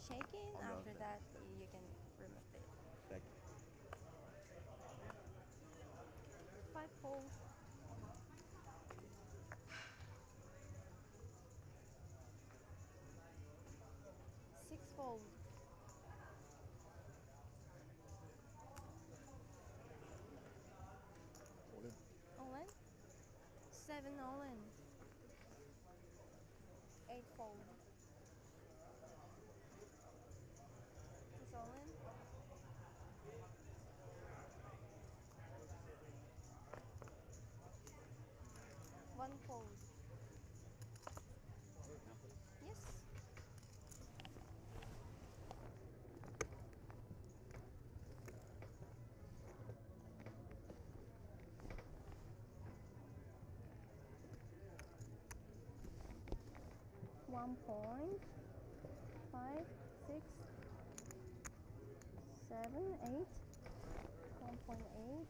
shaking. Oh, no, After no. that, you can remove it. Thank 5 fold. 6 fold. you. All in. All in. 7 all in. 8 fold. Is all in. 1 fold. Yes. One point, 5, 6, 7, 8, 1.8,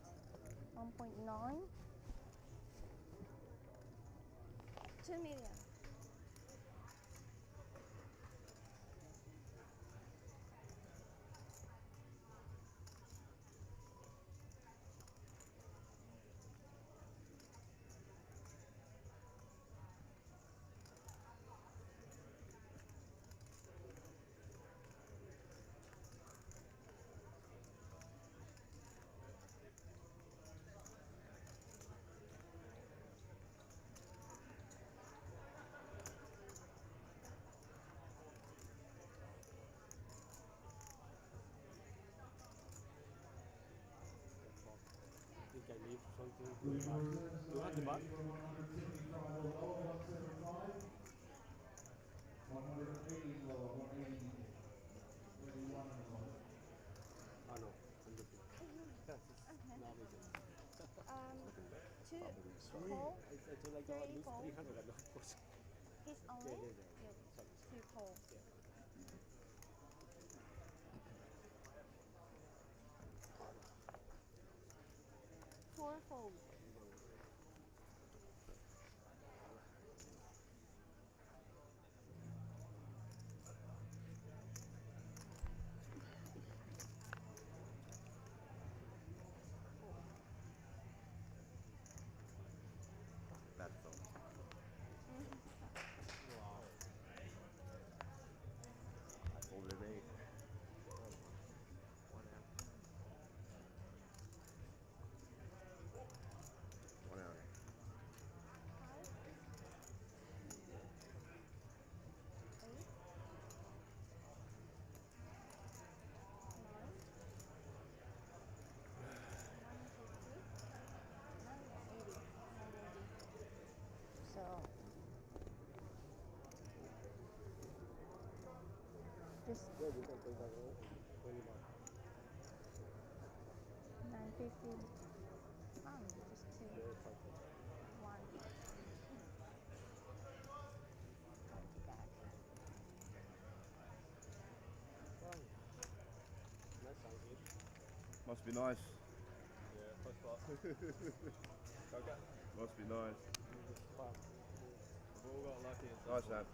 1.9, 2 million. I think I need something to the back. You have the back? 180 or 180, 31 or Oh no, I'm looking. No, I'm looking. Two Bubbly straight. call, I told like, oh, I 3 lose fold. 300. I know, of course. He's all Yeah, in. yeah, yeah. Good. Sorry, 2 call. Yeah. 4 fold. Bad thought. Wow. I folded an 8. One out. One out. 5, 8, 9, 150, 980. So just Yeah, you can take that roll. 20 back. 950. Just 2, Yeah, it's fine. 1. 20 back. Fine. That sounds good. Must be nice. Yeah, first spot. Okay. Must be nice. Fine. We've all got lucky. Nice, man.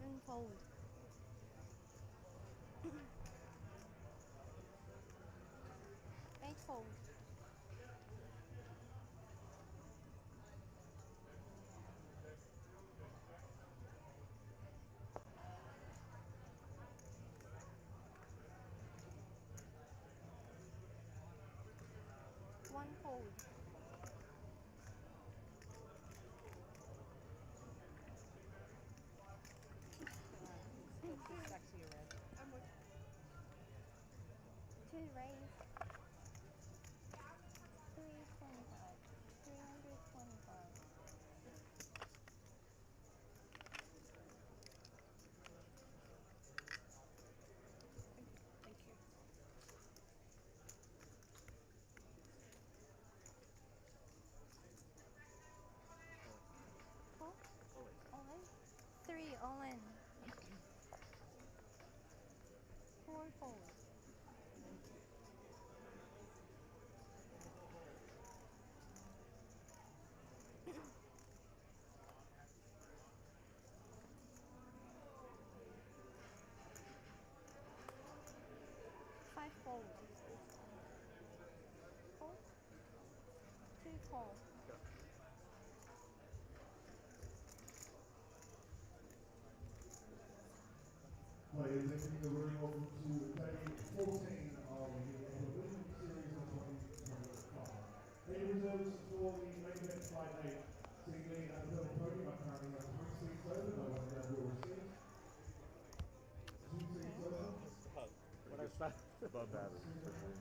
7-fold. Eightfold. One fold. Sexy red. Two raise. 325. 325. Thank you. Four. All in. 3 all in. 4-fold. 5-fold. 4. 2 call. Players entering the room, welcome to day 14 of the Elimination Series of 2025. Any reserves for the main event flight 8? Seeing me at the podium, I currently have 3 seats open. No one has your receipt. 2 seats open. When I start. Above average, for sure.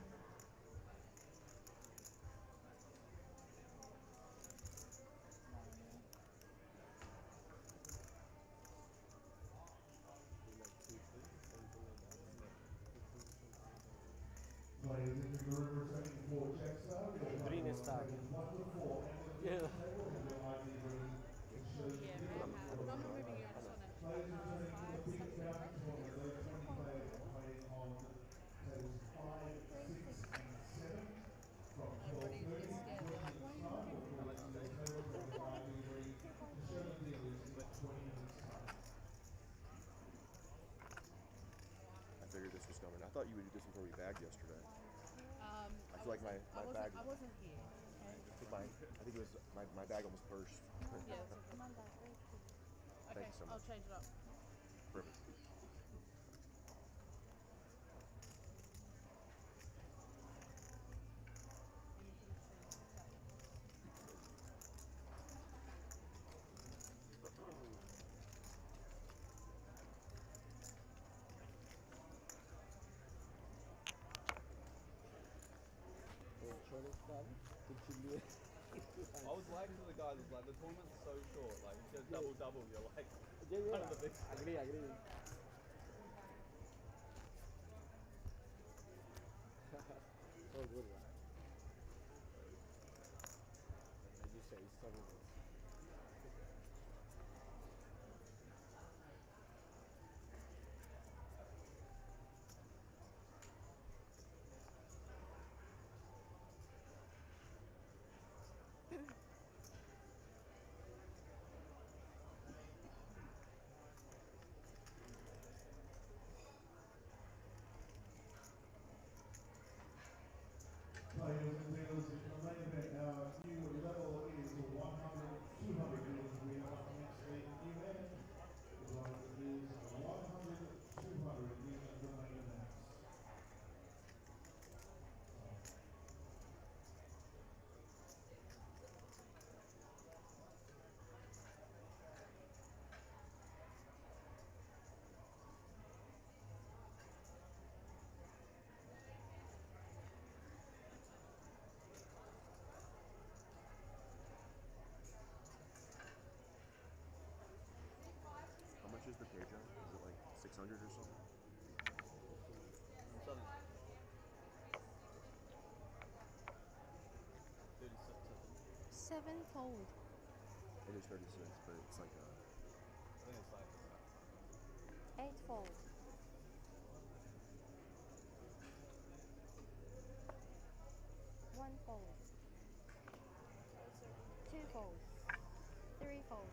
Players entering the room returning for Jackstar. Green is tag. 1 to 4. Yeah. Table with your ID ready. It shows Yeah, red hat. I'm not moving you, I just want to players returning for the big bounty tournament. Those 20 players are playing on tables 5, 6, and 7 from 12:30 to 20 minutes time. We'll call it to your table with your ID ready to show the dealers in 20 minutes time. I figured this was coming. I thought you would do this before we bagged yesterday. I feel like my bag. I wasn't here. I think it was my bag almost burst. Yeah. Come on, back. Wait, please. Okay, Thank you so I'll much. change it up. Perfect. I was like to the guys, was like, the tournament's so short, like, if you go double, you're like, Yeah. one of the big. Agree. So good, right? As you say, 7 minutes. Players and dealers in the main event, our new level is 100, 200 dealers. We have up next the new event. The one is 100, 200 in the main event. How much is the pay job? Is it like 600 or something? Something. 36. 7-fold. It is 36, but it's like a. I think it's like 8-fold. 1-fold. 2-fold. 3-fold.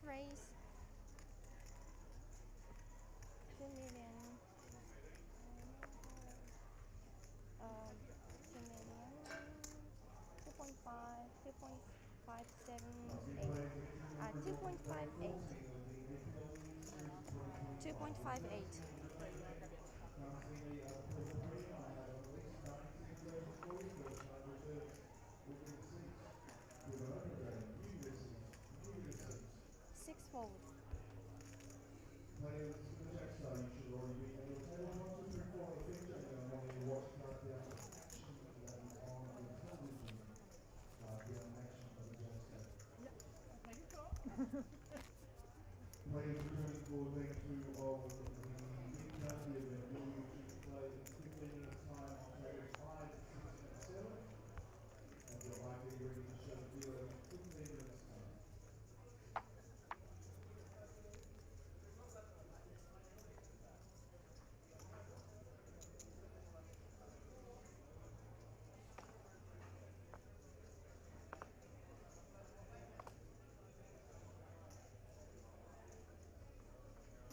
raise. 2 million. 2 million. 2.5. 2.578. 2.58. 2.58. Constantly at the present rate, I have at least 19 reservations for you, but my reserves will be the seats. With an open day, computer seats. Sixfold. Players in the Jackstar, you should already be at your tables. 1, 2, 3, 4 on the feature, and then one you watch countdown to action that is on the television. Countdown action of the Jackstar. Players returning for day 2 of the mid-county event will you to play 15 minutes time on tables 5, 6, and 7. And your likely ready to show zero in 15 minutes time.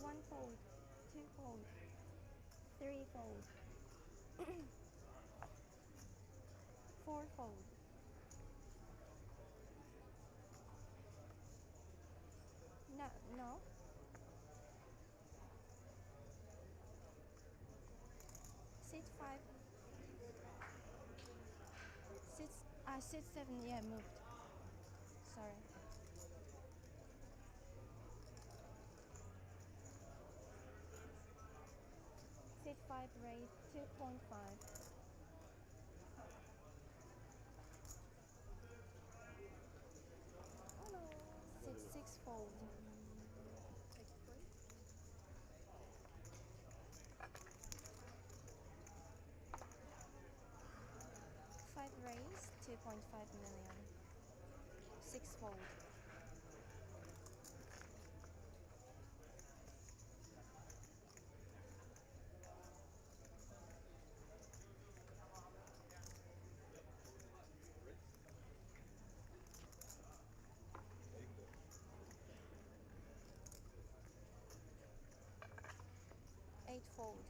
One fold. Two fold. Three fold. Four fold. No. Sit 5. Sit 7. Yeah, moved. Sorry. Sit 5 raise 2.5. Hello. Sit 6 fold. 5 raise 2.5 million. 6 fold. Eightfold.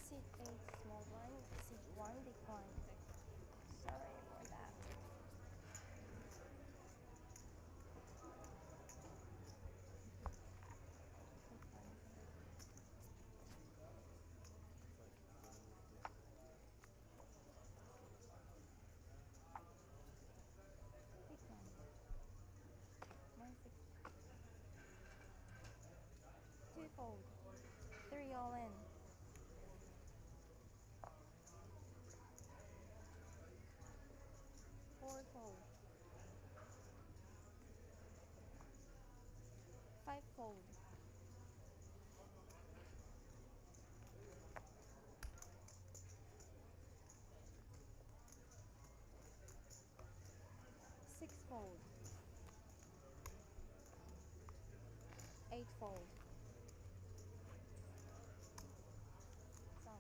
Sit 8 small blind. Sit 1 big blind. Sorry for that. Big blind. 160. 2 fold. 3 all in. 4 fold. 5 fold. 6 fold. 8 fold. Solid.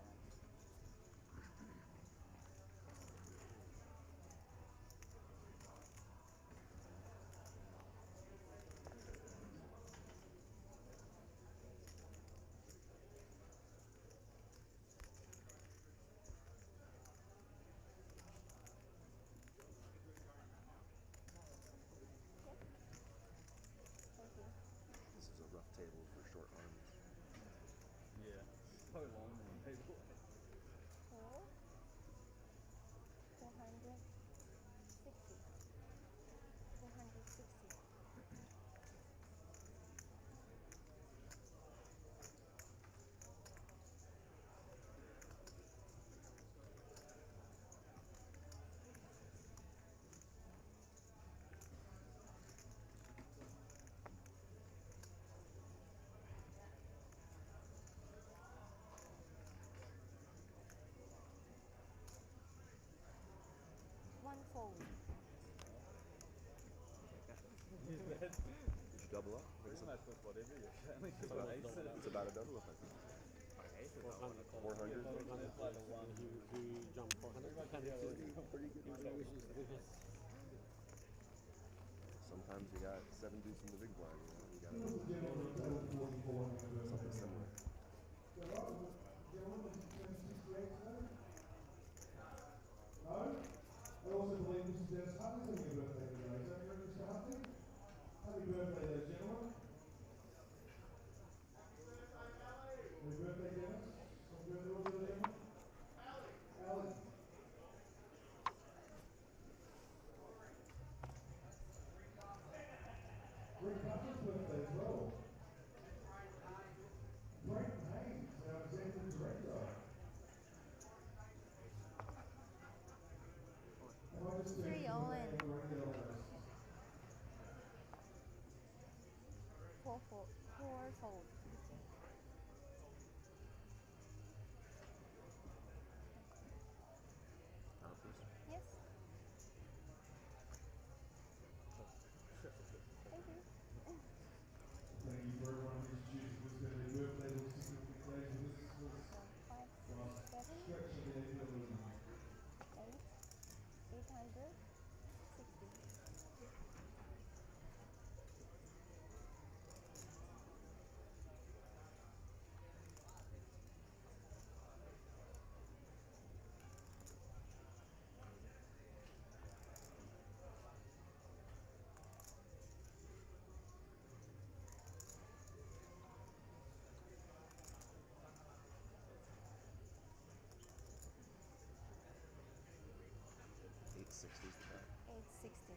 Thank you. This is a rough table for short arms. Yeah. So long on the table. 4. 460. 460. That's not whatever you're saying. It's about a double effect. 400. He jumped 400. Sometimes you got 7 deuce in the big blind. You got Ladies and gentlemen, table 44 something similar. Gentlemen, was it 68 today? No? I also believe Mr. Dennis Huntley's having a birthday today. Is that correct, Mr. Huntley? Happy birthday, ladies and gentlemen. Happy birthday, Dennis. Happy birthday, what's your name? Allie. Rick Butler's birthday as well. Brent Haynes, our executive director. And I just 3 all in. 4 fold. 4 fold. Yes. Thank you. Thank you for everyone who's choosing this birthday. Birthday looks significant days. This was 5, 6, 7, stretch of their ability. 8, 860.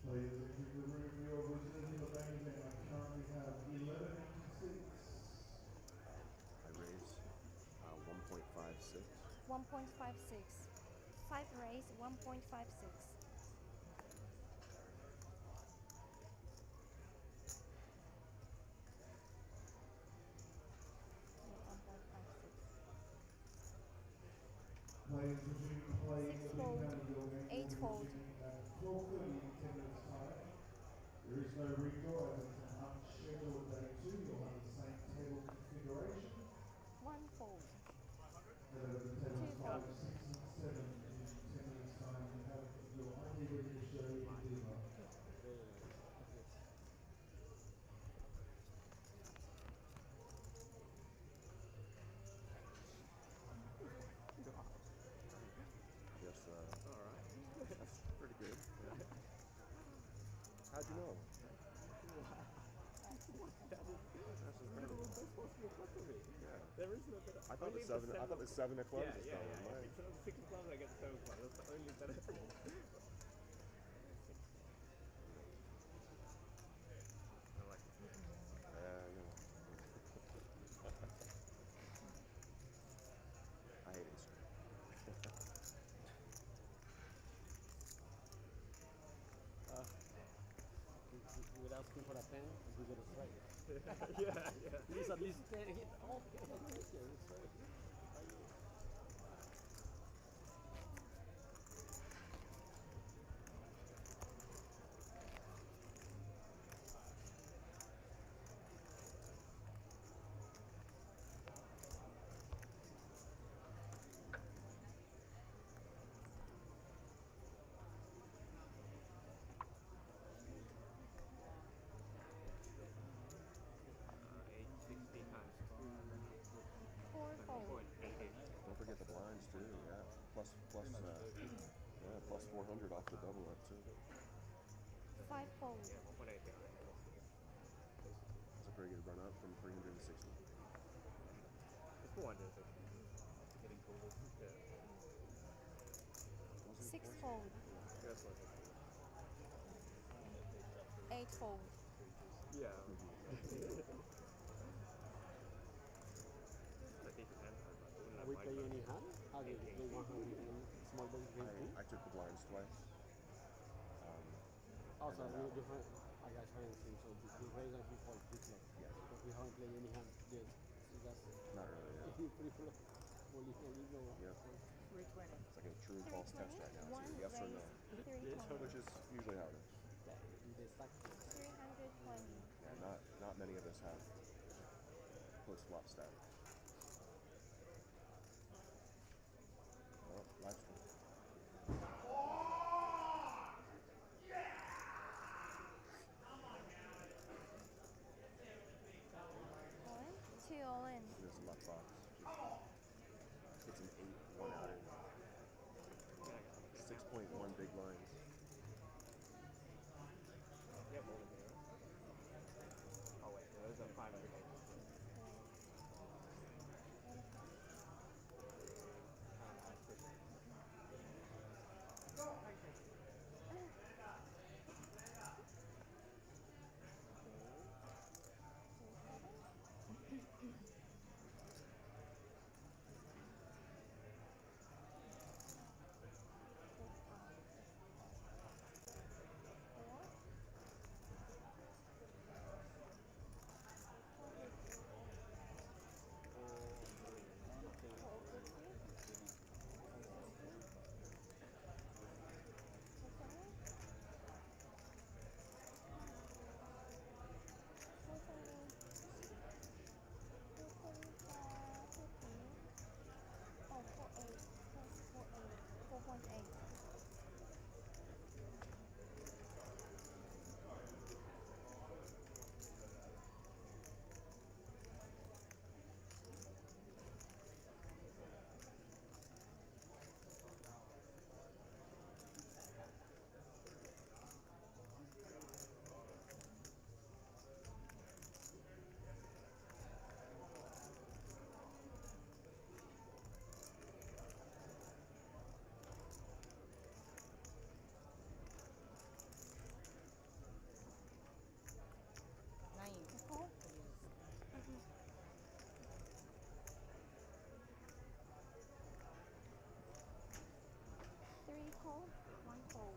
Ladies and gentlemen, we are reserving the bank and I currently have 11 seats. I raise 1.56. 1.56. 5 raise, 1.56. Players resume play 6 fold, 8 fold. at 12:30 in 10 minutes time. There is no redraw as it's an unscheduled day 2. You'll have the same table configuration. 1 fold. The tables 5, fold. 6 and 7 in 10 minutes time. You have your ID ready to show in Diva. Yes, alright. That's pretty good. Yeah. How'd you know? There is no better. I thought the 7 of clubs was going right. Instead of 6 of clubs, I get 7 of clubs. That's the only better. I like it. Yeah, I know. I hate it. We'd ask him for a pen, we get a strike. Yeah. Please at least hit all. Straight. Don't forget the blinds too, yeah. Plus 400 off the double up too. 5 fold. That's a pretty good run up from 360. It's 400. Getting cool. Yeah. 6 fold. That's what 8 fold. Yeah. Are we playing any hand? How do you play one hand with small box game? I took the blinds twice. Also, different. I guys haven't seen, so we raise and we call it flop. Yes. But we haven't played any hand yet. So that's Not really, yeah. pretty flop. Only no. Yep. 320. It's like a true and false test right now. It's 1 either yes or no. raise, 3 fold. Which is usually how it is. Yeah, the stack. 320. Yeah, not many of us have post flop stack. Oh, live stream. All in? 2 all in. There's a left box. It's an 8, 1 outer. 6.1 big lines. Yeah, more than there. Oh wait, there's a 5 big lines. Call? 3 call, 1 fold.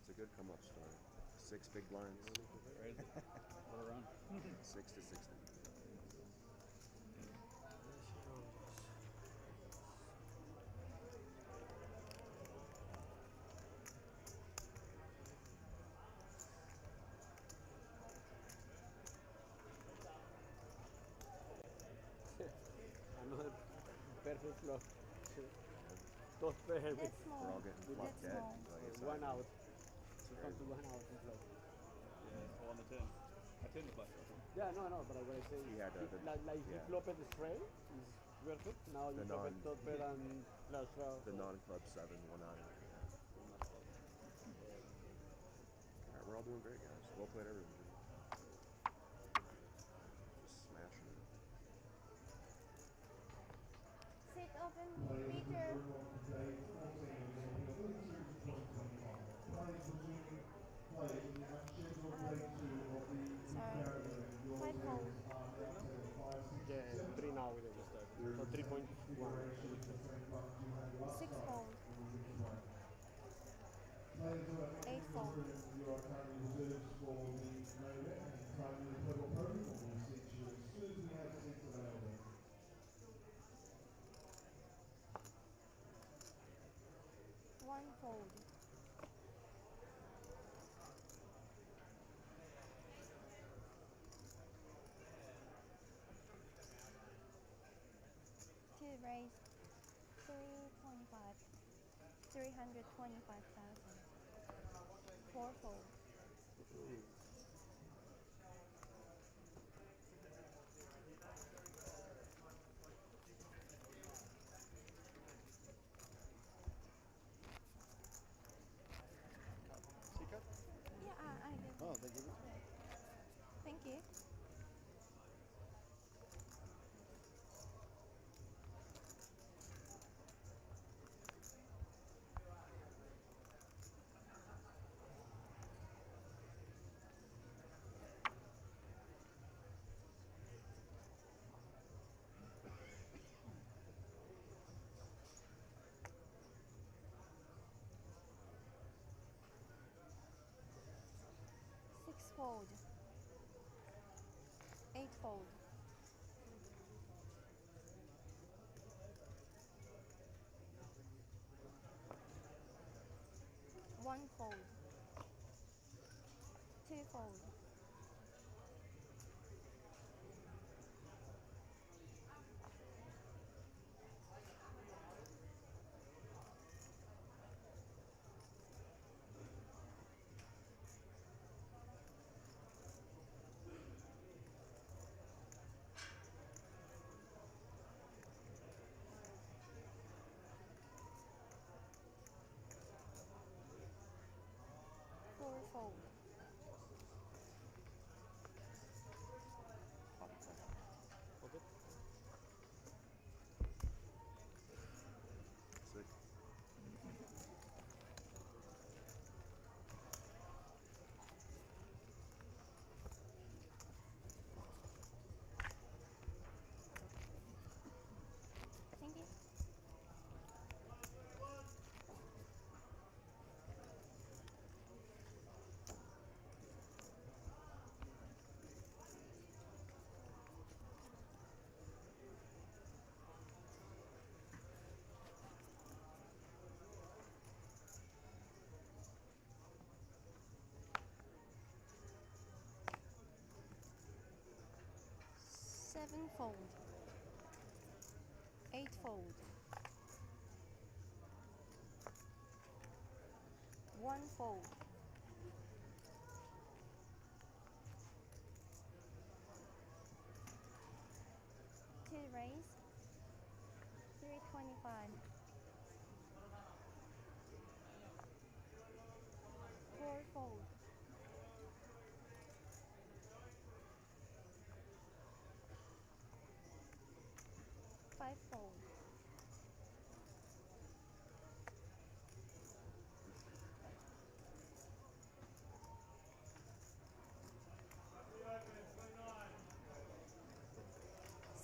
It's a good come up story. 6 big blinds. Crazy. What a run. 6 to 60. Another perfect flop. Dos perfect. That's small. We're all getting That's flopped dead. small. Like it's One like- out. It comes to 1 out in flop. Yeah, all on the 10. I 10 the flush. Yeah, no, but what I say He had is, like he yeah. flopped the straight, is worth it. Now you The flop it non- top pair and flush draw. The non-club 7, 1 outer. Alright, we're all doing great, guys. Well played, everyone. Just smashing it. Sit open, Peter. Sorry. 5 fold. Yeah, 3 now with it. So 3.1. 6 fold. 8 fold. One fold. Two raise 325. 325,000. 4 fold. Sika? Yeah, I did. Oh, thank you. Thank you. fold. 1 fold. 2 fold. 4 fold. Pocket side. Okay. 6. Thank you. Seven fold. 8 fold. 1 fold. 2 raise. 325. 4 fold. 5 fold.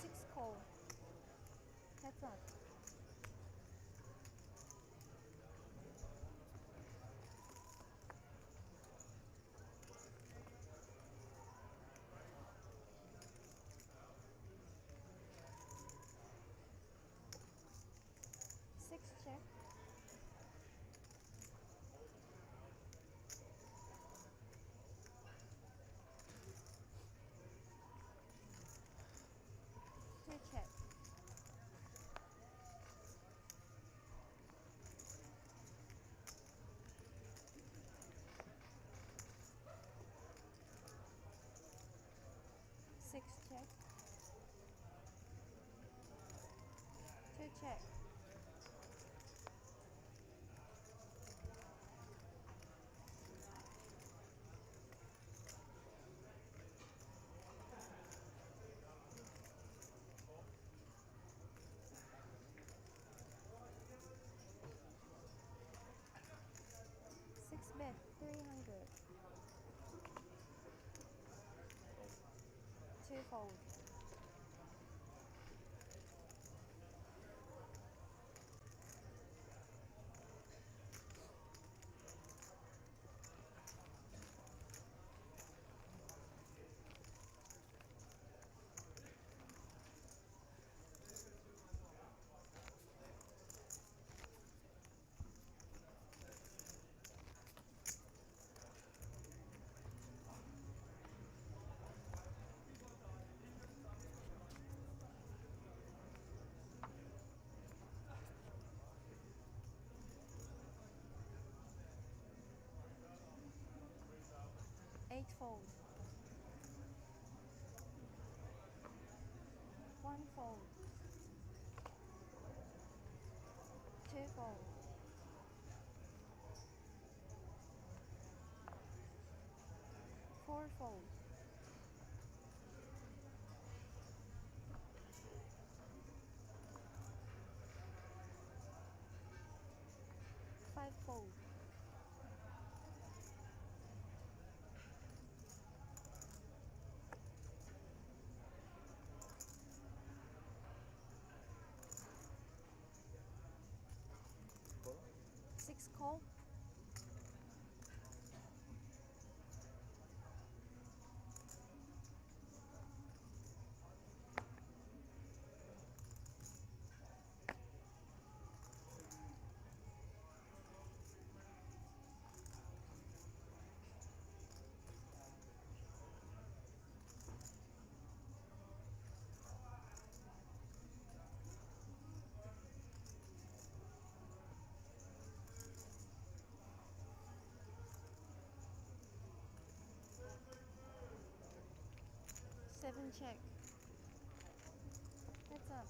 6 call. Heads up. 6 check. 2 check. 6 check. 2 check. 6 bet. 300. 2 fold. 8 fold. 1 fold. 2 fold. 4 fold. 5 fold. 6 call. 2 7 check. Heads up.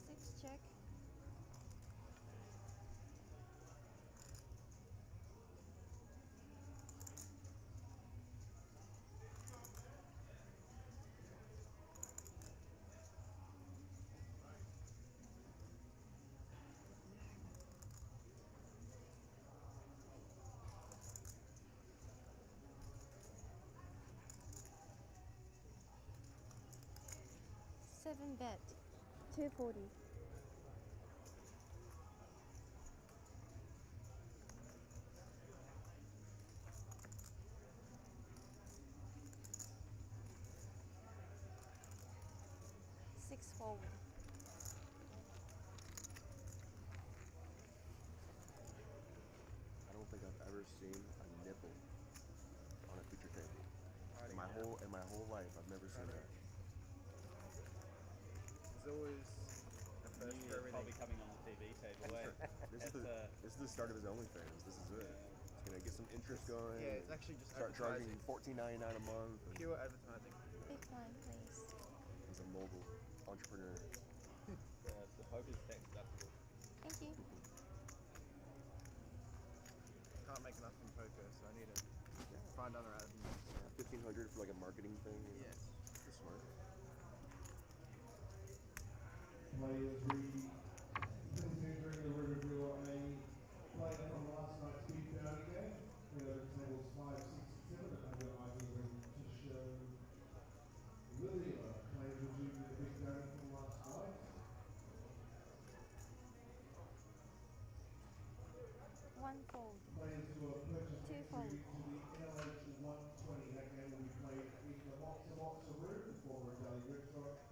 Six check. Seven bet. 240. Six fold. I don't think I've ever seen a nipple on a feature table. In my whole life, I've never seen that. There's always a first for everything. Probably coming on the TV table. This is the start of his OnlyFans. This is it. It's gonna get some interest going. Yeah, it's actually just start charging advertising. $14.99 a month. Pure advertising. Big blind, please. He's a mobile entrepreneur. The poker's text up. Thank you. Can't make enough from poker, so I need to find other avenues. $1,500 for like a marketing thing. Yes. That's smart. Players read considering the river a player from last night's big bounty game. Tables 5, 6, and 7, and over arguing to show Lilia players resumed the big bounty from last night. One fold. Players who are purchased Two entry fold. to the NLH 120. That game will be played in the Boxer room, the former Daily restaurant.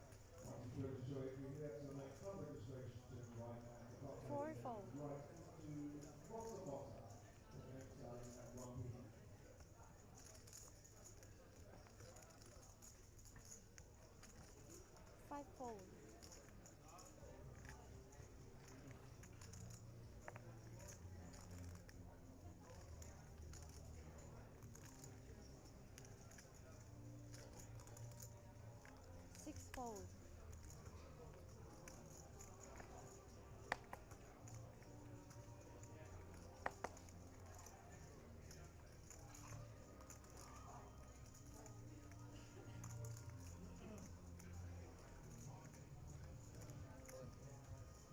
Once you purchase your entry here, so make some registration to right at the top. Four fold. Right into Boxer. The game starting at 1 p.m. Five fold. Six fold.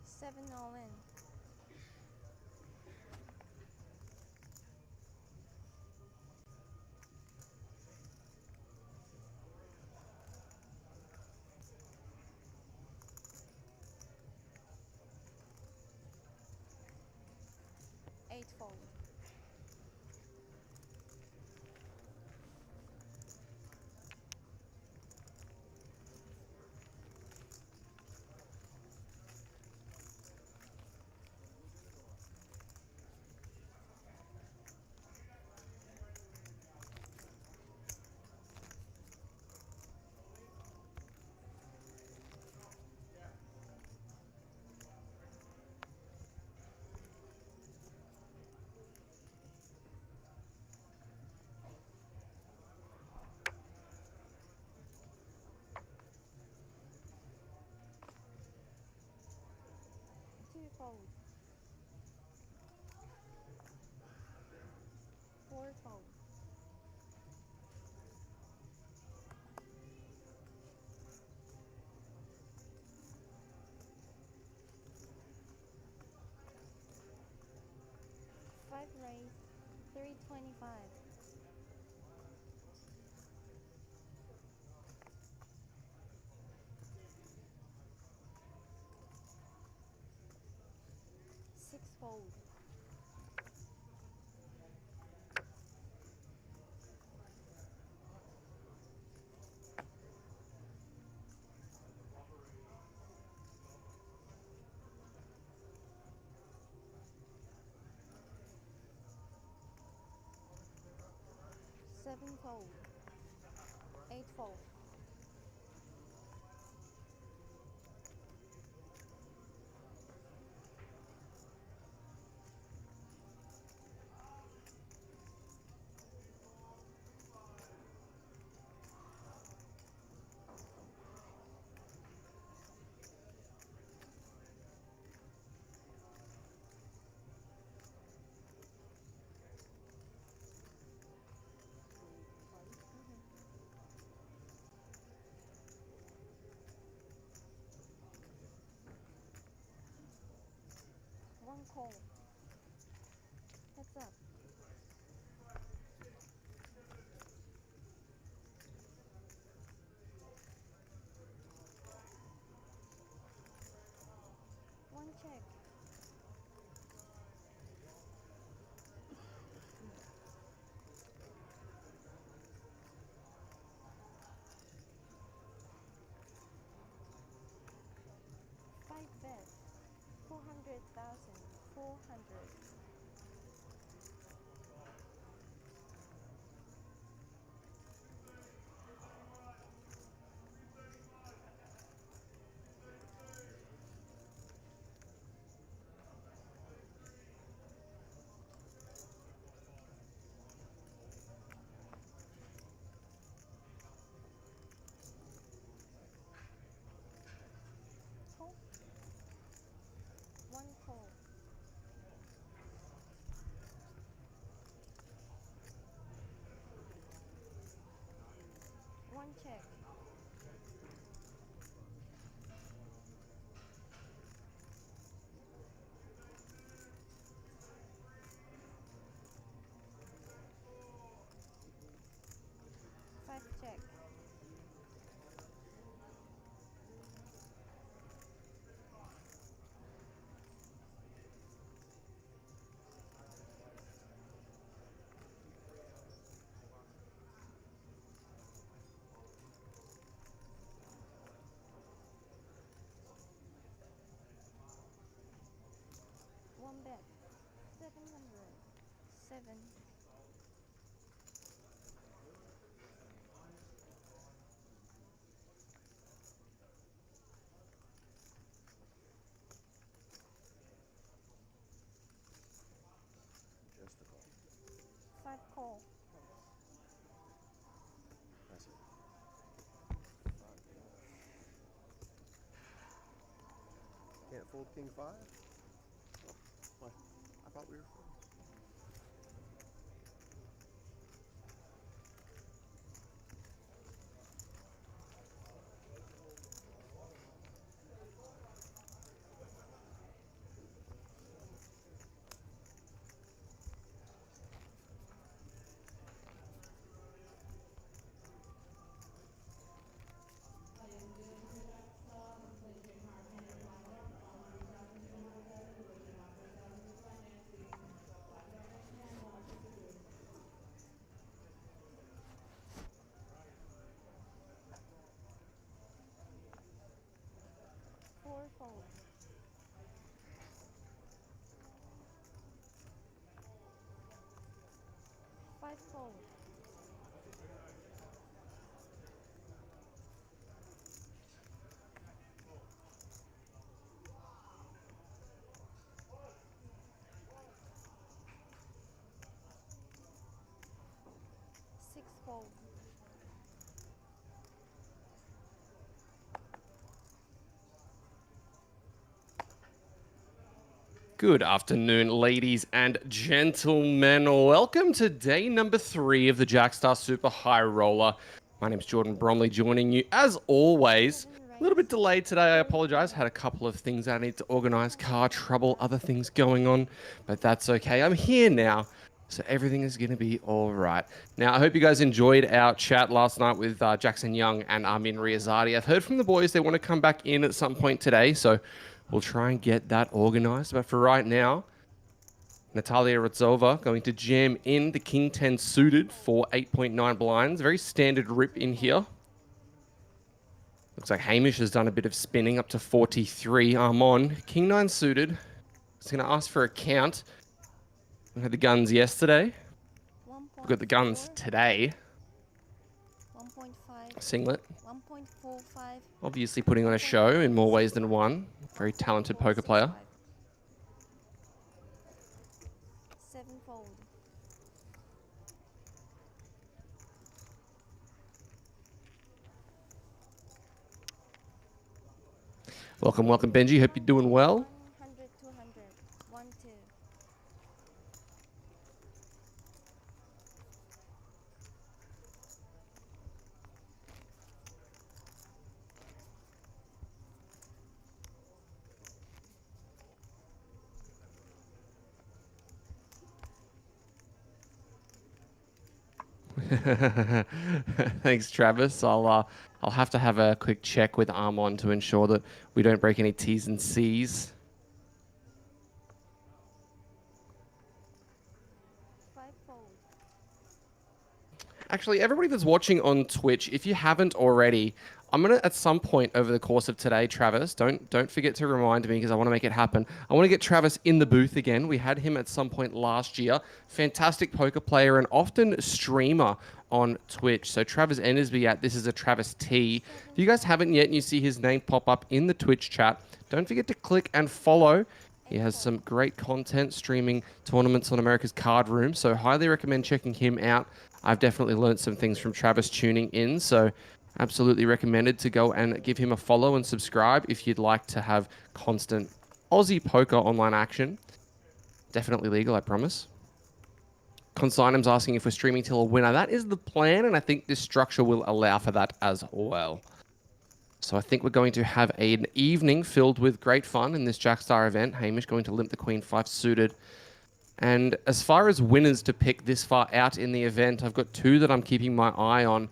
Seven all in. Eight fold. Two fold. Four fold. Five raise. 325. Six fold. Seven fold. Eight fold. One call. Heads up. One check. Five bet. 400,000. 400. Call. One call. One check. Five check. One bet. 700. 7. Just the call. 5 call. That's it. Can't fold king 5? Oh, what? I thought we were friends. Four fold. Five fold. Six fold. Good afternoon, ladies and gentlemen. Welcome to day number 3 of the Jackstar Super High Roller. My name's Jordan Bromley, joining you as always. A little bit delayed today, I apologize. Had a couple of things I need to organize, car trouble, other things going on, but that's okay. I'm here now, so everything is going to be all right. Now, I hope you guys enjoyed our chat last night with Jackson Young and Armin Riazadi. I've heard from the boys they want to come back in at some point today, so we'll try and get that organized. But for right now, Natalia Rodzova going to jam in the King 10 suited for 8.9 blinds. Very standard rip in here. Looks like Hamish has done a bit of spinning up to 43. Armon, King 9 suited. He's going to ask for a count. We had the guns yesterday. We've got the guns today. 1.5. Singlet. 1.45. Obviously putting on a show in more ways than one. Very talented poker player. 7 fold. Welcome, welcome, Benji. Hope you're doing well. 100, 200. 1, 2. Thanks, Travis. I'll have to have a quick check with Armon to ensure that we don't break any T's and C's. Fivefold. Actually, everybody that's watching on Twitch, if you haven't already, I'm gonna at some point over the course of today, Travis, don't forget to remind me because I want to make it happen. I want to get Travis in the booth again. We had him at some point last year. Fantastic poker player and often streamer on Twitch. So Travis Endersby at This Is a Travis T. If you guys haven't yet and you see his name pop up in the Twitch chat, don't forget to click and follow. He has some great content streaming tournaments on America's Card Room, so highly recommend checking him out. I've definitely learned some things from Travis tuning in, so absolutely recommended to go and give him a follow and subscribe if you'd like to have constant Aussie poker online action. Definitely legal, I promise. Consignum's asking if we're streaming till a winner. That is the plan, and I think this structure will allow for that as well. So I think we're going to have an evening filled with great fun in this Jackstar event. Hamish going to limp the Queen 5 suited. And as far as winners to pick this far out in the event, I've got two that I'm keeping my eye on.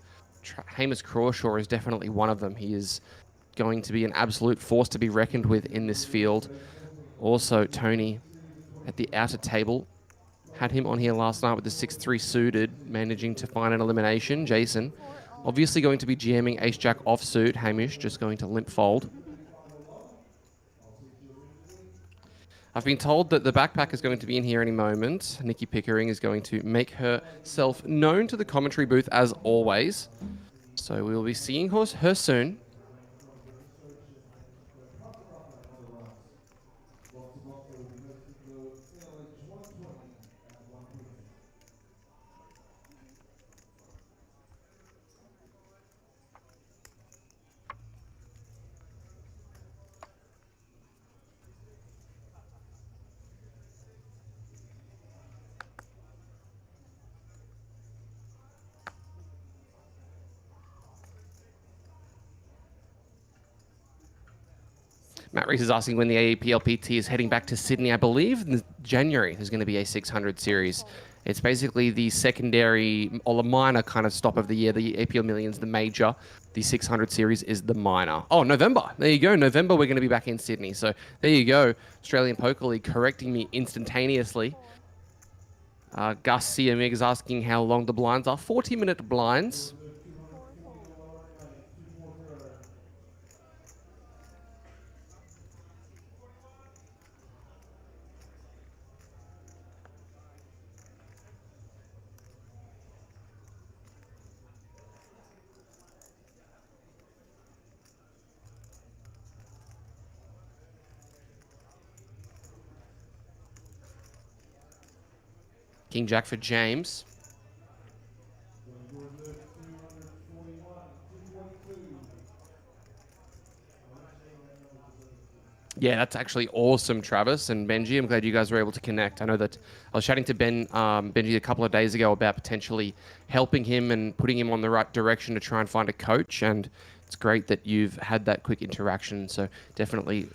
Hamish Crawshaw is definitely one of them. He is going to be an absolute force to be reckoned with in this field. Also, Tony at the outer table. Had him on here last night with the 6-3 suited, managing to find an elimination. Jason, obviously going to be jamming ace-jack offsuit. Hamish just going to limp fold. I've been told that the backpack is going to be in here any moment. Nikki Pickering is going to make herself known to the commentary booth as always. So we will be seeing her soon. Matt Reese is asking when the AEPLPT is heading back to Sydney. I believe in January there's going to be a 600 series. It's basically the secondary or the minor kind of stop of the year. The APL Million's the major. The 600 series is the minor. Oh, November. There you go. November we're going to be back in Sydney. So there you go. Australian Poker League correcting me instantaneously. Gus Siamig is asking how long the blinds are. 40-minute blinds. King Jack for James. Yeah, that's actually awesome, Travis and Benji. I'm glad you guys were able to connect. I know that I was chatting to Benji a couple of days ago about potentially helping him and putting him on the right direction to try and find a coach. And it's great that you've had that quick interaction. So definitely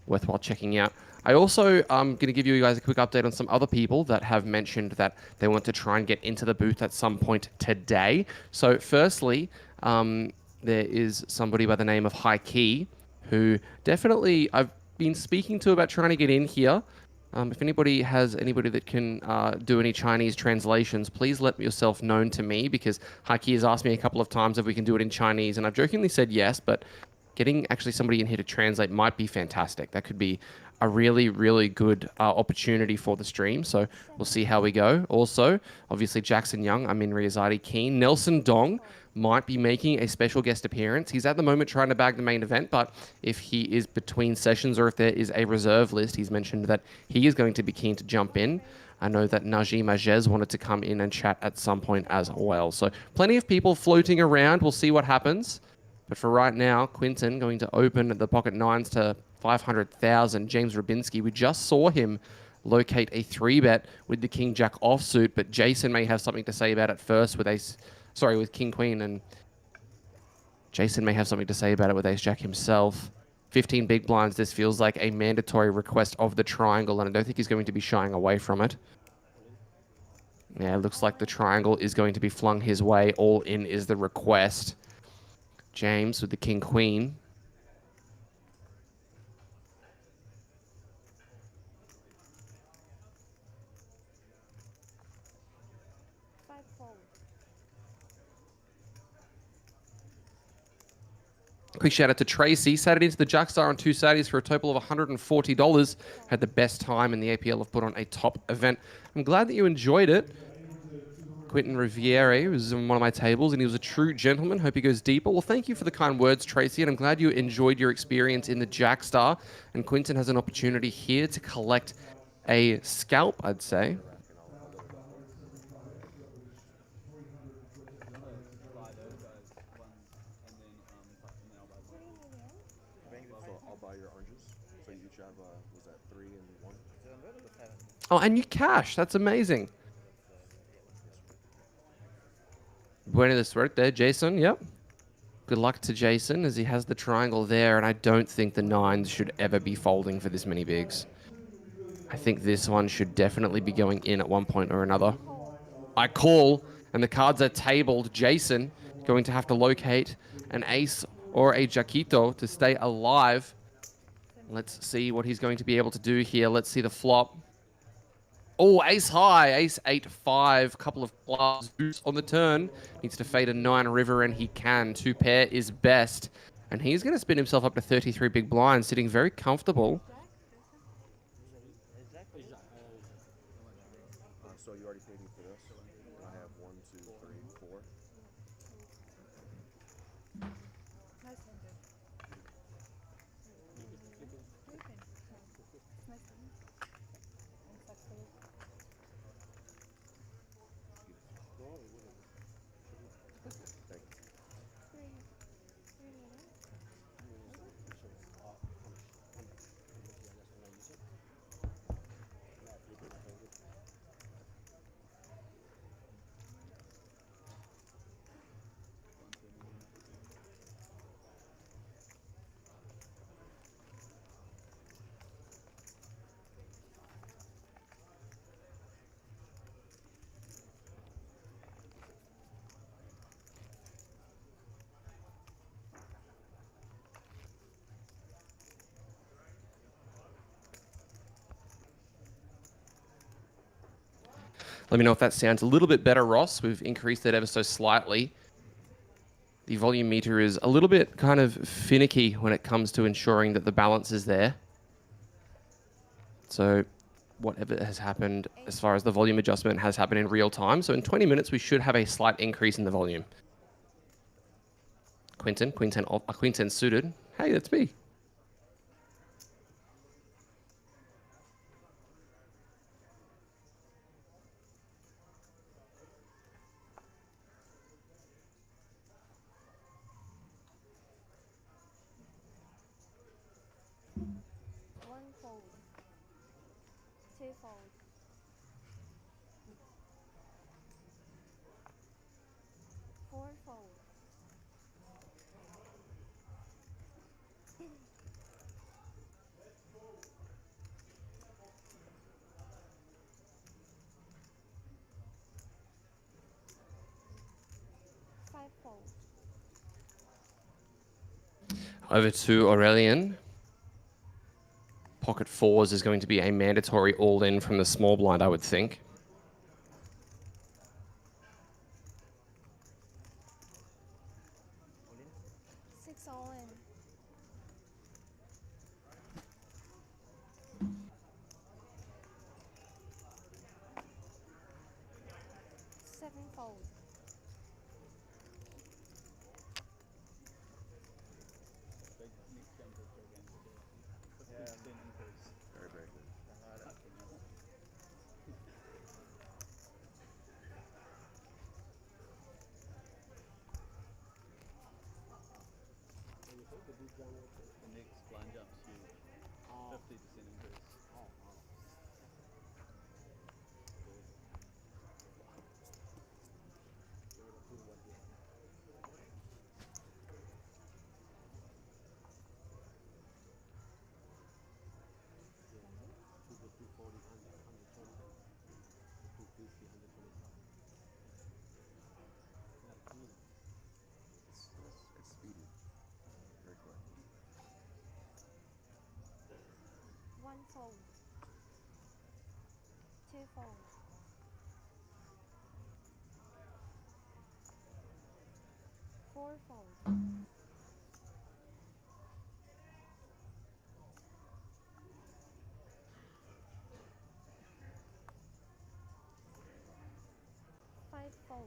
worthwhile checking out. I also am going to give you guys a quick update on some other people that have mentioned that they want to try and get into the booth at some point today. So firstly, there is somebody by the name of High Key who definitely I've been speaking to about trying to get in here. If anybody has anybody that can do any Chinese translations, please let yourself known to me because High Key has asked me a couple of times if we can do it in Chinese and I've jokingly said yes, but getting actually somebody in here to translate might be fantastic. That could be a really, really good opportunity for the stream. So we'll see how we go. Also, obviously, Jackson Young, Amin Riazadi keen. Nelson Dong might be making a special guest appearance. He's at the moment trying to bag the main event, but if he is between sessions or if there is a reserve list, he's mentioned that he is going to be keen to jump in. I know that Najee Majez wanted to come in and chat at some point as well. So plenty of people floating around. We'll see what happens. But for right now, Quinton going to open the pocket nines to 500,000. James Rabinski, we just saw him locate a 3-bet with the King Jack offsuit, but Jason may have something to say about it first with with King Queen, and Jason may have something to say about it with Ace Jack himself. 15 big blinds, this feels like a mandatory request of the triangle, and I don't think he's going to be shying away from it. Yeah, it looks like the triangle is going to be flung his way. All in is the request. James with the king queen. Five fold. Quick shout out to Tracy. Saturday into the Jackstar on 2 Saturdays for a total of $140. Had the best time in the APL. Have put on a top event. I'm glad that you enjoyed it. Quentin Riviere was on one of my tables, and he was a true gentleman. Hope he goes deeper. Well, thank you for the kind words, Tracy, and I'm glad you enjoyed your experience in the Jackstar. And Quentin has an opportunity here to collect a scalp, I'd say. So I'll buy your oranges. So you each have, was that 3 and 1? Oh, and you cash. That's amazing. Buena de suerte, Jason. Yep. Good luck to Jason as he has the triangle there, and I don't think the 9s should ever be folding for this many bigs. I think this one should definitely be going in at one point or another. I call, and the cards are tabled. Jason going to have to locate an ace or a jaquito to stay alive. Let's see what he's going to be able to do here. Let's see the flop. Oh, ace high, ace 8-5, couple of clubs on the turn. Needs to fade a 9 river, and he can. 2 pair is best. And he's going to spin himself up to 33 big blinds, sitting very comfortable. So you already paid me for this. And I have 1, 2, 3, 4. Let me know if that sounds a little bit better, Ross. We've increased it ever so slightly. The volume meter is a little bit kind of finicky when it comes to ensuring that the balance is there. So whatever has happened as far as the volume adjustment has happened in real time. So in 20 minutes, we should have a slight increase in the volume. Quinten suited. Hey, that's me. One fold. Two fold. Four fold. Five fold. Over to Aurelian. Pocket 4s is going to be a mandatory all-in from the small blind, I would think. Six all in. Seven fold. Very, very good. The next blind jump's huge. 50% increase. fold. 2 fold. 4 fold. 5 fold.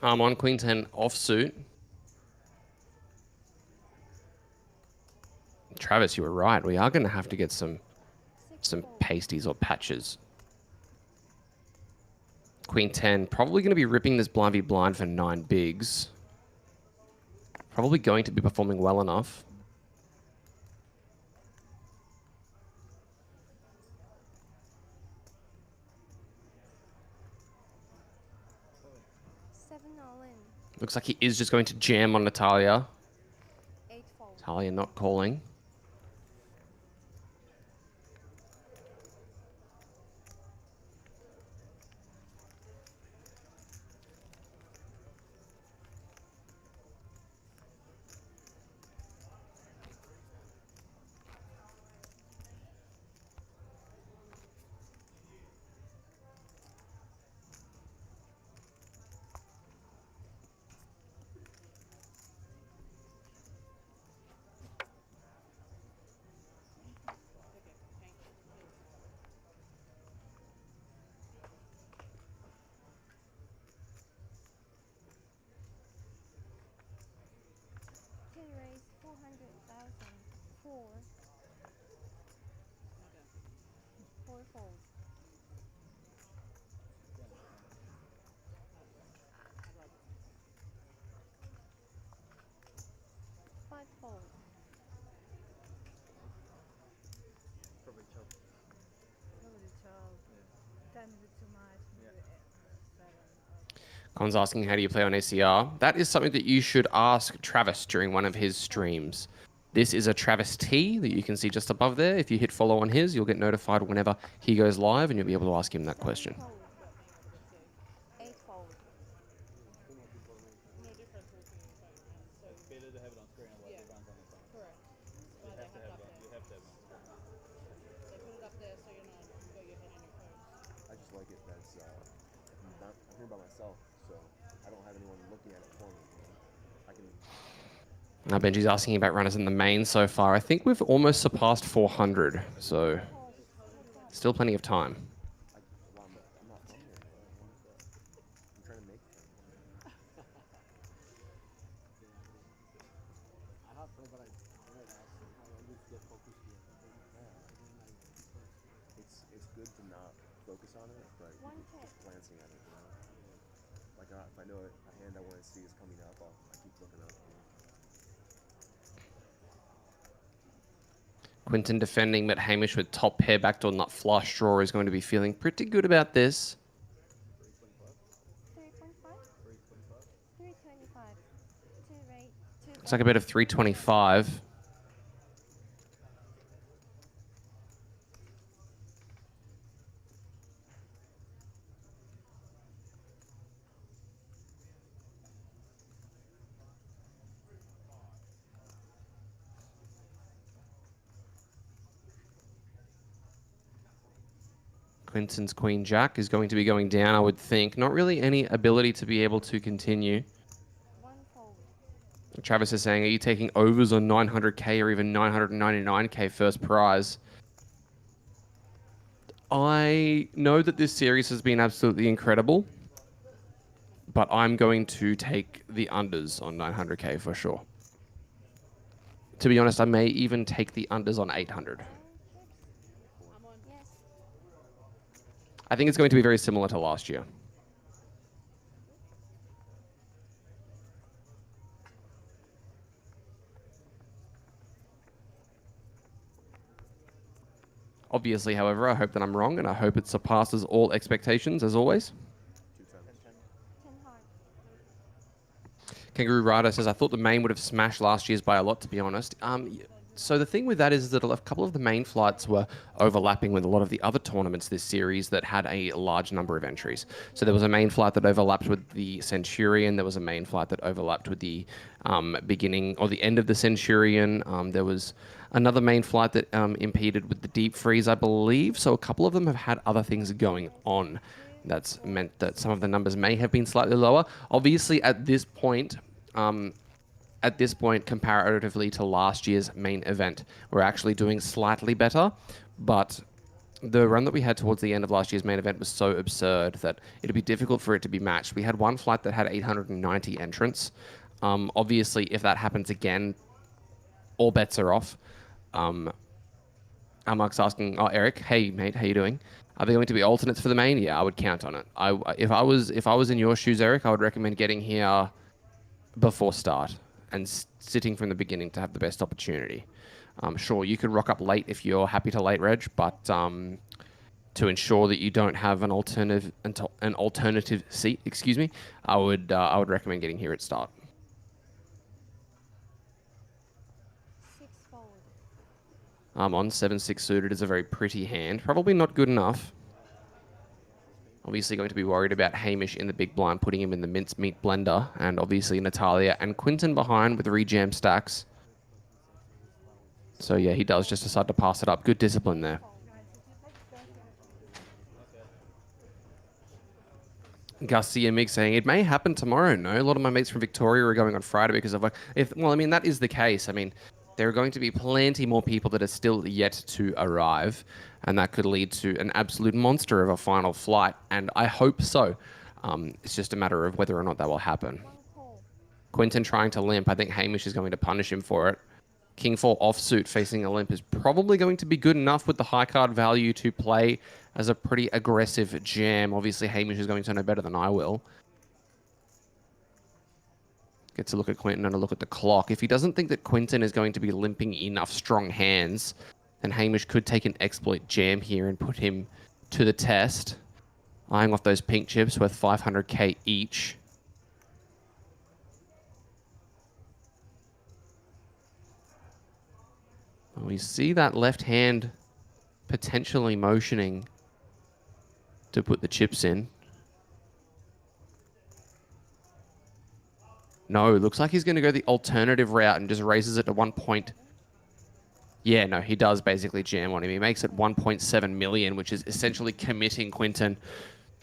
I'm on Queen 10 offsuit. Travis, you were right. We are going to have to get some 6 fold. pasties or patches. Queen 10, probably going to be ripping this blind v blind for 9 bigs. Probably going to be performing well enough. All in. Looks like he is just going to jam on Natalia. 8 fold. Natalia not calling. Can raise 400,000. 4. 4 fold. 5 fold. Probably choke. Probably 12. 10 is a bit too much. Maybe 7. Con's asking, how do you play on ACR? That is something that you should ask Travis during one of his streams. This is a Travis T that you can see just above there. If you hit follow on his, you'll get notified whenever he goes live and you'll be able to ask him that question. 4 fold. 8 fold. No difference looking in phone, yeah. So, It's better to have it on screen, otherwise it runs on your phone. correct. That's why You they have to have have it it up on, you there. have to have it on screen. They put it up there so you're not got your head in your phone. I just like it that's I'm here by myself, so I don't have anyone looking at it for me. I can. Now Benji's asking about runners in the main so far. I think we've almost surpassed 400, so still plenty of time. I'm not from here. I'm trying to make it. I have played, but I always get focused here. It's good to not focus on it, but One just glancing at it, you know. Like if I know a hand I want to see is coming up, I keep looking up. You know? Quinton defending, but Hamish with top pair backdoor nut flush draw is going to be feeling pretty good about this. 3.5? 325. 2 rate. 2 It's like a bit of 325. Quinton's Queen Jack is going to be going down, I would think. Not really any ability to be able to continue. 1 fold. Travis is saying, are you taking overs on 900k or even 999k first prize? I know that this series has been absolutely incredible, but I'm going to take the unders on 900k for sure. To be honest, I may even take the unders on 800. I'm on. Yes. I think it's going to be very similar to last year. Obviously, however, I hope that I'm wrong, and I hope it surpasses all expectations, as always. 10 hard. Kangaroo Rider says, I thought the main would have smashed last year's by a lot, to be honest. So the thing with that is that a couple of the main flights were overlapping with a lot of the other tournaments this series that had a large number of entries. So there was a main flight that overlapped with the Centurion. There was a main flight that overlapped with the beginning or the end of the Centurion. There was another main flight that impeded with the deep freeze, I believe. So a couple of them have had other things going on. That's meant that some of the numbers may have been slightly lower. Obviously, at this point, comparatively to last year's main event, we're actually doing slightly better, but the run that we had towards the end of last year's main event was so absurd that it'd be difficult for it to be matched. We had one flight that had 890 entrants. Obviously, if that happens again, all bets are off. Mark's asking, oh, Eric, hey, mate, how you doing? Are there going to be alternates for the main? Yeah, I would count on it. If I was in your shoes, Eric, I would recommend getting here before start and sitting from the beginning to have the best opportunity. Sure, you could rock up late if you're happy to late reg, but to ensure that you don't have an alternative seat, excuse me, I would recommend getting here at start. Six-fold. On 7-6 suited is a very pretty hand. Probably not good enough. Obviously going to be worried about Hamish in the big blind, putting him in the mincemeat blender, and obviously Natalia and Quinton behind with rejam stacks. So yeah, he does just decide to pass it up. Good discipline there. Garcia Mig saying, it may happen tomorrow. No, a lot of my mates from Victoria are going on Friday because of, well, I mean, that is the case. I mean, there are going to be plenty more people that are still yet to arrive, and that could lead to an absolute monster of a final flight, and I hope so. It's just a matter of whether or not that will happen. Quinton trying to limp. I think Hamish is going to punish him for it. King 4 offsuit facing a limp is probably going to be good enough with the high card value to play as a pretty aggressive jam. Obviously, Hamish is going to know better than I will. Gets a look at Quinton and a look at the clock. If he doesn't think that Quinton is going to be limping enough strong hands, then Hamish could take an exploit jam here and put him to the test. Eyeing off those pink chips worth 500k each. We see that left hand potentially motioning to put the chips in. No, looks like he's going to go the alternative route and just raises it to 1 point. Yeah, no, he does basically jam on him. He makes it 1.7 million, which is essentially committing Quinton.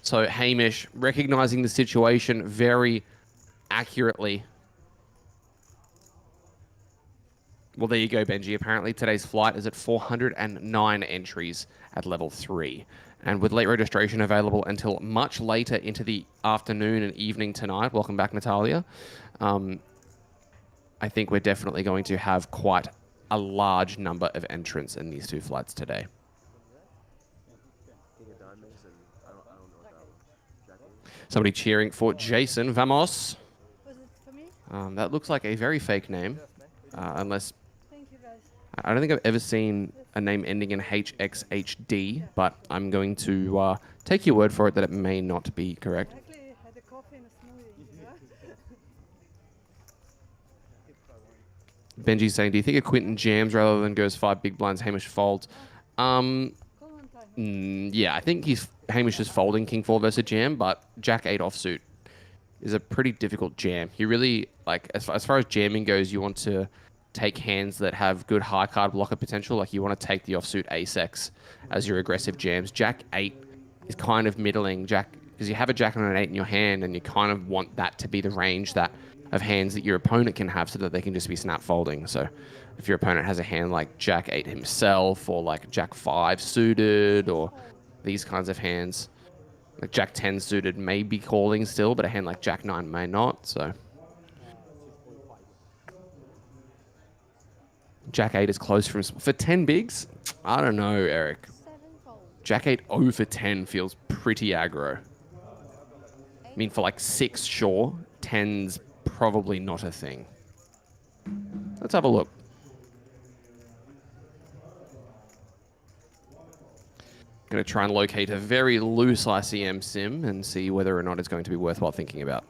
So Hamish, recognizing the situation very accurately. Well, there you go, Benji. Apparently today's flight is at 409 entries at level 3. And with late registration available until much later into the afternoon and evening tonight, welcome back, Natalia, I think we're definitely going to have quite a large number of entrants in these two flights today. Somebody cheering for Jason. Vamos. Was it for me? That looks like a very fake name, unless... Thank you, guys. I don't think I've ever seen a name ending in HXHD, but I'm going to take your word for it that it may not be correct. I actually had a coffee and a smoothie. Benji's saying, do you think a Quinton jams rather than goes 5 big blinds, Hamish folds? Yeah, I think Hamish is folding King 4 versus jam, but Jack 8 offsuit is a pretty difficult jam. You really, like, as far as jamming goes, you want to take hands that have good high card blocker potential. Like, you want to take the offsuit ace-X as your aggressive jams. Jack 8 is kind of middling, because you have a Jack and an 8 in your hand, and you kind of want that to be the range of hands that your opponent can have so that they can just be snap folding. So if your opponent has a hand like Jack 8 himself, or like Jack 5 suited, or these kinds of hands, like Jack 10 suited may be calling still, but a hand like Jack 9 may not. So Jack 8 is close for 10 bigs. I don't know, Eric. Jack 8 over 10 feels pretty aggro. I mean, for like 6, sure. 10's probably not a thing. Let's have a look. Going to try and locate a very loose ICM sim and see whether or not it's going to be worthwhile thinking about.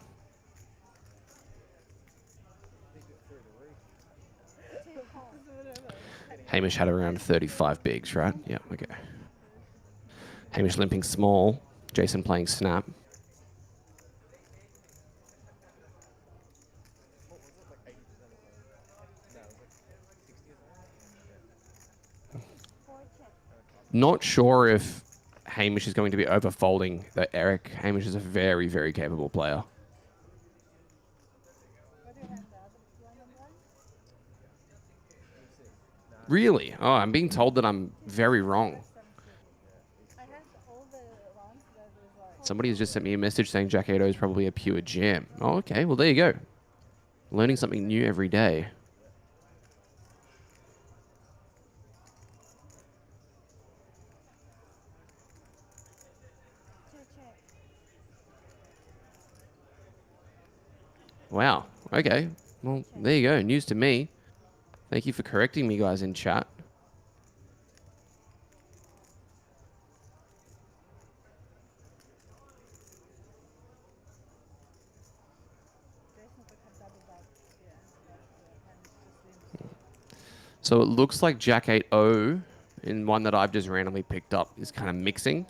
Hamish had around 35 bigs, right? Yeah, okay. Hamish limping small. Jason playing snap. Not sure if Hamish is going to be overfolding the Eric. Hamish is a very, very capable player. Really? Oh, I'm being told that I'm very wrong. Somebody has just sent me a message saying Jack 8 is probably a pure jam. Oh, okay. Well, there you go. Learning something new every day. Wow. Okay. Well, there you go. News to me. Thank you for correcting me, guys, in chat. So it looks like Jack 8-0 in one that I've just randomly picked up is kind of mixing.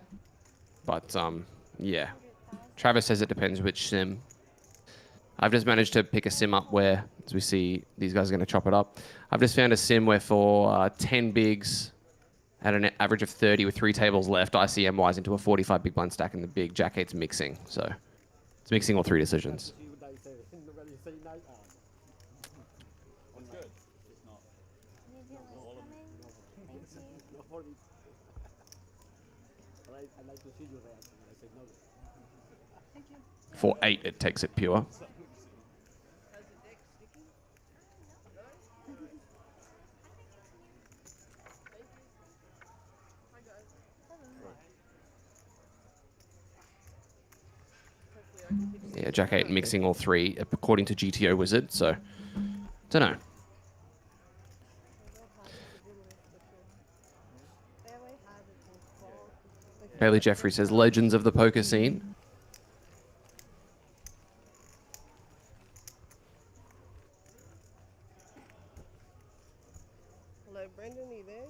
But, yeah. Travis says it depends which sim. I've just managed to pick a sim up where, as we see, these guys are going to chop it up. I've just found a sim where for 10 bigs at an average of 30 with 3 tables left, ICM-wise into a 45 big blind stack in the big. Jack 8's mixing, so it's mixing all 3 decisions. For 8, it takes it pure. Yeah, Jack 8 mixing all 3 according to GTO Wizard, so don't know. Bailey Jeffrey says legends of the poker scene. Hello, Brendan, are you there?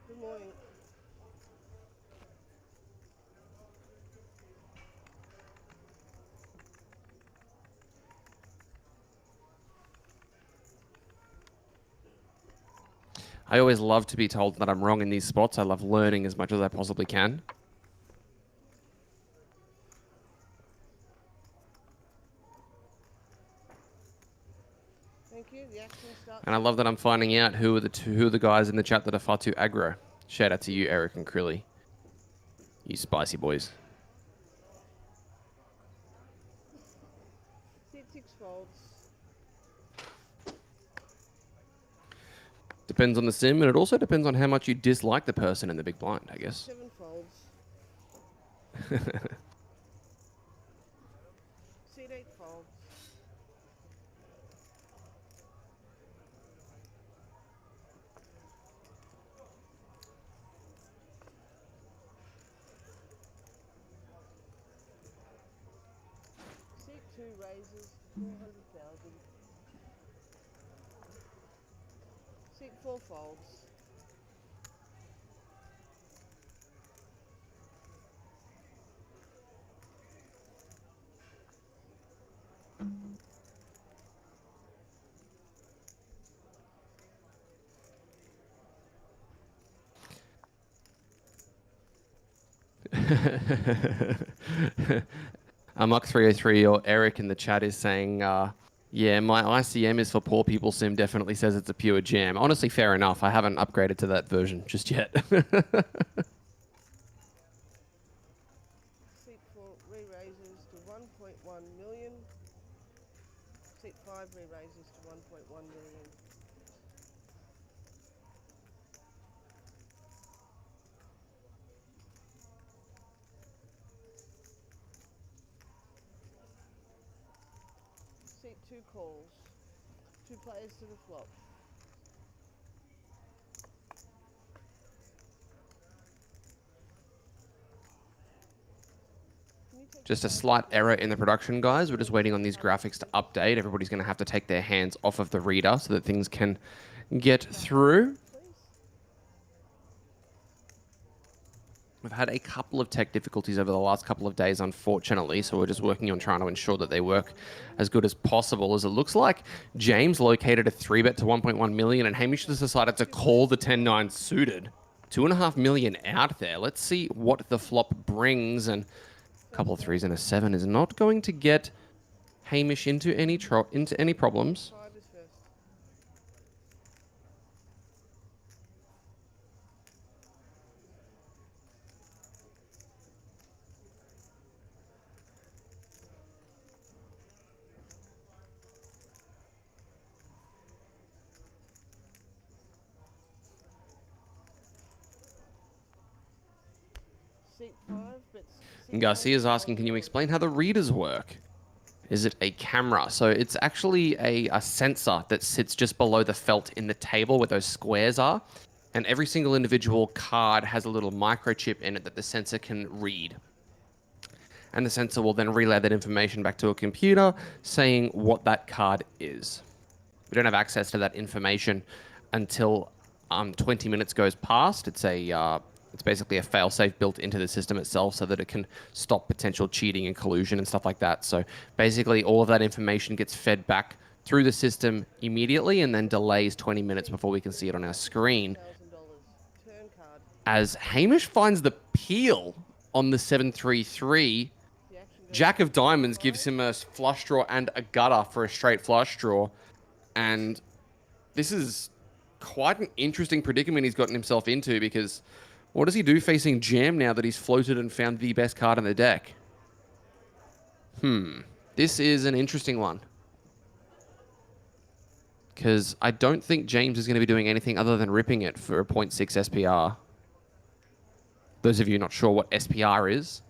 Good morning. I always love to be told that I'm wrong in these spots. I love learning as much as I possibly can. Thank you. The action starts. And I love that I'm finding out who are the guys in the chat that are far too aggro. Shout out to you, Eric and Krilly. You spicy boys. Six folds. Depends on the sim, and it also depends on how much you dislike the person in the big blind, I guess. 7 folds. Seat 8 folds. Seat 2 raises 400,000. Seat 4 folds. Amok 303 or Eric in the chat is saying, yeah, my ICM is for poor people sim definitely says it's a pure jam. Honestly, fair enough. I haven't upgraded to that version just yet. Seat 4 re-raises to 1.1 million. Seat 5 re-raises to 1.1 million. Seat 2 calls. 2 players to the flop. Just a slight error in the production, guys. We're just waiting on these graphics to update. Everybody's going to have to take their hands off of the reader so that things can get through. We've had a couple of tech difficulties over the last couple of days, unfortunately, so we're just working on trying to ensure that they work as good as possible. As it looks like James located a 3-bet to 1.1 million, and Hamish has decided to call the 10-9 suited. 2.5 million out there. Let's see what the flop brings, and a couple of 3s and a 7 is not going to get Hamish into any problems. 5 is first. Seat 5, but And Garcia's asking, can you explain how the readers work? Is it a camera? So it's actually a sensor that sits just below the felt in the table where those squares are. And every single individual card has a little microchip in it that the sensor can read. And the sensor will then relay that information back to a computer saying what that card is. We don't have access to that information until 20 minutes goes past. It's basically a failsafe built into the system itself so that it can stop potential cheating and collusion and stuff like that. So basically all of that information gets fed back through the system immediately and then delays 20 minutes before we can see it on our screen. $1,000. Turn card. As Hamish finds the peel on the 7-3-3, Jack of Diamonds gives him a flush draw and a gutter for a straight flush draw. And this is quite an interesting predicament he's gotten himself into, because what does he do facing jam now that he's floated and found the best card in the deck? This is an interesting one. Because I don't think James is going to be doing anything other than ripping it for a 0.6 SPR. Those of you not sure what SPR is,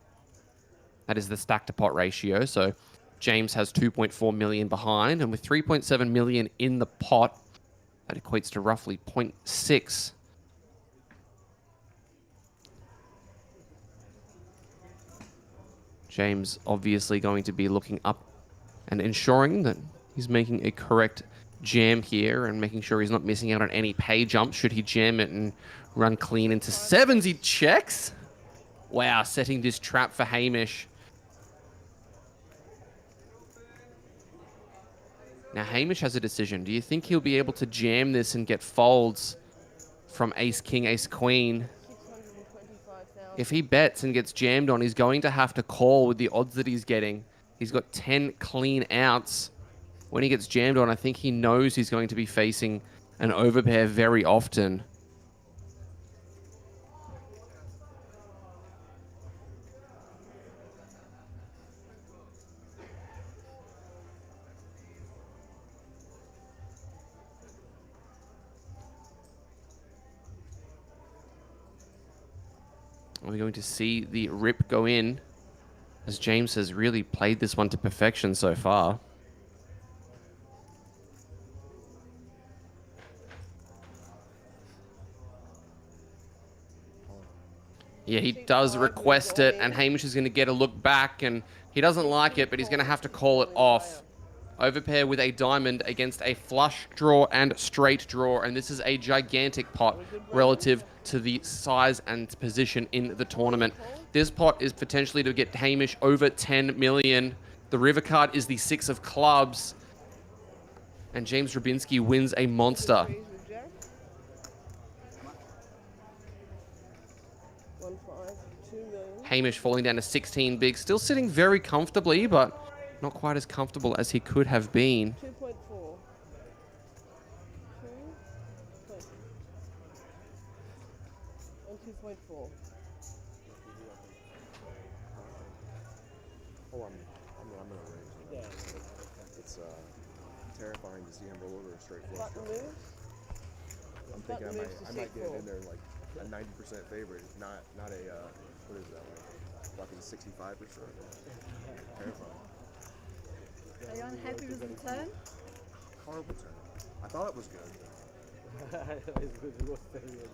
that is the stack to pot ratio. So James has 2.4 million behind, and with 3.7 million in the pot, that equates to roughly 0.6. James obviously going to be looking up and ensuring that he's making a correct jam here and making sure he's not missing out on any pay jumps should he jam it and run clean into 7s. He checks. Wow, setting this trap for Hamish. Now, Hamish has a decision. Do you think he'll be able to jam this and get folds from Ace King, Ace Queen? If he bets and gets jammed on, he's going to have to call with the odds that he's getting. He's got 10 clean outs. When he gets jammed on, I think he knows he's going to be facing an overpair very often. We're going to see the rip go in, as James has really played this one to perfection so far. Yeah, he does request it, and Hamish is going to get a look back, and he doesn't like it, but he's going to have to call it off. Overpair with a diamond against a flush draw and straight draw, and this is a gigantic pot relative to the size and position in the tournament. This pot is potentially to get Hamish over 10 million. The river card is the 6 of clubs, and James Rabinski wins a monster. Hamish falling down to 16 big, still sitting very comfortably, but not quite as comfortable as he could have been. 2.4. And 2.4. Oh, I'm gonna raise. It's terrifying to see him roll over a straight flush. I'm thinking I might get it in there like a 90% favorite, not a what is that, like fucking 65%. Terrifying. Are you unhappy with the turn? Horrible turn. I thought it was good.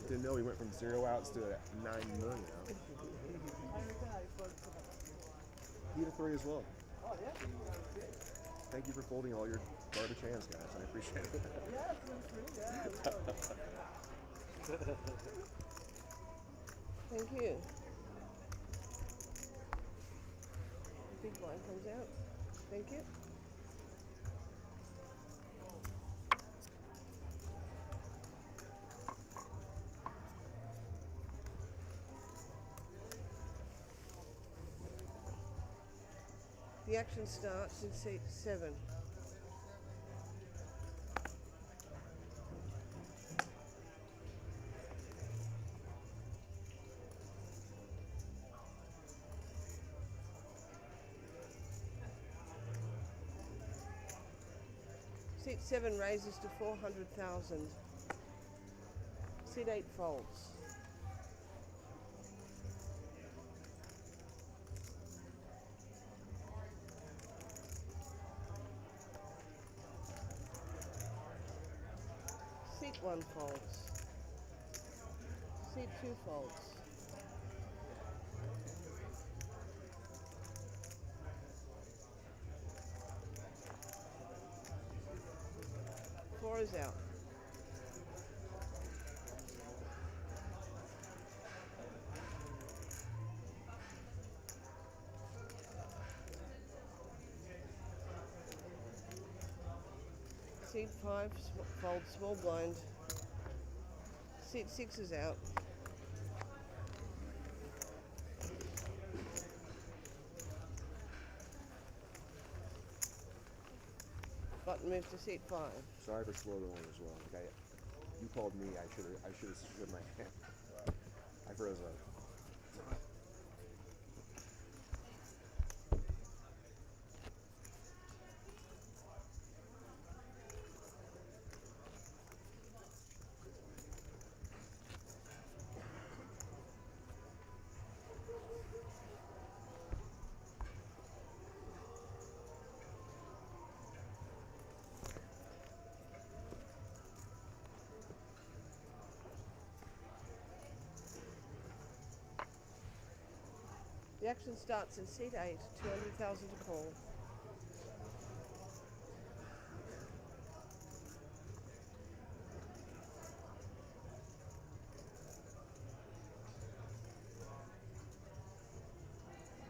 Didn't know he went from 0 outs to 9 million outs. He had a 3 as well. Oh, yeah? Thank you for folding all your garbage hands, guys. I appreciate it. Yeah, it's really good. Thank you. Big blind comes out. Thank you. The action starts in seat 7. Seat 7 raises to 400,000. Seat 8 folds. Seat 1 folds. Seat 2 folds. Four is out. Seat 5 folds small blind. Seat 6 is out. Button moves to seat 5. Sorry for slow rolling as well. Like you called me. I should have stood my hand. I froze up. The action starts in seat 8, 200,000 to call.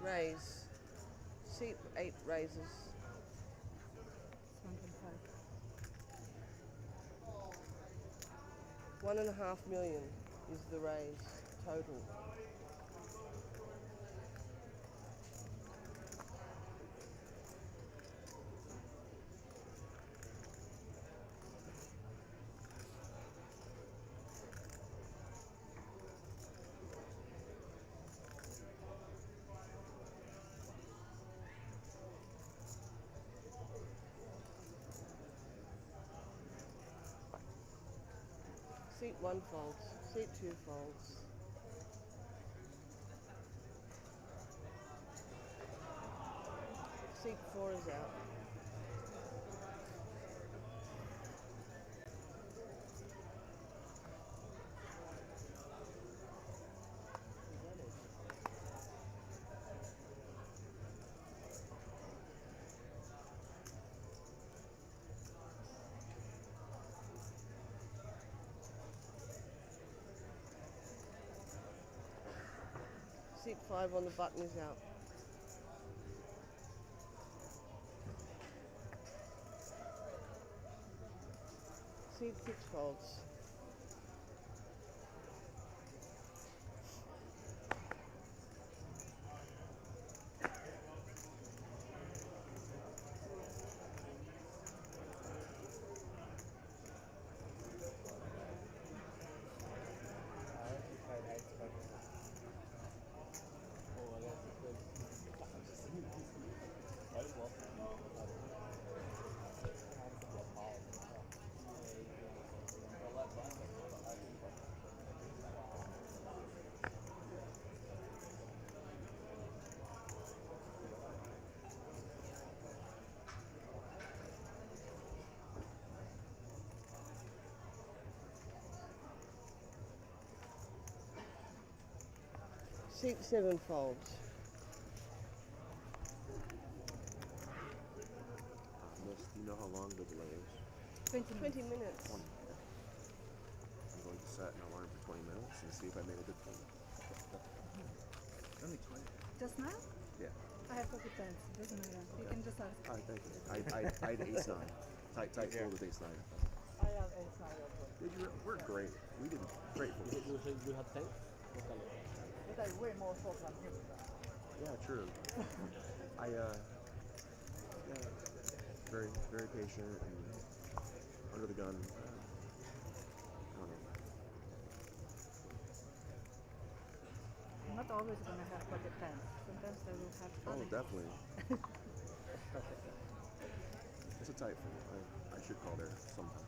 Raise. Seat 8 raises. 1.5 million is the raise total. Seat 1 folds. Seat 2 folds. Seat 4 is out. Seat 5 on the button is out. Seat 6 folds. Seat 7 folds. 20 minutes. 20 minutes. I'm going to set an alarm for 20 minutes and see if I made a good point. Only 20. Just now? Yeah. I have pocket tens. Doesn't matter. You Okay. can just ask. All right, thank you. I had ace 9. Tight fold with ace 9. I have ace 9 also. We're great. We did great for You have 10? Okay. But I way more folk than you. Yeah, true. Yeah, very, very patient and under the gun. I don't know. I'm not always going to have pocket tens. Sometimes I will have Oh, funny. definitely. It's a tight fold. I should call there sometime.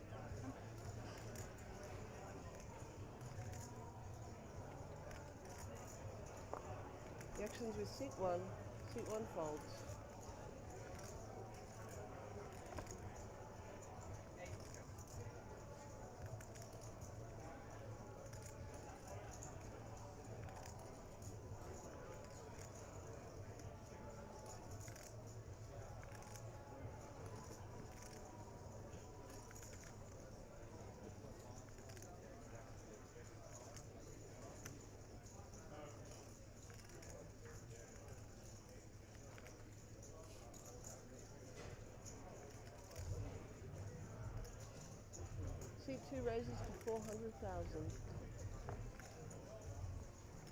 The actions with seat 1. Seat 1 folds. Seat 2 raises to 400,000.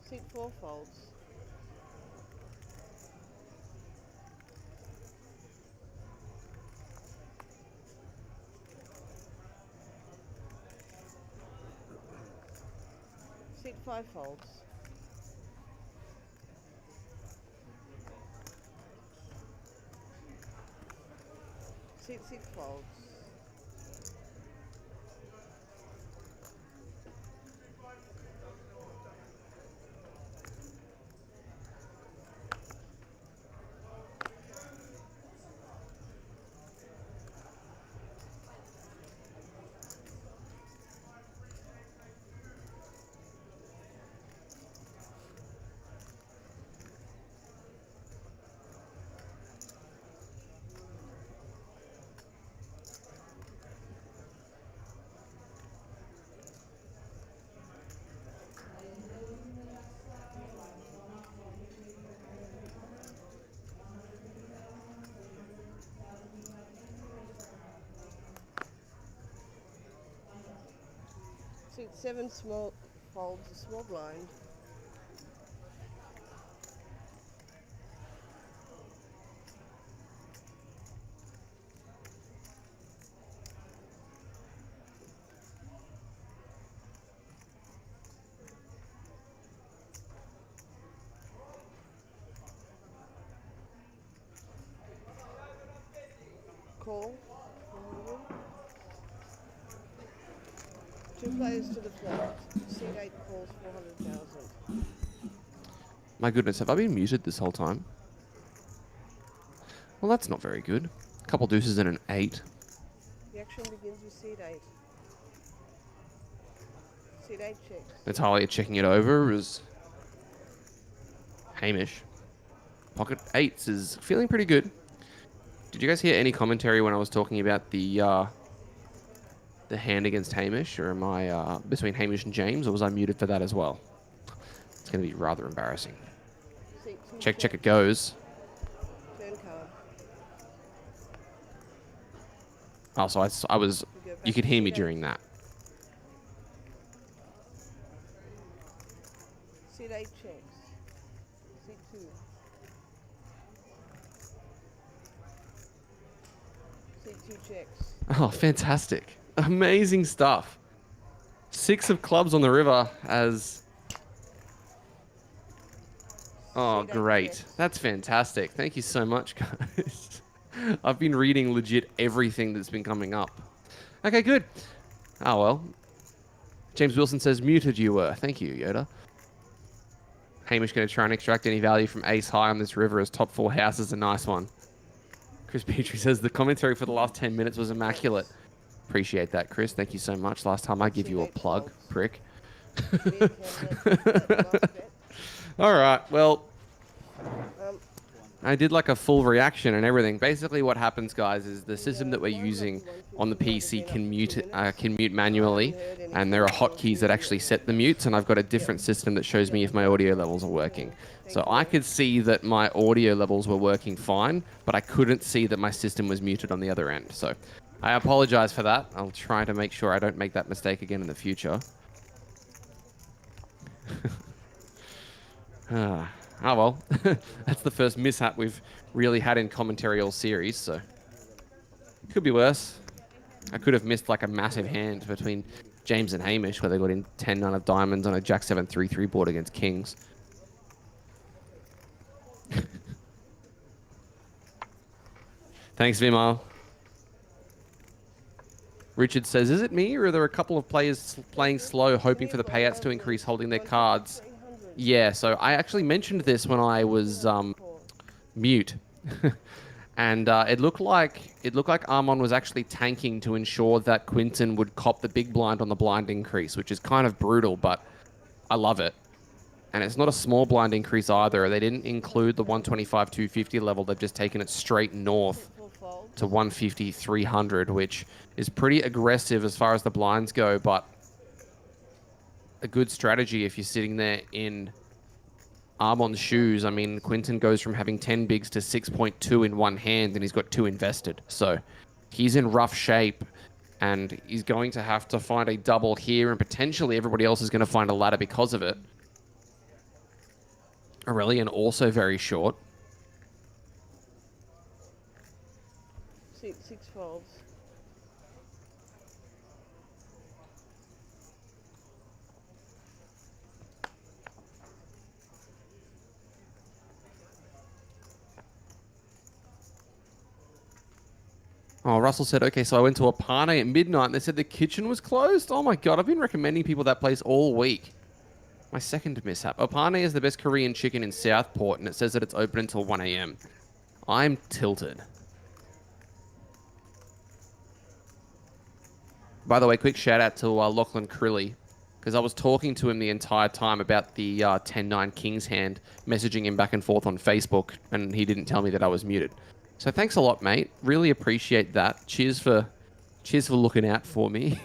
Seat 4 folds. Seat 5 folds. Seat 6 folds. Seat 7 small folds a small blind. Call. 400. 2 players to the flat. Seat 8 calls 400,000. My goodness, have I been muted this whole time? Well, that's not very good. A couple deuces and an 8. The action begins with seat 8. Seat 8 checks. Natalia checking it over is Hamish. Pocket 8s is feeling pretty good. Did you guys hear any commentary when I was talking about the hand against Hamish, or am I between Hamish and James, or was I muted for that as well? It's going to be rather embarrassing. Seat 2 Check checks. it goes. Turn card. Oh, so I was. You could hear me during that. Seat 8 checks. Seat 2. Seat 2 checks. Oh, fantastic. Amazing stuff. 6 of clubs on the river as... Oh, great. That's fantastic. Thank you so much, guys. I've been reading legit everything that's been coming up. Okay, good. Oh, well. James Wilson says, muted you were. Thank you, Yoda. Hamish going to try and extract any value from ace high on this river as top 4 house is a nice one. Chris Petrie says, the commentary for the last 10 minutes was immaculate. Appreciate that, Chris. Thank you so much. Last time I give you a plug, prick. Last bet. All right, well, I did like a full reaction and everything. Basically, what happens, guys, is the system that we're using on the PC can mute manually, and there are hotkeys that actually set the mutes. And I've got a different system that shows me if my audio levels are working. So I could see that my audio levels were working fine, but I couldn't see that my system was muted on the other end. So I apologize for that. I'll try to make sure I don't make that mistake again in the future. Oh well, that's the first mishap we've really had in commentary all series, so could be worse. I could have missed like a massive hand between James and Hamish where they got in 10-9 of diamonds on a Jack 7-3-3 board against Kings. Thanks, Vimal. Richard says, is it me or are there a couple of players playing slow hoping for the payouts to increase holding their cards? Yeah, so I actually mentioned this when I was mute. And it looked like Armon was actually tanking to ensure that Quinton would cop the big blind on the blind increase, which is kind of brutal, but I love it. And it's not a small blind increase either. They didn't include the 125, 250 level. They've just taken it straight north to 150, 300, which is pretty aggressive as far as the blinds go, but a good strategy if you're sitting there in Armon's shoes. I mean, Quinton goes from having 10 bigs to 6.2 in one hand, and he's got 2 invested. So he's in rough shape, and he's going to have to find a double here, and potentially everybody else is going to find a ladder because of it. Aurelian also very short. Six folds. Oh, Russell said, okay, so I went to a party at midnight and they said the kitchen was closed. Oh my God, I've been recommending people that place all week. My second mishap. Opane is the best Korean chicken in Southport and it says that it's open until 1 a.m. I'm tilted. By the way, quick shout out to Lachlan Crilly, because I was talking to him the entire time about the 10-9 Kings hand, messaging him back and forth on Facebook, and he didn't tell me that I was muted. So thanks a lot, mate. Really appreciate that. Cheers for looking out for me.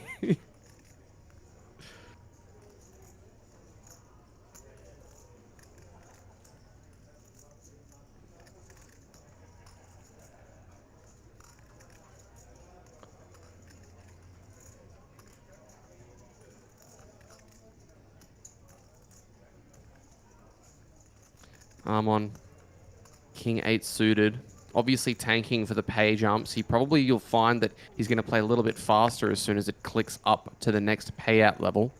Armon, King 8 suited. Obviously tanking for the pay jumps. You'll find that he's going to play a little bit faster as soon as it clicks up to the next payout level.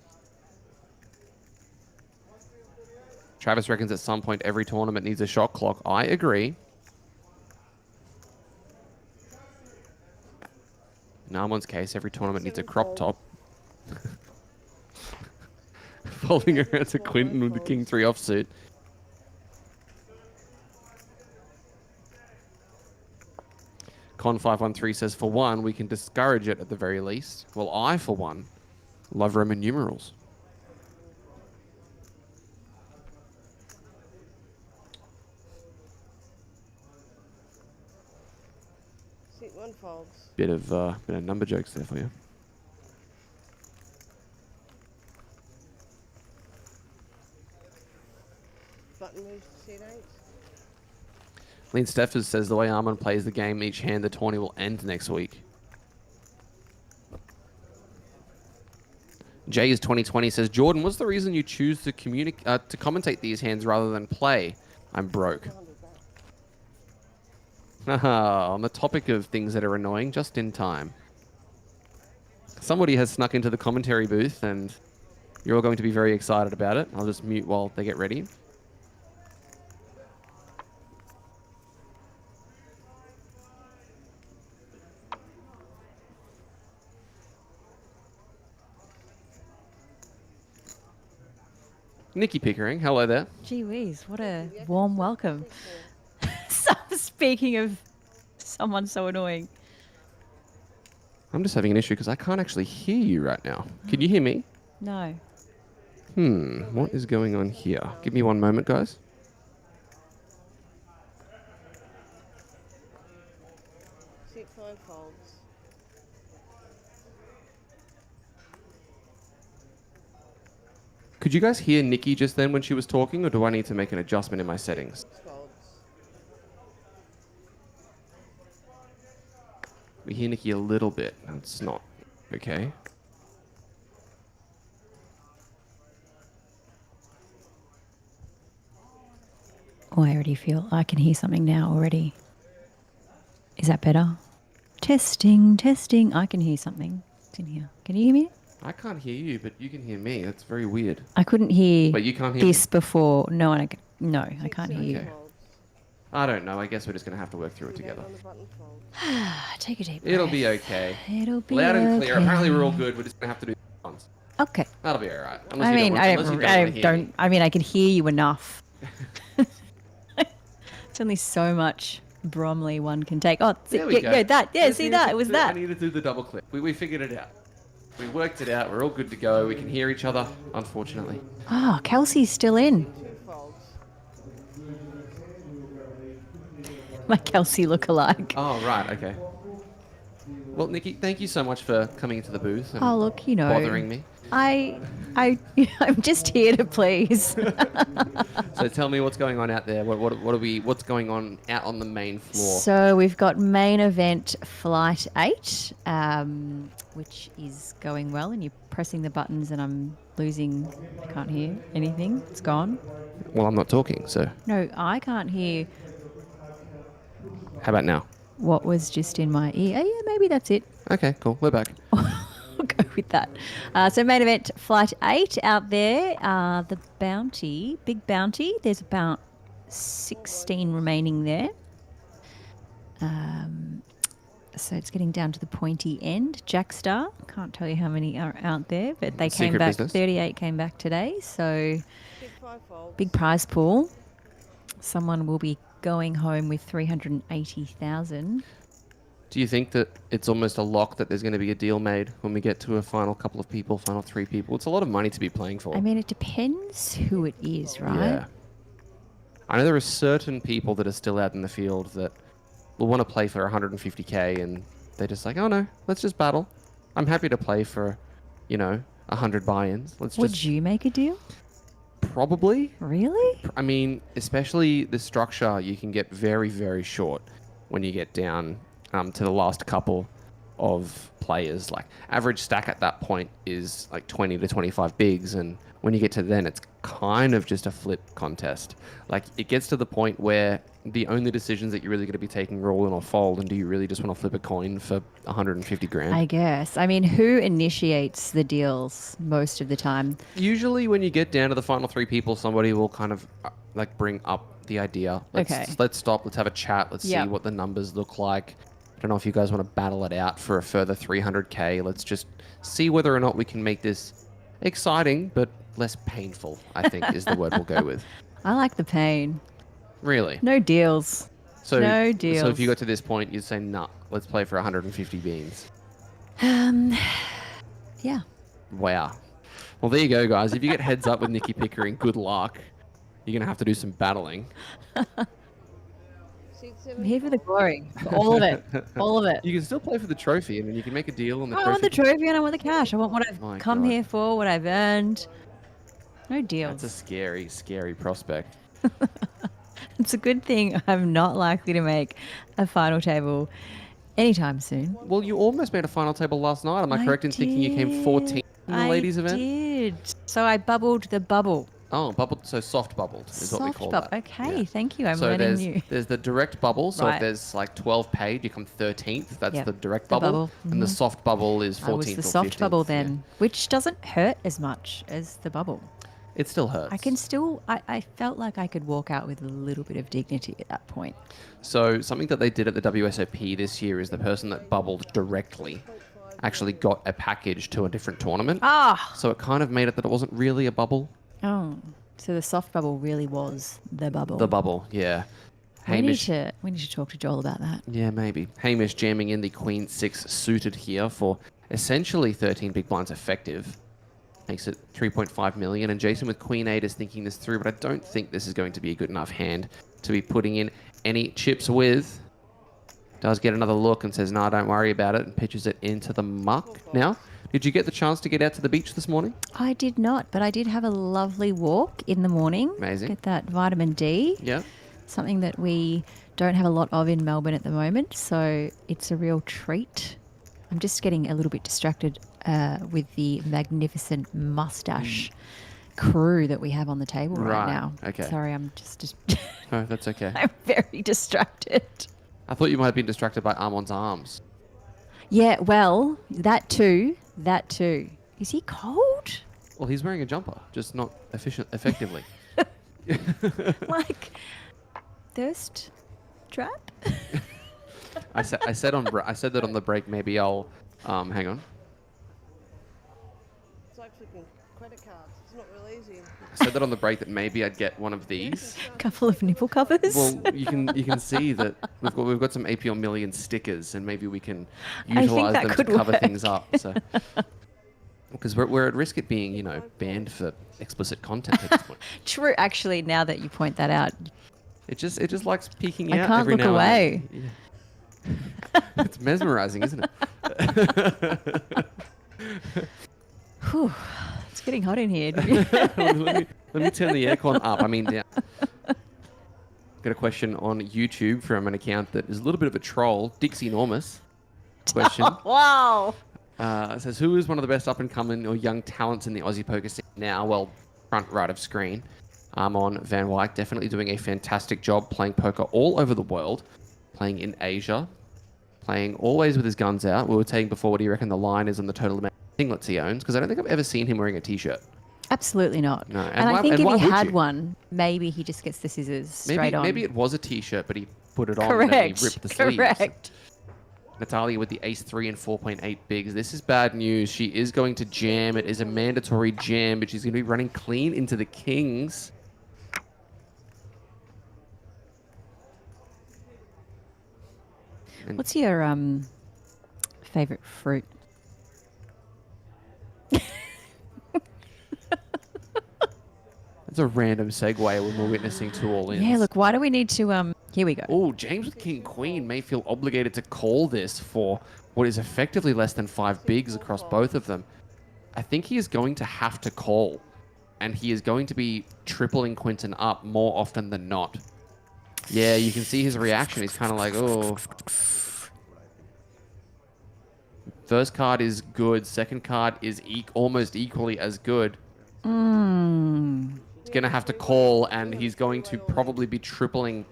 Travis reckons at some point every tournament needs a shot clock. I agree. In Armon's case, every tournament needs a crop top. Folding around to Quinton with the King 3 offsuit. Con513 says, for one, we can discourage it at the very least. Well, I, for one, love Roman numerals. Seat 1 folds. Bit of number jokes there for you. Button moves to seat 8. Lean Steffers says the way Armon plays the game each hand, the tourney will end next week. Jay is 2020 says, Jordan, what's the reason you choose to commentate these hands rather than play? I'm broke. On the topic of things that are annoying, just in time. Somebody has snuck into the commentary booth and you're all going to be very excited about it. I'll just mute while they get ready. Nikki Pickering, hello there. Gee whiz, what a warm welcome. So, speaking of someone so annoying. I'm just having an issue because I can't actually hear you right now. Can you hear me? No. What is going on here? Give me one moment, guys. Could you guys hear Nikki just then when she was talking, or do I need to make an adjustment in my settings? Folds. We hear Nikki a little bit. No, it's not. Okay. Oh, I already feel I can hear something now already. Is that better? Testing, testing. I can hear something. It's in here. Can you hear me? I can't hear you, but you can hear me. That's very weird. I couldn't hear But you can't hear this before. No, I can't hear you. Okay. I don't know. I guess we're just going to have to work through it together. Take a deep breath. It'll be okay. It'll be Loud and clear. okay. Apparently we're all good. We're just going to have to do ones. Okay. That'll be all right. I mean, I can hear you enough. It's only so much Bromley one can take. Oh, there we go. Yeah, that. Yeah, see that? It was that. I need to do the double click. We figured it out. We worked it out. We're all good to go. We can hear each other, unfortunately. Oh, Kelsey's still in. My Kelsey look-alike. Oh, right. Okay. Well, Nikki, thank you so much for coming into the booth and look, bothering me. I'm just here to please. So tell me what's going on out there. What's going on out on the main floor? So we've got main event flight 8, which is going well, and you're pressing the buttons and I'm losing. I can't hear anything. It's gone. Well, I'm not talking, so. No, I can't hear. How about now? What was just in my ear? Oh, yeah, maybe that's it. Okay, cool. We're back. I'll go with that. So main event flight 8 out there. The bounty, big bounty. There's about 16 remaining there. So it's getting down to the pointy end. Jackstar. Can't tell you how many are out there, but they came back. Business. 38 came back today. So big prize pool. Someone will be going home with 380,000. Do you think that it's almost a lock that there's going to be a deal made when we get to a final couple of people, final 3 people? It's a lot of money to be playing for. I mean, it depends who it is, right? Yeah. I know there are certain people that are still out in the field that will want to play for 150k and they're just like, oh no, let's just battle. I'm happy to play for, 100 buy-ins. Would you make a deal? Probably. Really? I mean, especially the structure, you can get very, very short when you get down to the last couple of players. Like, average stack at that point is like 20 to 25 bigs, and when you get to then, it's kind of just a flip contest. Like, it gets to the point where the only decisions that you're really going to be taking are all in or fold, and do you really just want to flip a coin for 150 grand? I guess. I mean, who initiates the deals most of the time? Usually when you get down to the final 3 people, somebody will kind of bring up the idea. Let's stop, let's have a chat, let's see what the numbers look like. I don't know if you guys want to battle it out for a further 300k. Let's just see whether or not we can make this exciting, but less painful, I think is the word we'll go with. I like the pain. Really? No deals. No deals. So if you got to this point, you'd say, nah, let's play for 150 beans. Yeah. Wow. Well, there you go, guys. If you get heads up with Nikki Pickering, good luck. You're going to have to do some battling. I'm here for the glory. For all of it. All of it. You can still play for the trophy. I mean, you can make a deal on the trophy. I want the trophy and I want the cash. I want what I've come here for, what I've earned. No deals. That's a scary, scary prospect. It's a good thing I'm not likely to make a final table anytime soon. Well, you almost made a final table last night. Am I correct in thinking you came 14th in the ladies' event? I did. So I bubbled the bubble. Oh, bubbled. So soft bubbled is what we call that. Okay, thank you. I'm so learning you. There's the direct bubble. So if there's like 12 paid, you come 13th. That's the direct bubble. And the soft bubble is 14th. I was the soft bubble then, which doesn't hurt as much as the bubble. It still hurts. I felt like I could walk out with a little bit of dignity at that point. So something that they did at the WSOP this year is the person that bubbled directly actually got a package to a different tournament. So it kind of made it that it wasn't really a bubble. Oh, so the soft bubble really was the bubble. The bubble, yeah. We need to talk to Joel about that. Yeah, maybe. Hamish jamming in the Queen 6 suited here for essentially 13 big blinds effective. Makes it 3.5 million. And Jason with Queen 8 is thinking this through, but I don't think this is going to be a good enough hand to be putting in any chips with. Does get another look and says, nah, don't worry about it, and pitches it into the muck now. Did you get the chance to get out to the beach this morning? I did not, but I did have a lovely walk in the morning. Amazing. Get that vitamin D. Yeah. Something that we don't have a lot of in Melbourne at the moment, so it's a real treat. I'm just getting a little bit distracted with the magnificent mustache crew that we have on the table right now. Okay. Sorry, I'm just Oh, that's okay. I'm very distracted. I thought you might have been distracted by Armand's arms. Yeah, well, that too. That too. Is he cold? Well, he's wearing a jumper, just not effectively. Like thirst trap? I said that on the break. Maybe I'll hang on. It's like flipping credit cards. It's not real easy. I said that on the break that maybe I'd get one of these. Couple of nipple covers. Well, you can see that we've got some APL Million stickers, and maybe we can I think utilize that them to could cover work. things up. So, because we're at risk of being banned for explicit content at this point. True, actually, now that you point that out, It just likes peeking I out can't every look now away. and then. Yeah. It's mesmerizing, isn't it? Whew, it's getting hot in here. let me turn the aircon up. I mean, down. Got a question on YouTube from an account that is a little bit of a troll. Dixie Enormous question. Wow. It says, who is one of the best up-and-coming or young talents in the Aussie poker scene now? Well, front right of screen. Armand Van Wyk definitely doing a fantastic job playing poker all over the world, playing in Asia, playing always with his guns out. We were saying before, what do you reckon the line is on the total amount of singlets he owns? Because I don't think I've ever seen him wearing a T-shirt. Absolutely not. No, And why- I think and if why he would had you? one, maybe he just gets the scissors straight on. Maybe it was a T-shirt, but he put it on and then he ripped the sleeves. Correct. Natalia with the ace 3 and 4.8 bigs. This is bad news. She is going to jam. It is a mandatory jam, but she's going to be running clean into the kings. And What's your favorite fruit? that's a random segue when we're witnessing 2 all-ins. Yeah, look, why do we need to here we go. Oh, James with King Queen may feel obligated to call this for what is effectively less than 5 bigs across both of them. I think he is going to have to call, and he is going to be tripling Quinton up more often than not. Yeah, you can see his reaction. He's kind of like, oh. First card is good. Second card is almost equally as good. He's going to have to call, and he's going to probably be tripling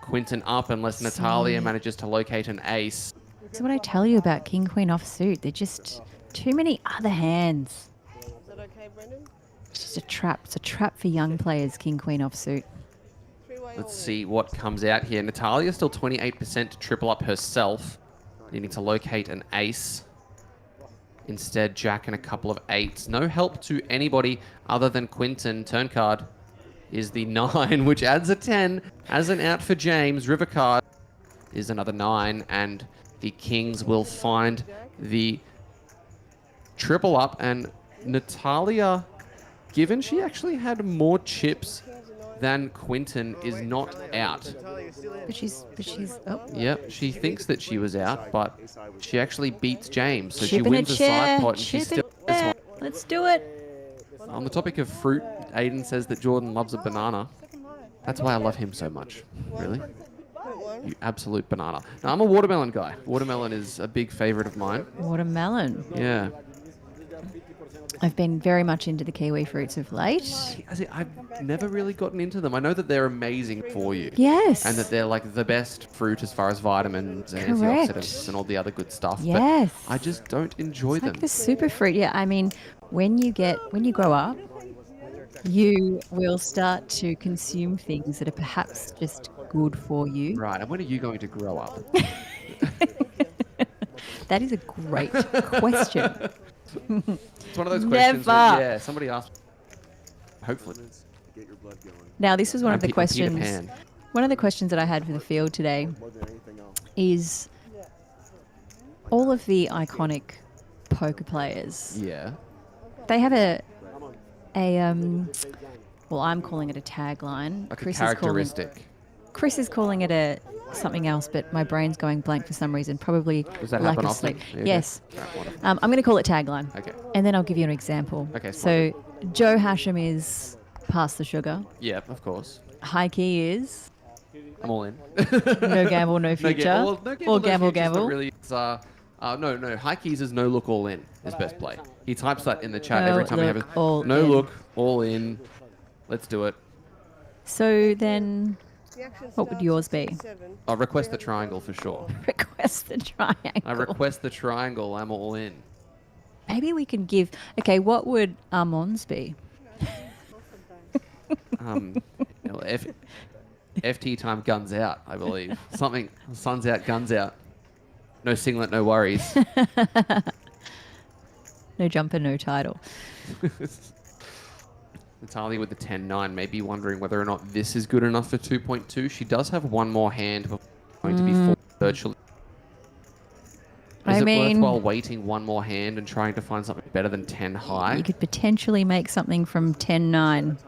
Quinton up unless Natalia manages to locate an ace. That's what I tell you about King Queen offsuit. They're just too many other hands. Is that okay, Brendan? It's just a trap. It's a trap for young players, King Queen offsuit. Three-way Let's all see what comes out here. Natalia still 28% to triple up herself, needing to locate an ace. Instead, Jack and a couple of 8s. No help to anybody other than Quinton. Turn card is the 9, which adds a 10 as an out for James. River card is another 9, and the Kings will find the triple up. And Natalia, given she actually had more chips than Quinton, is not out. But she's oh, Yep, she thinks that she was out, but she actually beats James, so she chip in a wins the chair. side pot, and she's Chip in still a this chair. one. Let's do it. On the topic of fruit, Aiden says that Jordan loves a banana. That's why I love him so much. Really? You absolute banana. Now, I'm a watermelon guy. Watermelon is a big favorite of mine. Watermelon. Yeah. I've been very much into the kiwi fruits of late. I've never really gotten into them. I know that they're amazing for you. Yes. And that they're like the best fruit as far as vitamins and Correct. antioxidants and all the other good stuff. Yes. But I just don't enjoy It's them. like the super fruit. Yeah, I mean, when you grow up, you will start to consume things that are perhaps just good for you. Right, and when are you going to grow up? That is a great question. It's one of those questions that, somebody asked. Hopefully. Get your blood going. Now, this was one of the Peter questions. Pan. One of the questions that I had for the field today More than anything else. is all of the iconic poker players. Yeah. They have well, I'm calling it a tagline. Like a characteristic. Chris is calling it a something else, but my brain's going blank for some reason. Probably Does that lack happen of often? sleep. Yeah, Yes. okay. Right, wonderful. I'm going to call it tagline. Okay. And then I'll give you an example. Okay, So Joe Hashem is pass the sugar. Yeah, of course. High key is I'm all in. no gamble, no future. No gamble, or gamble, no future's not gamble. really. It's, no. High keys is no look, all in. Is best play. He types that in the chat every time we have a all no in. look, all in. Let's do it. So then, The action what would starts yours at be? 67. I'll request the triangle for sure. Request the triangle. I request the triangle. I'm all in. Maybe we can give. Okay, what would Armand's be? FT time, guns out, I believe. Something, sun's out, guns out. No singlet, no worries. No jumper, no title. Natalia with the 10-9 may be wondering whether or not this is good enough for 2.2. She does have one more hand before going to be full virtually. Is it worthwhile waiting one more hand and trying to find something better than 10 high? You could potentially make something from 10-9.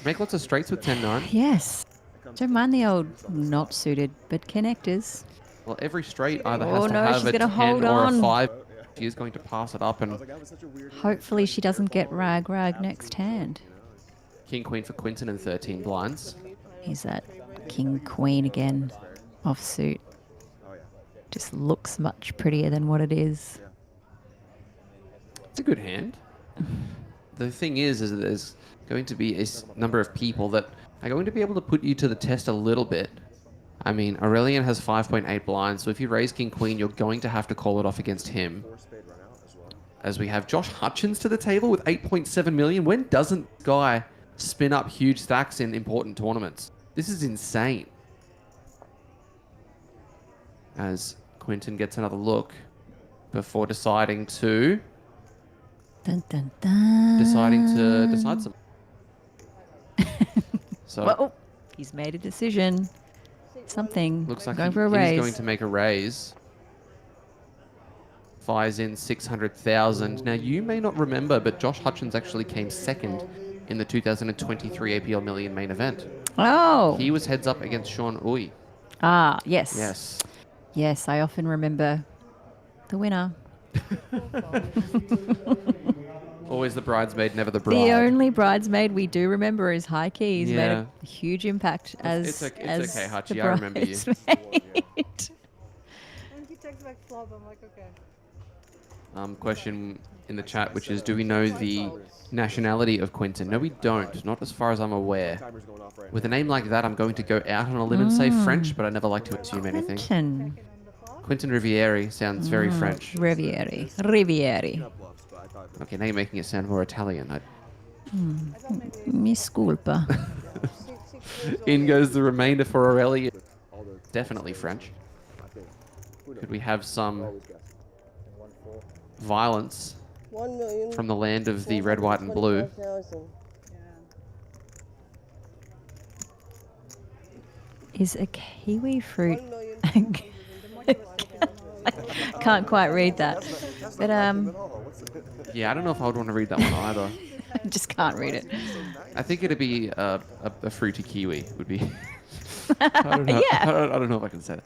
Make lots of straights with 10-9. Yes. Don't mind the old not suited, but connectors. Well, every straight either Oh, has to no, have she's a gonna 10 hold or on. a 5. She is going to pass it up, and Hopefully she doesn't get rag next hand. King Queen for Quinton and 13 blinds. He's that King Queen again, offsuit. Just looks much prettier than what it is. It's a good hand. The thing is that there's going to be a number of people that are going to be able to put you to the test a little bit. I mean, Aurelian has 5.8 blinds, so if you raise King Queen, you're going to have to call it off against him. As we have Josh Hutchins to the table with 8.7 million. When doesn't this guy spin up huge stacks in important tournaments? This is insane. As Quinton gets another look before deciding to... Dun, dun, dun. decide some. So Well, he's made a decision. Something. looks like going for a raise. he's going to make a raise. Fires in 600,000. Now you may not remember, but Josh Hutchins actually came second in the 2023 APL Million main event. Oh. He was heads up against Sean Uy. Ah, yes. Yes. Yes, I often remember the winner. Always the bridesmaid, never the bride. The only bridesmaid we do remember is High Key. He's made Yeah. a huge impact as It's okay, as Hachi, the I remember you. bridesmaid. When he takes back flop, I'm like, okay. Question in the chat, which is, do we know the nationality of Quinton? No, we don't. Not as far as I'm aware. With a name like that, I'm going to go out on a limb and say French, but I never like to assume anything. Quentin. Quentin Rivieri sounds very French. Rivieri. Okay, now you're making it sound more Italian. Mi sculpa. In goes the remainder for Aurelian. Definitely French. Could we have some violence 1,000,000 from the land of the red, white, and blue? 425,000. Is a kiwi fruit. 1,000,000. Can't quite read that. But Yeah, I don't know if I would want to read that one either. I just can't read it. I think it'd be a fruity kiwi. Would be. I don't know. Yeah. I don't know if I can say that.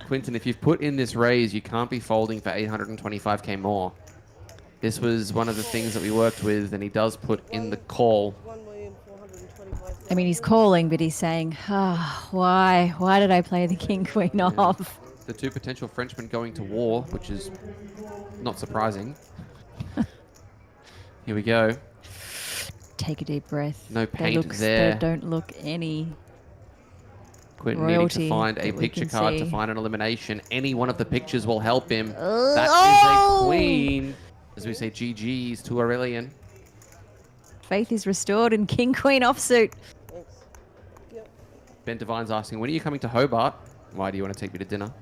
Quinton, if you've put in this raise, you can't be folding for 825k more. This was one of the things that we worked with, and he does put in the call. 1,425,000. I mean, he's calling, but he's saying, why? Why did I play the King Queen off? The two potential Frenchmen going to war, which is not surprising. Here we go. Take a deep breath. No They paint there. They don't look any. Quinton needing Royalty to find a that we picture can card to see. find an elimination. Any one of the pictures will help him. That is a queen. As we say, GG's to Aurelian. Faith is restored in King Queen offsuit. Thanks. Yep. Ben Devine's asking, when are you coming to Hobart? Why do you want to take me to dinner?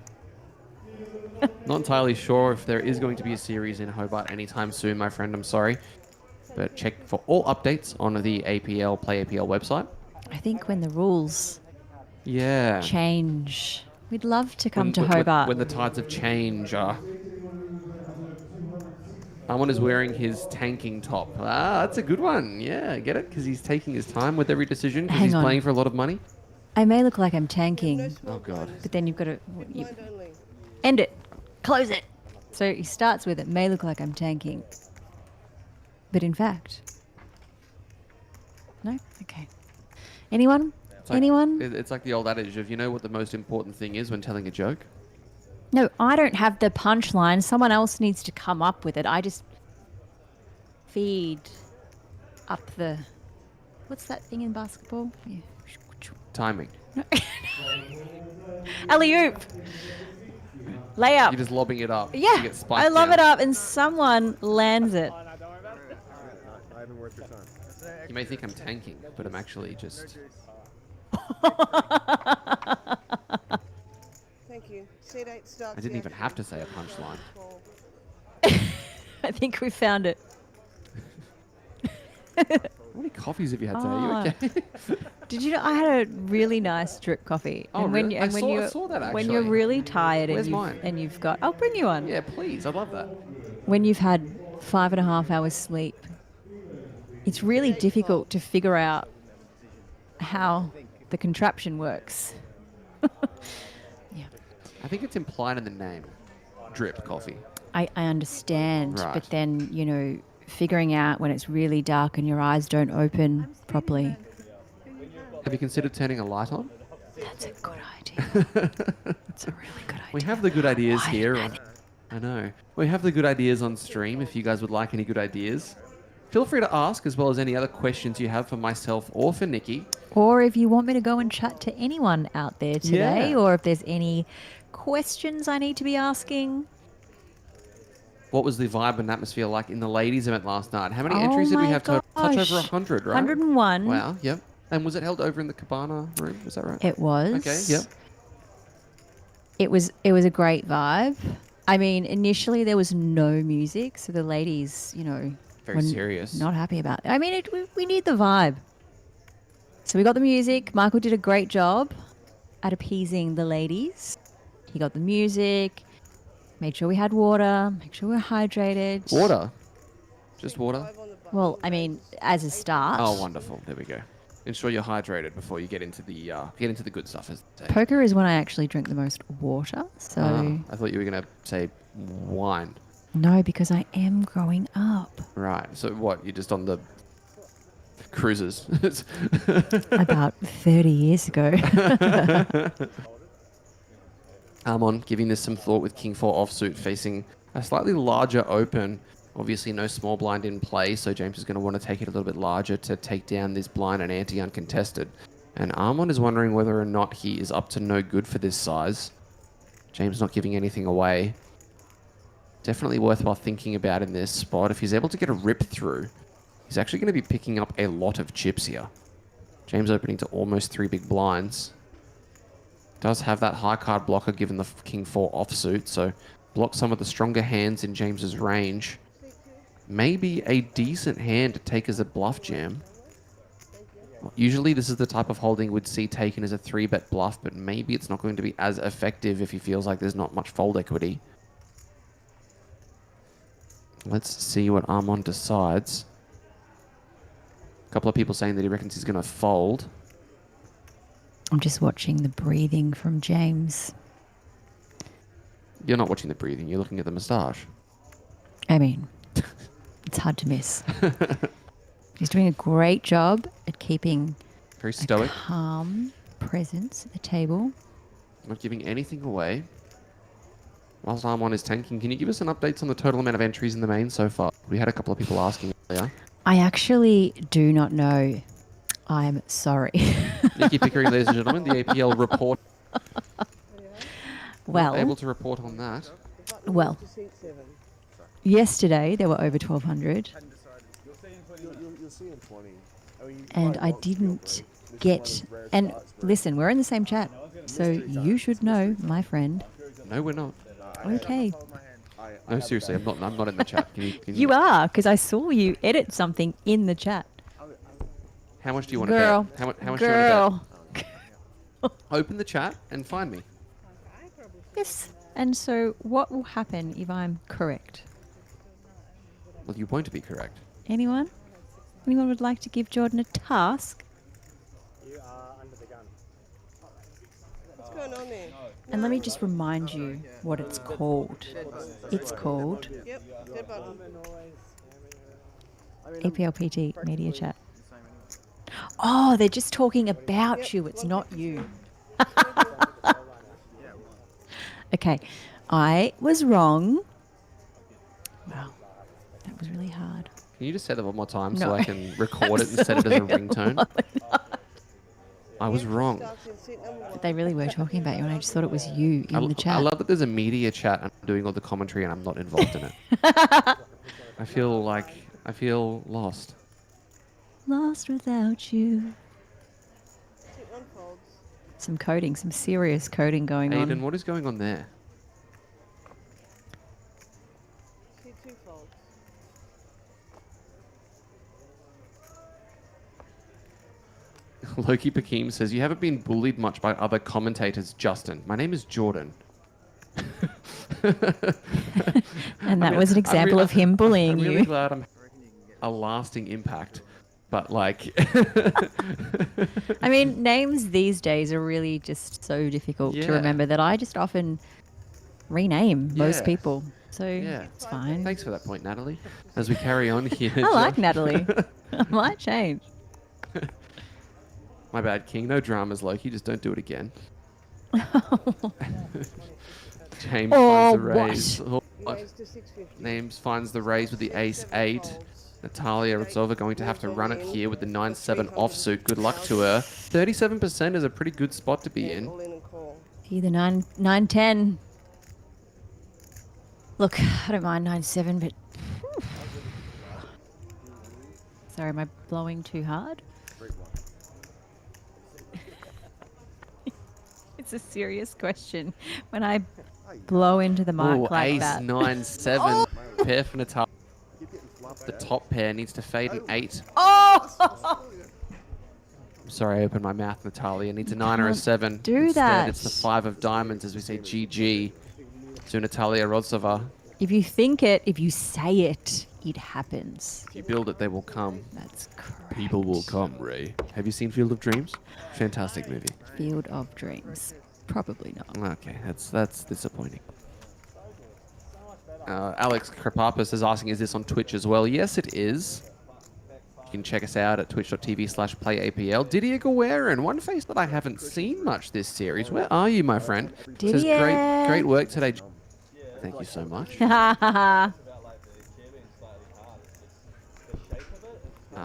Not entirely sure if there is going to be a series in Hobart anytime soon, my friend. I'm sorry. But check for all updates on the APL Play APL website. I think when the rules Yeah. change, we'd love to come to When- Hobart. When the tides of change are... Someone is wearing his tanking top. Ah, that's a good one. Yeah, get it? Because he's taking his time with every decision because Hang he's on. playing for a lot of money. I may look like I'm No tanking, small Oh, God. blinders. but then you've got to Big blind only. end it, close it. So he starts with it may look like I'm tanking, but in fact, no. Okay. Anyone? It's like, Anyone? It's like the old adage of, you know what the most important thing is when telling a joke? No, I don't have the punchline. Someone else needs to come up with it. I just feed up the. What's that thing in basketball? Yeah. Timing. Alley-oop. Layup. You're just lobbing it up. Yeah, to get spiked I love down. it up, and someone lands it. Not even worth your time. You may think I'm tanking, but I'm actually just... Thank you. Seat 8 starts. I didn't here. even have to say a punchline. I think we found it. How many coffees have you had today? Are you okay? Did you know I had a really nice drip coffee? Oh, and when really? you, and I when saw- you I saw that, when you're actually. really tired Where's and mine? you've got, I'll bring you one. Yeah, please. I'd love that. When you've had 5.5 hours sleep, it's really difficult to figure out how the contraption works. Yeah, I think it's implied in the name. Drip coffee. I understand, Right. but then figuring out when it's really dark and your eyes don't open properly. Have you considered turning a light on? That's a good idea. That's a really good idea. We have the good ideas Why here. didn't I know. We have the good ideas on stream if you guys would like any good ideas. Feel free to ask, as well as any other questions you have for myself or for Nikki. Or if you want me to go and chat to anyone out there today, Yeah. or if there's any questions I need to be asking. What was the vibe and atmosphere like in the ladies' event last night? How many Oh entries did we my have? Touch over gosh. 100, right? 101. Wow, yep. And was it held over in the Cabana room? Was that right? It was. Okay, yep. It was a great vibe. I mean, initially there was no music, so the ladies, Very were serious. not happy about it. I mean, we need the vibe. So we got the music. Michael did a great job at appeasing the ladies. He got the music, made sure we had water, make sure we were hydrated. Water? Just water? 5 on the button. Well, I mean, as a start. Oh, wonderful. There we go. Ensure you're hydrated before you get into the good stuff. As they say. Poker is when I actually drink the most water. So I thought you were going to say wine. no, because I am growing up. Right. So what? You're just on the cruises. About 30 years ago. Armon giving this some thought with King 4 offsuit facing a slightly larger open. Obviously no small blind in play, so James is going to want to take it a little bit larger to take down this blind and ante uncontested. And Armon is wondering whether or not he is up to no good for this size. James not giving anything away. Definitely worthwhile thinking about in this spot. If he's able to get a rip through, he's actually going to be picking up a lot of chips here. James opening to almost 3 big blinds. Does have that high card blocker given the King 4 offsuit, so blocks some of the stronger hands in James's range. Maybe a decent hand to take as a bluff jam. Usually this is the type of holding we'd see taken as a 3-bet bluff, but maybe it's not going to be as effective if he feels like there's not much fold equity. Let's see what Armon decides. A couple of people saying that he reckons he's going to fold. I'm just watching the breathing from James. You're not watching the breathing, you're looking at the moustache. I mean, it's hard to miss. He's doing a great job at keeping Very a stoic, calm presence at the table. not giving anything away. Whilst Armon is tanking, can you give us an update on the total amount of entries in the main so far? We had a couple of people asking earlier. I actually do not know. I'm sorry. Nikki Pickering, ladies and gentlemen, the APL report. Well, Not able to report on that. Button Well. to seat 7. yesterday there were over 1,200, You'll see in 20. I mean, you and probably I won't see them, didn't but this is one of get. those rare And spots where- listen, we're in the same chat, so you should know, my friend. No, we're not. Okay, No, seriously, I'm not in the chat. Can you are, because I saw you edit something in the chat. How much do you want Girl, to bet? How much do you want girl. to bet? Open the chat and find me. Yes. And so, what will happen if I'm correct? Well, you won't be correct. Anyone? Anyone would like to give Jordan a task? You are under the gun. going on there? And let me just remind you what it's called. It's called Yep, dead button. EPLPT Media Chat. Oh, they're just talking about you. It's not you. Okay, I was wrong. Wow, that was really hard. Can you just say that one more time No. so I can record it and set it as a ringtone? I was wrong. But they really were talking about you, and I just thought it was you in the chat. I love that there's a media chat and I'm doing all the commentary and I'm not involved in it. I feel lost. Lost without you. Some coding, some serious coding going on. Aiden, what is going on there? Two folds. Loki Pakeem says, you haven't been bullied much by other commentators, Justin. My name is Jordan. And that was an example of him bullying I'm you. really glad I'm a lasting impact. But like... I mean, names these days are really just so difficult to remember that I just often rename most people. So it's fine. Thanks for that point, Natalie. As we carry on here. I like Natalie. I might change. My bad, King. No dramas, Loki. Just don't do it again. James finds the raise. Names finds the raise with the ace-8. Natalia Rodzova going to have to run it here with the 9-7 offsuit. Good luck to her. 37% is a pretty good spot to be in. Either 9-10. Look, I don't mind 9-7, but... Sorry, am I blowing too hard? It's a serious question. When I blow into the mic like ace that. 9-7. Pair for Natalia. The top pair needs to fade an 8. Oh! I'm sorry, I opened my mouth, Natalia. Needs a 9 or a 7. Do Instead, that. it's the 5 of diamonds as we say GG to Natalia Rodzova. If you think it, if you say it, it happens. If you build it, they will come. That's correct. People will come, Ray. Have you seen Field of Dreams? Fantastic movie. Field of Dreams. Probably not. Okay, that's disappointing. Alex Krapapis is asking, is this on Twitch as well? Yes, it is. You can check us out at twitch.tv/playapl. Didier Guerra, one face that I haven't seen much this series. Where are you, my friend? Says, great work today. Thank you so much.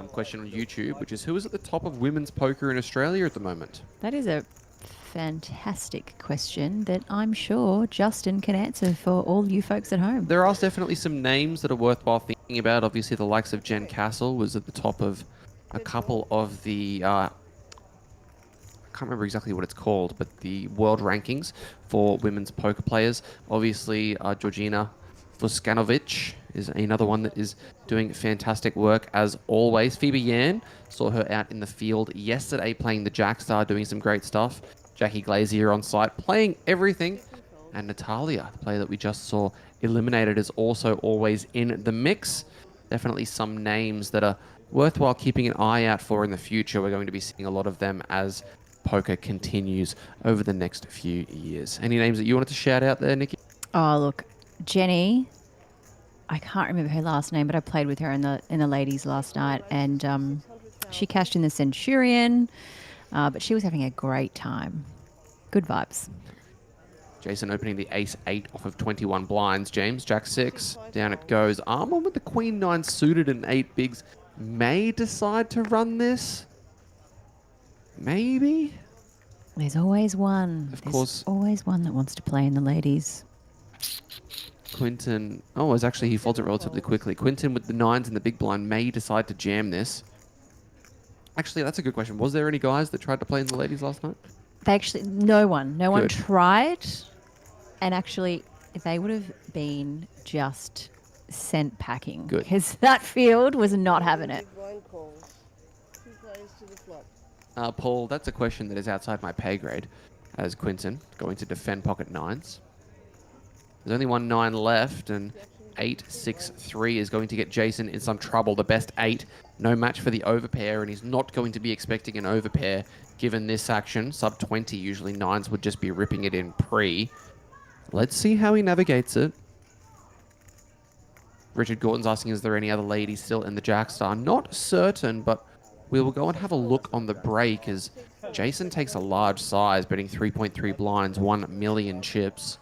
Question on YouTube, which is, who is at the top of women's poker in Australia at the moment? That is a fantastic question that I'm sure Justin can answer for all you folks at home. There are definitely some names that are worthwhile thinking about. Obviously, the likes of Jen Castle was at the top of a couple of the... I can't remember exactly what it's called, but the world rankings for women's poker players. Obviously, Georgina Vuskanovic is another one that is doing fantastic work as always. Phoebe Yan, saw her out in the field yesterday playing the Jackstar, doing some great stuff. Jackie Glazier on site, playing everything. And Natalia, the player that we just saw eliminated, is also always in the mix. Definitely some names that are worthwhile keeping an eye out for in the future. We're going to be seeing a lot of them as poker continues over the next few years. Any names that you wanted to shout out there, Nikki? Oh, look, Jenny, I can't remember her last name, but I played with her in the ladies last night, and she cashed in the Centurion, but she was having a great time. Good vibes. Jason opening the ace-8 off of 21 blinds. James, jack-6. Down it goes. Armor with the queen-9 suited and 8 bigs. May decide to run this. Maybe? There's always one. Of course. There's always one that wants to play in the ladies. Quinton. Oh, it's actually, he folds it relatively quickly. Quinton with the 9s and the big blind may decide to jam this. Actually, that's a good question. Was there any guys that tried to play in the ladies last night? No one tried. And actually, they would have been just sent packing. Good. Because that field was not having it. Paul, that's a question that is outside my pay grade, as Quinton going to defend pocket 9s. There's only one 9 left, and 8-6-3 is going to get Jason in some trouble. The best 8, no match for the overpair, and he's not going to be expecting an overpair given this action. Sub 20, usually 9s would just be ripping it in pre. Let's see how he navigates it. Richard Gordon's asking, is there any other ladies still in the Jackstar? Not certain, but we will go and have a look on the break as Jason takes a large size, betting 3.3 blinds, 1 million chips.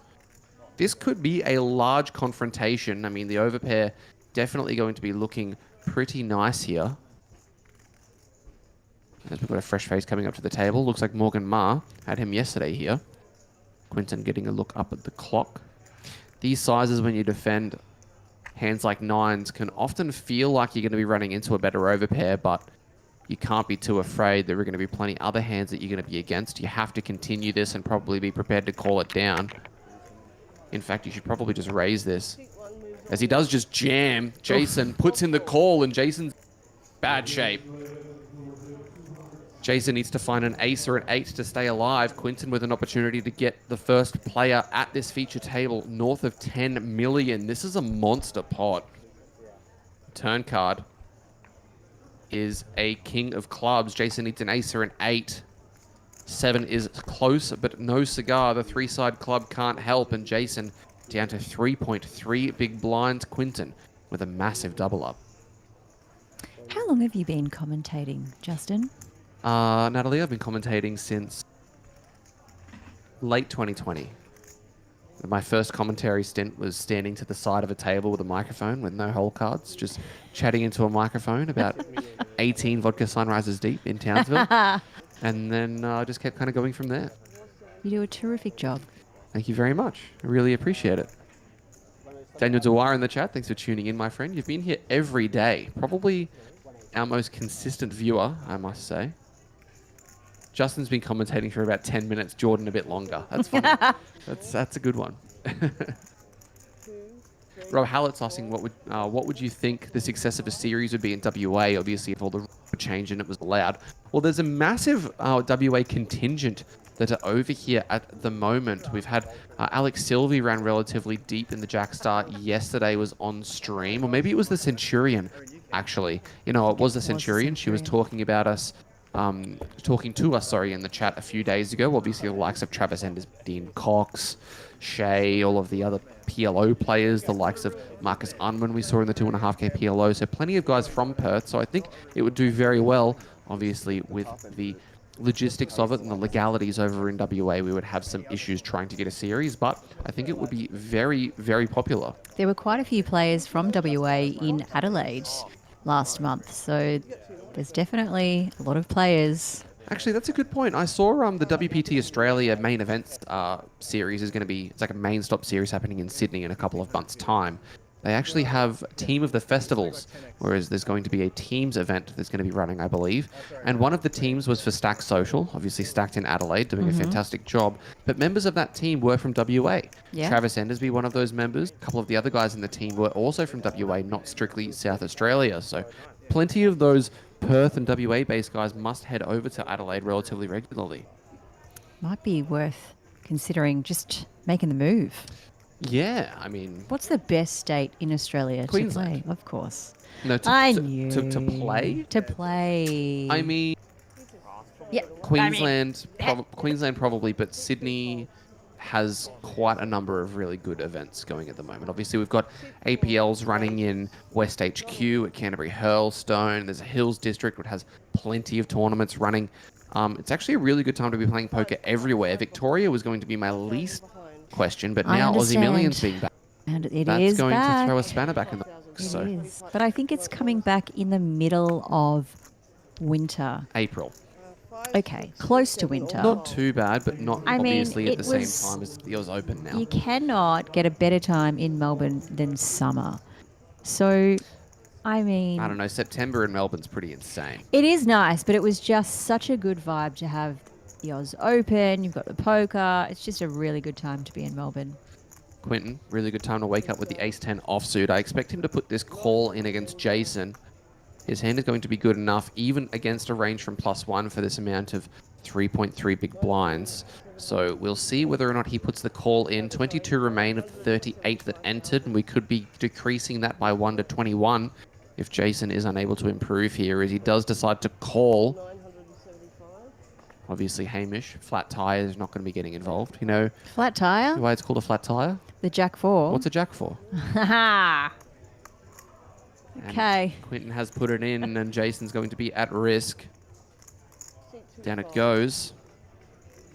This could be a large confrontation. I mean, the overpair definitely going to be looking pretty nice here. As we've got a fresh face coming up to the table. Looks like Morgan Ma had him yesterday here. Quinton getting a look up at the clock. These sizes, when you defend hands like 9s, can often feel like you're going to be running into a better overpair, but you can't be too afraid. There are going to be plenty other hands that you're going to be against. You have to continue this and probably be prepared to call it down. In fact, you should probably just raise this. As he does just jam, Jason puts in the call, and Jason's bad shape. Jason needs to find an ace or an 8 to stay alive. Quinton with an opportunity to get the first player at this feature table north of 10 million. This is a monster pot. Turn card is a king of clubs. Jason needs an ace or an 8. 7 is close, but no cigar. The 3-side club can't help, and Jason down to 3.3 big blinds. Quinton with a massive double up. How long have you been commentating, Justin? Natalie, I've been commentating since late 2020. My first commentary stint was standing to the side of a table with a microphone with no hole cards, just chatting into a microphone about 18 vodka sunrises deep in Townsville. And then I just kept kind of going from there. You do a terrific job. Thank you very much. I really appreciate it. Daniel Dewar in the chat, thanks for tuning in, my friend. You've been here every day. Probably our most consistent viewer, I must say. Justin's been commentating for about 10 minutes, Jordan a bit longer. That's funny. That's a good one. Rob Hallett's asking, what would you think the success of a series would be in WA? Obviously, if all the rules were changed and it was allowed. Well, there's a massive WA contingent that are over here at the moment. We've had Alex Sylvie ran relatively deep in the Jackstar yesterday, was on stream. Or maybe it was the Centurion, actually. You know, it was the Centurion. She was talking about us, talking to us, in the chat a few days ago. Obviously, the likes of Travis Enders, Dean Cox, Shea, all of the other PLO players, the likes of Marcus Unwin we saw in the 2.5K PLO. So plenty of guys from Perth. So I think it would do very well, obviously, with the logistics of it and the legalities over in WA. We would have some issues trying to get a series, but I think it would be very, very popular. There were quite a few players from WA in Adelaide last month, so there's definitely a lot of players. Actually, that's a good point. I saw the WPT Australia main events series is going to be, it's like a main stop series happening in Sydney in a couple of months' time. They actually have Team of the Festivals, whereas there's going to be a Teams event that's going to be running, I believe. And one of the teams was for Stack Social, obviously Stacked in Adelaide, doing a fantastic job. But members of that team were from WA. Yeah. Travis Endersby, one of those members. A couple of the other guys in the team were also from WA, not strictly South Australia. So plenty of those Perth and WA-based guys must head over to Adelaide relatively regularly. Might be worth considering just making the move. Yeah, I mean... What's the best state in Australia Queensland. to play? Of course. No, to play? To play. I mean... Yeah. Queensland, Queensland probably, but Sydney has quite a number of really good events going at the moment. Obviously, we've got APLs running in West HQ at Canterbury Hurlstone. There's a Hills District, which has plenty of tournaments running. It's actually a really good time to be playing poker everywhere. Victoria was going to be my least question, but now Aussie Millions being back. And that's going to throw a spanner back in the box. It is. But I think it's coming back in the middle of winter. April. Okay, close to winter. Not too bad, but not obviously at the same time as the Oz Open now. You cannot get a better time in Melbourne than summer. So, I mean... I don't know, September in Melbourne's pretty insane. It is nice, but it was just such a good vibe to have the Oz Open, you've got the poker. It's just a really good time to be in Melbourne. Quinton, really good time to wake up with the Ace-10 offsuit. I expect him to put this call in against Jason. His hand is going to be good enough, even against a range from +1 for this amount of 3.3 big blinds. So we'll see whether or not he puts the call in. 22 remain of 38 that entered, and we could be decreasing that by 1 to 21 if Jason is unable to improve here, as he does decide to call. 975. Obviously, Hamish, flat tire is not going to be getting involved. You know Flat tire? why it's called a flat tire? The Jack 4. What's a Jack for? Haha. Okay. And Quinton has put it in, and Jason's going to be at risk. Seat Down it 25. goes.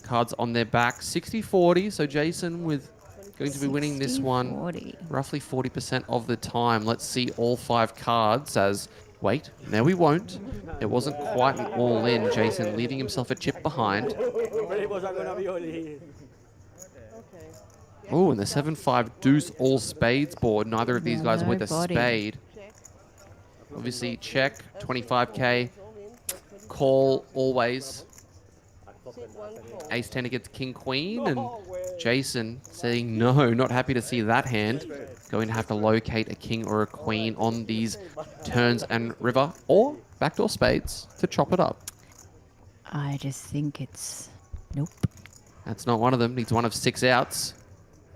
Cards on their back. 60-40, so Jason with going to be winning this one 60-40. roughly 40% of the time. Let's see all 5 cards as... Wait, no we won't. It wasn't quite an all-in. Jason leaving himself a chip behind. Okay. Oh, and the 7-5 deuce all spades board. Neither of these guys with a Nobody. spade. Check. Obviously, check, 25k. Call always. Seat 1 call. Ace 10 against King Queen, and Jason saying no, not happy to see that hand. Going to have to locate a king or a queen on these turns and river, or backdoor spades to chop it up. I just think it's... Nope. That's not one of them. Needs one of 6 outs.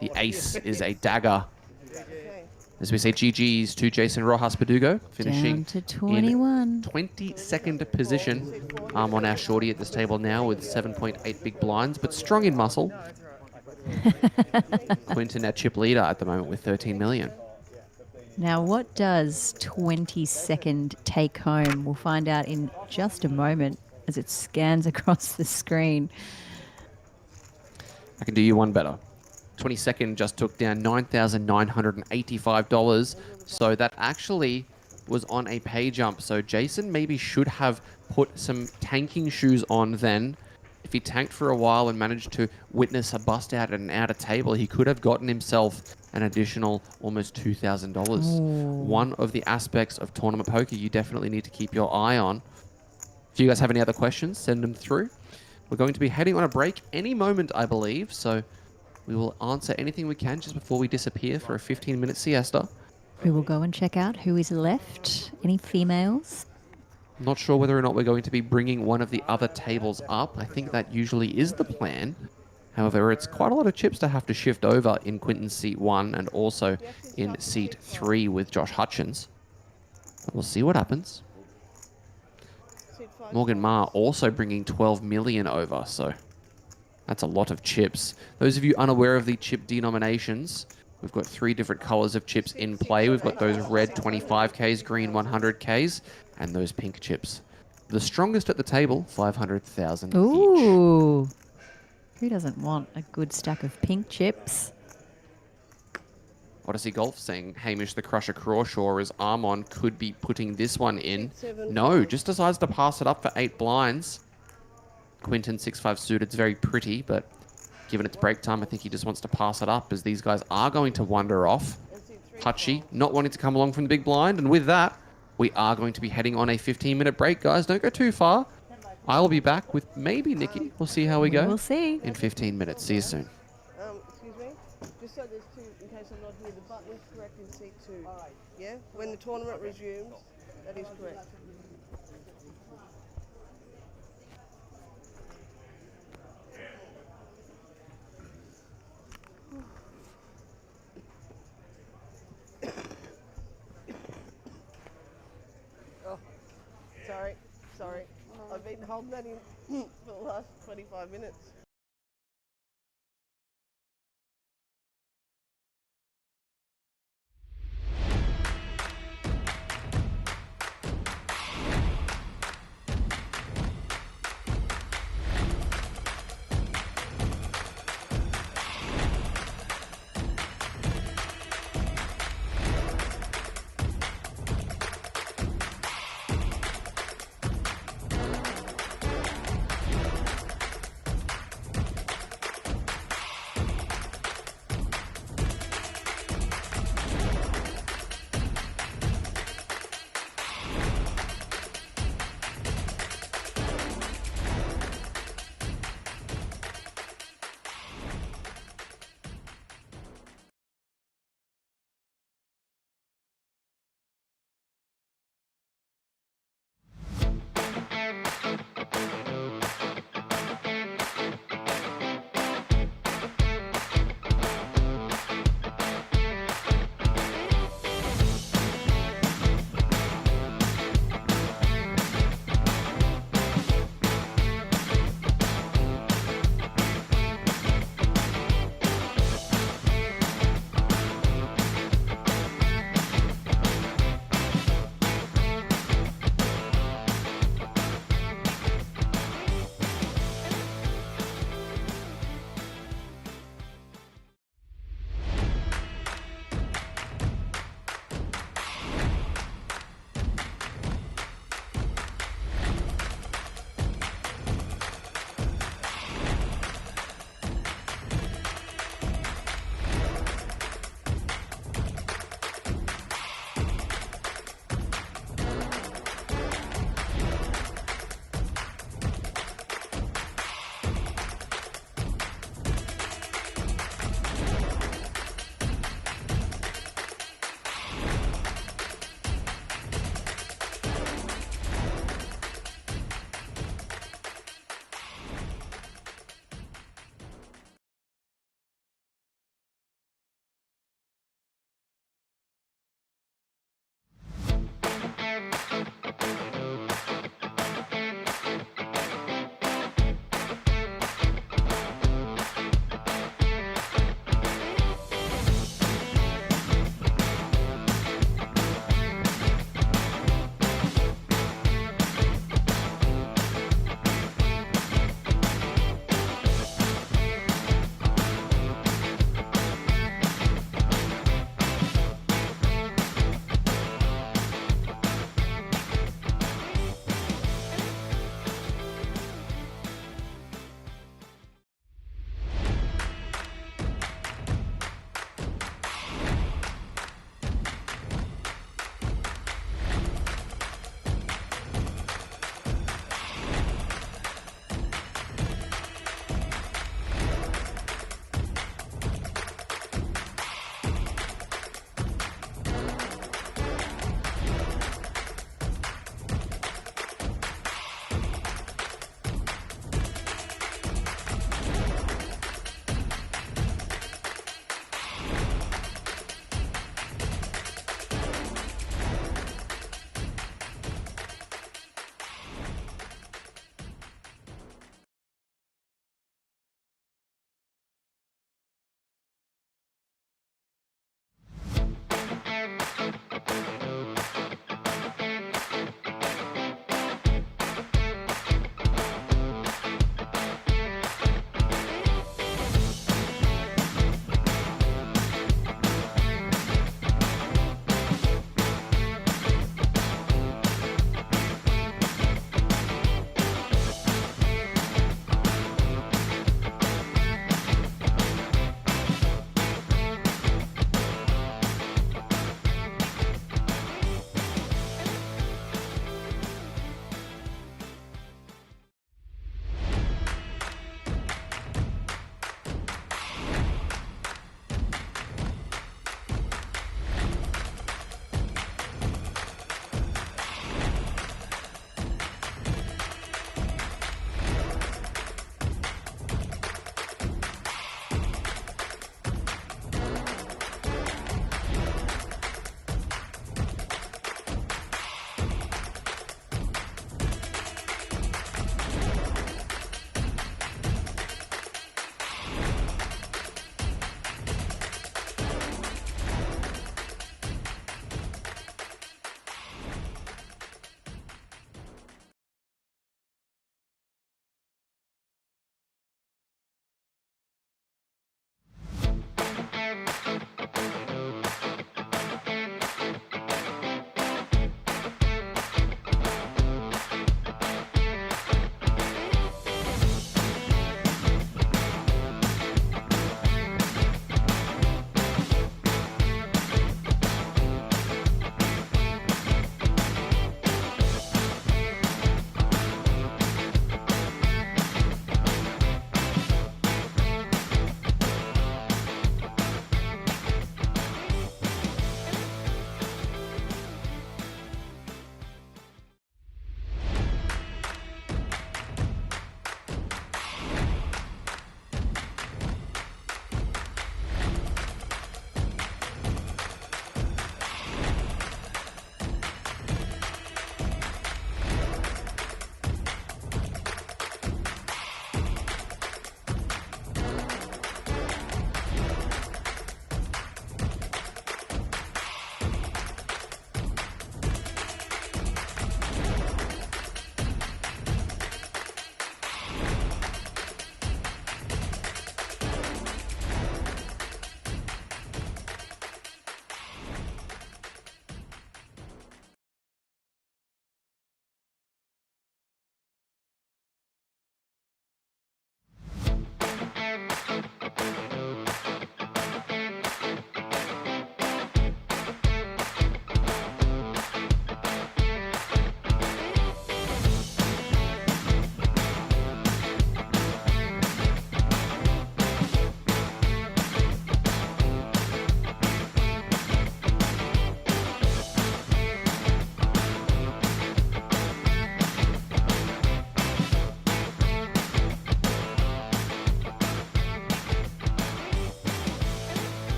The ace is a dagger. Okay. As we say, GG's to Jason Rojas Padugo, finishing Down to 21. in 22nd position. I'm on our shorty at this table now with 7.8 big blinds, but strong in muscle. Quinton, our chip leader at the moment with 13 million. Now, what does 22nd take home? We'll find out in just a moment as it scans across the screen. I can do you one better. 22nd just took down $9,985. So that actually was on a pay jump. So Jason maybe should have put some tanking shoes on then. If he tanked for a while and managed to witness a bust out at an outer table, he could have gotten himself an additional almost $2,000. One of the aspects of tournament poker you definitely need to keep your eye on. If you guys have any other questions, send them through. We're going to be heading on a break any moment, I believe. So we will answer anything we can just before we disappear for a 15-minute siesta. We will go and check out who is left. Any females? I'm not sure whether or not we're going to be bringing one of the other tables up. I think that usually is the plan. However, it's quite a lot of chips to have to shift over in Quinton's seat 1 and also in seat 3 with Josh Hutchins. But we'll see what happens. Seat 5 Morgan Ma also bringing 12 million over, so that's a lot of chips. Those of you unaware of the chip denominations, we've got 3 different colors of chips in play. We've got those red 25Ks, green 100Ks, and those pink chips. The strongest at the table, 500,000 each. Ooh. Who doesn't want a good stack of pink chips? Odyssey Golf saying Hamish the Crusher Crawshaw as Armon could be putting this one in. No, just decides to pass it up for 8 blinds. Quinton 6-5 suited's very pretty, but given its break time, I think he just wants to pass it up as these guys are going to wander off. Hutchie not wanting to come along from the big blind, and with that, we are going to be heading on a 15-minute break, guys. Don't go too far. I'll be back with maybe Nikki. We'll see how we go. We'll see. In 15 minutes. See you soon. Excuse me? Just so there's 2, in case I'm not here, the button is correct in seat 2. Yeah? When the tournament resumes, that is correct. Oh, sorry. I've been holding that in for the last 25 minutes.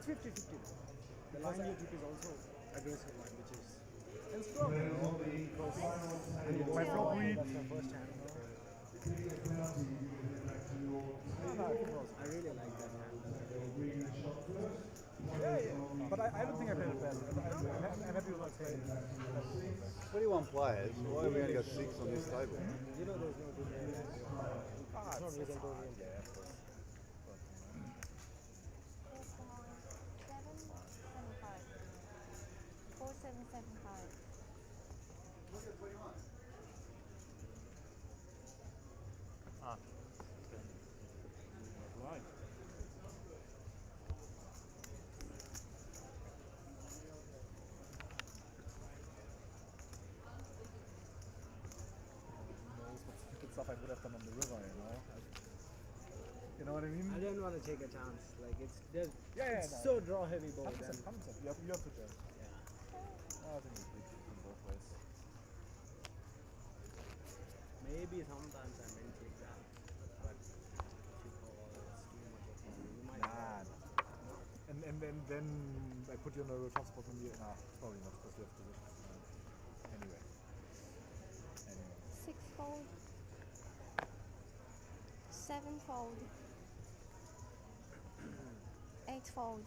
It's 50-50. The line you keep is also aggressive line, which is and strong, you know, because my flop read, that's my first hand, you know. No, I really like that hand. Yeah. But I don't think I played it bad. I'm happy with my play. 21 players. Why have we only got 6 on this table? You know, there's no good game. It's not result oriented. Stuff I would have done on the river, you know. You know what I mean? I didn't want to take a chance. Like it's just no. so draw heavy board. 100%. You have to judge. Yeah. I think it's big in both ways. Maybe sometimes I may take that, but if you call it's too much of fun, you might. And then I put you on the top spot from the probably not because you have position. Anyway. 6 fold. 7 fold. 8 fold.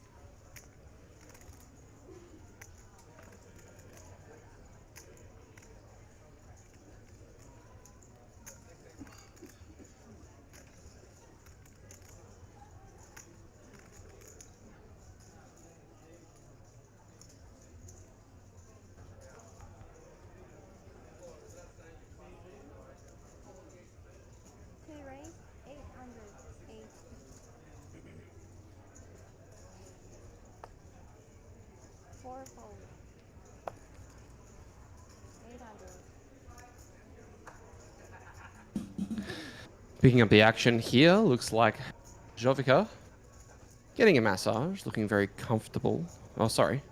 Raise 800. 8. 4 fold. 800. Picking up the action here, looks like Jovica getting a massage, looking very comfortable. Oh, sorry.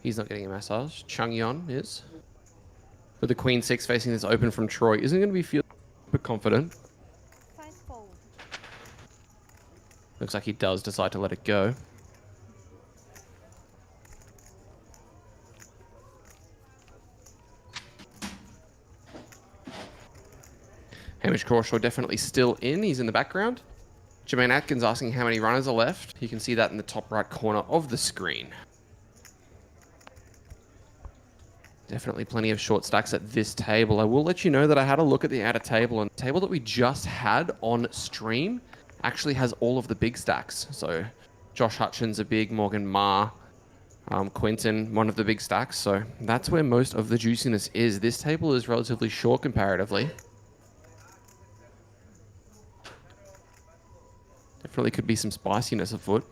He's not getting a massage. Changyon is. With the Queen 6 facing this open from Troy, isn't going to be feeling super confident. 5 fold. Looks like he does decide to let it go. Hamish Crawshaw definitely still in. He's in the background. Jermaine Atkins asking how many runners are left. You can see that in the top right corner of the screen. Definitely plenty of short stacks at this table. I will let you know that I had a look at the outer table, and the table that we just had on stream actually has all of the big stacks. So Josh Hutchins a big, Morgan Ma, Quinton, one of the big stacks. So that's where most of the juiciness is. This table is relatively short comparatively. Definitely could be some spiciness afoot.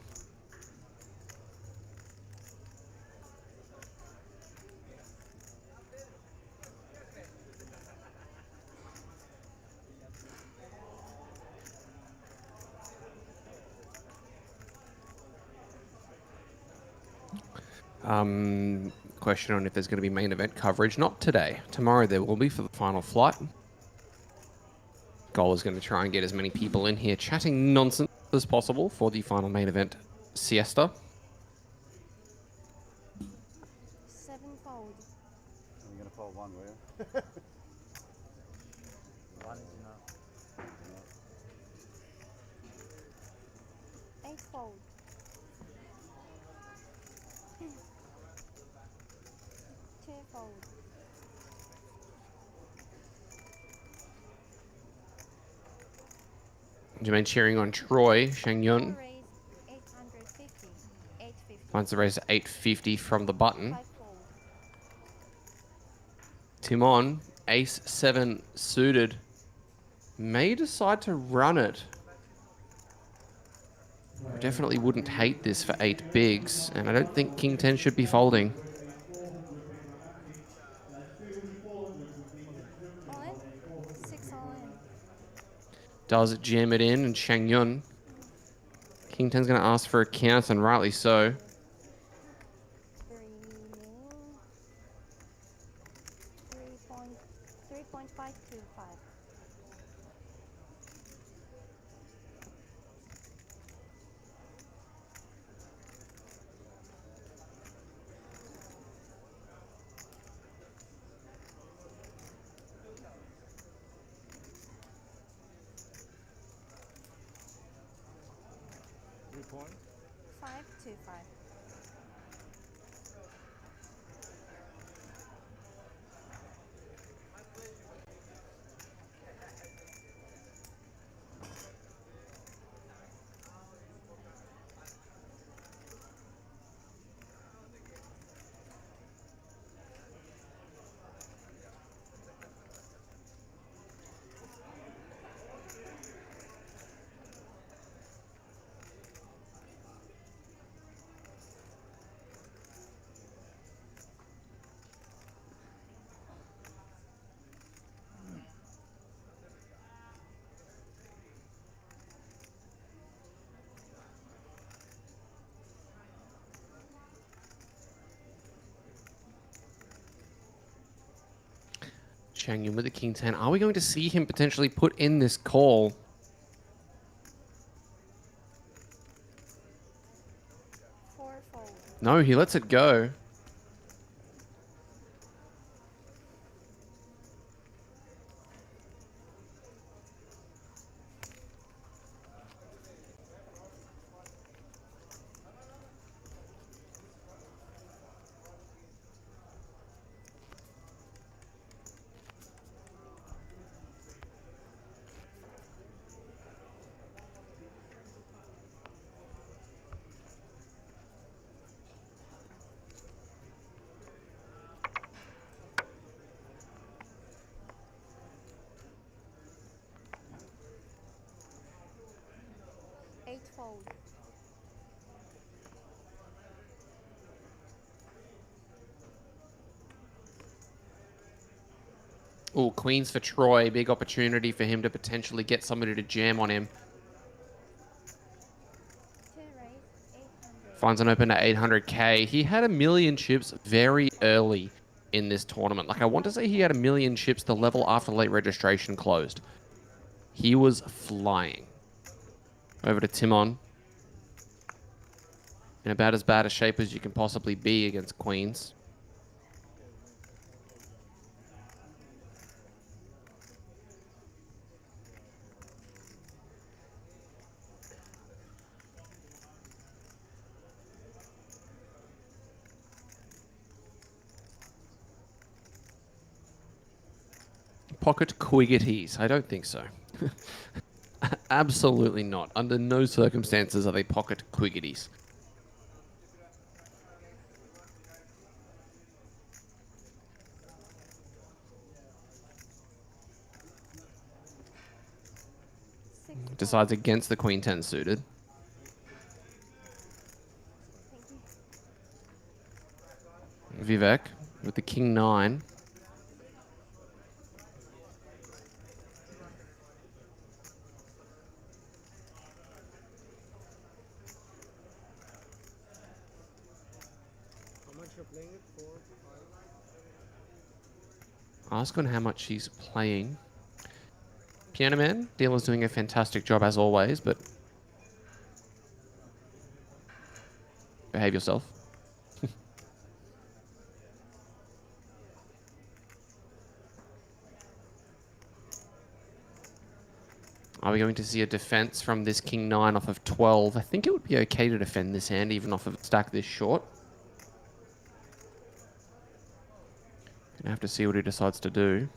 Question on if there's going to be main event coverage. Not today. Tomorrow there will be for the final flight. Goal is going to try and get as many people in here chatting nonsense as possible for the final main event siesta. 7 fold. You're going to fold one, will you? One is enough. 8 fold. 2 fold. Jermaine cheering on Troy. Shangyun Raise 850. 850. finds the raise to 850 from the button. 5 fold. Timon, ace 7 suited, may decide to run it. I definitely wouldn't hate this for 8 bigs, and I don't think King 10 should be folding. All in? 6 all in. Does jam it in, and Shangyun. King 10's going to ask for a count, and rightly so. 3.525. point? 525. Chang Yun with the king 10. Are we going to see him potentially put in this call? Fourfold. No, he lets it go. Eightfold. Oh, queens for Troy. Big opportunity for him to potentially get somebody to jam on him. Two raise, 800. Finds an open at 800k. He had a million chips very early in this tournament. Like, I want to say he had a million chips the level after late registration closed. He was flying. Over to Timon. In about as bad a shape as you can possibly be against queens. Pocket quiggities. I don't think so. Absolutely not. Under no circumstances are they pocket quiggities. Decides against the queen 10 suited. Vivek with the king 9. How much you're playing it for? 5? Ask on how much she's playing. Piano Man, dealer's doing a fantastic job as always, but behave yourself. Are we going to see a defense from this king 9 off of 12? I think it would be okay to defend this hand even off of a stack this short. Gonna have to see what he decides to do.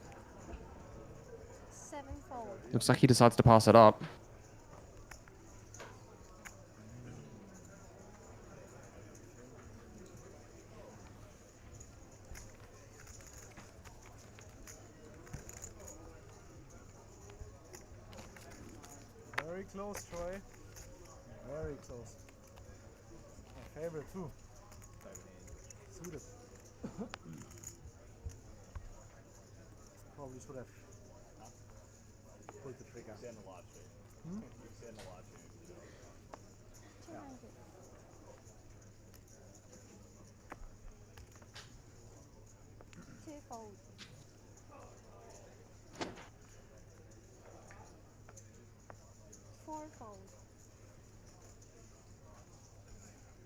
Sevenfold. Looks like he decides to pass it up. Very close, Troy. Very close. My favorite too. Suited. Probably should have pulled the trigger. Stand a lot, Hmm? You stand a lot. 200. Twofold. Fourfold.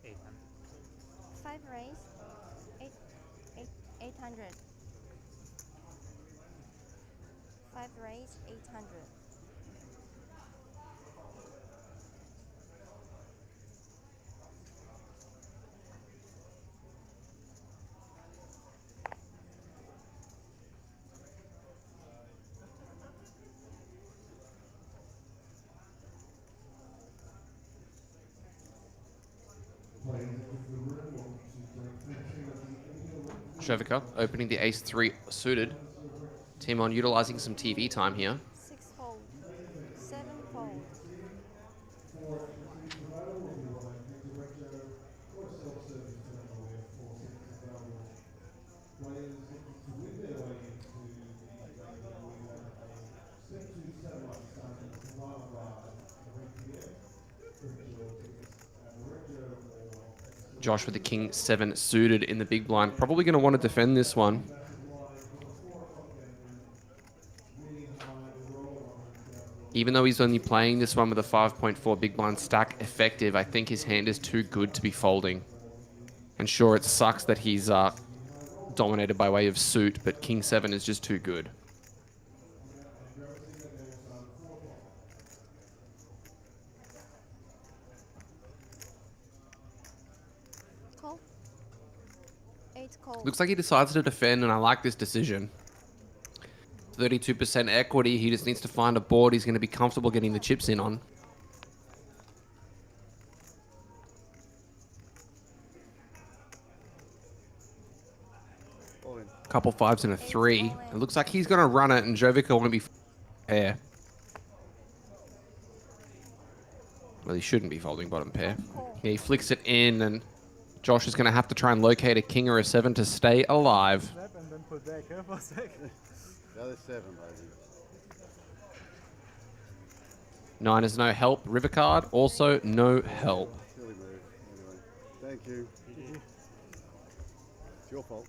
800. 5 raise, 800. 5 raise, 800. Jovica opening the ace-3 suited. Timon utilizing some TV time here. 6 fold. 7 fold. Josh with the king 7 suited in the big blind. Probably going to want to defend this one. Even though he's only playing this one with a 5.4 big blind stack effective, I think his hand is too good to be folding. And sure, it sucks that he's dominated by way of suit, but king 7 is just too good. Call. 8 call. Looks like he decides to defend, and I like this decision. 32% equity. He just needs to find a board he's going to be comfortable getting the chips in on. Couple 5s and a 3. It looks like he's going to run it, and Jovica won't be pair. Well, he shouldn't be folding bottom pair. Yeah, he flicks it in, and Josh is going to have to try and locate a king or a 7 to stay alive. And then put back here for a sec. The other 7, baby. 9 is no help. River card, also no help. Silly move. Anyway, thank you. It's your fault.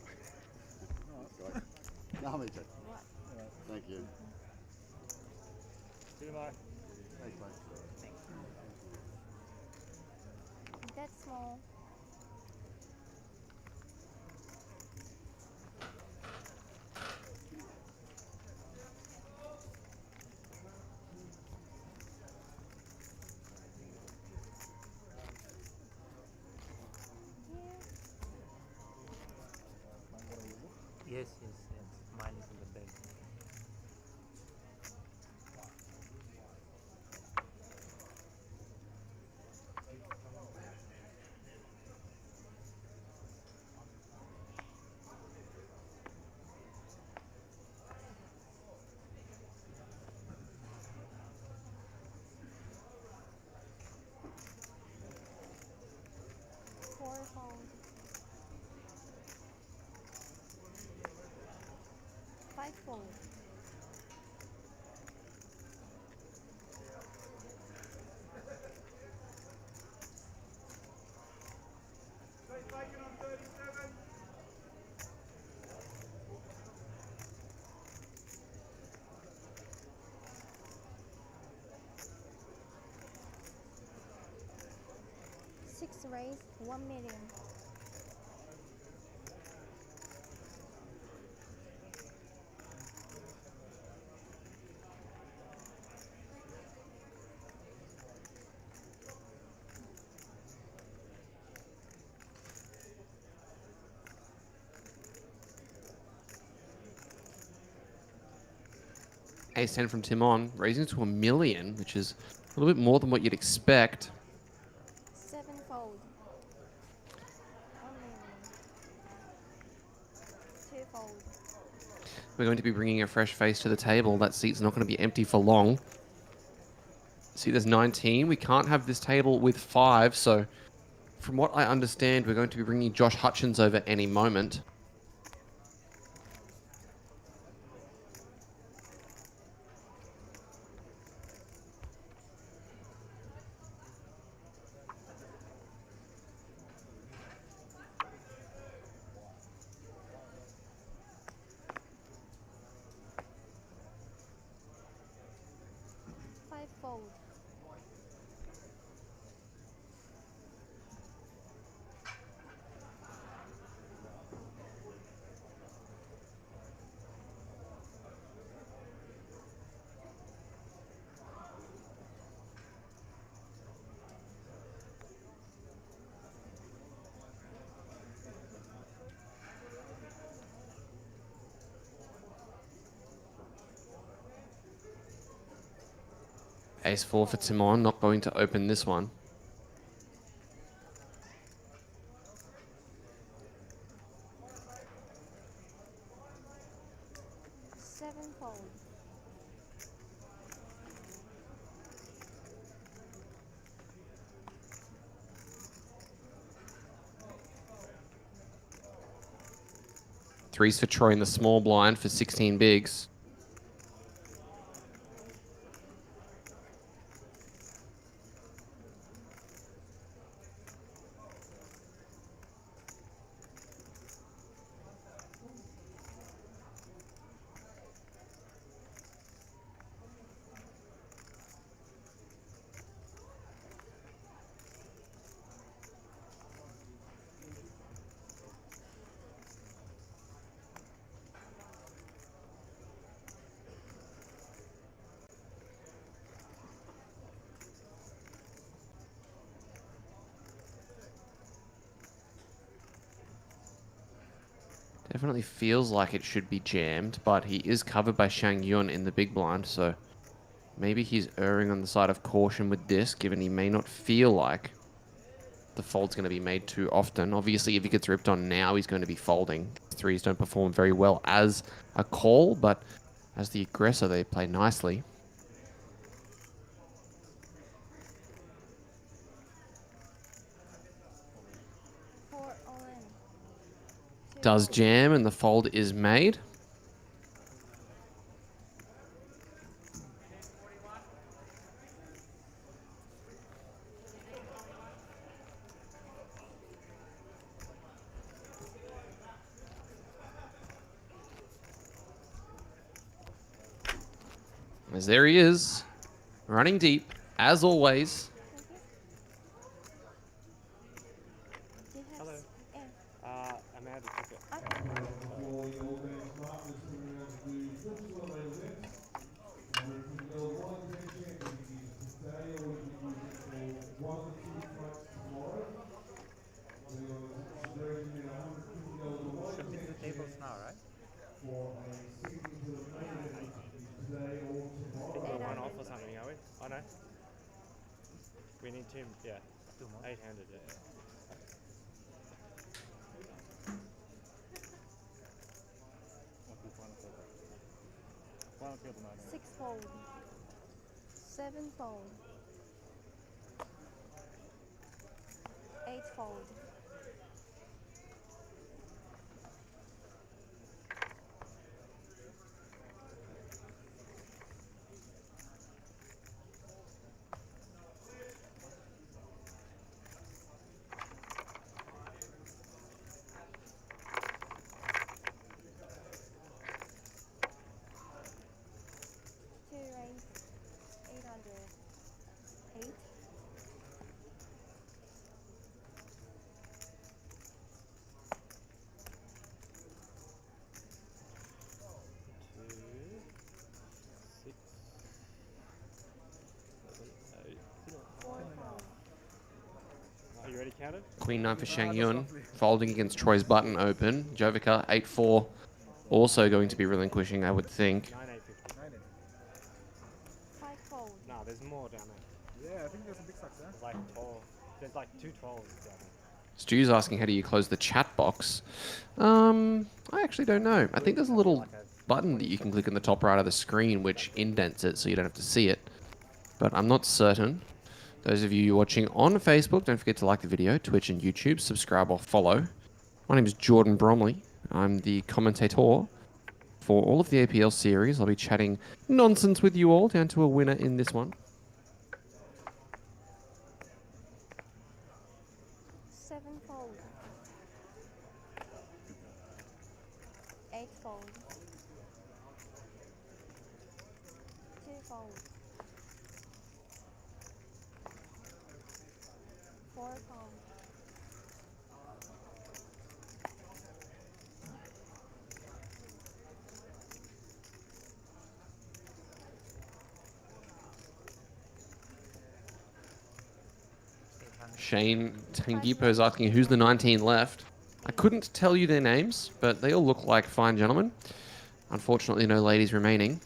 No, me too. Thank you. See you, bye. Thanks, mate. That's small. Yes, yes, yes. Mine is in the bag. Four fold. 5 fold. Six raise, 1 million. Ace 10 from Timon, raising to 1 million, which is a little bit more than what you'd expect. 7 fold. 1 million. 2 fold. We're going to be bringing a fresh face to the table. That seat's not going to be empty for long. See, there's 19. We can't have this table with 5, so from what I understand, we're going to be bringing Josh Hutchins over any moment. Fold. Ace 4 for Timon, not going to open this one. 7-fold. Threes for Troy in the small blind for 16 bigs. Definitely feels like it should be jammed, but he is covered by Shang Yun in the big blind, so maybe he's erring on the side of caution with this, given he may not feel like the fold's going to be made too often. Obviously, if he gets ripped on now, he's going to be folding. Threes don't perform very well as a call, but as the aggressor, they play nicely. Does jam, and the fold is made. As there he is, running deep, as always. Hello. I'm out of ticket. Should be the tables now, right? One off or something, are we? Oh no. We need two, yeah. 800, yeah. 6-fold. 7-fold. 8-fold. Are you ready, counted? Queen 9 for Shang Yun, folding against Troy's button open. Jovica 8-4, also going to be relinquishing, I would think. 9-8-50. 5-fold. No, there's more down there. Yeah, I think there's a big success. There's like 12. There's like 2 12s down there. Stu's asking, how do you close the chat box? I actually don't know. I think there's a little button that you can click in the top right of the screen which indents it so you don't have to see it. But I'm not certain. Those of you watching on Facebook, don't forget to like the video, Twitch and YouTube, subscribe or follow. My name is Jordan Bromley. I'm the commentator for all of the APL series. I'll be chatting nonsense with you all down to a winner in this one. 7-fold. 8-fold. 2-fold. 4-fold. Shane Tangipo is asking who's the 19 left. I couldn't tell you their names, but they all look like fine gentlemen. Unfortunately, no ladies remaining.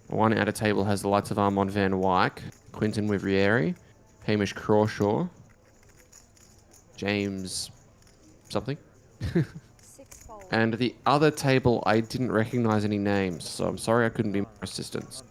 One outer table has the likes of Armand Van Wyk, Quinton Wivrieri, Hamish Crawshaw, James something. 6 fold. And the other table, I didn't recognize any names, so I'm sorry I couldn't be more assistance.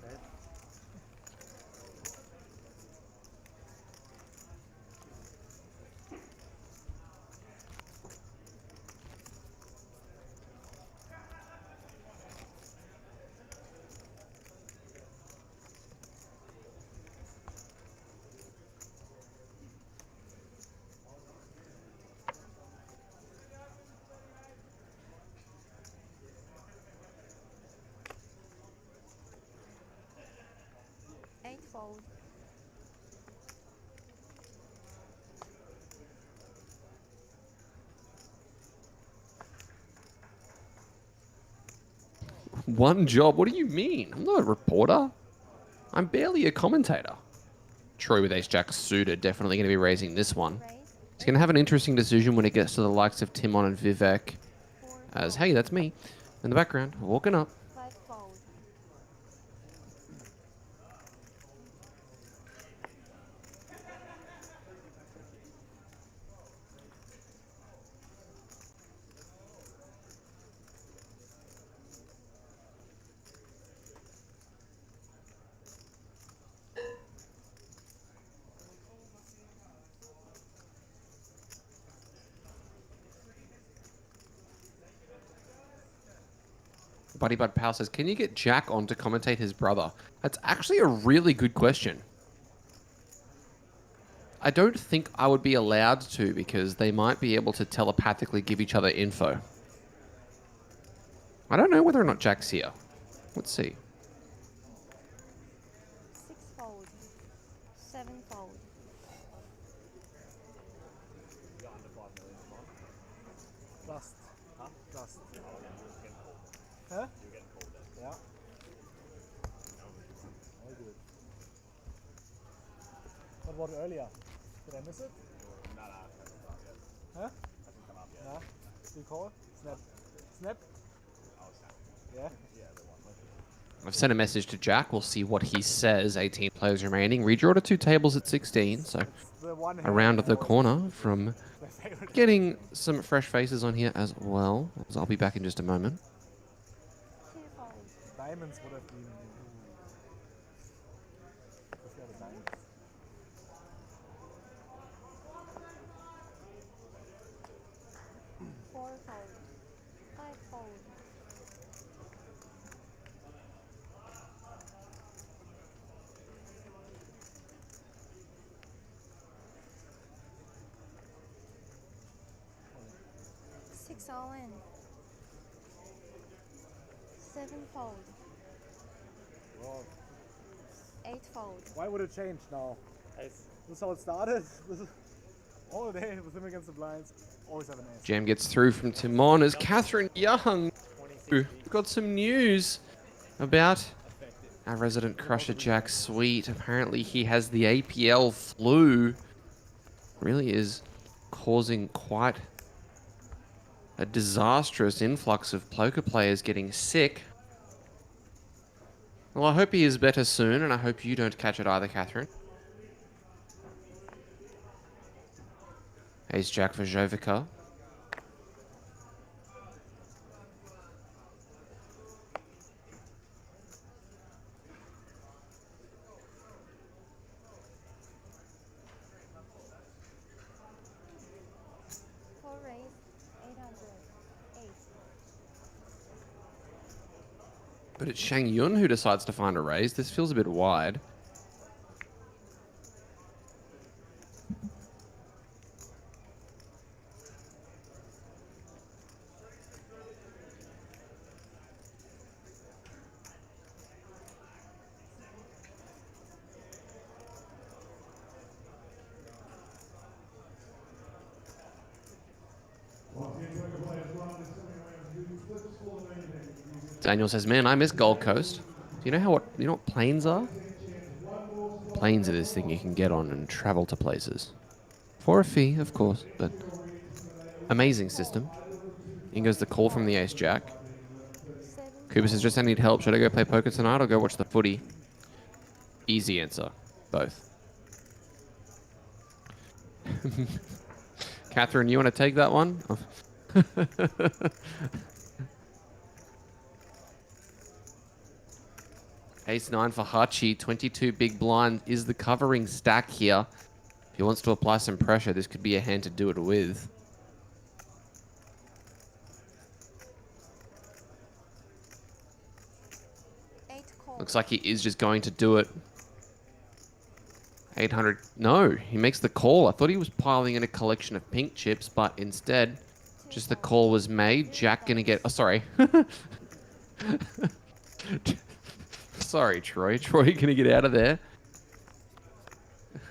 Eight fold. One job? What do you mean? I'm not a reporter. I'm barely a commentator. Troy with ace-jack suited, definitely going to be raising this one. He's going to have an interesting decision when it gets to the likes of Timon and Vivek. As, hey, that's me in the background, walking up. 5 fold. Buddy Bud Powell says, can you get Jack on to commentate his brother? That's actually a really good question. I don't think I would be allowed to because they might be able to telepathically give each other info. I don't know whether or not Jack's here. Let's see. 6 fold. 7 fold. Dust. Huh? Dust. Huh? Yeah. All good. What about earlier? Did I miss it? Huh? Yeah. Do you call? Snap. Snap? Yeah. I've sent a message to Jack. We'll see what he says. 18 players remaining. Redraw to 2 tables at 16. So around the corner from getting some fresh faces on here as well. So I'll be back in just a moment. 2 fold. Diamonds would have been. Let's go to diamonds. 4 fold. 5 fold. 6 all in. 7 fold. Wow. 8 fold. Why would it change now? This is how it started. This is all day with him against the blinds. Always have an ace. Jam gets through from Timon as Catherine Young. We've got some news about our resident crusher Jack Sweet. Apparently he has the APL flu. Really is causing quite a disastrous influx of poker players getting sick. Well, I hope he is better soon, and I hope you don't catch it either, Catherine. Ace-jack for Jovica. Four raise. 800. 8. But it's Shang Yun who decides to find a raise. This feels a bit wide. Daniel says, man, I miss Gold Coast. Do you know what planes are? Planes are this thing you can get on and travel to places. For a fee, of course, but amazing system. In goes the call from the ace-jack. Cooper says, just I need help. Should I go play poker tonight or go watch the footy? Easy answer. Both. Catherine, you want to take that one? Ace-9 for Hachi. 22 big blind is the covering stack here. If he wants to apply some pressure, this could be a hand to do it with. Looks like he is just going to do it. 800. No, he makes the call. I thought he was piling in a collection of pink chips, but instead, just the call was made. Jack gonna get... Oh, sorry. Sorry, Troy. Troy gonna get out of there.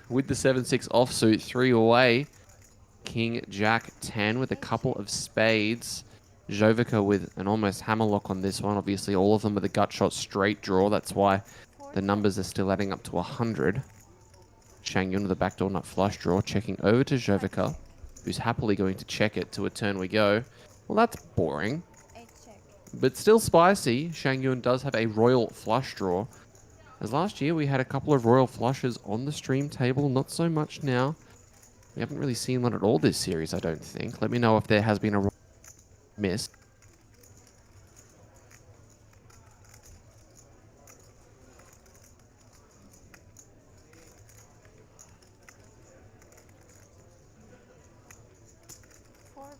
With the 7-6 offsuit, 3 away. King, Jack, 10 with a couple of spades. Jovica with an almost hammerlock on this one. Obviously, all of them with a gut shot straight draw. That's why the numbers are still adding up to 100. Shang Yun with a backdoor nut flush draw. Checking over to Jovica, who's happily going to check it to a turn we go. Well, that's boring. But still spicy. Shang Yun does have a royal flush draw. As last year, we had a couple of royal flushes on the stream table. Not so much now. We haven't really seen one at all this series, I don't think. Let me know if there has been a miss.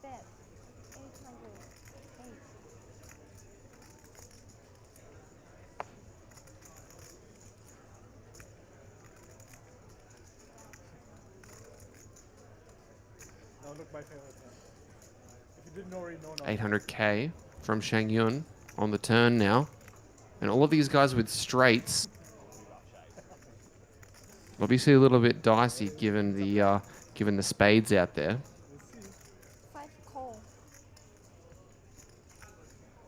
Bet 800. 8. Now look, my favorite one. If you didn't already know now. 800k from Shang Yun on the turn now. And all of these guys with straights. Obviously a little bit dicey given the spades out there. 5 call.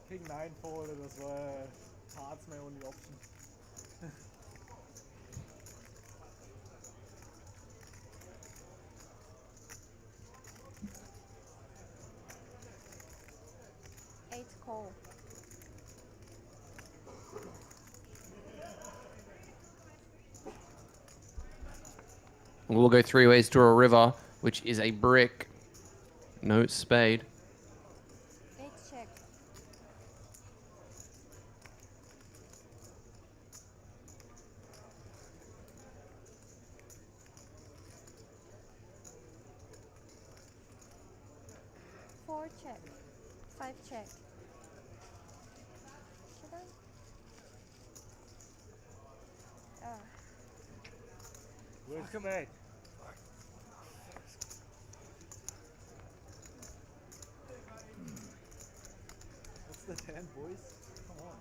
King 9 folded as well. Hearts my only option. Call. We'll go 3 ways to a river, which is a brick. No spade. 8 check. Four check. 5 check. Should I? Oh. Where's spade? What's the 10, boys? Come on.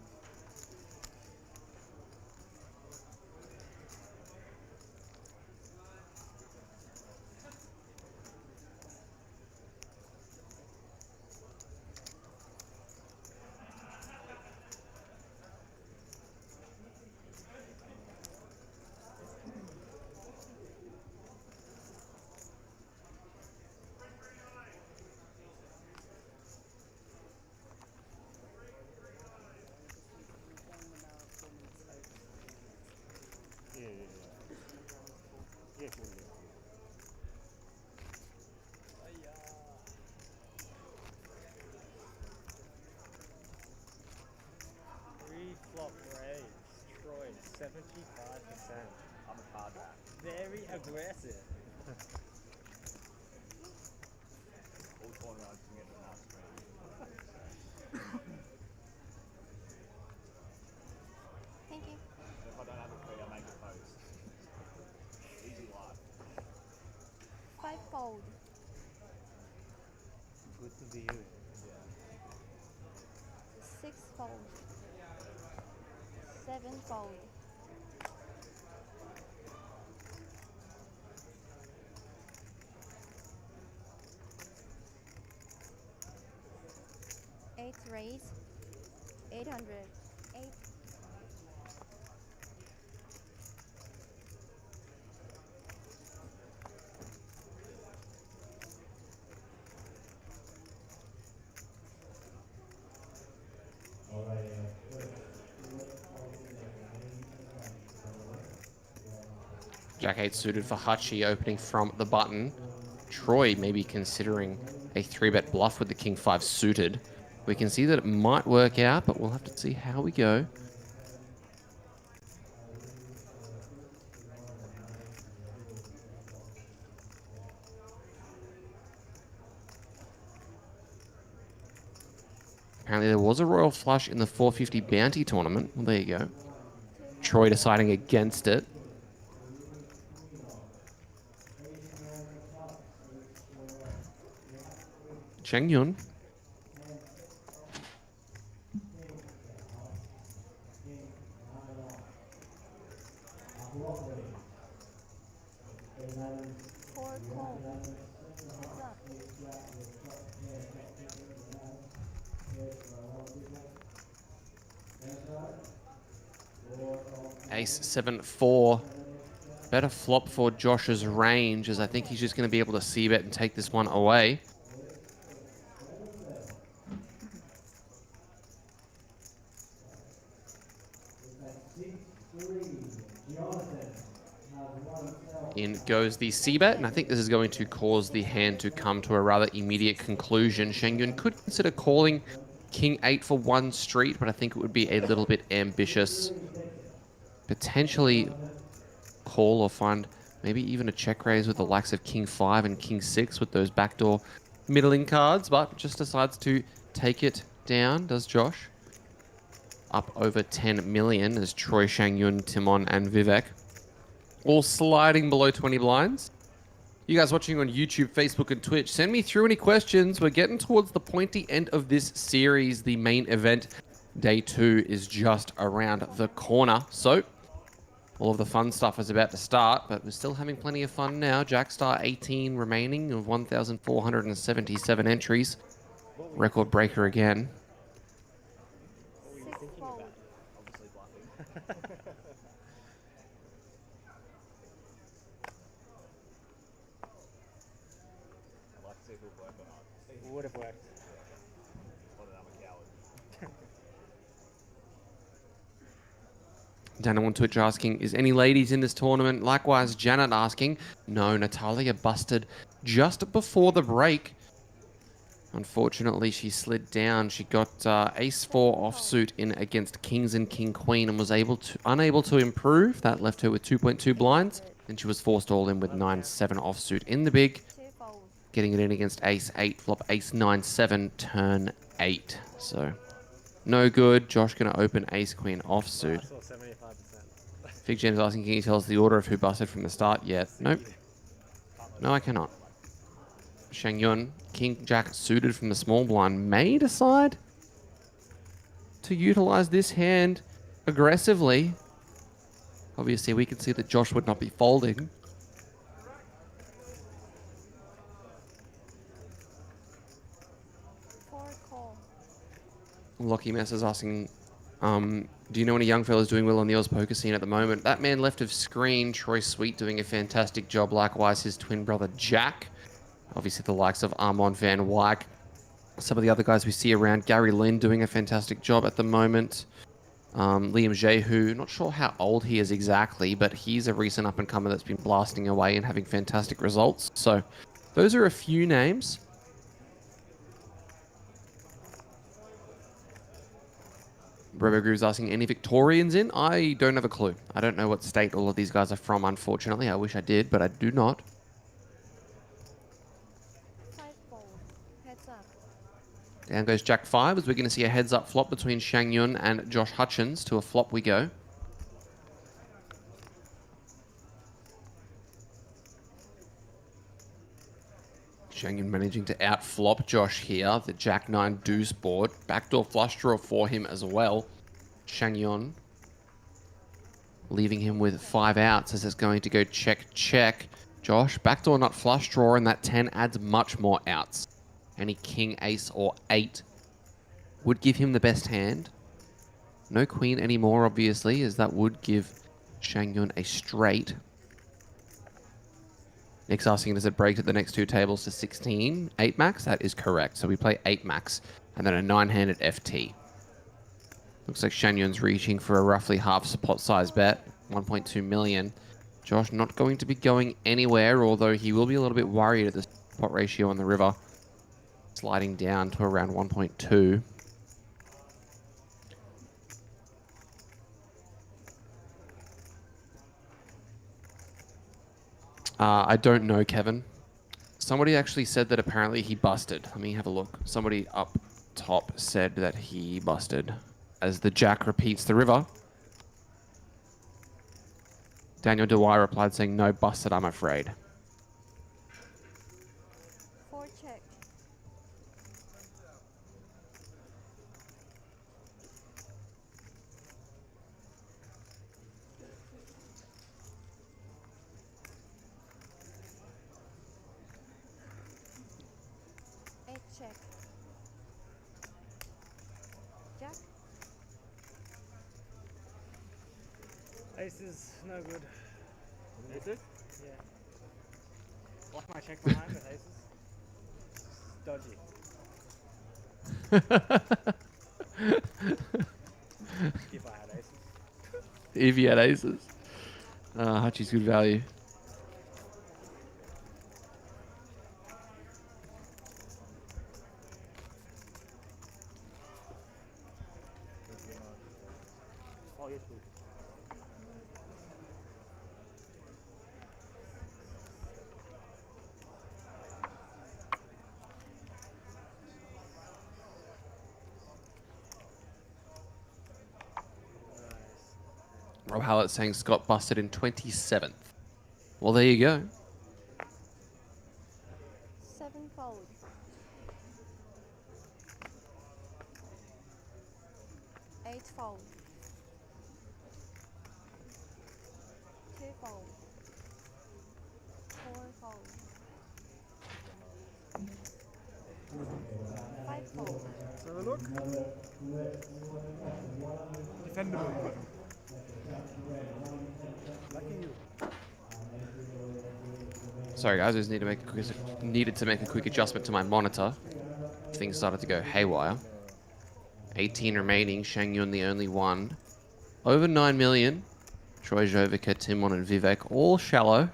Yeah, cool. Flop raise, Troy, 75%. I'm a card back. Very aggressive. All tournaments can get the mouse Thank you. If I don't have a free, I make a post. Easy life. 5 fold. Good to be you. 6 fold. 7 fold. 8 raise. 800. 8. Jack 8 suited for Hachi opening from the button. Troy maybe considering a 3-bet bluff with the king 5 suited. We can see that it might work out, but we'll have to see how we go. Apparently there was a royal flush in the 450 bounty tournament. Well, there you go. Troy deciding against it. Cheng Yun. Four call. Heads up. Ace 7-4. Better flop for Josh's range, as I think he's just going to be able to c-bet and take this one away. In goes the c-bet, and I think this is going to cause the hand to come to a rather immediate conclusion. Cheng Yun could consider calling King 8 for one street, but I think it would be a little bit ambitious. Potentially call or find maybe even a check raise with the likes of King 5 and King 6 with those backdoor middling cards, but just decides to take it down, does Josh. Up over 10 million as Troy, Cheng Yun, Timon, and Vivek all sliding below 20 blinds. You guys watching on YouTube, Facebook, and Twitch, send me through any questions. We're getting towards the pointy end of this series. The main event, day 2, is just around the corner. So, all of the fun stuff is about to start, but we're still having plenty of fun now. Jackstar 18 remaining of 1,477 entries. Record breaker again. Six fold. Obviously bluffing. I'd like to see if it would work or not. It would have worked. What an I'm a coward. Daniel on Twitch asking, is any ladies in this tournament? Likewise, Janet asking, no, Natalia busted just before the break. Unfortunately, she slid down. She got ace 4 offsuit in against kings and king queen and was unable to improve. That left her with 2.2 blinds, and she was forced all in with 9-7 offsuit in the big, Two fold. getting it in against ace 8, flop ace 9-7, turn 8. So, no good. Josh gonna open ace queen offsuit. I saw 75%. Fig James asking, can you tell us the order of who busted from the start yet? Nope. No, I cannot. Cheng Yun, King Jack suited from the small blind, may decide to utilize this hand aggressively. Obviously, we can see that Josh would not be folding. Four call. Lockie Mess is asking, do you know any young fellas doing well on the Oz poker scene at the moment? That man left of screen, Troy Sweet doing a fantastic job. Likewise, his twin brother Jack. Obviously, the likes of Armand Van Wyk. Some of the other guys we see around. Gary Lynn doing a fantastic job at the moment. Liam Jehu, not sure how old he is exactly, but he's a recent up-and-comer that's been blasting away and having fantastic results. So, those are a few names. Robo Groove's asking, any Victorians in? I don't have a clue. I don't know what state all of these guys are from, unfortunately. I wish I did, but I do not. Five fold. Heads up. Down goes Jack 5, as we're going to see a heads-up flop between Cheng Yun and Josh Hutchins. To a flop we go. Cheng Yun managing to out-flop Josh here. The Jack 9 deuce board. Backdoor flush draw for him as well. Cheng Yun leaving him with 5 outs as it's going to go check, check. Josh, backdoor nut flush draw, and that 10 adds much more outs. Any king, ace, or 8 would give him the best hand. No queen anymore, obviously, as that would give Cheng Yun a straight. Nick's asking, does it break at the next 2 tables to 16? 8 max? That is correct. So we play 8 max, and then a 9-handed FT. Looks like Cheng Yun's reaching for a roughly half pot size bet, 1.2 million. Josh not going to be going anywhere, although he will be a little bit worried at the pot ratio on the river. sliding down to around 1.2. I don't know, Kevin. Somebody actually said that apparently he busted. Let me have a look. Somebody up top said that he busted. As the jack repeats the river. Daniel Dewey replied saying, no, busted, I'm afraid. 4 check. Eight check. Jack. Aces, no good. Aces? Yeah. Lost my check behind with aces. Dodgy. If I had aces. If he had aces. Hachi's good value. Oh, yes, please. Rob Hallett saying Scott busted in 27th. Well, there you go. 7 fold. 8 fold. 2 fold. 4 fold. 5 fold. Let's have a look. Defendable, but lucky you. Sorry guys, I just needed to make a quick adjustment to my monitor. Things started to go haywire. 18 remaining, Shang Yun the only one. Over 9 million. Troy Jovica, Timon and Vivek, all shallow.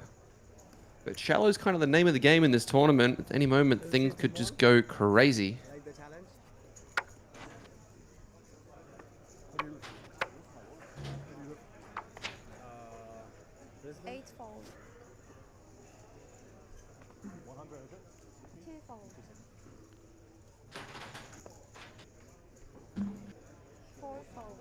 But shallow is kind of the name of the game in this tournament. At any moment, things could just go crazy. Like the challenge? 8 fold. 100, is it? 2 fold. 4 fold.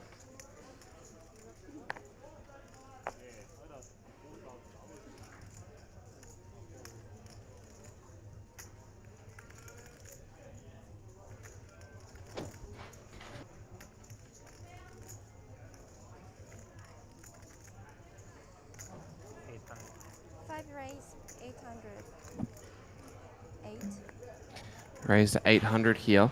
5 raise, 800. 8. Raised to 800 here.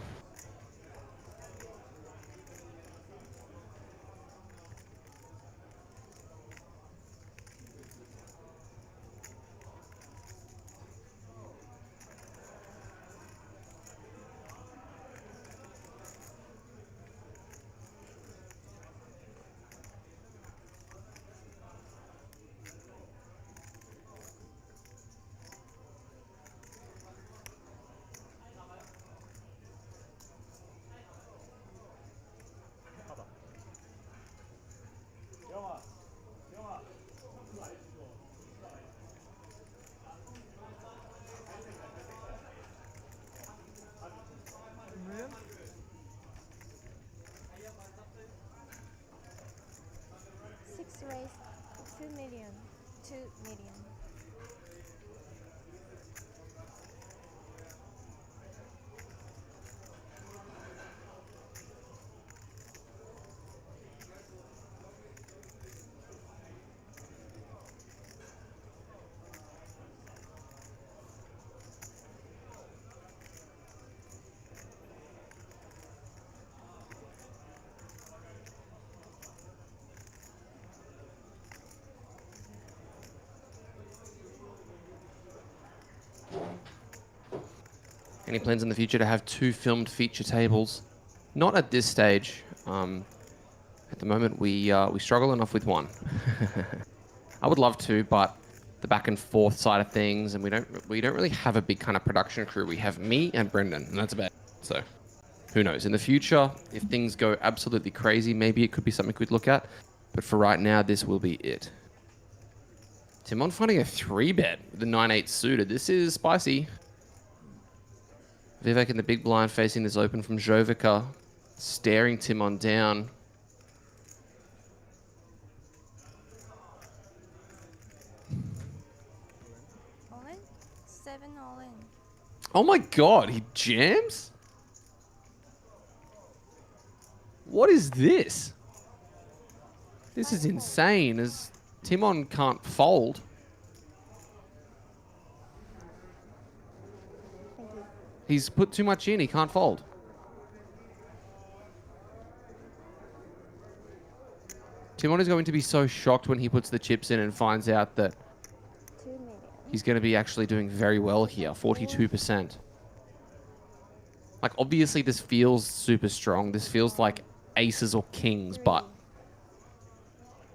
Raise 2 million. 2 million. Any plans in the future to have 2 filmed feature tables? Not at this stage. At the moment, we struggle enough with 1. I would love to, but the back and forth side of things, and we don't really have a big kind of production crew. We have me and Brendan, and that's about it. So who knows? In the future, if things go absolutely crazy, maybe it could be something we'd look at. But for right now, this will be it. Timon finding a 3-bet with the 9-8 suited. This is spicy. Vivek in the big blind facing this open from Jovica, staring Timon down. All in? 7 all in. Oh my god, he jams? What is this? This is insane, as Timon can't fold. Thank you. He's put too much in, he can't fold. Timon is going to be so shocked when he puts the chips in and finds out that 2 million. he's going to be actually doing very well here, 42%. Like, obviously this feels super strong. This feels like aces or kings, but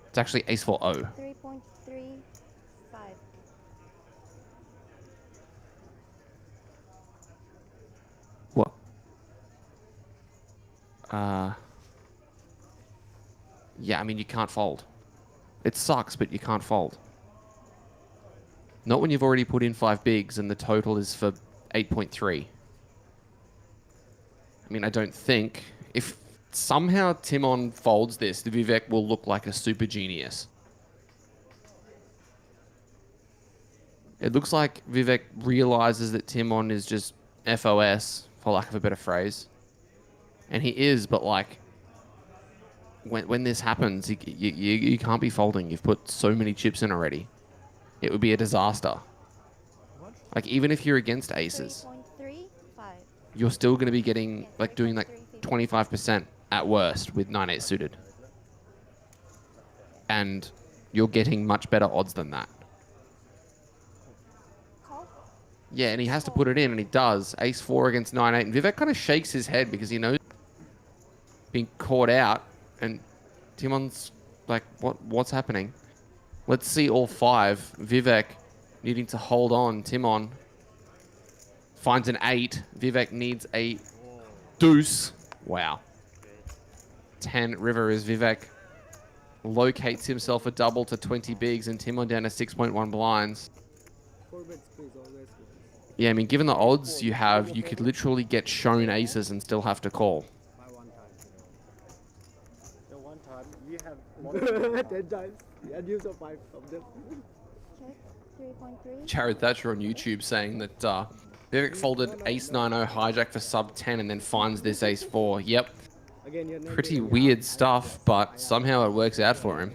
it's actually ace 4-0. 3.35. What? Yeah, I mean, you can't fold. It sucks, but you can't fold. Not when you've already put in 5 bigs and the total is for 8.3. I mean, I don't think. If somehow Timon folds this, the Vivek will look like a super genius. It looks like Vivek realizes that Timon is just FOS, for lack of a better phrase. And he is, but like, when this happens, you can't be folding. You've put so many chips in already. It would be a disaster. Like, even if you're against aces, 3.35. you're still going to be getting, like, doing like 25% at worst with 9-8 suited. And you're getting much better odds than that. Call? Yeah, and he has to put it in, and he does. Ace 4 against 9-8. And Vivek kind of shakes his head because he knows being caught out. And Timon's like, what's happening? Let's see all 5. Vivek needing to hold on. Timon finds an 8. Vivek needs a deuce. Wow. 10 river as Vivek locates himself a double to 20 bigs, and Timon down to 6.1 blinds. 4-bet squeeze always good. Yeah, I mean, given the odds you have, you could literally get shown aces and still have to call. By 1 time. The 1 time we have 10 times and use of 5 of them. Check. 3.3. Jared Thatcher on YouTube saying that Vivek folded ace 9-0 hijack for sub 10 and then finds this ace 4. Yep. Again, your name Pretty weird stuff, but somehow it works out for him.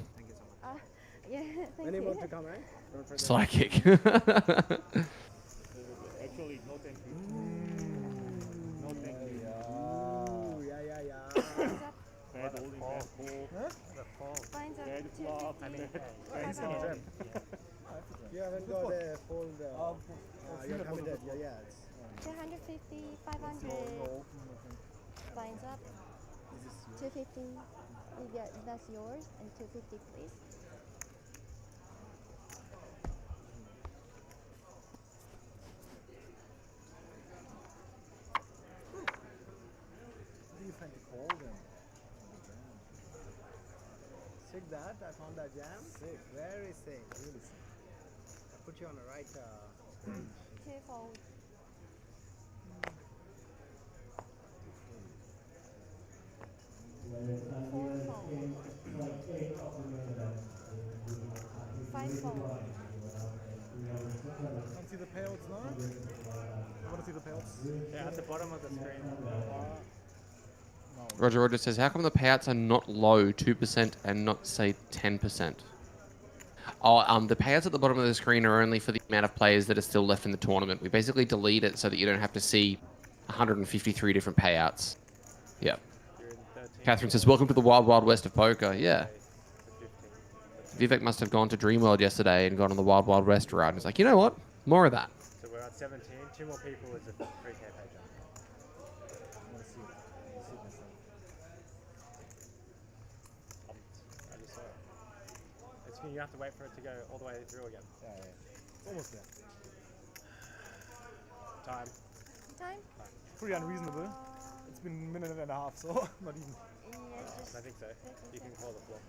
Yeah, thank Any you. more to come, right? Don't forget. Psychic. Actually, no thank you. No thank you. Ooh, yeah. Bad holding, bad call. Finds up Bad flop. 250. Bad Five jam. You haven't got a fold. You're committed. Yeah. 250, 500. Lines up. 250. Yeah, that's yours. And 250, please. You trying to call them? Sick that. I found that jam. Sick. Very sick. Really sick. I put you on the right stage. 2 fold. Five fold. Want to see the payouts now? Want to see the payouts? Yeah, at the bottom of the screen. Roger says, how come the payouts are not low 2% and not, say, 10%? Oh, the payouts at the bottom of the screen are only for the amount of players that are still left in the tournament. We basically delete it so that you don't have to see 153 different payouts. Yeah. Catherine says, welcome to the wild, wild west of poker. Yeah. Vivek must have gone to Dreamworld yesterday and gone on the wild, wild west ride. And he's like, you know what? More of that. So we're at 17. 2 more people is a 3K pay jump. I just saw it. It's been you have to wait for it to go all the way through again. Yeah, yeah. It's almost there. Time. Time? Pretty unreasonable. It's been a minute and a half, so not even. Yes, just I think so. You can call the floor.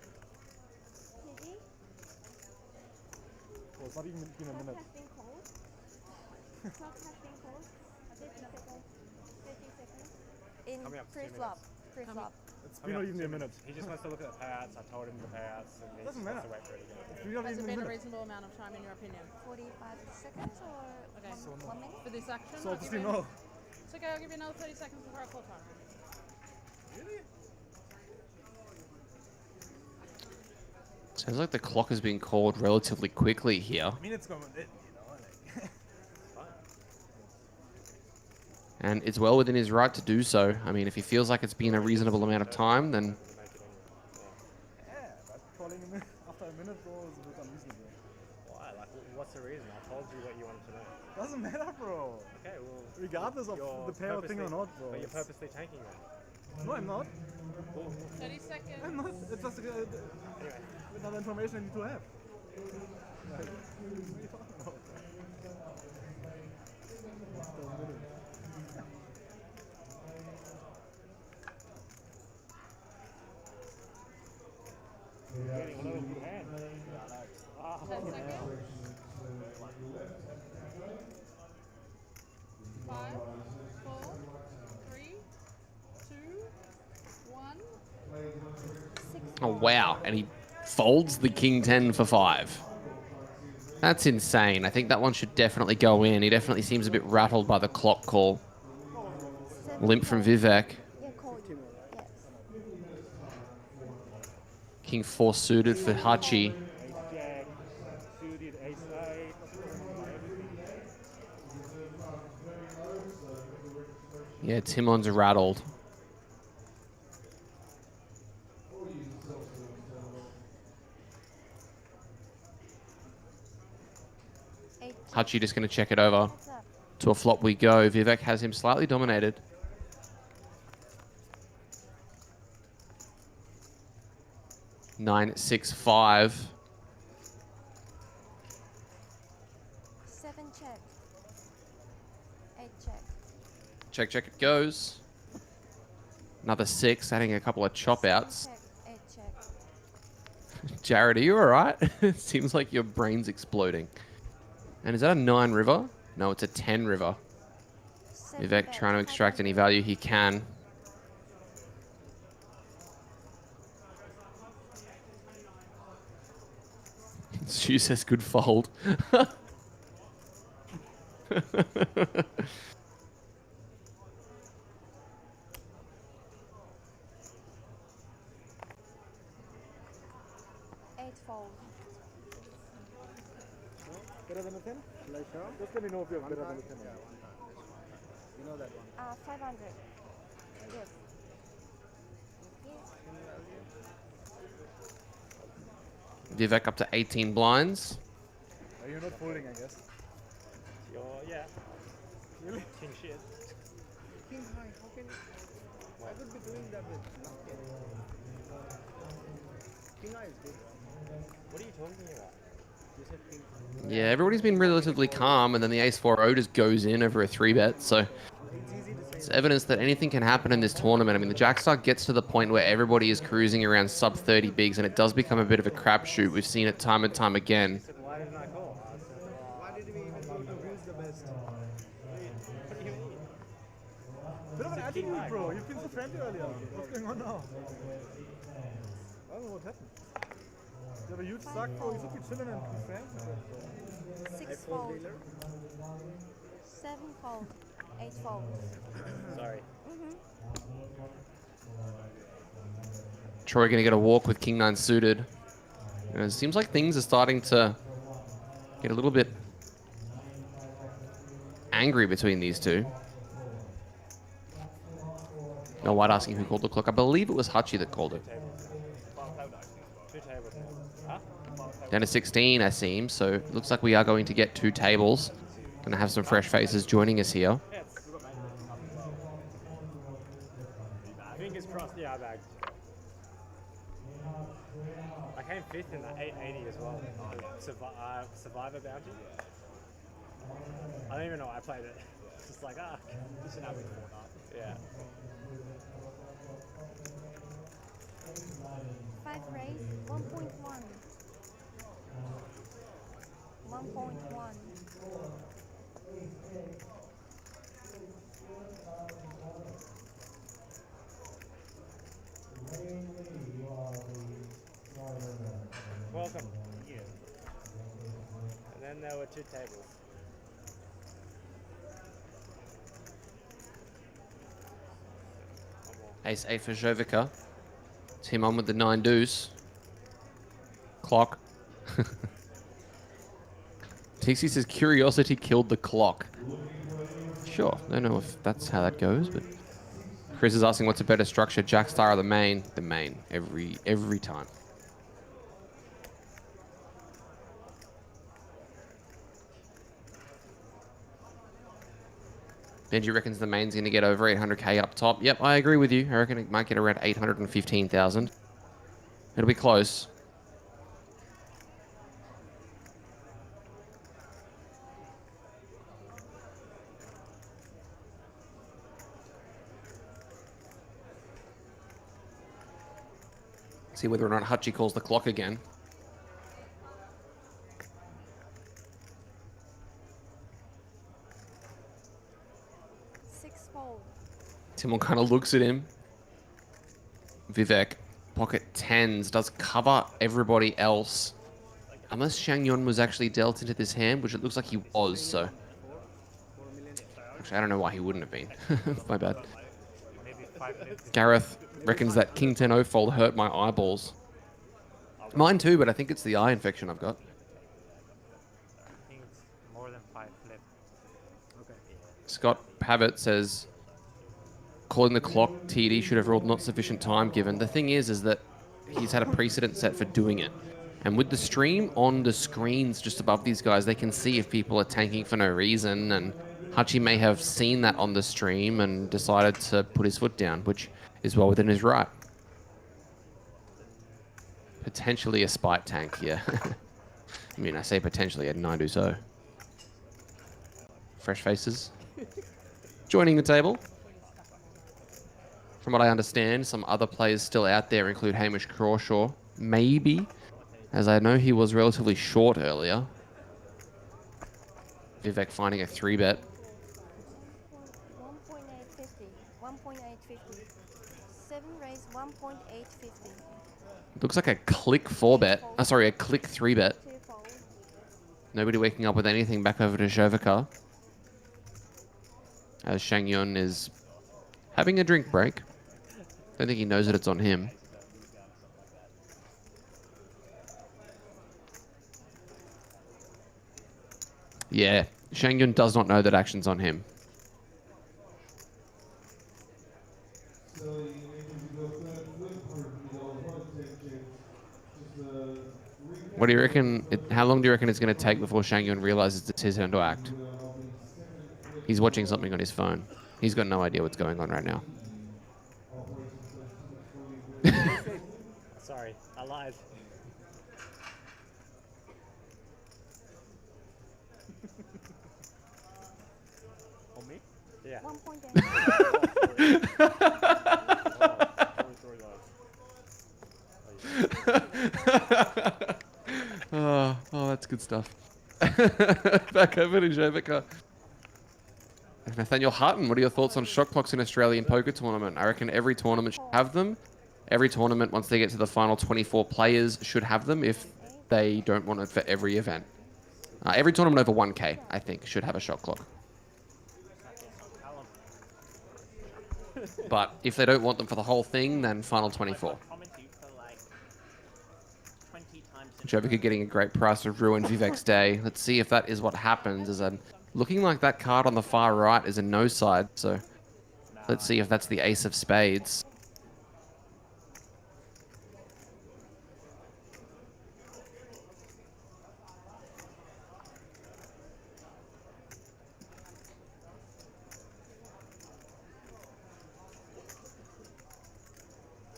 Piggy? Well, it's not even been a Clock minute. has been called. Clock has been called. 30 seconds. 30 seconds. In Coming up to 2 pre-flop. minutes. Pre-flop. It's been not even a minute. He just wants to look at the payouts. I told him the payouts, and he Doesn't just wants matter. to wait for it again. It's been not Has even it a been a minute. reasonable amount of time in your opinion? 45 seconds or Okay. one minute? For this action? So I'll obviously give you- no. It's okay, I'll give you another 30 seconds before I call time. Really? Sounds like the clock has been called relatively quickly here. I mean, it's going in, like. And it's well within his right to do so. I mean, if he feels like it's been a reasonable amount of time, then Yeah, but calling him after a minute, bro, is a bit unreasonable. Why? Like, what's the reason? I told you what you wanted to know. Doesn't matter, bro. Okay, well. Regardless of you're the payout thing or purposely- not, bro. But you're it's- purposely tanking that. No, I'm not. 30 seconds. I'm not. It's just Anyway. another information I need to have. Like, what are you talking about? After a minute. Getting one of those good hands. 10 seconds. 5, 4, 3, 2, 1. oh wow, and he folds the king 10 for 5. That's insane. I think that one should definitely go in. He definitely seems a bit rattled by the clock call. Limp from Vivek. Yeah, called. Yes. King 4 suited for Hachi. Ace Jack, suited, Ace 8. Yeah, Timon's rattled. Hachi just going to check it over. What's up? To a flop we go. Vivek has him slightly dominated. Nine, 6, 5. 7 check. 8 check. Check, check it goes. Another 6, adding a couple of chop outs. 7 check. 8 check. Jared, are you alright? It seems like your brain's exploding. And is that a 9 river? No, it's a 10 river. 7 Vivek bet. trying to extract any value he can. Stu says good fold. Eightfold. Better than a 10? Like sure? Just let me know if you're One better time? than a 10. Yeah, one time. This one. You know that one. 500. Yes. Vivek up to 18 blinds. You're not folding, I guess. Yeah. Really? King shit. King high, how can I would be doing that with nothing. King high is good. What are you talking about? You said king. Yeah, everybody's been relatively calm, and then the ace-4-0 just goes in over a 3-bet, so It's easy to say. it's evidence that anything can happen in this tournament. I mean, the Jackstar gets to the point where everybody is cruising around sub 30 bigs, and it does become a bit of a crapshoot. We've seen it time and time again. I said, why didn't I call? I said, Why did we even go to who's the best? what do you mean? Bit of an King attitude, high. bro. You've been so friendly earlier. What's going on now? I don't know what happened. You have a huge suck, bro. You should be chilling and be friends with that, bro. 6 fold. 7 fold. 8 fold. Sorry. Troy going to get a walk with King 9 suited. And it seems like things are starting to get a little bit angry between these two. No White asking who called the clock. I believe it was Hachi that called it. 2 tables. Huh? Down to 16, I seem. So it looks like we are going to get 2 tables. Going to have some fresh faces joining us here. Fingers crossed. Yeah, I bagged. I came 5th in the 880 as well. Survivor bounty. I don't even know why I played it. It's just like, this is how we fought up. Yeah. 5 raise, 1.1. 1.1. Welcome. Yeah. And then there were 2 tables. Ace 8 for Jovica. Team on with the 9 deuce. Clock. TC says curiosity killed the clock. Sure, I don't know if that's how that goes, but Chris is asking what's a better structure, Jackstar or the main? The main, every time. Benji reckons the main's going to get over 800k up top. Yep, I agree with you. I reckon it might get around 815,000. It'll be close. See whether or not Hutchie calls the clock again. Timon kind of looks at him. Vivek, pocket 10s, does cover everybody else. Unless Shang Yun was actually dealt into this hand, which it looks like he was, so. Actually, I don't know why he wouldn't have been. My bad. Gareth reckons that King 10-0 fold hurt my eyeballs. Mine too, but I think it's the eye infection I've got. I think it's more than 5 flip. Okay. Scott Pavitt says, calling the clock, TD should have ruled not sufficient time given. The thing is that he's had a precedent set for doing it. And with the stream on the screens just above these guys, they can see if people are tanking for no reason. And Hachi may have seen that on the stream and decided to put his foot down, which is well within his right. Potentially a spite tank here. I mean, I say potentially at 9-0. Fresh faces. Joining the table. From what I understand, some other players still out there include Hamish Crawshaw. Maybe, as I know he was relatively short earlier. Vivek finding a 3-bet. 1.850. 1.850. 7 raise, 1.850. Looks like a click 4-bet. Sorry, a click 3-bet. Nobody waking up with anything back over to Jovica. As Shang Yun is having a drink break. Don't think he knows that it's on him. Yeah, Shang Yun does not know that action's on him. What do you reckon? How long do you reckon it's going to take before Shang Yun realizes it's his turn to act? He's watching something on his phone. He's got no idea what's going on right now. Sorry, I lied. On me? Yeah. 1.8. Oh, that's good stuff. Back over to Jovica. Nathaniel Hutton, what are your thoughts on shot clocks in Australian poker tournament? I reckon every tournament should have them. Every tournament, once they get to the final 24 players, should have them if they don't want it for every event. Every tournament over 1K, I think, should have a shot clock. But if they don't want them for the whole thing, then final 24. Jovica getting a great price to ruin Vivek's day. Let's see if that is what happens. As I'm looking like that card on the far right is a no side, so let's see if that's the ace of spades.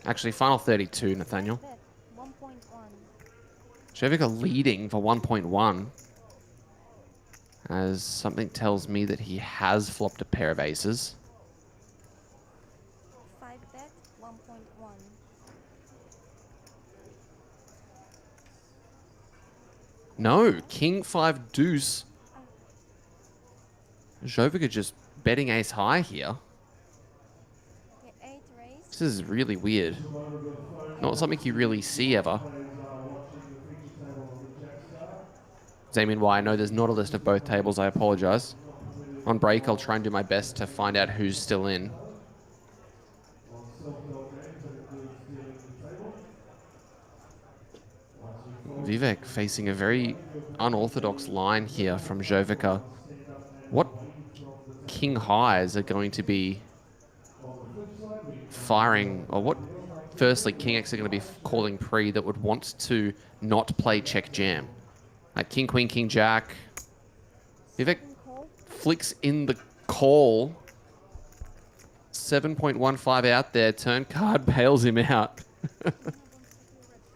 Actually, final 32, Nathaniel. 1.8. Jovica leading for 1.1. As something tells me that he has flopped a pair of aces. 5 bet, 1.1. No, king 5 deuce. Jovica just betting ace high here. Yeah, 8 raise. This is really weird. Not something you really see ever. Damien, why I know there's not a list of both tables, I apologize. On break, I'll try and do my best to find out who's still in. Vivek facing a very unorthodox line here from Jovica. What king highs are going to be firing, or what firstly king X are going to be calling pre that would want to not play check jam? Like king, queen, king, jack. Vivek flicks in the call. 7.15 out there. Turn card bails him out.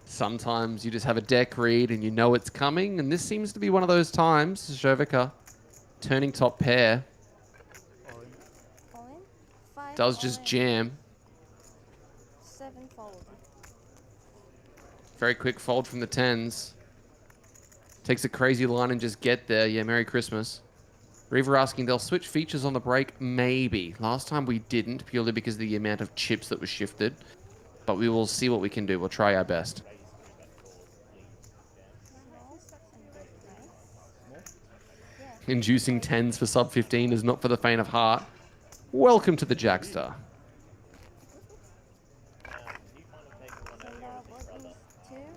Sometimes you just have a deck read and you know it's coming, and this seems to be one of those times. Jovica turning top pair. Does just jam. 7 fold. Very quick fold from the 10s. Takes a crazy line and just get there. Yeah, Merry Christmas. Reaver asking, they'll switch features on the break? Maybe. Last time we didn't, purely because of the amount of chips that was shifted. But we will see what we can do. We'll try our best. Inducing 10s for sub 15 is not for the faint of heart. Welcome to the Jackstar.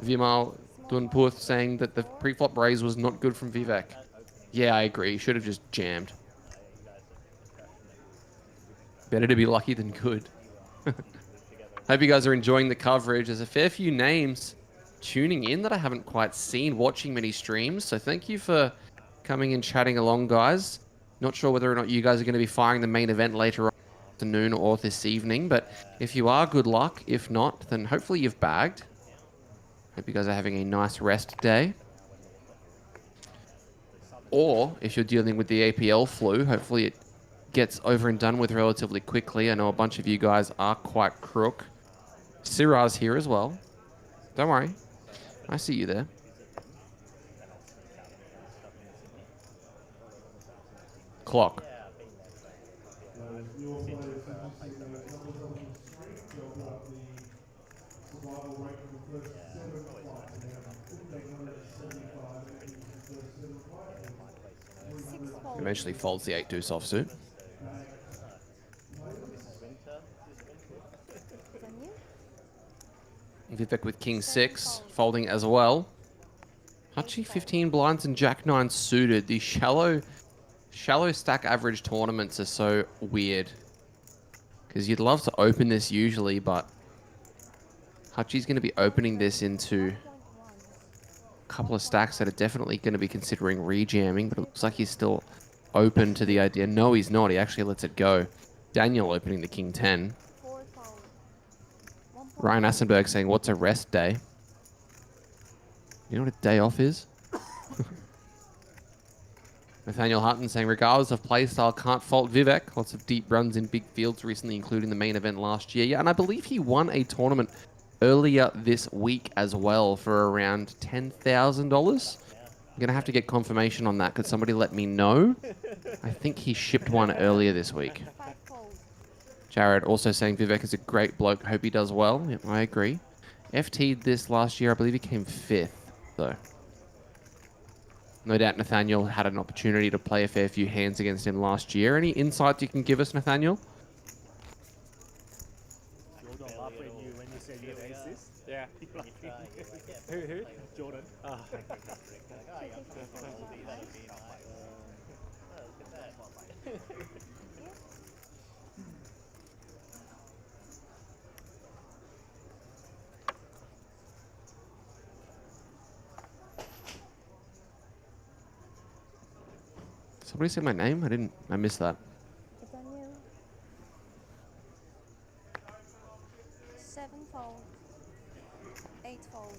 Vimal Dunputh saying that the pre-flop raise was not good from Vivek. Yeah, I agree. He should have just jammed. Better to be lucky than good. Hope you guys are enjoying the coverage. There's a fair few names tuning in that I haven't quite seen watching many streams. So thank you for coming and chatting along, guys. Not sure whether or not you guys are going to be firing the main event later on afternoon or this evening. But if you are, good luck. If not, then hopefully you've bagged. Hope you guys are having a nice rest day. Or if you're dealing with the APL flu, hopefully it gets over and done with relatively quickly. I know a bunch of you guys are quite crook. Siraj's here as well. Don't worry. I see you there. Clock. Eventually folds the 8 deuce offsuit. Vivek with king 6 folding as well. Hachi 15 blinds and jack 9 suited. The shallow stack average tournaments are so weird because you'd love to open this usually, but Hachi's going to be opening this into a couple of stacks that are definitely going to be considering rejamming, but it looks like he's still open to the idea. No, he's not. He actually lets it go. Daniel opening the king 10. Ryan Assenberg saying, what's a rest day? You know what a day off is? Nathaniel Hutton saying, regardless of playstyle, can't fault Vivek. Lots of deep runs in big fields recently, including the main event last year. Yeah, and I believe he won a tournament earlier this week as well for around $10,000. I'm going to have to get confirmation on that. Could somebody let me know? I think he shipped one earlier this week. Jared also saying Vivek is a great bloke. Hope he does well. Yep, I agree. FT'd this last year. I believe he came 5th, though. No doubt Nathaniel had an opportunity to play a fair few hands against him last year. Any insights you can give us, Nathaniel? Jordan laughed at you when you said you had aces. Yeah. Who? Jordan. Oh. Somebody said my name? I missed that. It's on you. 7 fold. 8 fold.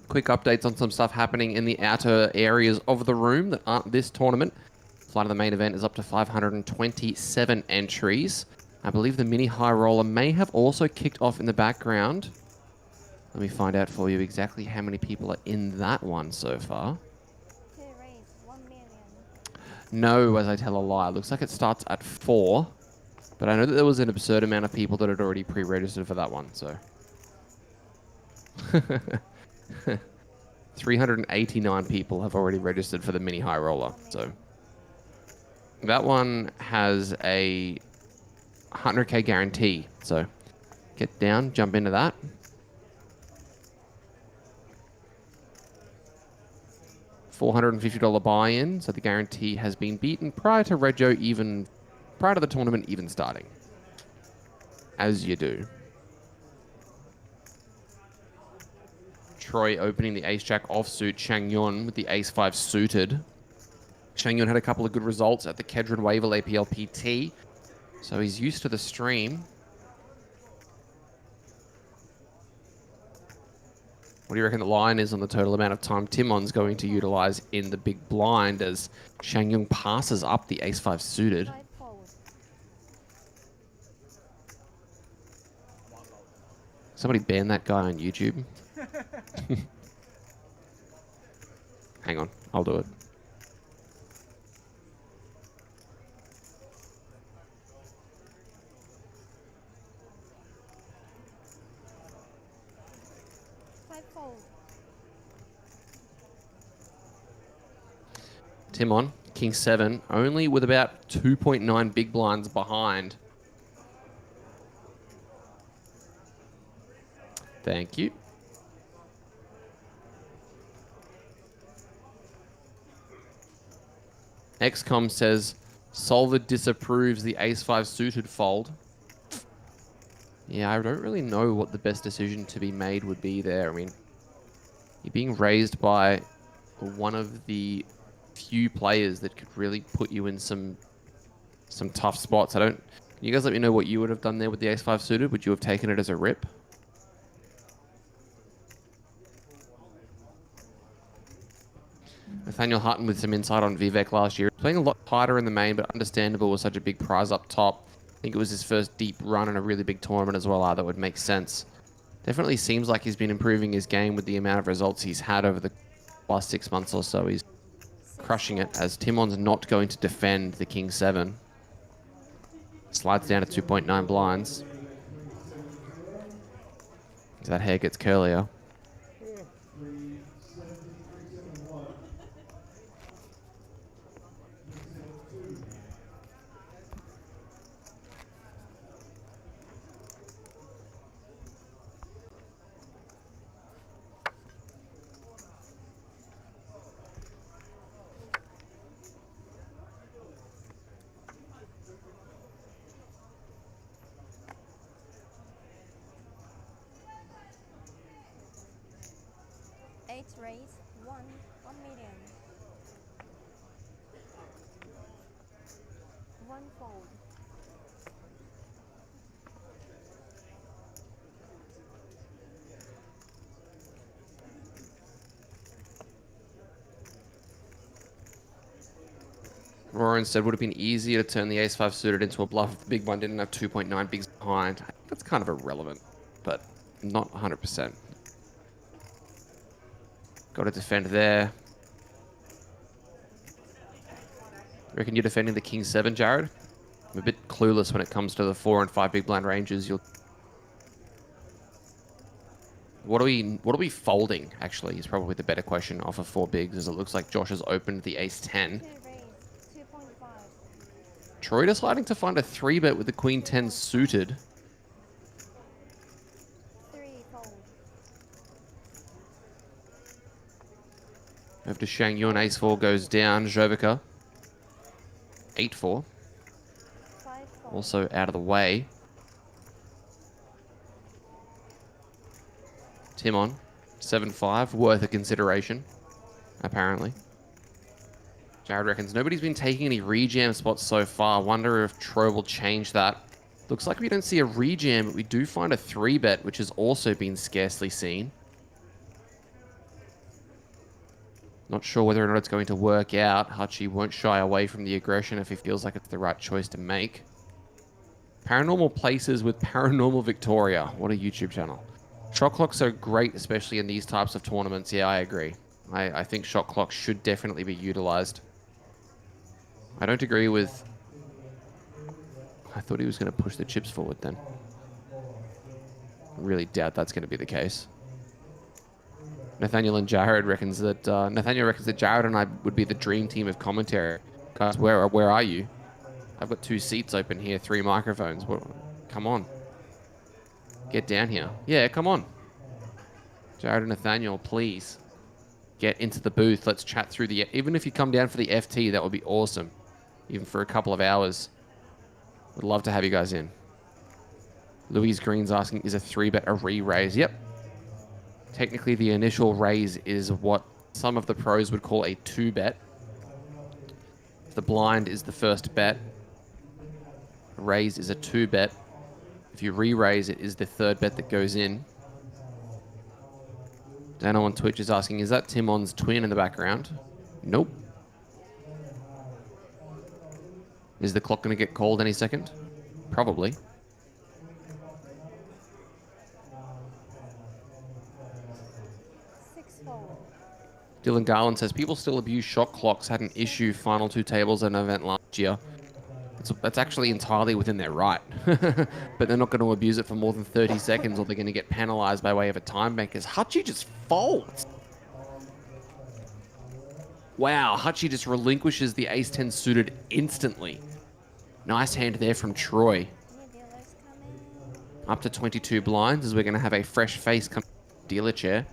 quick updates on some stuff happening in the outer areas of the room that aren't this tournament. Flight of the main event is up to 527 entries. I believe the mini high roller may have also kicked off in the background. Let me find out for you exactly how many people are in that one so far. To raise 1 million. No, as I tell a lie. Looks like it starts at 4. But I know that there was an absurd amount of people that had already pre-registered for that one, so. 389 people have already registered for the mini high roller, so. That one has a 100k guarantee, so get down, jump into that. $450 buy-in, so the guarantee has been beaten prior to prior to the tournament even starting. As you do. Troy opening the ace-jack offsuit, Chang Yun with the ace-5 suited. Chang Yun had a couple of good results at the Kedron Wavel APL PT, so he's used to the stream. What do you reckon the line is on the total amount of time Timon's going to utilize in the big blind as Chang Yun passes up the ace-5 suited? Somebody ban that guy on YouTube. Hang on, I'll do it. Timon, King 7, only with about 2.9 big blinds behind. Thank you. XCOM says, Solver disapproves the ace-5 suited fold. Yeah, I don't really know what the best decision to be made would be there. I mean, you're being raised by one of the few players that could really put you in some tough spots. Can you guys let me know what you would have done there with the ace-5 suited? Would you have taken it as a rip? Nathaniel Hutton with some insight on Vivek last year. Playing a lot tighter in the main, but understandable with such a big prize up top. I think it was his first deep run in a really big tournament as well. That would make sense. Definitely seems like he's been improving his game with the amount of results he's had over the last 6 months or so. He's crushing it as Timon's not going to defend the King 7. Slides down to 2.9 blinds. That hair gets curlier. Raise 1 million. 1 fold. Roran said, would have been easier to turn the ace-5 suited into a bluff if the big one didn't have 2.9 bigs behind. I think that's kind of irrelevant, but not 100%. Got to defend there. Reckon you're defending the King 7, Jared? I'm a bit clueless when it comes to the 4 and 5 big blind ranges. What are we folding, actually, is probably the better question off of 4 bigs, as it looks like Josh has opened the ace-10. 2.5. Troy deciding to find a 3-bet with the Queen 10 suited. 3 fold. Over to Shang Yun, ace-4 goes down. Jovica, 8-4. 5 fold. Also out of the way. Timon, 7-5, worth a consideration, apparently. Jared reckons nobody's been taking any rejam spots so far. Wonder if Troy will change that. Looks like we don't see a rejam, but we do find a 3-bet, which has also been scarcely seen. Not sure whether or not it's going to work out. Hutchie won't shy away from the aggression if he feels like it's the right choice to make. Paranormal Places with Paranormal Victoria. What a YouTube channel. Shot clocks are great, especially in these types of tournaments. Yeah, I agree. I think shot clocks should definitely be utilized. I don't agree with... I thought he was going to push the chips forward then. I really doubt that's going to be the case. Nathaniel reckons that Jared and I would be the dream team of commentary. Guys, where are you? I've got 2 seats open here, 3 microphones. What? Come on. Get down here. Yeah, come on. Jared and Nathaniel, please. Get into the booth. Let's chat through the... Even if you come down for the FT, that would be awesome. Even for a couple of hours. Would love to have you guys in. Louise Green's asking, is a 3-bet a re-raise? Yep. Technically, the initial raise is what some of the pros would call a 2-bet. The blind is the first bet. Raise is a 2-bet. If you re-raise, it is the 3rd bet that goes in. Dano on Twitch is asking, is that Timon's twin in the background? Nope. Is the clock going to get called any second? Probably. Dylan Garland says, people still abuse shot clocks. Had an issue final 2 tables at an event last year. That's actually entirely within their right. But they're not going to abuse it for more than 30 seconds or they're going to get penalized by way of a time bank. As Hutchie just folds. Wow, Hutchie just relinquishes the ace-10 suited instantly. Nice hand there from Troy. Up to 22 blinds as we're going to have a fresh face come dealer chair.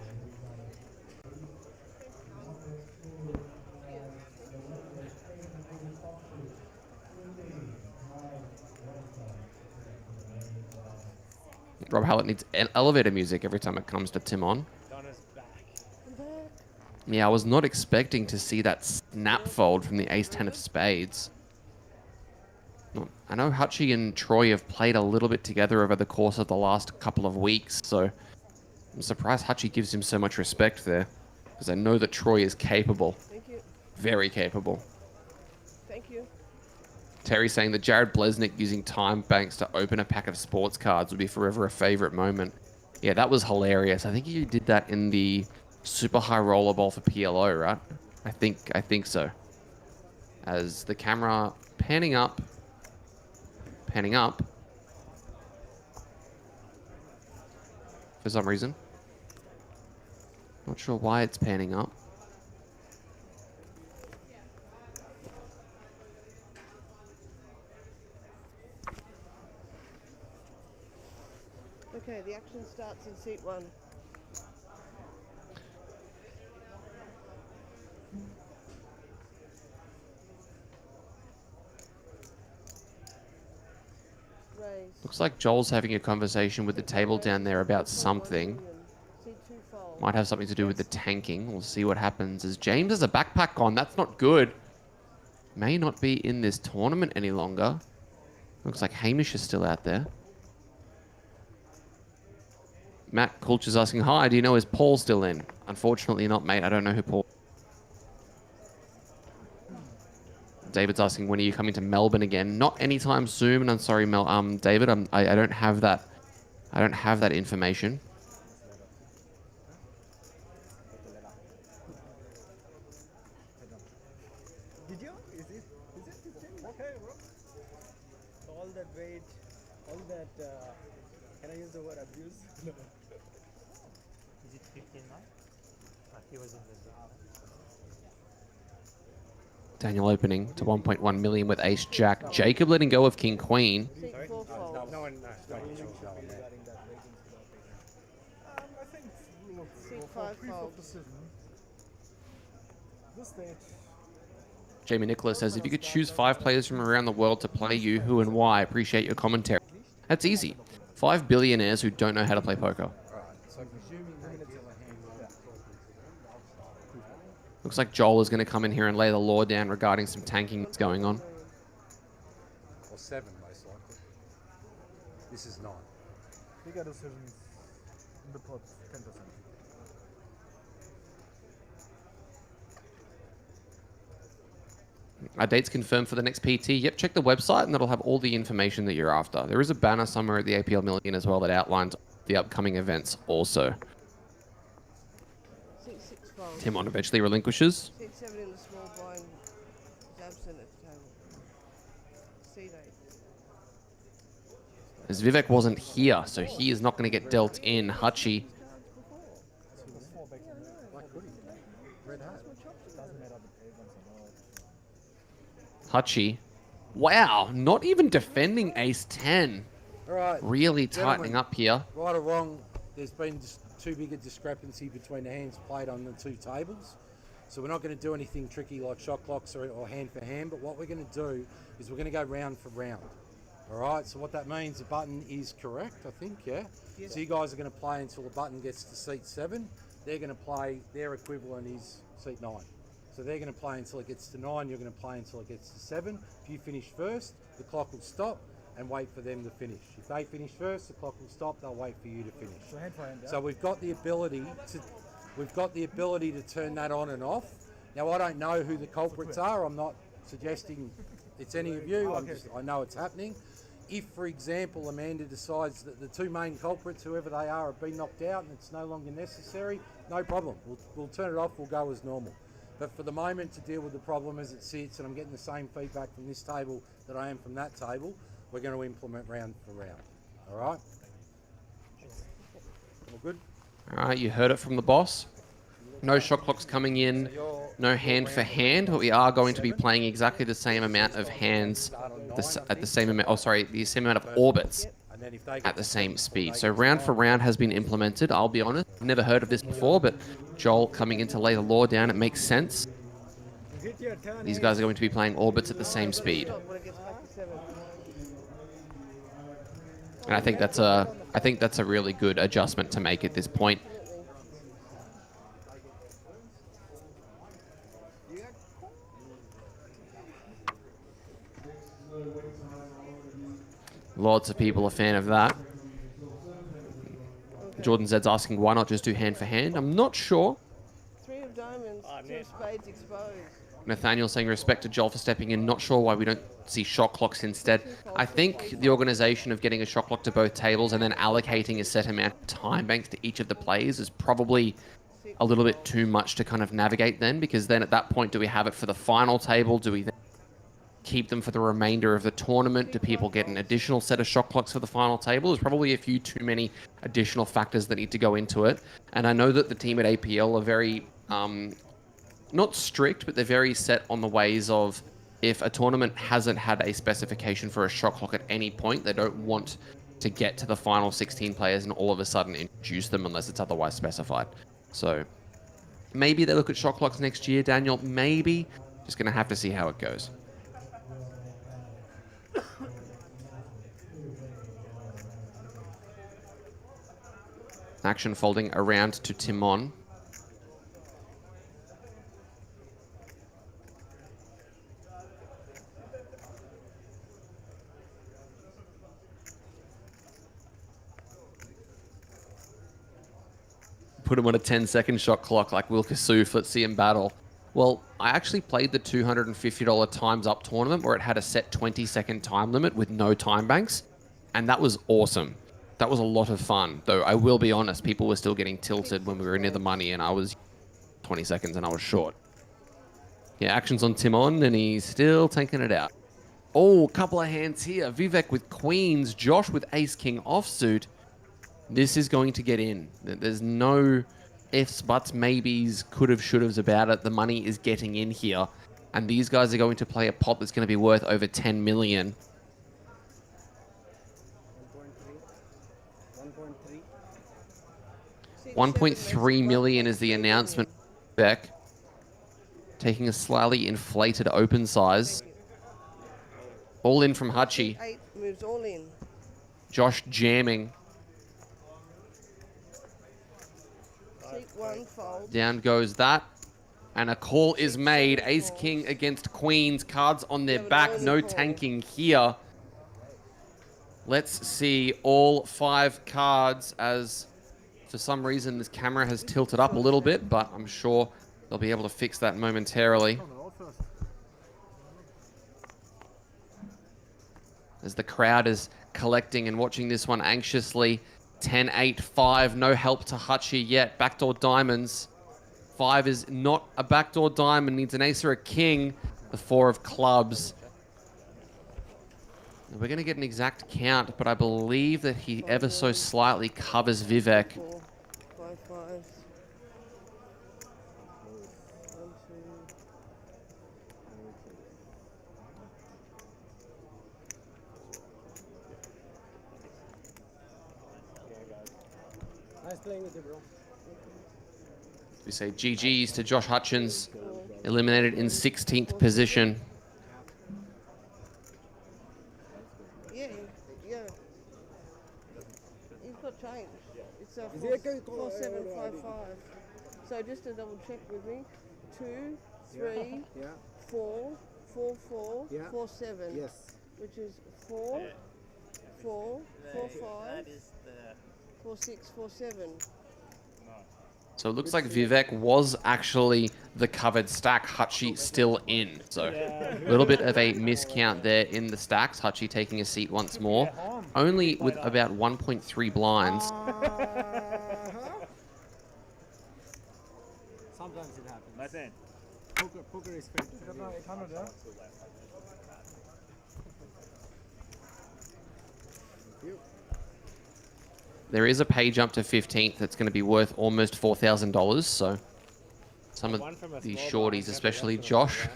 Rob Hallett needs elevator music every time it comes to Timon. Yeah, I was not expecting to see that snap fold from the ace-10 of spades. I know Hutchie and Troy have played a little bit together over the course of the last couple of weeks, so I'm surprised Hutchie gives him so much respect there, because I know that Troy is capable. Thank you. Very capable. Thank you. Terry saying that Jared Blesnick using time banks to open a pack of sports cards would be forever a favorite moment. Yeah, that was hilarious. I think you did that in the super high rollerball for PLO, right? I think so. As the camera panning up. For some reason. Not sure why it's panning up. Okay, the action starts in seat 1. Raise. Looks like Joel's having a conversation with the table down there about something. Might have something to do with the tanking. We'll see what happens. As James has a backpack on, that's not good. May not be in this tournament any longer. Looks like Hamish is still out there. Matt Kulch is asking, hi, do you know, is Paul still in? Unfortunately not, mate. I don't know who Paul... David's asking, when are you coming to Melbourne again? Not anytime soon. I'm sorry, David. I don't have that. I don't have that information. Did you? Is it okay, bro? So all that weight, all that. Can I use the word abuse? No. Is it 15 now? He was in the Daniel opening to 1.1 million with ace jack. Jacob letting go of king queen. Sorry? No one. I think we'll go for pre-flop decision. This stage. Jamie Nicholas says, if you could choose 5 players from around the world to play you, who and why? Appreciate your commentary. That's easy. 5 billionaires who don't know how to play poker. Looks like Joel is going to come in here and lay the law down regarding some tanking that's going on. Or 7, most likely. This is 9. Bigger decisions in the pot, 10%. Our date's confirmed for the next PT. Yep, check the website and that'll have all the information that you're after. There is a banner somewhere at the APL Million as well that outlines the upcoming events also. 6-6 fold. Timon eventually relinquishes. 6-7 in the small blind is absent at the table. Seat 8. As Vivek wasn't here, so he is not going to get dealt in. Hachi. Hachi. Wow, not even defending ace 10. All right. Really tightening up here. Right or wrong, there's been just too big a discrepancy between the hands played on the two tables. So we're not going to do anything tricky like shot clocks or hand for hand, but what we're going to do is we're going to go round for round. All right, so what that means, the button is correct, I think, yeah? So you guys are going to play until the button gets to seat 7. They're going to play, their equivalent is seat 9. So they're going to play until it gets to 9, you're going to play until it gets to 7. If you finish first, the clock will stop and wait for them to finish. If they finish first, the clock will stop, they'll wait for you to finish. So hand for hand, yeah? So we've got the ability to turn that on and off. Now I don't know who the culprits are, I'm not suggesting it's any of you, I know it's happening. If, for example, Amanda decides that the two main culprits, whoever they are, have been knocked out and it's no longer necessary, no problem. We'll turn it off, we'll go as normal. But for the moment, to deal with the problem as it sits, and I'm getting the same feedback from this table that I am from that table, we're going to implement round for round. All right? All good? All right, you heard it from the boss. No shot clocks coming in, no hand for hand, but we are going to be playing exactly the same amount of hands at the same amount, the same amount of orbits at the same speed. So round for round has been implemented. I'll be honest, I've never heard of this before, but Joel coming in to lay the law down, it makes sense. These guys are going to be playing orbits at the same speed. And I think that's a really good adjustment to make at this point. Lots of people are a fan of that. Jordan Zed's asking why not just do hand for hand. I'm not sure. 3 of diamonds, 2 of spades exposed. Nathaniel saying respect to Joel for stepping in. Not sure why we don't see shot clocks instead. I think the organization of getting a shot clock to both tables and then allocating a set amount of time banks to each of the players is probably a little bit too much to kind of navigate then, because then at that point, do we have it for the final table? Do we then keep them for the remainder of the tournament? Do people get an additional set of shot clocks for the final table? There's probably a few too many additional factors that need to go into it. And I know that the team at APL are very, not strict, but they're very set on the ways of, if a tournament hasn't had a specification for a shot clock at any point, they don't want to get to the final 16 players and all of a sudden introduce them unless it's otherwise specified. So maybe they look at shot clocks next year, Daniel. Maybe. Just going to have to see how it goes. Action folding around to Timon. Put him on a 10-second shot clock like Will Kasoof. Let's see him battle. Well, I actually played the $250 Times Up tournament where it had a set 20-second time limit with no time banks, and that was awesome. That was a lot of fun, though I will be honest, people were still getting tilted when we were near the money and I was 20 seconds and I was short. Yeah, action's on Timon and he's still tanking it out. Oh, couple of hands here. Vivek with queens, Josh with ace-king offsuit. This is going to get in. There's no ifs, buts, maybes, could've, should'ves about it. The money is getting in here. And these guys are going to play a pot that's going to be worth over 10 million. 1.3 million is the announcement. Beck taking a slightly inflated open size. All in from Hachi. 8 moves all in. Josh jamming. Seat 1 fold. Down goes that. And a call is made. Ace King against Queens. Cards on their back. No tanking here. Let's see all 5 cards, as for some reason this camera has tilted up a little bit, but I'm sure they'll be able to fix that momentarily. as the crowd is collecting and watching this one anxiously. 10-8-5, no help to Hutchie yet. Backdoor diamonds. 5 is not a backdoor diamond, needs an ace or a king. The 4 of clubs. We're going to get an exact count, but I believe that he ever so slightly covers Vivek. 5, 5. 1, 2. Nice playing with you, bro. We say GG's to Josh Hutchins, eliminated in 16th position. Yeah. He's got change. It's a 4755. So just to double check with me, 2, 3, 4, 4, 4, 4, 7. Yes. Which is 4, 4, 4, 5, 4, 6, 4, 7. So it looks like Vivek was actually the covered stack, Hutchie still in. So a little bit of a miscount there in the stacks. Hutchie taking a seat once more, only with about 1.3 blinds. Sometimes it happens. Nice hand. Poker is fake. There is a pay jump to 15th that's going to be worth almost $4,000. So some of these shorties, especially Josh,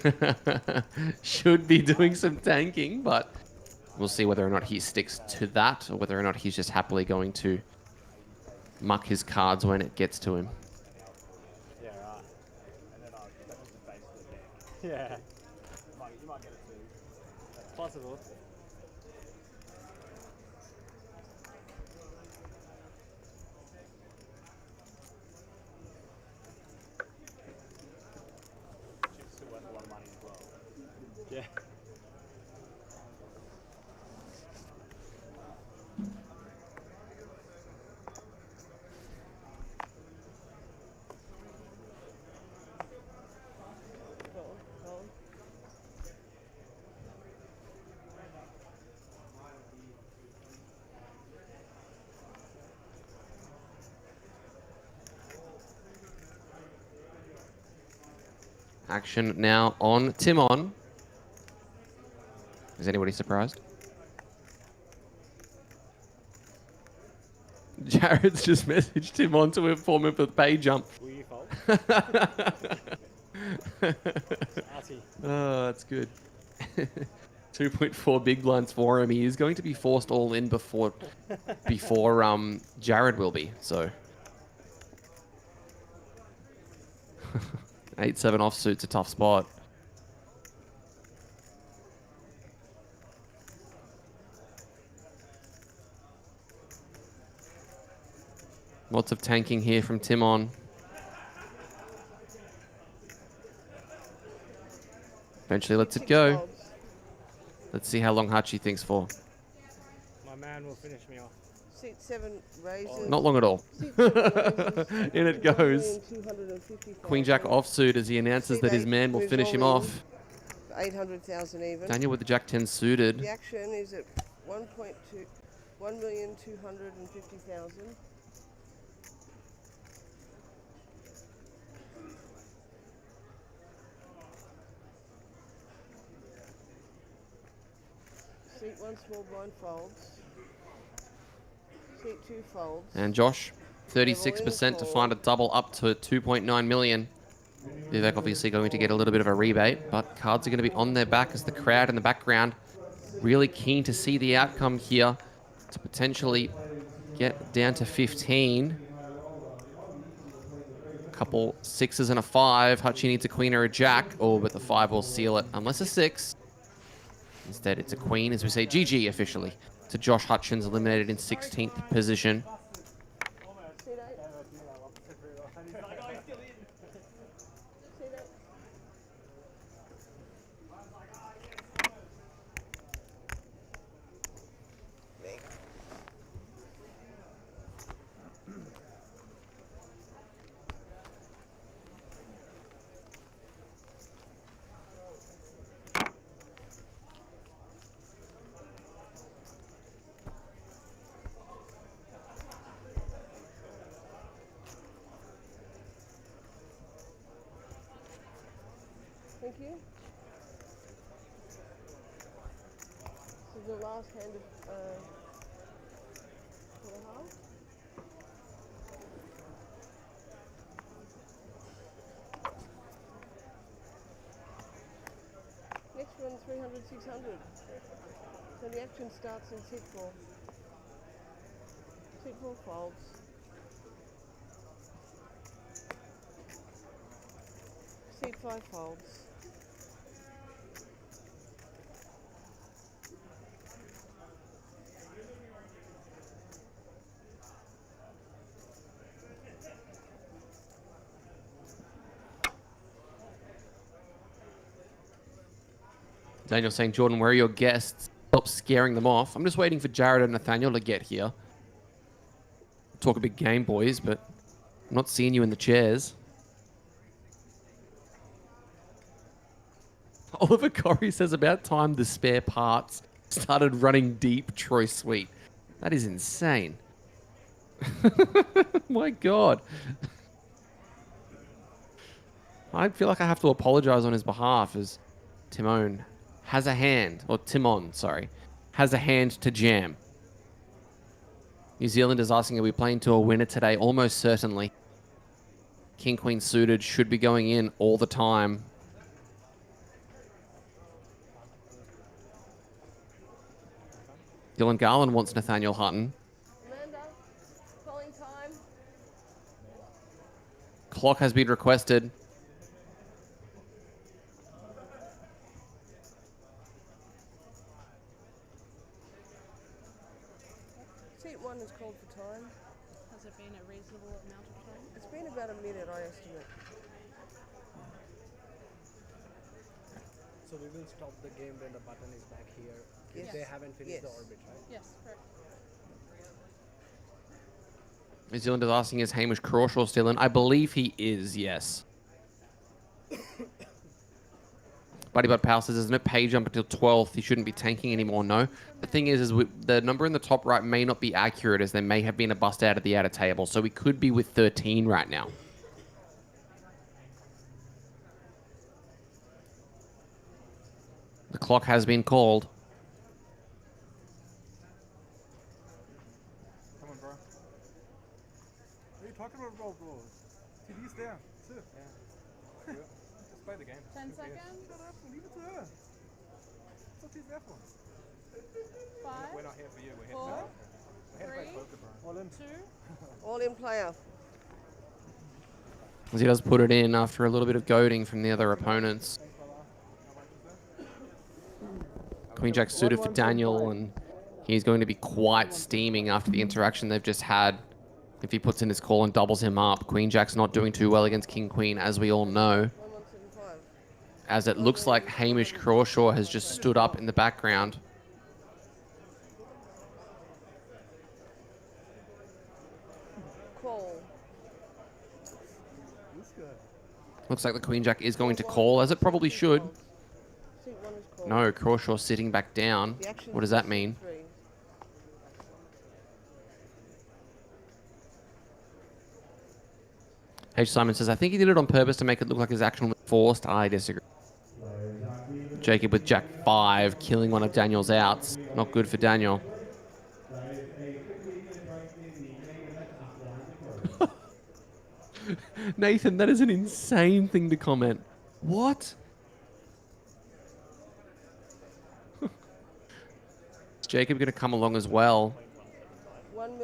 should be doing some tanking, but we'll see whether or not he sticks to that or whether or not he's just happily going to muck his cards when it gets to him. Yeah, right. And then I'll face the deck. Yeah. You might get it too. Possible. Yeah. Action now on Timon. Is anybody surprised? Jared's just messaged him on to inform him of the pay jump. Will you fold? Oh, that's good. 2.4 big blinds for him. He is going to be forced all in before Jared will be. So 8-7 offsuit's a tough spot. Lots of tanking here from Timon. Eventually lets it go. Let's see how long Hutchie thinks for. My man will finish me off. Seat 7 raises. Not long at all. In it goes. Queen Jack offsuit as he announces that his man will finish him off. 800,000 even. Daniel with the Jack 10 suited. The action is at 1,250,000. Seat 1 small blind folds. Seat 2 folds. And Josh, 36% to find a double up to 2.9 million. Vivek obviously going to get a little bit of a rebate, but cards are going to be on their back as the crowd in the background really keen to see the outcome here to potentially get down to 15. A couple 6s and a 5. Hutchie needs a queen or a jack. Oh, but the 5 will seal it, unless a 6. Instead, it's a queen, as we say GG officially to Josh Hutchins, eliminated in 16th position. Thank you. This is the last hand of for the half. Next one, 300, 600. So the action starts in seat 4. Seat 4 folds. Seat 5 folds. Daniel saying, Jordan, where are your guests? Stop scaring them off. I'm just waiting for Jared and Nathaniel to get here. Talk a big game, boys, but I'm not seeing you in the chairs. Oliver Corey says, about time the spare parts started running deep, Troy Sweet. That is insane. My God. I feel like I have to apologize on his behalf as Timon has a hand, or Timon, sorry, has a hand to jam. New Zealand is asking, are we playing to a winner today? Almost certainly. King Queen suited should be going in all the time. Dylan Garland wants Nathaniel Hutton. Amanda, calling time. Clock has been requested. Seat 1 is called for time. Has it been a reasonable amount of time? It's been about a minute, I estimate. So we will stop the game when the button is back here. Yes. If they haven't finished the Yes. orbit, right? Yes, correct. New Zealand is asking, is Hamish Crawshaw still in? I believe he is, yes. Buddy Bud Powell says, there's no pay jump until 12th. He shouldn't be tanking anymore. No. The thing is the number in the top right may not be accurate, as there may have been a bust out of the outer table. So we could be with 13 right now. The clock has been called. Come on, bro. What are you talking about, bro? TV's there. Sit. Yeah. Just play the game. 10 seconds. Shut up. Leave it to her. That's what she's there for. 5, We're not here for you. We're here 4, for We're here to play 3, poker, bro. All in. 2. All in player. As he does put it in after a little bit of goading from the other opponents. Queen Jack suited for Daniel, and he's going to be quite steaming after the interaction they've just had. If he puts in his call and doubles him up, Queen Jack's not doing too well against King Queen, as we all know. As it looks like Hamish Crawshaw has just stood up in the background. Call. Looks like the Queen Jack is going to call, as it probably should. Seat 1 is called. No, Crawshaw sitting back down. What does that mean? 3. H. Simon says, I think he did it on purpose to make it look like his action was forced. I disagree. Jacob with Jack 5, killing one of Daniel's outs. Not good for Daniel. Nathan, that is an insane thing to comment. What? Is Jacob going to come along as well?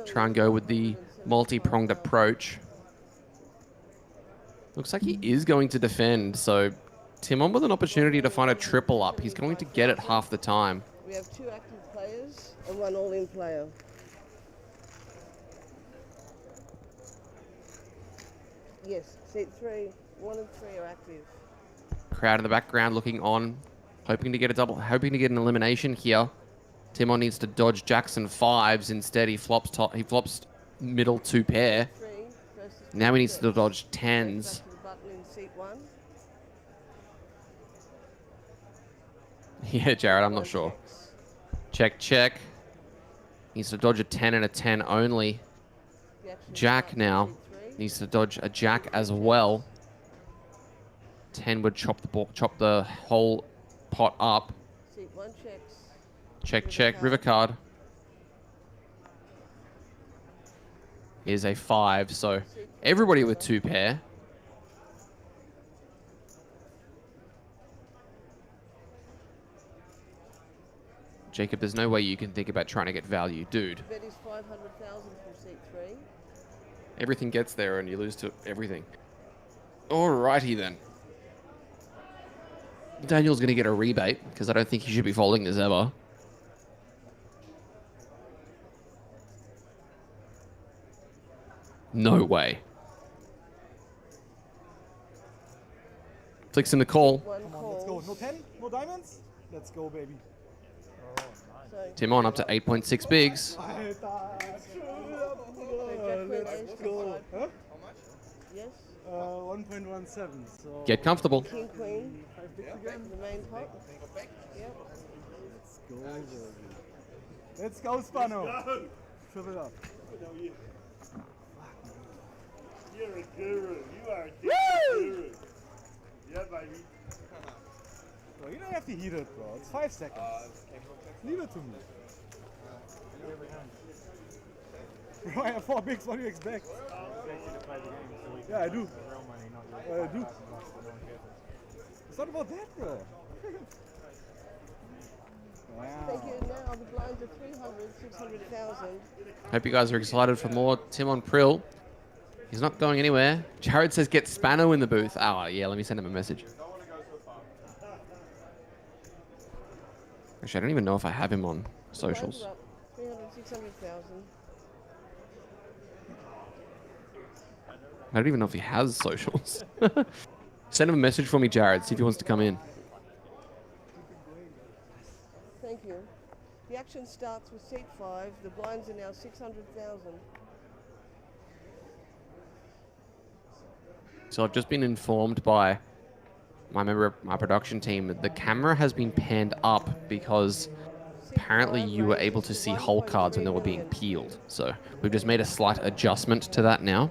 Try and go with the multi-pronged approach. Looks like he is going to defend, so Timon with an opportunity to find a triple up. He's going to get it half the time. We have 2 active players and 1 all-in player. Yes, seat 3, 1 and 3 are active. Crowd in the background looking on, hoping to get a double, hoping to get an elimination here. Timon needs to dodge Jackson 5s. Instead, he flops top, he flops middle 2 pair. Now he needs to dodge 10s. Button in seat 1. Yeah, Jared, I'm not sure. Check, check. Needs to dodge a 10 and a 10 only. Jack now needs to dodge a Jack as well. 10 would chop the whole pot up. Seat 1 checks. Check. River card is a 5. So everybody with 2 pair. Jacob, there's no way you can think about trying to get value, dude. Bet is 500,000 from seat 3. Everything gets there and you lose to everything. Alrighty then. Daniel's going to get a rebate because I don't think he should be folding this ever. No way. Flicks in the call. Come on, let's go. No 10? No diamonds? Let's go, baby. Tim on up to 8.6 bigs. Let's go. Huh? Yes. 1.17. So Get comfortable. King, queen. The main pot. Yep. Let's go, baby. Let's go, Spano. Triple up. You're a guru. You are a guru. Yeah, baby. Bro, you don't have to heat it, bro. It's 5 seconds. Leave it to me. Bro, I have 4 bigs. What do you expect? Yeah, I do. I do. It's not about that, bro. Wow. Thank you. Now the blinds are 300, 600,000. Hope you guys are excited for more Tim on Prill. He's not going anywhere. Jared says get Spano in the booth. Oh, yeah, let me send him a message. Actually, I don't even know if I have him on socials. 300, 600,000. I don't even know if he has socials. Send him a message for me, Jared. See if he wants to come in. Thank you. The action starts with seat 5. The blinds are now 600,000. So I've just been informed by my member of my production team that the camera has been panned up because apparently you were able to see hole cards when they were being peeled. So we've just made a slight adjustment to that now.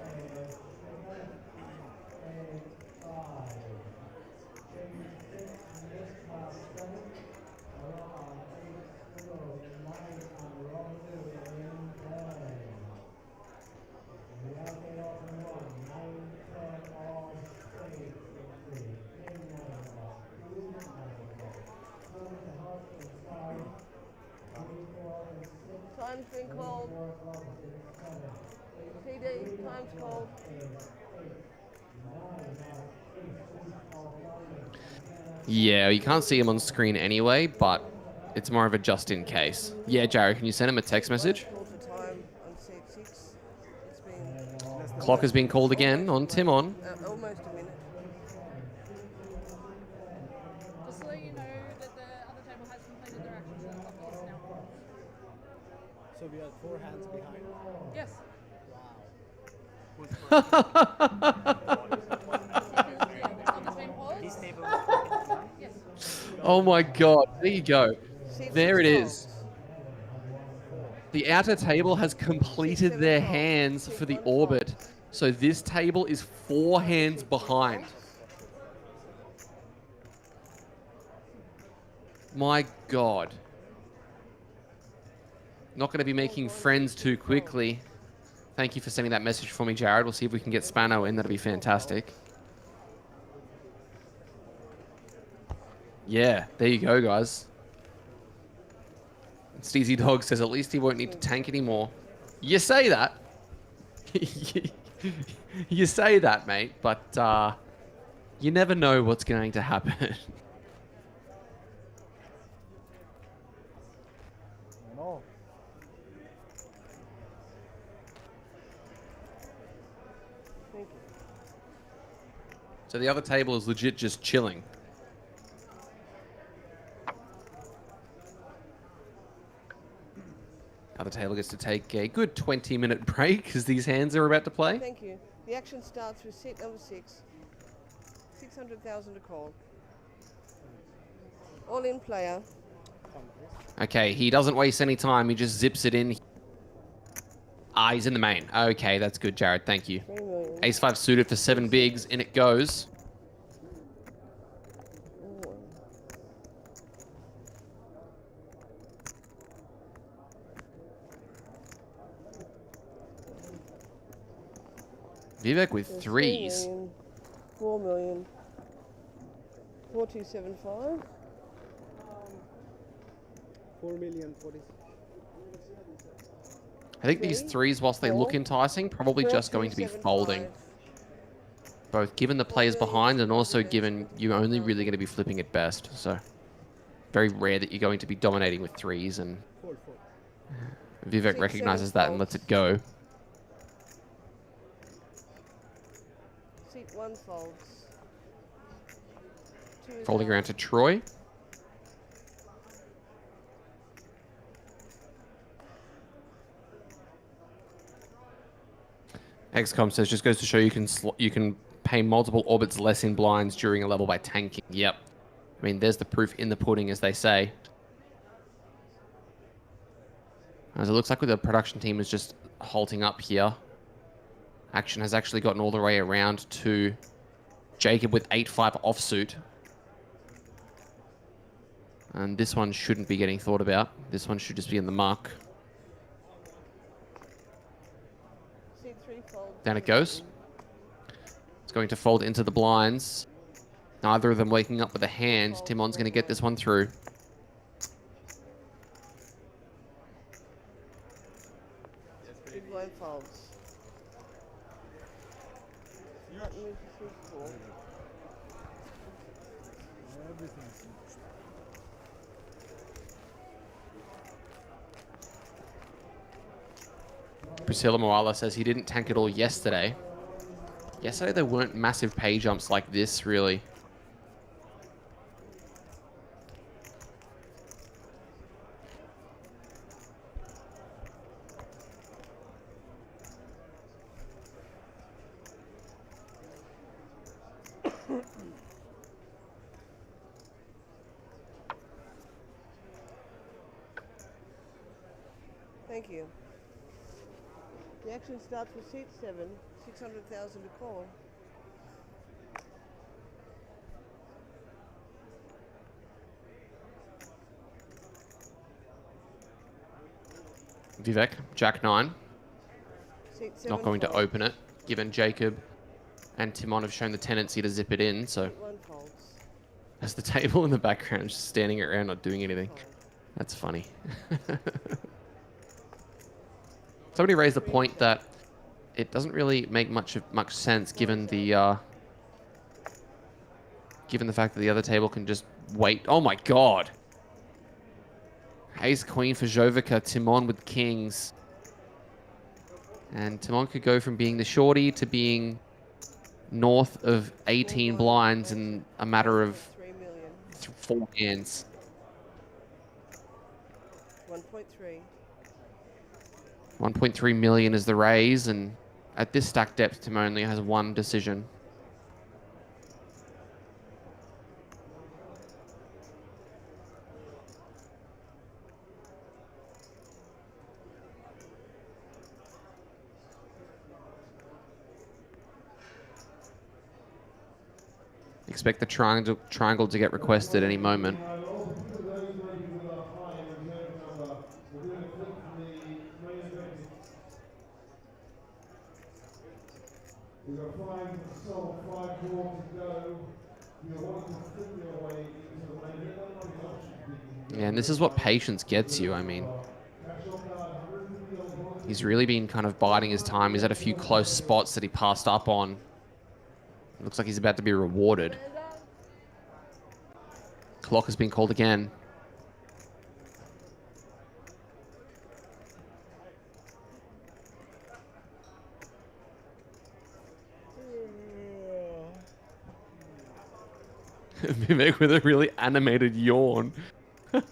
Time's been called. TD, time's called. Yeah, you can't see him on screen anyway, but it's more of a just in case. Yeah, Jared, can you send him a text message? Called for time on seat 6. It's been Clock has been called again on Tim on. almost a minute. Just to let you know that the other table has completed their action, so the clock is now. So we had 4 hands behind. Yes. Oh my god, there you go. There it is. The outer table has completed their hands for the orbit. So this table is 4 hands behind. My god. Not going to be making friends too quickly. Thank you for sending that message for me, Jared. We'll see if we can get Spano in. That'll be fantastic. Yeah, there you go, guys. Steezy Dog says at least he won't need to tank anymore. You say that. You say that, mate, but you never know what's going to happen. No. So the other table is legit just chilling. Other table gets to take a good 20-minute break because these hands are about to play. Thank you. The action starts with seat number 6. 600,000 to call. All in player. Okay, he doesn't waste any time. He just zips it in. Ah, he's in the main. Okay, that's good, Jared. Thank you. Ace 5 suited for 7 bigs. In it goes. Vivek with There's 3s. 3 million, 4 million, 4275. 4 million, 40. I think these 3s, whilst they look enticing, probably just going to be folding. Both given the players behind and also given you're only really going to be flipping at best. So very rare that you're going to be dominating with 3s, and Vivek recognizes that and lets it go. Seat 1 folds. Folding around to Troy. XCOM says, just goes to show you can pay multiple orbits less in blinds during a level by tanking. Yep. I mean, there's the proof in the pudding, as they say. As it looks like the production team is just halting up here. Action has actually gotten all the way around to Jacob with 8-5 offsuit. And this one shouldn't be getting thought about. This one should just be in the muck. Down it goes. It's going to fold into the blinds. Neither of them waking up with a hand. Timon's going to get this one through. Big blind folds. Priscilla Moala says he didn't tank it all yesterday. Yesterday there weren't massive pay jumps like this, really. Thank you. The action starts with seat 7, 600,000 to call. Vivek, Jack 9. Seat 7 Not going to folds. open it, given Jacob and Timon have shown the tendency to zip it in, so... Seat 1 folds. There's the table in the background, just standing around not doing anything. That's funny. Somebody raised the point that it doesn't really make much sense given the fact that the other table can just wait. Oh my god! Ace Queen for Jovica, Timon with kings. And Timon could go from being the shorty to being north of 18 blinds in a matter of 4 hands. 1.3. 1.3 million is the raise, and at this stack depth, Timon only has one decision. Expect the triangle to get requested any moment. We've got 5 sold, 5 more to go. You're wanting to flip your way into the main event. Yeah, and this is what patience gets you, I mean. He's really been kind of biding his time. He's had a few close spots that he passed up on. It looks like he's about to be rewarded. Clock has been called again. Vivek with a really animated yawn. Seat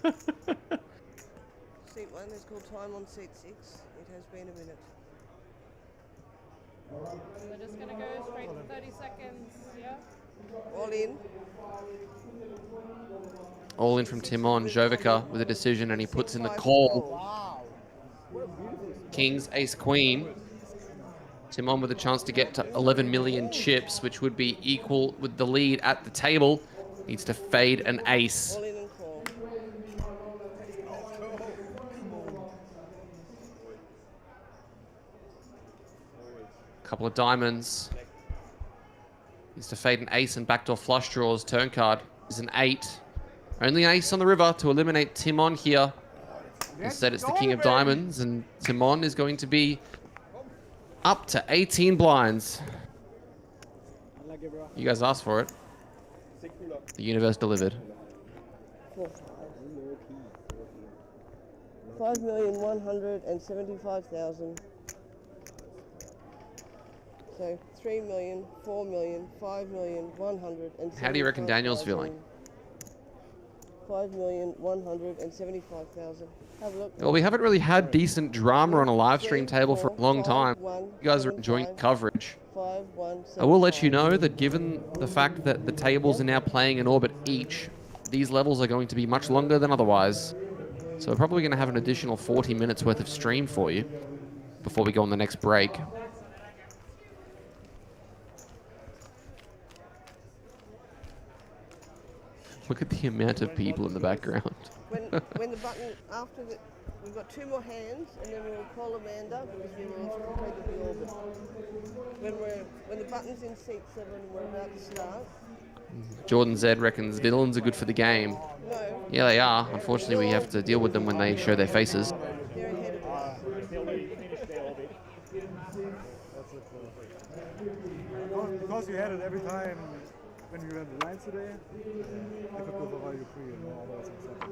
1 is called time on seat 6. It has been a minute. We're just going to go straight to 30 seconds, yeah? All in. All in from Timon. Jovica with a decision, and he puts in the call. Kings, ace, queen. Timon with a chance to get to 11 million chips, which would be equal with the lead at the table. Needs to fade an ace. All in and call. Couple of diamonds. Needs to fade an ace and backdoor flush draws. Turn card is an 8. Only an ace on the river to eliminate Timon here. Instead, it's the king of diamonds, and Timon is going to be up to 18 blinds. You guys asked for it. The universe delivered. 5,175,000. So 3 million, 4 million, 5 million, 100. How do you reckon Daniel's feeling? 5,175,000. Have a look. Well, we haven't really had decent drama on a live stream table for a long time. You guys are enjoying coverage. I will let you know that given the fact that the tables are now playing in orbit each, these levels are going to be much longer than otherwise. So we're probably going to have an additional 40 minutes worth of stream for you before we go on the next break. Look at the amount of people in the background. When the button, after the, we've got 2 more hands, and then we'll call Amanda because we will have completed the orbit. When the button's in seat 7, we're about to start. Jordan Z reckons villains are good for the game. No. Yeah, they are. Unfortunately, we have to deal with them when they show their faces. They're ahead of us. Because you had it every time when we were in the line today, I could go for value free and all that stuff.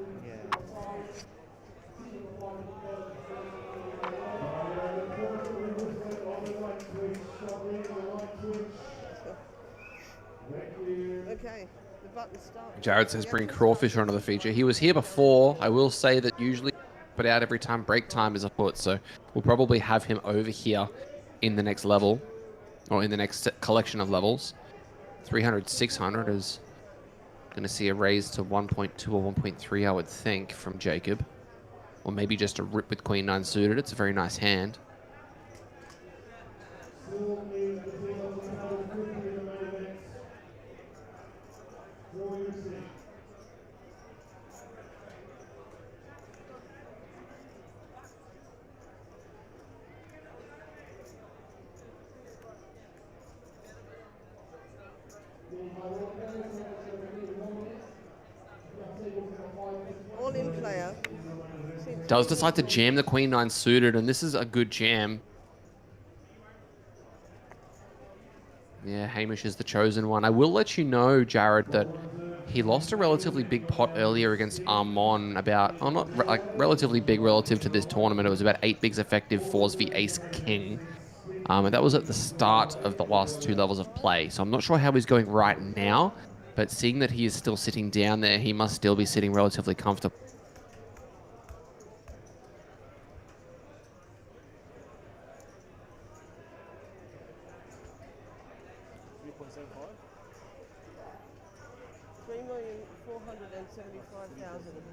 Okay, the button starts. Jared says bring Crawfish onto the feature. He was here before. I will say that usually put out every time break time is afoot, so we'll probably have him over here in the next level, or in the next collection of levels. 300, 600 is going to see a raise to 1.2 or 1.3, I would think, from Jacob. Or maybe just a rip with Queen 9 suited. It's a very nice hand. All in player. Does decide to jam the Queen 9 suited, and this is a good jam. Yeah, Hamish is the chosen one. I will let you know, Jared, that he lost a relatively big pot earlier against Armon about, oh, not like relatively big relative to this tournament. It was about 8 bigs effective, 4s v Ace King. And that was at the start of the last 2 levels of play. So I'm not sure how he's going right now, but seeing that he is still sitting down there, he must still be sitting relatively comfortable. $3,475,000.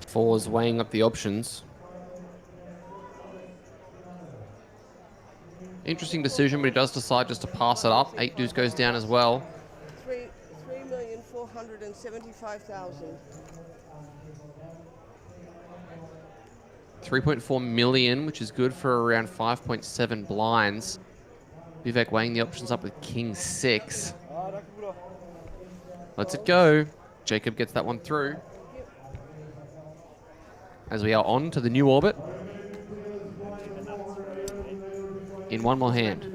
Fours weighing up the options. Interesting decision, but he does decide just to pass it up. 8 deuce goes down as well. $3,475,000. 3.4 million, which is good for around 5.7 blinds. Vivek weighing the options up with King 6. Lets it go. Jacob gets that one through. As we are on to the new orbit. In one more hand.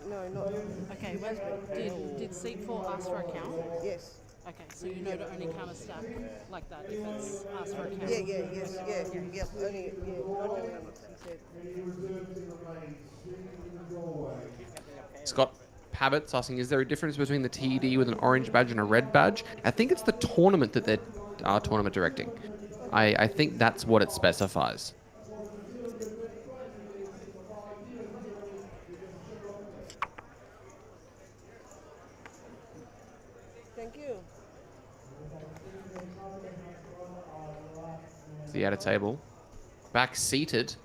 No, not. Okay, did seat 4 ask for a count? Yes. Okay, so you know to only count a stack like that if it's asked for a count? Yeah, only, not elements, he said. Scott Pabbit's asking, is there a difference between the TED with an orange badge and a red badge? I think it's the tournament that they're tournament directing. I think that's what it specifies. Thank you. The outer table. Back seated.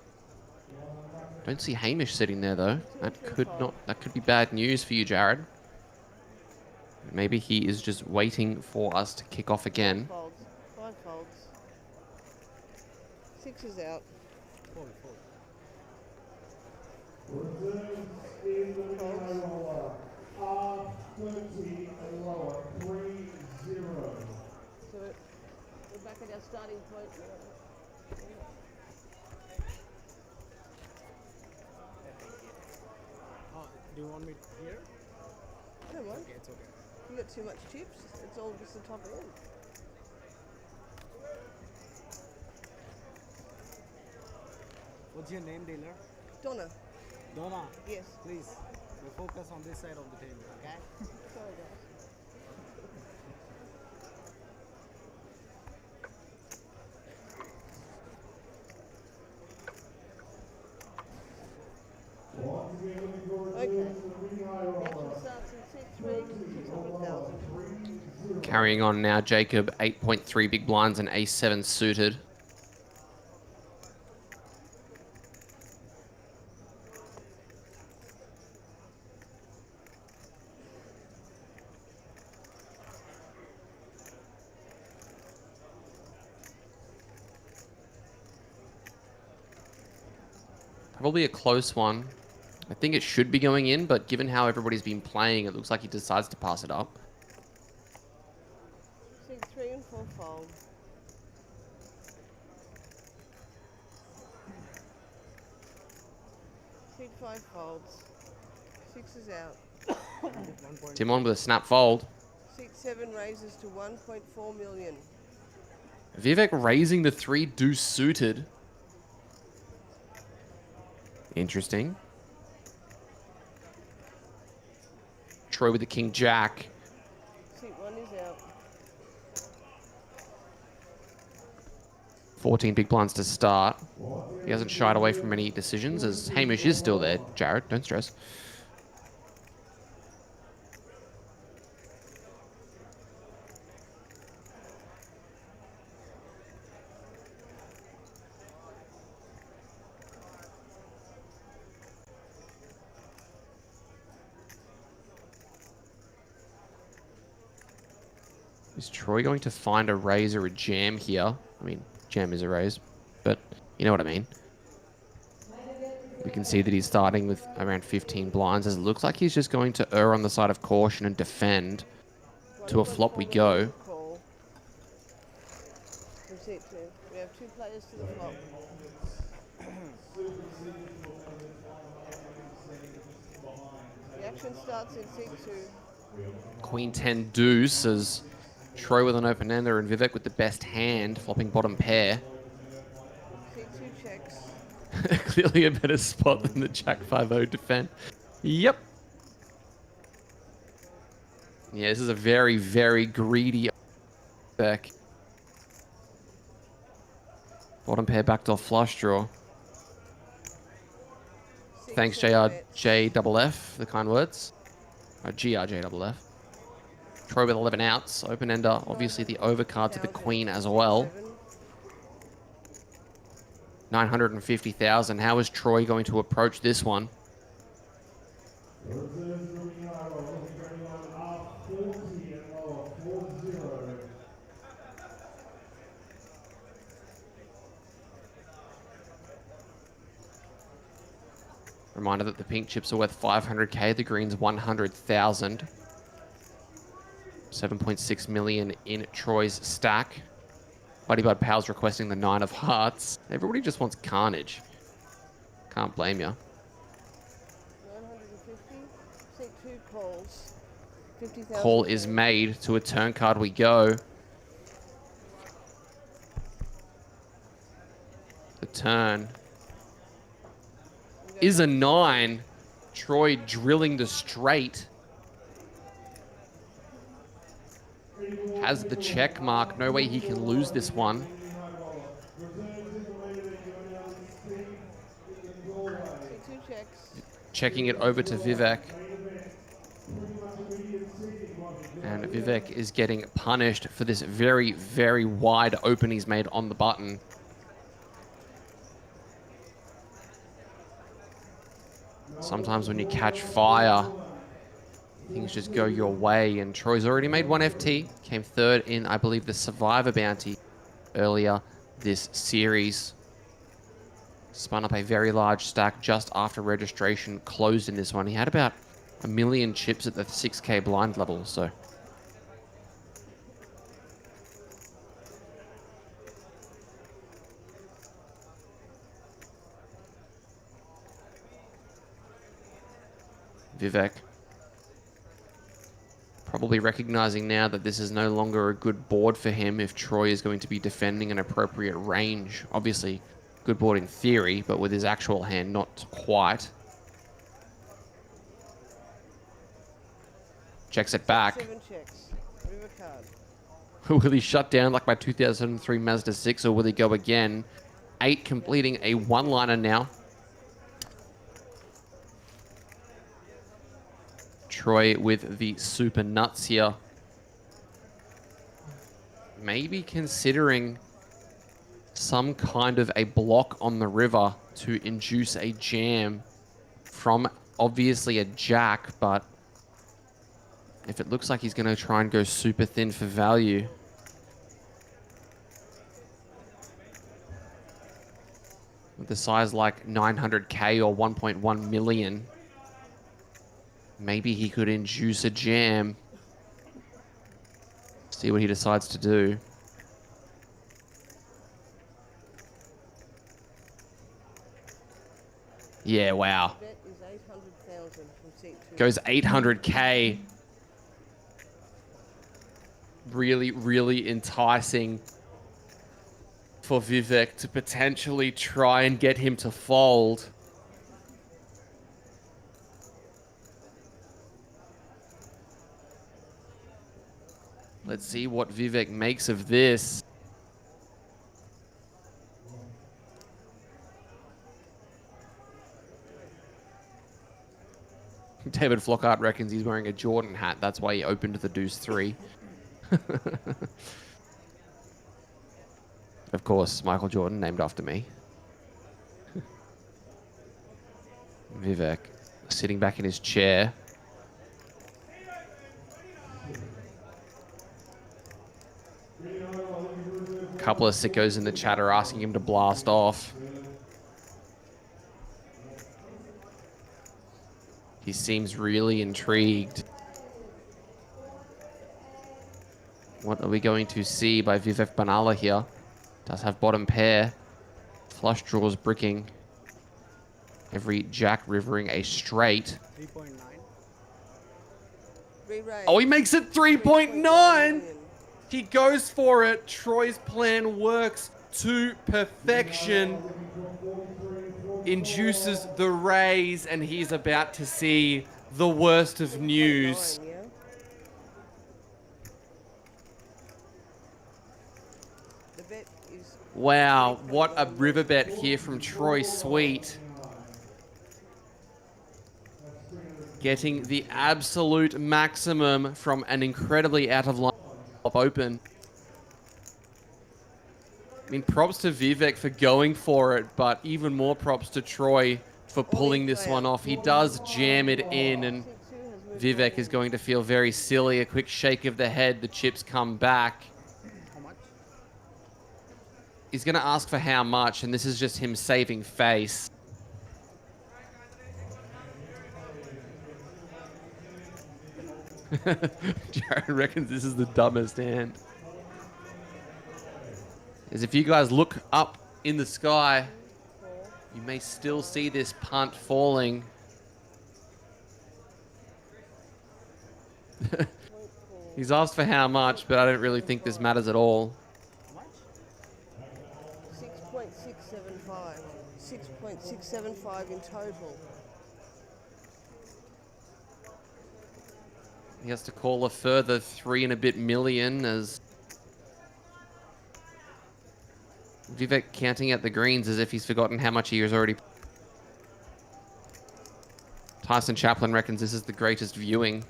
Don't see Hamish sitting there though. That could be bad news for you, Jared. Maybe he is just waiting for us to kick off again. 5 folds. 6 is out. Fold. Reserves in the high roller are 30 and lower, 3-0. So we're back at our starting point now. Do you want me here? I don't mind. Okay, it's okay. You got too much chips. It's all just the top end. What's your name, dealer? Donna. Donna. Yes. Please, we focus on this side of the table, okay? Sorry, guys. Okay. Action starts in 6,000. Carrying on now, Jacob, 8.3 big blinds and A7 suited. Probably a close one. I think it should be going in, but given how everybody's been playing, it looks like he decides to pass it up. Seat 3 and 4 fold. Seat 5 folds. 6 is out. Timon with a snap fold. Seat 7 raises to 1.4 million. Vivek raising the 3 deuce suited. Interesting. Troy with the king jack. Seat 1 is out. 14 big blinds to start. He hasn't shied away from any decisions as Hamish is still there. Jared, don't stress. Is Troy going to find a raise or a jam here? I mean, jam is a raise, but you know what I mean. We can see that he's starting with around 15 blinds, as it looks like he's just going to err on the side of caution and defend. To a flop we go. From seat 2. We have 2 players to the flop. The action starts in seat 2. Queen 10 deuce as Troy with an open ender and Vivek with the best hand, flopping bottom pair. Seat 2 checks. Clearly a better spot than the Jack 5-0 defend. Yep. Yeah, this is a very, very greedy back. Bottom pair backdoor flush draw. Thanks, JRJFF, for the kind words. Or GRJFF. Troy with 11 outs. Open ender, obviously the overcard to the queen as well. 950,000. How is Troy going to approach this one? Reminder that the pink chips are worth 500k, the green's 100,000. 7.6 million in Troy's stack. Buddy Bud Pal's requesting the 9 of hearts. Everybody just wants carnage. Can't blame ya. 950. Seat 2 calls. 50,000. Call is made. To a turn card we go. The turn is a 9. Troy drilling the straight. Has the check mark. No way he can lose this one. Checking it over to Vivek. And Vivek is getting punished for this very, very wide open he's made on the button. Sometimes when you catch fire, things just go your way. And Troy's already made one FT. Came third in, I believe, the Survivor Bounty earlier this series. Spun up a very large stack just after registration closed in this one. He had about 1 million chips at the 6K blind level, so... Vivek probably recognizing now that this is no longer a good board for him if Troy is going to be defending an appropriate range. Obviously, good board in theory, but with his actual hand, not quite. Checks it back. 7 checks. River card. Will he shut down like my 2003 Mazda 6, or will he go again? 8 completing a one-liner now. Troy with the super nuts here. Maybe considering some kind of a block on the river to induce a jam from obviously a jack, but if it looks like he's going to try and go super thin for value. With the size like 900K or 1.1 million. Maybe he could induce a jam. See what he decides to do. Yeah, wow. Bet is 800,000 from seat 2. Goes 800K. Really, really enticing for Vivek to potentially try and get him to fold. Let's see what Vivek makes of this. David Flockhart reckons he's wearing a Jordan hat. That's why he opened the deuce 3. Of course, Michael Jordan, named after me. Vivek sitting back in his chair. Couple of sickos in the chat are asking him to blast off. He seems really intrigued. What are we going to see by Vivek Banala here? Does have bottom pair. Flush draws bricking. Every jack rivering a straight. 3.9. Oh, he makes it 3.9! He goes for it. Troy's plan works to perfection. Induces the raise, and he's about to see the worst of news. Wow, what a river bet here from Troy Sweet. Getting the absolute maximum from an incredibly out of line open. I mean, props to Vivek for going for it, but even more props to Troy for pulling this one off. He does jam it in, and Vivek is going to feel very silly. A quick shake of the head, the chips come back. He's going to ask for how much, and this is just him saving face. Jared reckons this is the dumbest hand. As if you guys look up in the sky, you may still see this punt falling. He's asked for how much, but I don't really think this matters at all. 6.675. 6.675 in total. He has to call a further 3 and a bit million as Vivek counting out the greens as if he's forgotten how much he has already. Tyson Chaplin reckons this is the greatest viewing.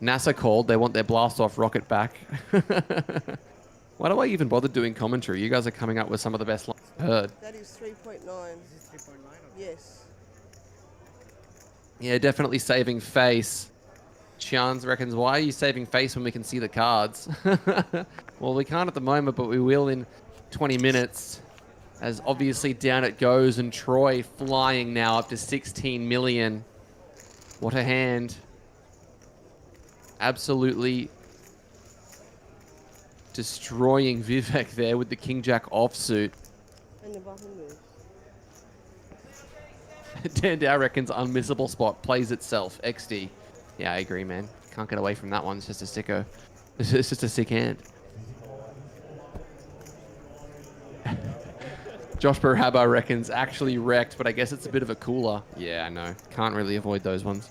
NASA called. They want their blast off rocket back. Why do I even bother doing commentary? You guys are coming up with some of the best lines I've heard. That is 3.9. Is this 3.9? Yes. Yeah, definitely saving face. Chans reckons, why are you saving face when we can see the cards? Well, we can't at the moment, but we will in 20 minutes. As obviously down it goes, and Troy flying now up to 16 million. What a hand. Absolutely destroying Vivek there with the King Jack offsuit. And the button moves. Dan Dow reckons unmissable spot plays itself. XD. Yeah, I agree, man. Can't get away from that one. It's just a sicko. It's just a sick hand. Josh Baraba reckons actually wrecked, but I guess it's a bit of a cooler. Yeah, I know. Can't really avoid those ones.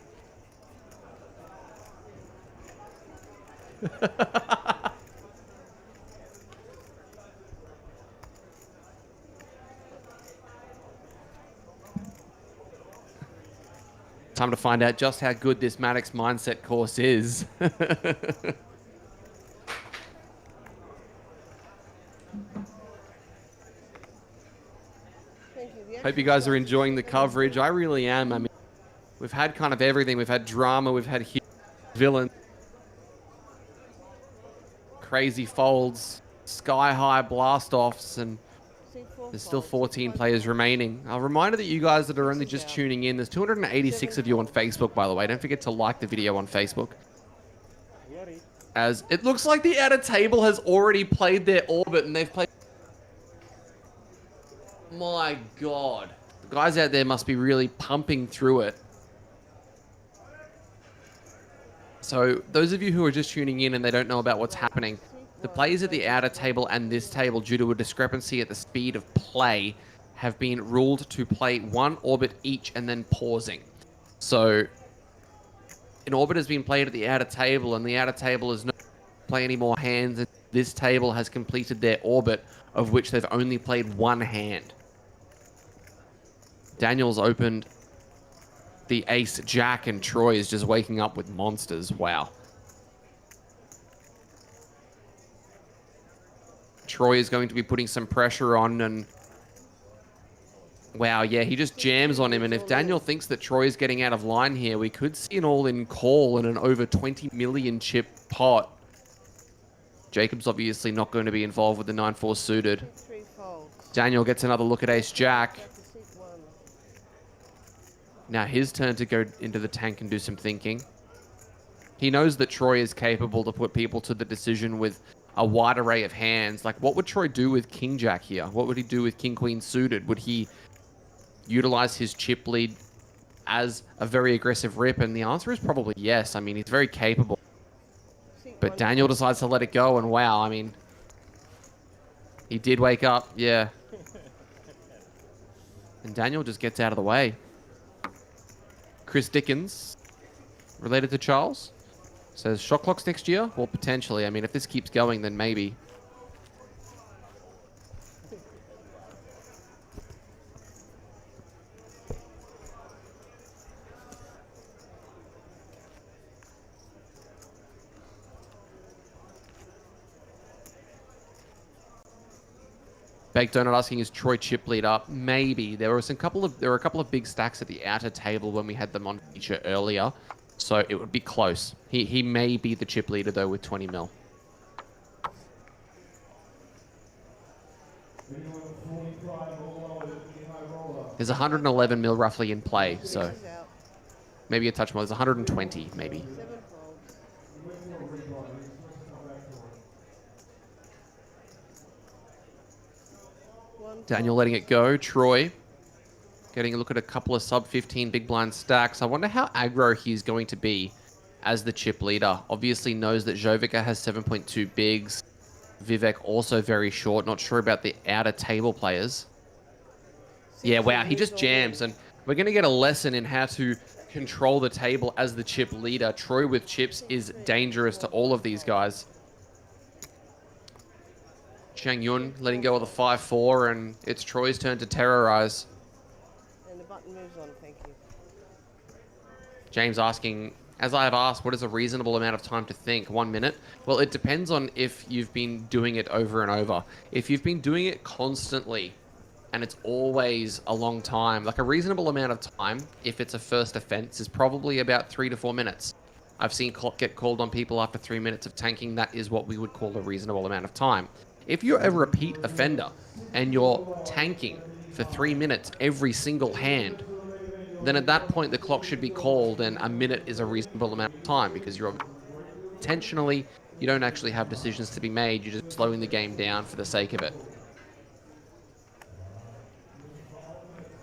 Time to find out just how good this Maddox mindset course is. Hope you guys are enjoying the coverage. I really am. I mean, we've had kind of everything. We've had drama. We've had villains, crazy folds, sky-high blast-offs, and there's still 14 players remaining. A reminder that you guys that are only just tuning in, there's 286 of you on Facebook, by the way. Don't forget to like the video on Facebook. As it looks like the outer table has already played their orbit, and they've played... My God. The guys out there must be really pumping through it. So those of you who are just tuning in and they don't know about what's happening, the players at the outer table and this table, due to a discrepancy at the speed of play, have been ruled to play one orbit each and then pausing. So an orbit has been played at the outer table, and the outer table is not play any more hands. And this table has completed their orbit, of which they've only played one hand. Daniel's opened the ace jack, and Troy is just waking up with monsters. Wow. Troy is going to be putting some pressure on, and wow, yeah, he just jams on him. And if Daniel thinks that Troy is getting out of line here, we could see an all-in call and an over 20 million chip pot. Jacob's obviously not going to be involved with the 9-4 suited. Daniel gets another look at ace jack. Now his turn to go into the tank and do some thinking. He knows that Troy is capable to put people to the decision with a wide array of hands. Like, what would Troy do with King Jack here? What would he do with King Queen suited? Would he utilize his chip lead as a very aggressive rip? And the answer is probably yes. I mean, he's very capable. But Daniel decides to let it go, and wow, I mean, he did wake up, yeah. And Daniel just gets out of the way. Chris Dickens, related to Charles, says shot clocks next year? Well, potentially. I mean, if this keeps going, then maybe. Baked Donut asking, is Troy chip lead up? Maybe. There were a couple of big stacks at the outer table when we had them on feature earlier, so it would be close. He may be the chip leader though with 20 mil. There's 111 mil roughly in play, so maybe a touch more. There's 120 maybe. Daniel letting it go. Troy getting a look at a couple of sub 15 big blind stacks. I wonder how aggro he's going to be as the chip leader. Obviously knows that Jovica has 7.2 bigs. Vivek also very short. Not sure about the outer table players. Yeah, wow, he just jams. And we're going to get a lesson in how to control the table as the chip leader. Troy with chips is dangerous to all of these guys. Chang Yun letting go of the 5-4, and it's Troy's turn to terrorize. And the button moves on, thank you. James asking, as I have asked, what is a reasonable amount of time to think? 1 minute? Well, it depends on if you've been doing it over and over. If you've been doing it constantly and it's always a long time, like a reasonable amount of time, if it's a first offense, is probably about 3 to 4 minutes. I've seen get called on people after 3 minutes of tanking. That is what we would call a reasonable amount of time. If you're a repeat offender and you're tanking for 3 minutes every single hand, then at that point the clock should be called and a minute is a reasonable amount of time because you're intentionally, you don't actually have decisions to be made, you're just slowing the game down for the sake of it.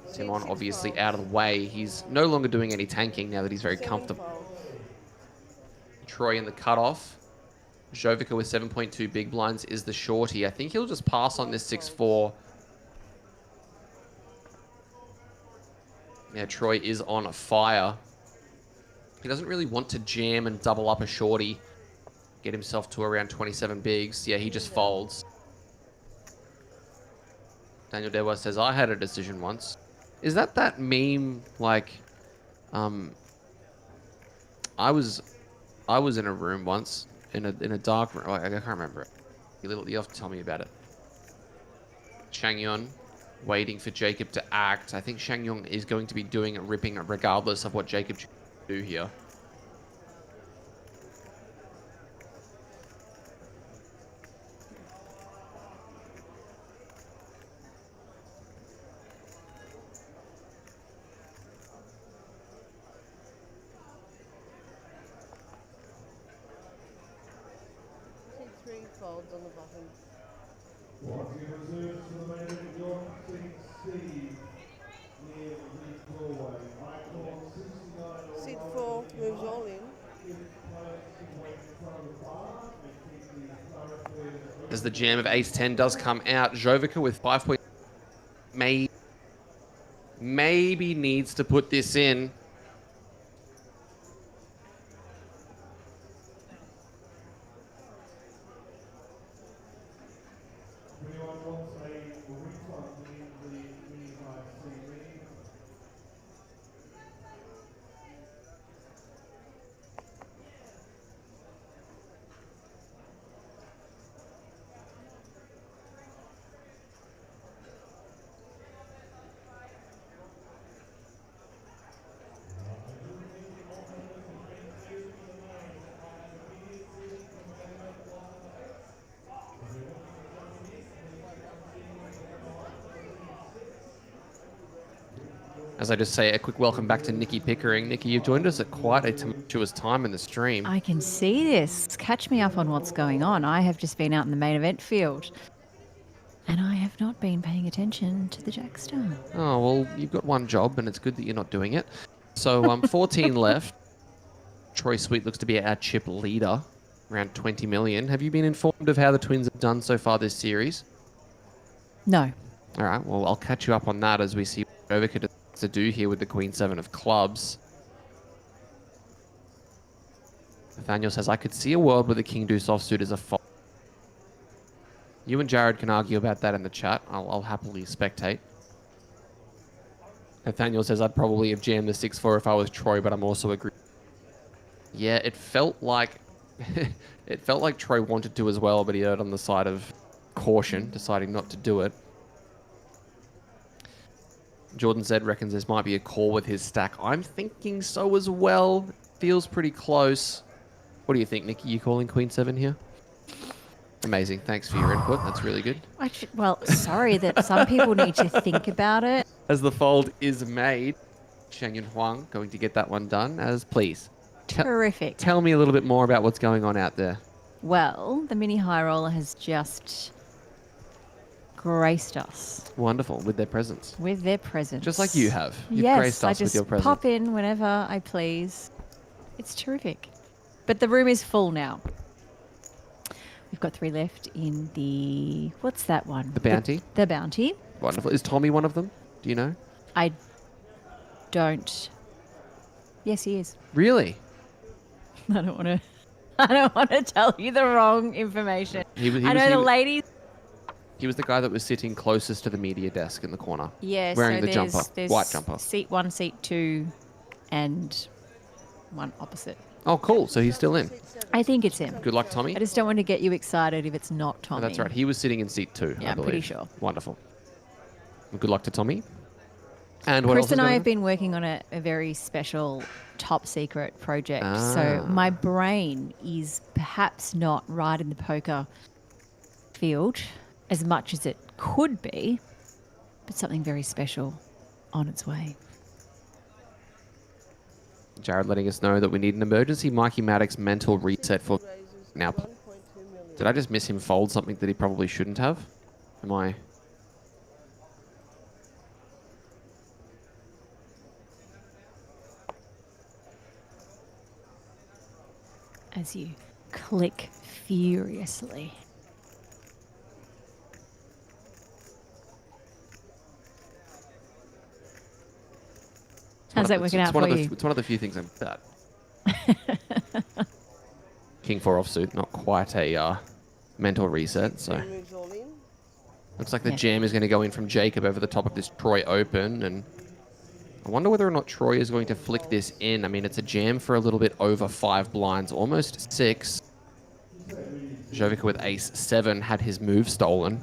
Simon obviously out of the way. He's no longer doing any tanking now that he's very comfortable. Troy in the cutoff. Jovica with 7.2 big blinds is the shorty. I think he'll just pass on this 6-4. Yeah, Troy is on fire. He doesn't really want to jam and double up a shorty. Get himself to around 27 bigs. Yeah, he just folds. Daniel Dewa says, I had a decision once. Is that meme, like, I was in a room once, in a dark room. Oh, I can't remember it. You'll have to tell me about it. Changyun waiting for Jacob to act. I think Changyun is going to be doing a ripping regardless of what Jacob should do here. Folds on the bottom. Seat 4 moves all in. As the jam of ace-10 does come out, Jovica with 5 points maybe needs to put this in. As I just say, a quick welcome back to Nikki Pickering. Nikki, you've joined us at quite a tumultuous time in the stream. I can see this. Catch me up on what's going on. I have just been out in the main event field. And I have not been paying attention to the Jackstar. Oh, well, you've got one job, and it's good that you're not doing it. So, 14 left. Troy Sweet looks to be our chip leader, around 20 million. Have you been informed of how the Twins have done so far this series? No. All right, well, I'll catch you up on that as we see what Jovica to do here with the Queen 7 of clubs. Nathaniel says, I could see a world where the King Deuce offsuit is a fold. You and Jared can argue about that in the chat. I'll happily spectate. Nathaniel says, I'd probably have jammed the 6-4 if I was Troy, but I'm also agreeing. Yeah, it felt like it felt like Troy wanted to as well, but he erred on the side of caution, deciding not to do it. Jordan Z reckons this might be a call with his stack. I'm thinking so as well. Feels pretty close. What do you think, Nikki? You calling Queen 7 here? Amazing. Thanks for your input. That's really good. Well, sorry that some people need to think about it. As the fold is made, Changyun Huang going to get that one done. As please. Terrific. Tell me a little bit more about what's going on out there. Well, the mini high roller has just graced us. Wonderful. With their presence. With their presence. Just like you have. You've graced us with your presence. Pop in whenever I please. It's terrific. But the room is full now. We've got 3 left in the... What's that one? The bounty? The bounty. Wonderful. Is Tommy one of them? Do you know? I don't... Yes, he is. Really? I don't want to tell you the wrong information. I know the ladies... He was the guy that was sitting closest to the media desk in the corner. Yeah, wearing so the jumper, there's white jumper. Seat 1, Seat 2, and one opposite. Oh, cool. So he's still in. I think it's him. Good luck, Tommy. I just don't want to get you excited if it's not Tommy. Oh, that's right. He was sitting in seat 2, Yeah, I I'm believe. pretty sure. Wonderful. Well, good luck to Tommy. And what Chris else and is I going have on? been working on a very special top secret project. Ah. So my brain is perhaps not right in the poker field as much as it could be, but something very special on its way. Jared letting us know that we need an emergency Mikey Maddox mental reset for now. Did I just miss him fold something that he probably shouldn't have? Am I? As you click furiously. How's that working out for you? It's one of the few things I'm good at. King 4 offsuit, not quite a mental reset, so. Looks like the jam is going to go in from Jacob over the top of this Troy Open, and I wonder whether or not Troy is going to flick this in. I mean, it's a jam for a little bit over 5 blinds, almost 6. Jovica with ace-7 had his move stolen.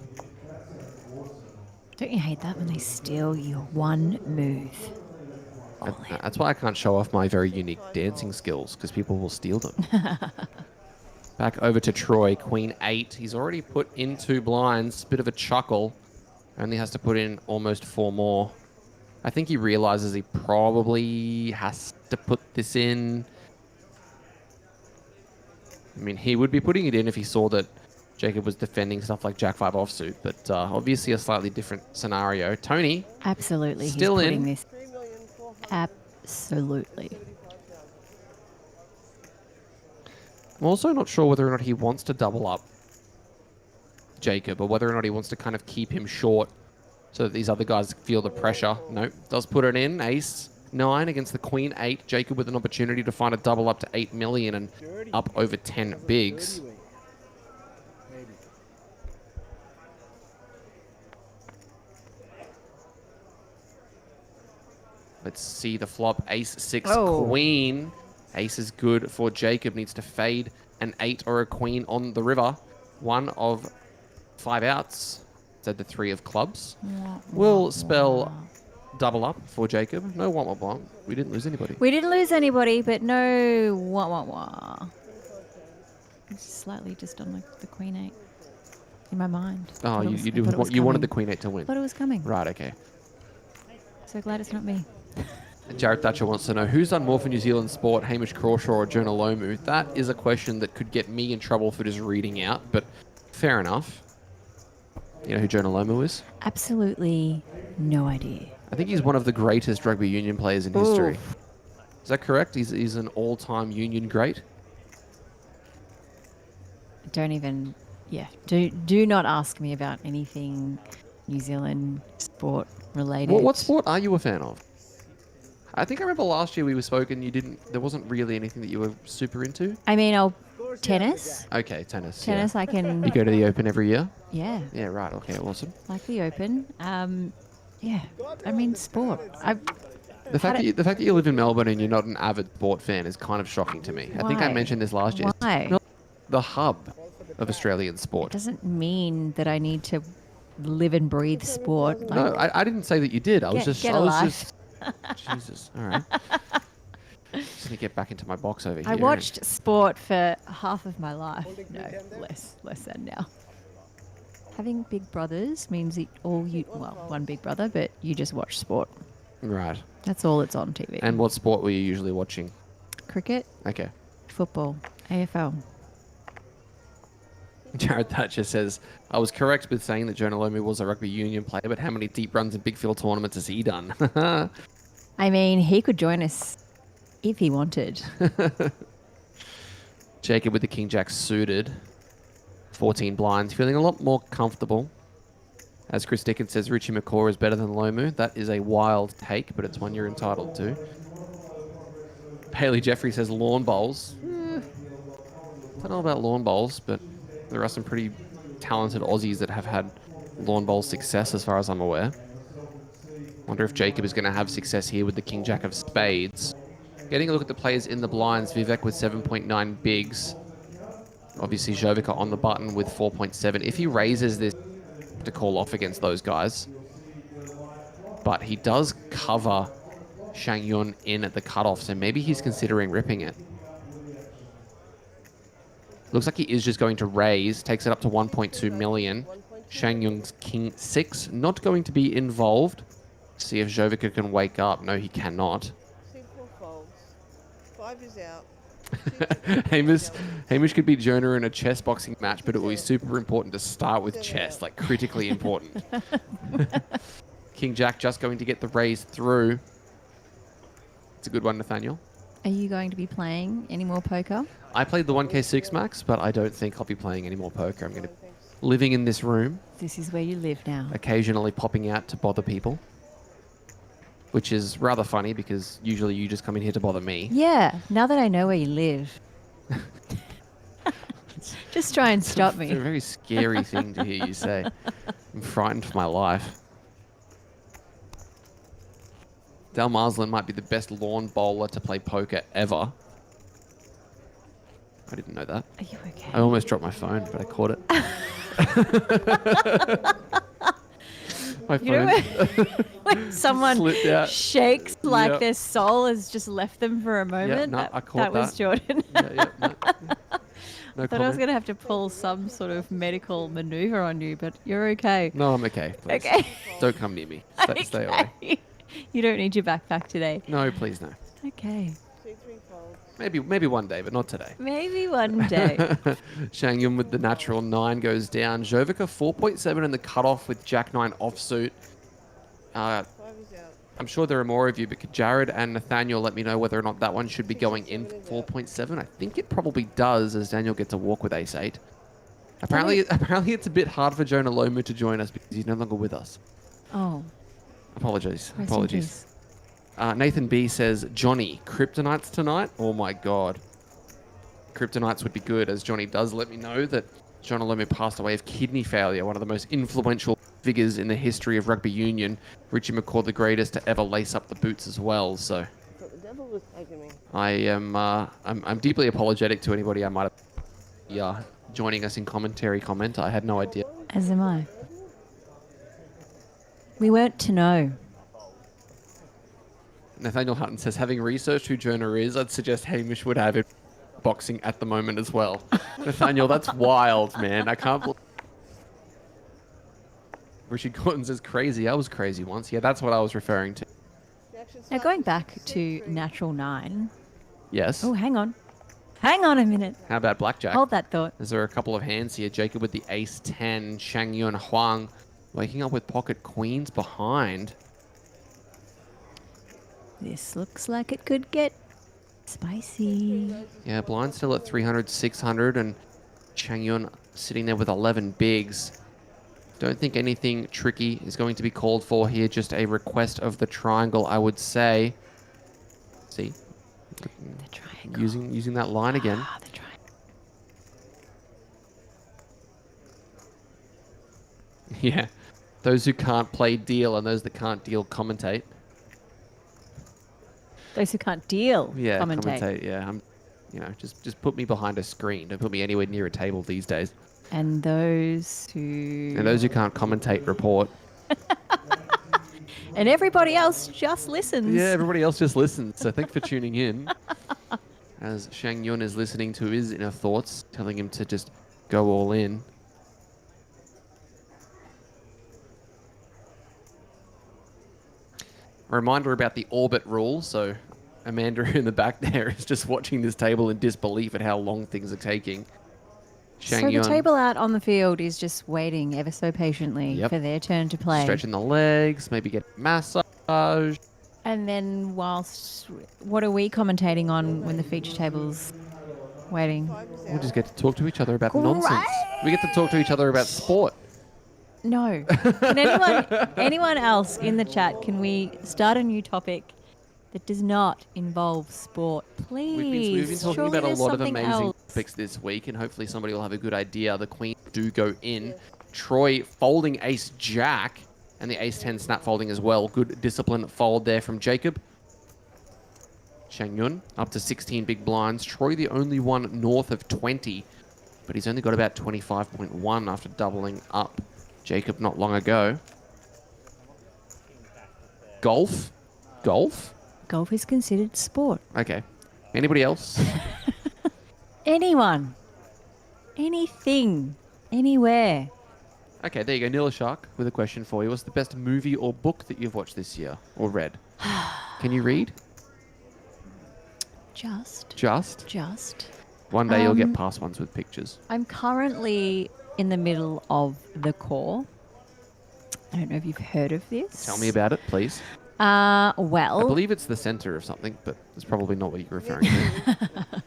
Don't you hate that when they steal your one move? That's why I can't show off my very unique dancing skills, because people will steal them. Back over to Troy, Queen 8. He's already put in 2 blinds. Bit of a chuckle. Only has to put in almost 4 more. I think he realizes he probably has to put this in. I mean, he would be putting it in if he saw that Jacob was defending stuff like Jack 5 offsuit, but obviously a slightly different scenario. Tony. Absolutely. Still he's in. putting this. Absolutely. I'm also not sure whether or not he wants to double up Jacob, or whether or not he wants to kind of keep him short so that these other guys feel the pressure. Nope, does put it in. Ace-9 against the Queen 8. Jacob with an opportunity to find a double up to 8 million and up over 10 bigs. Let's see the flop. Ace-6 Queen. Ace is good for Jacob. Needs to fade an 8 or a Queen on the river. 1 of 5 outs. Said the 3 of clubs. Will spell double up for Jacob. No wah wah wah. We didn't lose anybody. We didn't lose anybody, but no wah wah wah. It's slightly just on like the Queen 8 in my mind. Oh, you wanted the Queen 8 to win. I thought it was coming. Right, okay. So glad it's not me. Jared Thatcher wants to know, who's done more for New Zealand sport, Hamish Crawshaw or Jonah Lomu? That is a question that could get me in trouble for just reading out, but fair enough. You know who Jonah Lomu is? Absolutely no idea. I think he's one of the greatest rugby union players in history. Is that correct? He's an all-time union great? Don't even, do not ask me about anything New Zealand sport related. What sport are you a fan of? I think I remember last year we were spoken, there wasn't really anything that you were super into. I mean, tennis. Okay, tennis. Tennis, yeah. I can... You go to the Open every year? Yeah. Yeah, right. Okay, awesome. Like the Open. Yeah. I mean, sport. The fact that you live in Melbourne and you're not an avid sport fan is kind of shocking to me. Why? I think I mentioned this last year. Why? It's the hub of Australian sport. It doesn't mean that I need to live and breathe sport. Like, no, I didn't say that you did. I was just Jesus. All right. Just gonna get back into my box over here. I watched sport for half of my life. No, less than now. Having big brothers means one big brother, but you just watch sport. Right. That's all it's on TV. And what sport were you usually watching? Cricket. Okay. Football. AFL. Jared Thatcher says, I was correct with saying that Jonah Lomu was a rugby union player, but how many deep runs in big field tournaments has he done? I mean, he could join us if he wanted. Jacob with the King Jack suited. 14 blinds. Feeling a lot more comfortable. As Chris Dickens says, Richie McCaw is better than Lomu. That is a wild take, but it's one you're entitled to. Haley Jeffrey says lawn bowls. Don't know about lawn bowls, but there are some pretty talented Aussies that have had lawn bowl success as far as I'm aware. Wonder if Jacob is going to have success here with the King Jack of spades. Getting a look at the players in the blinds, Vivek with 7.9 bigs. Obviously, Jovica on the button with 4.7. If he raises this, to call off against those guys. But he does cover Shang Yun in at the cutoff, so maybe he's considering ripping it. Looks like he is just going to raise, takes it up to 1.2 million. Shang Yun's king 6, not going to be involved. See if Jovica can wake up. No, he cannot. 4 folds. 5 is out. Hamish could beat Jonah in a chess boxing match, but it will be super important to start with chess, like critically important. King Jack just going to get the raise through. It's a good one, Nathaniel. Are you going to be playing any more poker? I played the 1K6 max, but I don't think I'll be playing any more poker. I'm going to living in this room. This is where you live now. Occasionally popping out to bother people. Which is rather funny because usually you just come in here to bother me. Yeah, now that I know where you live. Just try and stop me. It's a very scary thing to hear you say. I'm frightened for my life. Dal Marsland might be the best lawn bowler to play poker ever. I didn't know that. Are you okay? I almost dropped my phone, but I caught it. My phone. You know when someone shakes like their soul has just left them for a moment? No, I caught that was Jordan. No I thought I was going to have to pull some sort of medical maneuver on you, but you're okay. No, I'm okay. Please. Okay. Don't come near me. Stay away. You don't need your backpack today. No, please no. Okay. Maybe one day, but not today. Maybe one day. Shang Yun with the natural 9 goes down. Jovica 4.7 in the cutoff with Jack 9 offsuit. I'm sure there are more of you, but could Jared and Nathaniel let me know whether or not that one should be going in for 4.7? I think it probably does, as Daniel gets a walk with ace 8. Apparently it's a bit hard for Jonah Lomu to join us because he's no longer with us. Oh. Apologies. Rest in peace. Nathan B says, Johnny, Kryptonites tonight? Oh my god. Kryptonites would be good, as Johnny does let me know that John Alomu passed away of kidney failure, one of the most influential figures in the history of rugby union. Richie McCaw, the greatest to ever lace up the boots as well, so... The devil was taking me. I'm deeply apologetic to anybody I might have joining us in commentary comment. I had no idea. As am I. We weren't to know. Nathaniel Hutton says, having researched who Jonah is, I'd suggest Hamish would have him boxing at the moment as well. Nathaniel, that's wild, man. I can't believe... Richard Gordon says, crazy. I was crazy once. Yeah, that's what I was referring to. Now, going back to natural 9. Yes. Oh, hang on. Hang on a minute. How about blackjack? Hold that thought. Is there a couple of hands here? Jacob with the ace 10. Shang Yun Huang waking up with pocket queens behind. This looks like it could get spicy. Yeah, blind still at 300, 600, and Shang Yun sitting there with 11 bigs. Don't think anything tricky is going to be called for here. Just a request of the triangle, I would say. See? The triangle. Using that line again. The triangle. Yeah. Those who can't play deal and those that can't deal commentate. Those who can't deal commentate. Yeah, just put me behind a screen. Don't put me anywhere near a table these days. And those who can't commentate report. And everybody else just listens. Yeah, everybody else just listens. So thanks for tuning in. As Shang Yun is listening to his inner thoughts, telling him to just go all in. A reminder about the orbit rule. So Amanda in the back there is just watching this table in disbelief at how long things are taking. So the table out on the field is just waiting ever so patiently for their turn to play. Stretching the legs, maybe get a massage. And then what are we commentating on when the feature table's waiting? We just get to talk to each other about nonsense. We get to talk to each other about sport. No. Can anyone else in the chat, can we start a new topic that does not involve sport? Please. We've been talking about a lot of amazing topics this week, and hopefully somebody will have a good idea. The queens do go in. Troy folding ace jack, and the ace 10 snap folding as well. Good disciplined fold there from Jacob. Shang Yun up to 16 big blinds. Troy the only one north of 20, but he's only got about 25.1 after doubling up Jacob not long ago. Golf? Golf? Golf is considered sport. Okay. Anybody else? Anyone. Anything. Anywhere. Okay, there you go. Nila Shark with a question for you. What's the best movie or book that you've watched this year or read? Can you read? Just. One day you'll get past ones with pictures. I'm currently in the middle of The Core. I don't know if you've heard of this. Tell me about it, please. Well, I believe it's the center of something, but it's probably not what you're referring to.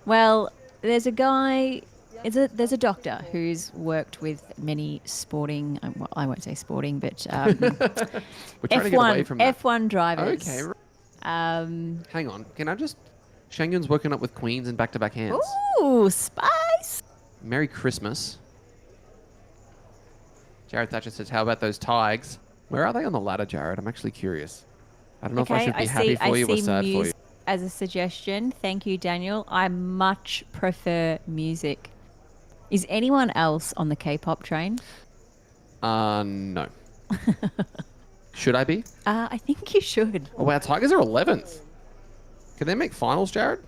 well, there's a guy, there's a doctor who's worked with many sporting, well, I won't say sporting, but We're trying to get away from that. F1 drivers. Okay. Hang on. Can I just... Shang Yun's woken up with queens and back-to-back hands. Ooh, spice! Merry Christmas. Jared Thatcher says, how about those Tigers? Where are they on the ladder, Jared? I'm actually curious. I don't know if I should be happy for you or sad for you. As a suggestion, thank you, Daniel. I much prefer music. Is anyone else on the K-pop train? No. Should I be? I think you should. Oh, wow. Tigers are 11th. Can they make finals, Jared?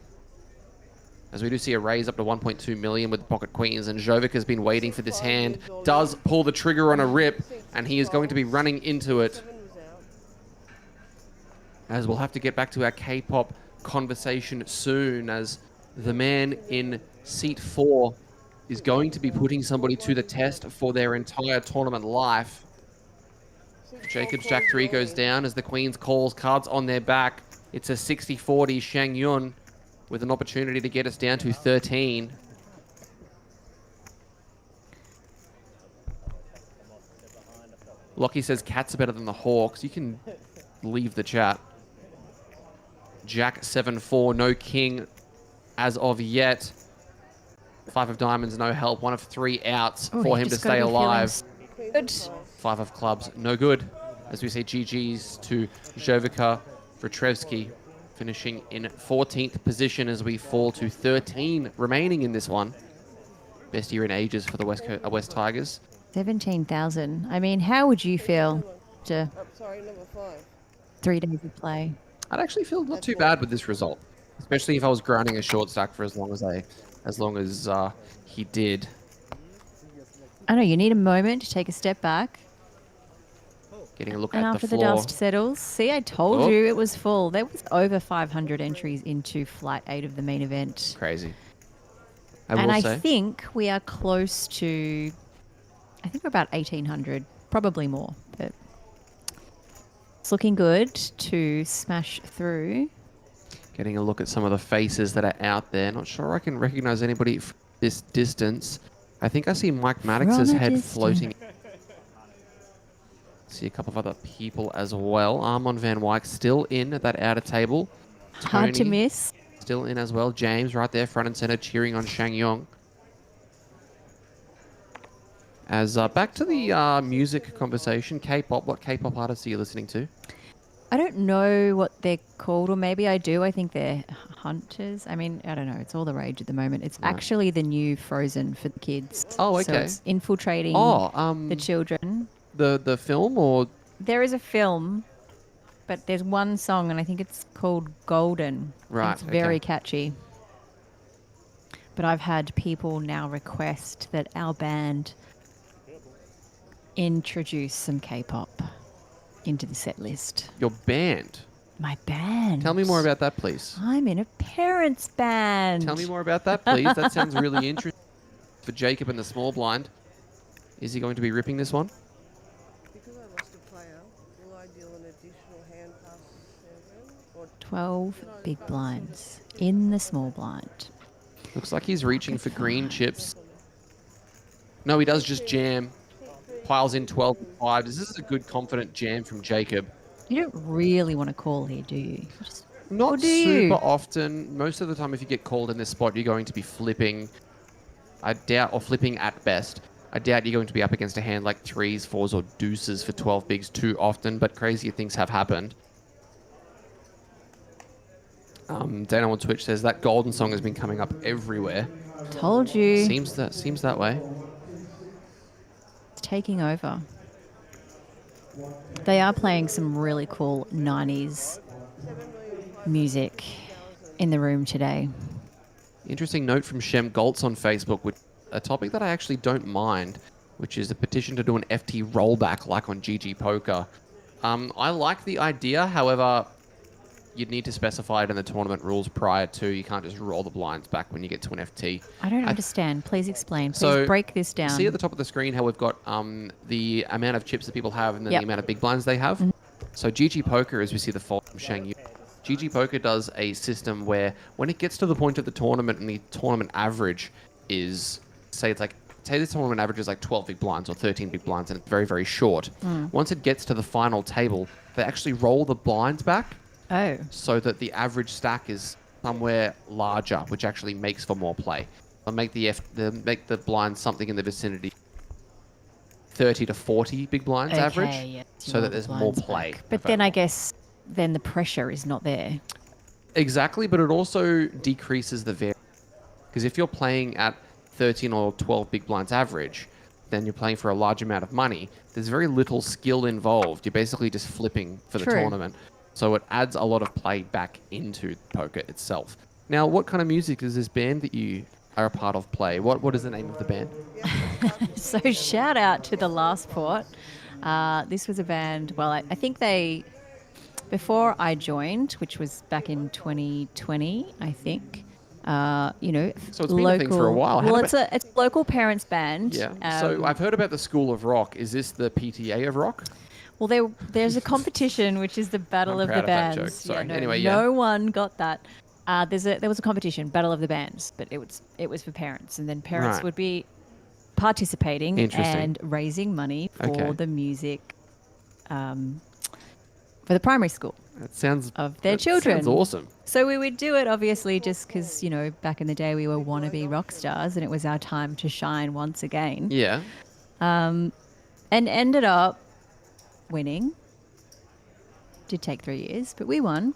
As we do see a raise up to 1.2 million with pocket queens, and Jovic has been waiting for this hand. Does pull the trigger on a rip, and he is going to be running into it. As we'll have to get back to our K-pop conversation soon, as the man in seat 4 is going to be putting somebody to the test for their entire tournament life. Jacob's Jack 3 goes down as the Queens calls cards on their back. It's a 60-40 Shang Yun with an opportunity to get us down to 13. Lockie says cats are better than the Hawks. You can leave the chat. Jack 7-4, no king as of yet. 5 of diamonds, no help. 1 of 3 outs for him to stay alive. Good. 5 of clubs, no good. As we say GG's to Jovica Vrtrevsky, finishing in 14th position as we fall to 13 remaining in this one. Best year in ages for the West Tigers. 17,000. I mean, how would you feel to Sorry, number 5. 3 days of play? I'd actually feel not too bad with this result, especially if I was grinding a short stack for as long as he did. I know you need a moment to take a step back. Getting a look and at after the floor. dust settles, see, I told you it was full. There was over 500 entries into Flight 8 of the main event. Crazy. I think we are close to, I think we're about 1,800, probably more, but it's looking good to smash through. Getting a look at some of the faces that are out there. Not sure I can recognize anybody from this distance. I think I see Mike Maddox's head floating. See a couple of other people as well. Armand Van Wyk still in at that outer table. Hard to miss. Still in as well. James right there front and center cheering on Shang Yong. As back to the music conversation, K-pop. What K-pop artists are you listening to? I don't know what they're called, or maybe I do. I think they're hunters. I mean, I don't know. It's all the rage at the moment. It's actually the new Frozen for the kids. Oh, okay. So it's infiltrating the children. The film, or? There is a film, but there's one song, and I think it's called Golden. Right. It's very catchy. But I've had people now request that our band introduce some K-pop into the set list. Your band? My band. Tell me more about that, please. I'm in a parents' band. Tell me more about that, please. That sounds really interesting. For Jacob in the small blind, is he going to be ripping this one? Because I lost a player, will I deal an additional hand past 7? Or 12 big blinds in the small blind. Looks like he's reaching for green chips. No, he does just jam. Piles in 12 and 5. This is a good, confident jam from Jacob. You don't really want to call here, do you? Not super often. Most of the time, if you get called in this spot, you're going to be flipping. I doubt, or flipping at best. I doubt you're going to be up against a hand like 3s, 4s, or deuces for 12 bigs too often, but crazier things have happened. Dana on Twitch says that golden song has been coming up everywhere. Told you. Seems that way. It's taking over. They are playing some really cool 90s music in the room today. Interesting note from Shem Goltz on Facebook, with a topic that I actually don't mind, which is a petition to do an FT rollback like on GG Poker. I like the idea, however, you'd need to specify it in the tournament rules prior to. You can't just roll the blinds back when you get to an FT. I don't understand. Please explain. Please break this down. See at the top of the screen how we've got the amount of chips that people have and then the amount of big blinds they have? Mm-hmm. So GG Poker, as we see the fold from Shang Yu, GG Poker does a system where when it gets to the point of the tournament and the tournament average is, say the tournament average is like 12 big blinds or 13 big blinds and it's very, very short. Once it gets to the final table, they actually roll the blinds back. Oh. So that the average stack is somewhere larger, which actually makes for more play. They'll make make the blinds something in the vicinity 30 to 40 big blinds average, so that there's more play. But then I guess then the pressure is not there. Exactly, but it also decreases the variance. Because if you're playing at 13 or 12 big blinds average, then you're playing for a large amount of money. There's very little skill involved. You're basically just flipping for the tournament. So it adds a lot of play back into poker itself. Now, what kind of music is this band that you are a part of play? What is the name of the band? So shout out to the Last Port. This was a band, well, I think before I joined, which was back in 2020, I think, so it's been a thing for a while. Well, it's a local parents band. Yeah. So I've heard about the School of Rock. Is this the PTA of rock? Well, there's a competition, which is the Battle of the Bands. That joke. Sorry. No one got that. There was a competition, Battle of the Bands, but it was for parents, and then parents would be participating and raising money for the music for the primary school. That sounds of their children. Sounds awesome. So we would do it obviously just because back in the day we were wannabe rock stars, and it was our time to shine once again. Yeah. And ended up winning. Did take 3 years, but we won.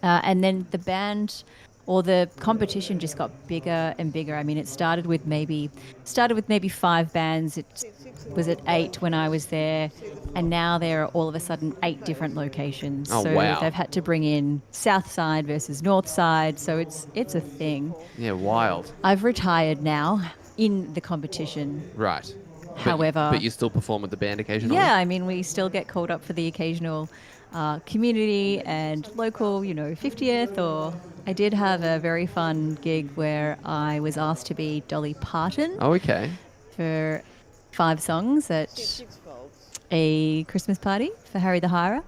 And then the band or the competition just got bigger and bigger. I mean, it started with maybe 5 bands. It was at 8 when I was there, and now there are all of a sudden 8 different locations. Oh, so wow. They've had to bring in South Side versus North Side, so it's a thing. Yeah, wild. I've retired now in the competition. Right. However, but you still perform with the band occasionally? Yeah, I mean, we still get called up for the occasional community and local, 50th, or I did have a very fun gig where I was asked to be Dolly Parton. Oh, okay. For 5 songs at a Christmas party for Harry the Hirer.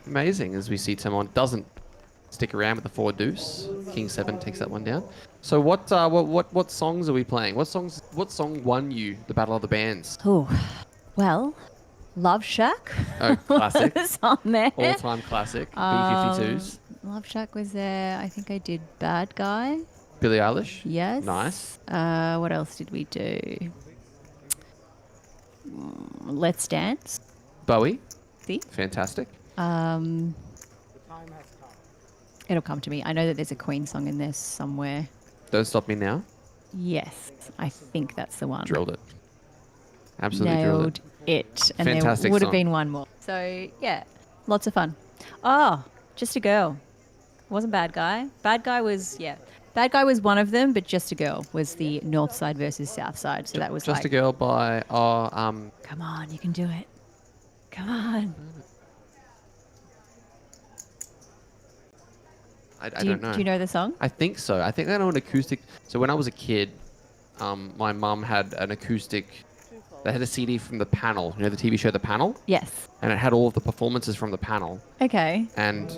Amazing, as we see Timon doesn't stick around with the 4 deuce. King 7 takes that one down. So what songs are we playing? What song won you the Battle of the Bands? Oh, well, Love Shack. Oh, classic. Was on there. All-time classic. B-52s. Love Shack was there. I think I did Bad Guy. Billie Eilish. Yes. Nice. What else did we do? Let's Dance. Bowie. See? Fantastic. It'll come to me. I know that there's a Queen song in there somewhere. Don't Stop Me Now. Yes, I think that's the one. Drilled it. Absolutely Nailed it. And fantastic there would have song. been one more. So, yeah, lots of fun. Oh, Just a Girl. Wasn't Bad Guy. Bad Guy was one of them, but Just a Girl was the North Side versus South Side. So that was Just a Girl by... Come on, you can do it. Come on. I don't know. Do you know the song? I think so. I think I know an acoustic. So when I was a kid, my mum had an acoustic. They had a CD from The Panel. You know the TV show The Panel? Yes. And it had all of the performances from The Panel. Okay. And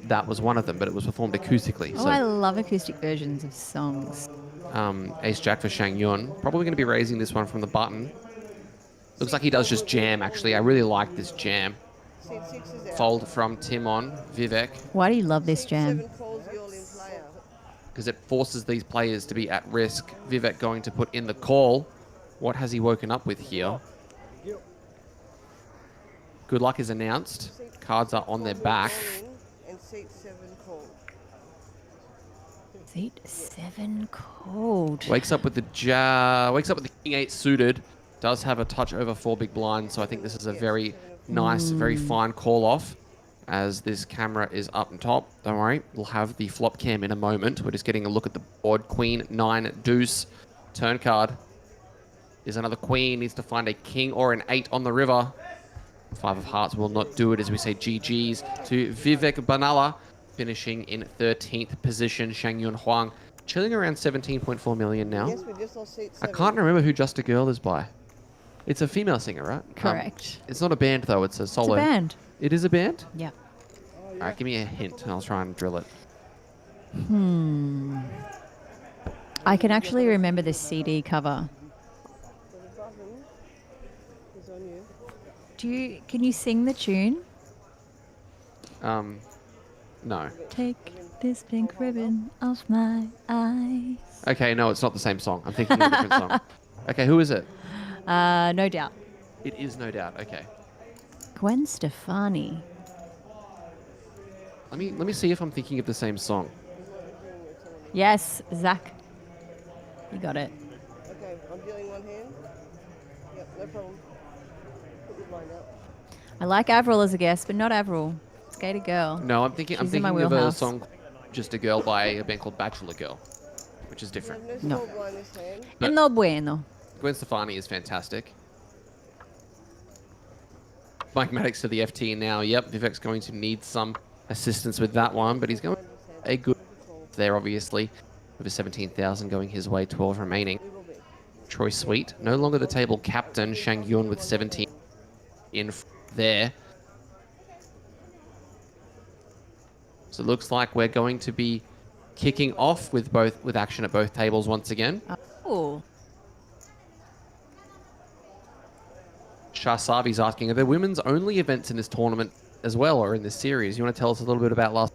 that was one of them, but it was performed acoustically. Oh, so, I love acoustic versions of songs. Ace Jack for Shang Yun. Probably going to be raising this one from the button. Looks like he does just jam, actually. I really like this jam. Fold from Tim on Vivek. Why do you love this jam? Because it forces these players to be at risk. Vivek going to put in the call. What has he woken up with here? Good luck is announced. Cards are on their back. seat 7 called. Seat 7 called. Wakes up with the king 8 suited. Does have a touch over 4 big blinds, so I think this is a very nice, very fine call off. As this camera is up and top. Don't worry, we'll have the flop cam in a moment. We're just getting a look at the board. Queen, 9, deuce. Turn card is another queen. Needs to find a king or an 8 on the river. 5 of hearts will not do it, as we say GG's to Vivek Banala, finishing in 13th position. Shang Yun Huang chilling around 17.4 million now. Yes, we just lost seat 7. I can't remember who Just a Girl is by. It's a female singer, right? Correct. It's not a band, though. It's a solo. It's a band. It is a band? Yeah. All right, give me a hint, and I'll try and drill it. I can actually remember the CD cover. So the button is on you. Can you sing the tune? No. Take this pink ribbon off my eyes. Okay, no, it's not the same song. I'm thinking of a different song. Okay, who is it? No doubt. It is No Doubt. Okay. Gwen Stefani. Let me see if I'm thinking of the same song. Yes, Zach. You got it. Okay, I'm dealing one hand. Yep, no problem. Put your blind out. I like Avril as a guest, but not Avril. Skater Girl. No, I'm thinking She's in my of a wheelhouse. song, Just a Girl, by a band called Bachelor Girl, which is different. No. Small blind this hand. But- No bueno. Gwen Stefani is fantastic. Mike Maddox to the FT now. Yep, Vivek's going to need some assistance with that one, but he's going a good there, obviously. Over 17,000 going his way, 12 remaining. Troy Sweet, no longer the table captain. Shang Yun with 17 in there. So it looks like we're going to be kicking off with action at both tables once again. Oh. Shah Savi's asking, are there women's only events in this tournament as well, or in this series? You want to tell us a little bit about last?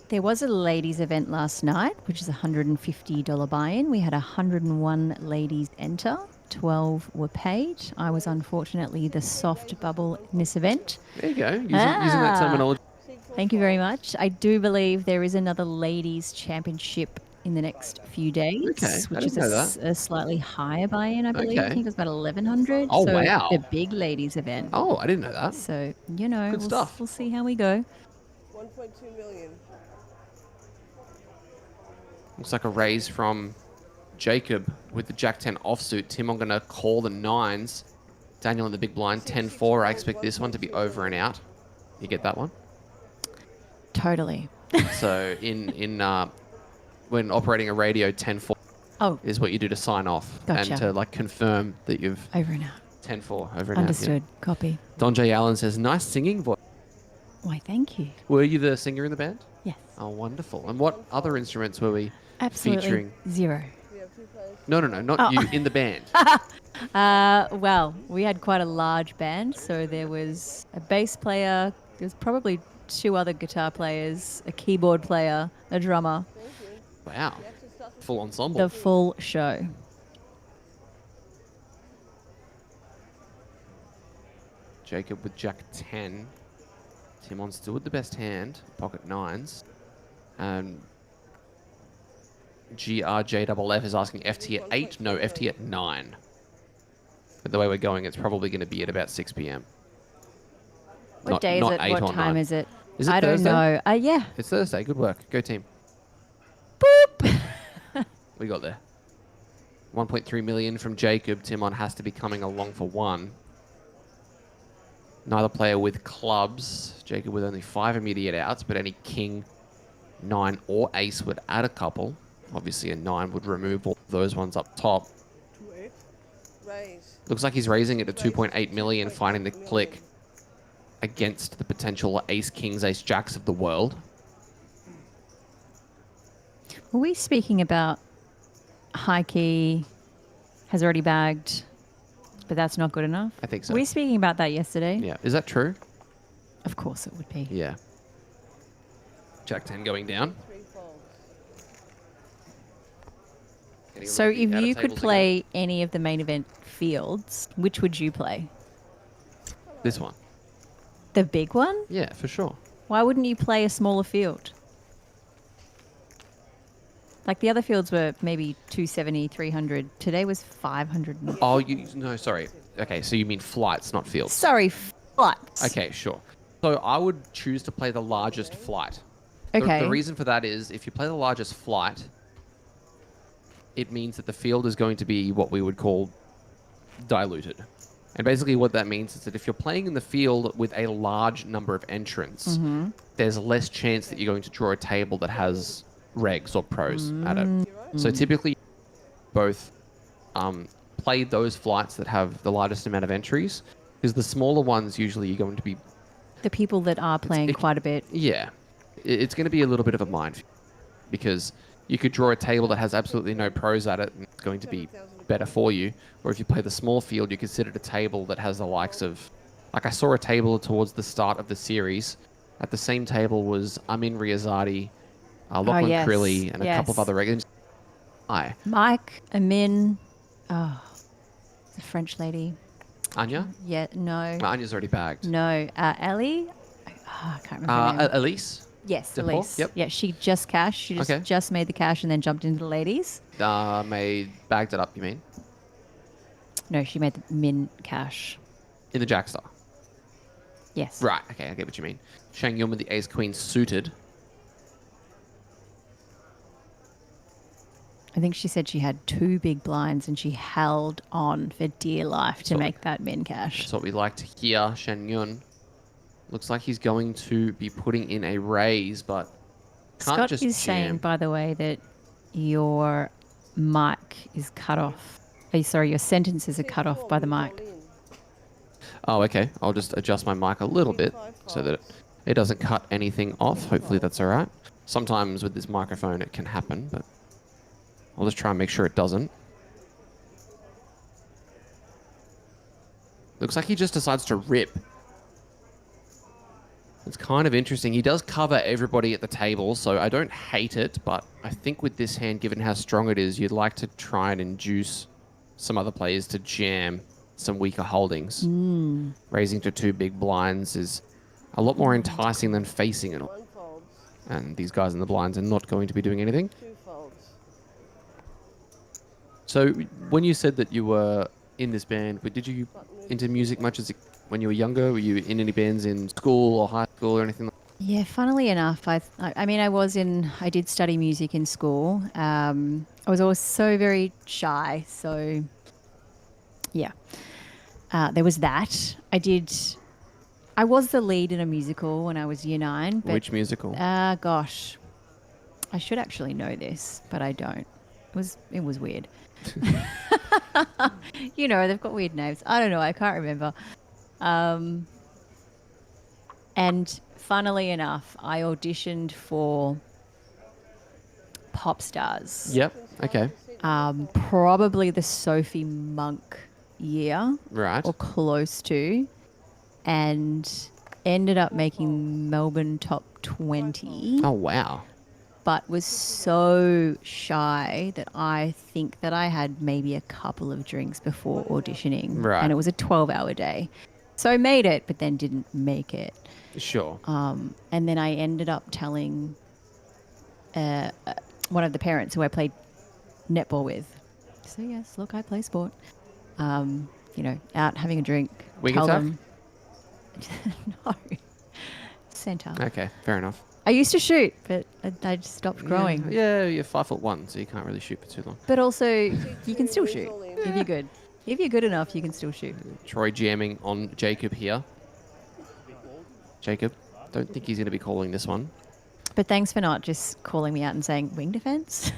There was a ladies event last night, which is a $150 buy-in. We had 101 ladies enter. 12 were paid. I was unfortunately the soft bubble in this event. There you go, using that terminology. Thank you very much. I do believe there is another ladies championship in the next few days, Okay, I which is didn't know that. a slightly higher buy-in, I believe. Okay. I think it was about 1,100. Oh, so wow. The big ladies event. Oh, I didn't know that. So, you know, Good stuff. we'll see how we go. 1.2 million. Looks like a raise from Jacob with the Jack 10 offsuit. Tim, I'm going to call the 9s. Daniel in the big blind, 10-4. I expect this one to be over and out. You get that one? Totally. So when operating a radio, 10-4 is what you do to sign off. Gotcha. And to like confirm that you've... Over and out. 10-4, over and out. Understood. Copy. Don J. Allen says, nice singing voice. Why, thank you. Were you the singer in the band? Yes. Oh, wonderful. And what other instruments were we Absolutely featuring? zero. No, not you, in the band. Well, we had quite a large band, so there was a bass player, there was probably 2 other guitar players, a keyboard player, a drummer. Wow. Full ensemble. The full show. Jacob with Jack 10. Tim on still with the best hand, pocket 9s. GRJFF is asking FT at 8. No, FT at 9. But the way we're going, it's probably going to be at about 6 p.m. What day is it? What time is it? Is it I Thursday? don't know. Yeah. It's Thursday. Good work. Go team. Boop. We got there. 1.3 million from Jacob. Timon has to be coming along for 1. Neither player with clubs. Jacob with only 5 immediate outs, but any king, 9 or ace would add a couple. Obviously a 9 would remove all those ones up top. Raise. Looks like he's raising it to 2.8 million, finding the click against the potential ace kings, ace jacks of the world. Were we speaking about high key has already bagged, but that's not good enough? I think so. Were we speaking about that yesterday? Yeah. Is that true? Of course it would be. Yeah. Jack 10 going down. So if you could play any of the main event fields, which would you play? This one. The big one? Yeah, for sure. Why wouldn't you play a smaller field? Like the other fields were maybe 270, 300. Today was 500. Oh, no, sorry. Okay, so you mean flights, not fields. Sorry, flights. Okay, sure. So I would choose to play the largest flight. Okay. The reason for that is if you play the largest flight, it means that the field is going to be what we would call diluted. And basically what that means is that if you're playing in the field with a large number of entrants, there's less chance that you're going to draw a table that has regs or pros at it. So typically both play those flights that have the largest amount of entries, because the smaller ones usually you're going to be... The people that are playing quite a bit. Yeah. It's going to be a little bit of a minefield, because you could draw a table that has absolutely no pros at it and it's going to be better for you. Or if you play the small field, you consider a table that has the likes of... Like I saw a table towards the start of the series. At the same table was Amin Riazadi, Lachlan Crilly, and a couple of other regulars. Hi. Mike, Amin, the French lady. Anya? Yeah, no. Anya's already bagged. No. Ellie? I can't remember her name. Elise? Yes, Depot? Elise. Yep. Yeah, she just cashed. She just made the cash and then jumped into the ladies. Bagged it up, you mean? No, she made the min cash. In the Jackstar? Yes. Right, okay, I get what you mean. Shang Yun with the Ace Queen suited. I think she said she had 2 big blinds and she held on for dear life to make that min cash. That's what we like to hear. Shang Yun looks like he's going to be putting in a raise, but can't Scott just is saying, by the way, that your mic is cut off. Sorry, your sentences are cut off by the mic. Oh, okay. I'll just adjust my mic a little bit so that it doesn't cut anything off. Hopefully that's all right. Sometimes with this microphone it can happen, but I'll just try and make sure it doesn't. Looks like he just decides to rip. It's kind of interesting. He does cover everybody at the table, so I don't hate it, but I think with this hand, given how strong it is, you'd like to try and induce some other players to jam some weaker holdings. Raising to 2 big blinds is a lot more enticing than facing it. And these guys in the blinds are not going to be doing anything. So when you said that you were in this band, did you into music much as when you were younger? Were you in any bands in school or high school or anything like that? Yeah, funnily enough, I did study music in school. I was always so very shy, so yeah. There was that. I was the lead in a musical when I was year 9. But, which musical? Gosh. I should actually know this, but I don't. It was weird. You know, they've got weird names. I don't know. I can't remember. And funnily enough, I auditioned for Pop Stars. Yep. Okay. Probably the Sophie Monk year. Right. Or close to. And ended up making Melbourne top 20. Oh, wow. But was so shy that I think that I had maybe a couple of drinks before auditioning. Right. And it was a 12-hour day. So I made it, but then didn't make it. Sure. And then I ended up telling one of the parents who I played netball with. So yes, look, I play sport. Out having a drink. Wing tell attack? them. No. Centre. Okay, fair enough. I used to shoot, but I just stopped growing. Yeah, you're 5'1", so you can't really shoot for too long. But also, you can still shoot if you're good. If you're good enough, you can still shoot. Troy jamming on Jacob here. Jacob, don't think he's going to be calling this one. But thanks for not just calling me out and saying wing defense.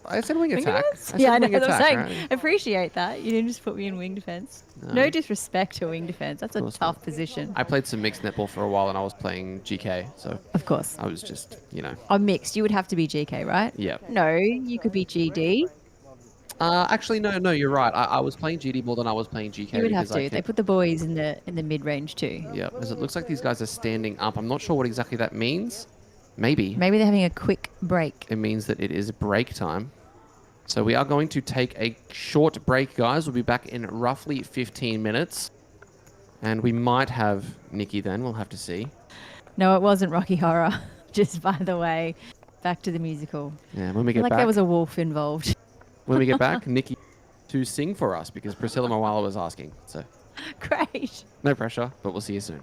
I said wing attack. Yeah, I know what I'm saying. Right? Appreciate that. You didn't just put me in wing defense. No disrespect to wing defense. That's a tough position. I played some mixed netball for a while and I was playing GK, so... Of course. I was just, On mixed, you would have to be GK, right? Yeah. No, you could be GD. Actually, no, you're right. I was playing GD more than I was playing GK. You would have to. They put the boys in the mid-range too. Yeah, because it looks like these guys are standing up. I'm not sure what exactly that means. Maybe they're having a quick break. It means that it is break time. So we are going to take a short break, guys. We'll be back in roughly 15 minutes. And we might have Nikki then. We'll have to see. No, it wasn't Rocky Horror. Just by the way, back to the musical. Yeah, when we I feel get like back, there was a wolf involved. when we get back, Nikki to sing for us because Priscilla Mawala was asking. So Great. no pressure, but we'll see you soon.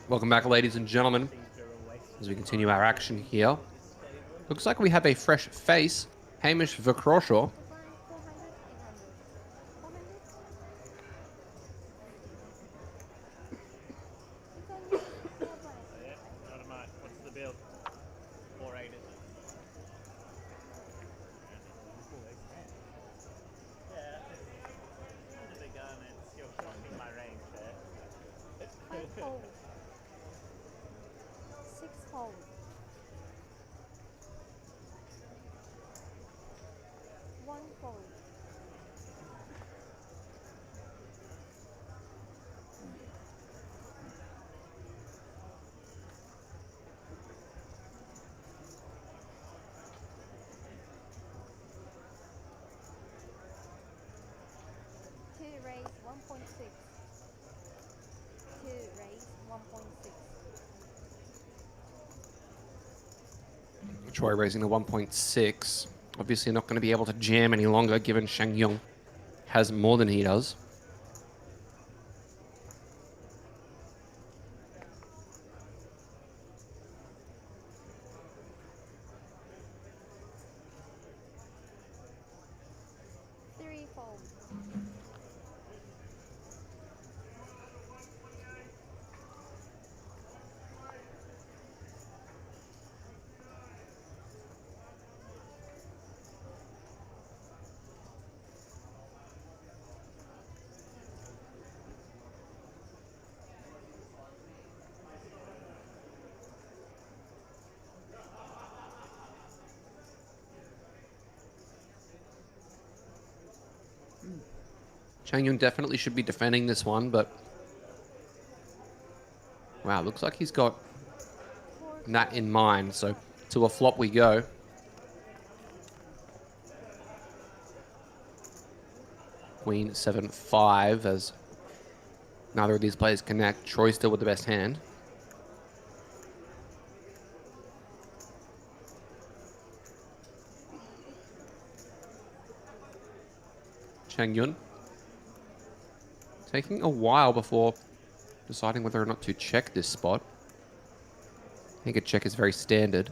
Welcome back, ladies and gentlemen, as we continue our action here. Looks like we have a fresh face, Hamish Verkroshaw. Not much. What's the bill? 480. Yeah, it's a big gun and it's still blocking my range there. 5 fold. 6 fold. 1 fold. Two raise 1.6. Two raise 1.6. Troy raising to 1.6. Obviously not going to be able to jam any longer, given Shang Yung has more than he does. Three fold. Chang Yung definitely should be defending this one, but wow, looks like he's got that in mind. So to a flop we go. Queen 7-5 as neither of these players connect. Troy still with the best hand. Chang Yun taking a while before deciding whether or not to check this spot. I think a check is very standard.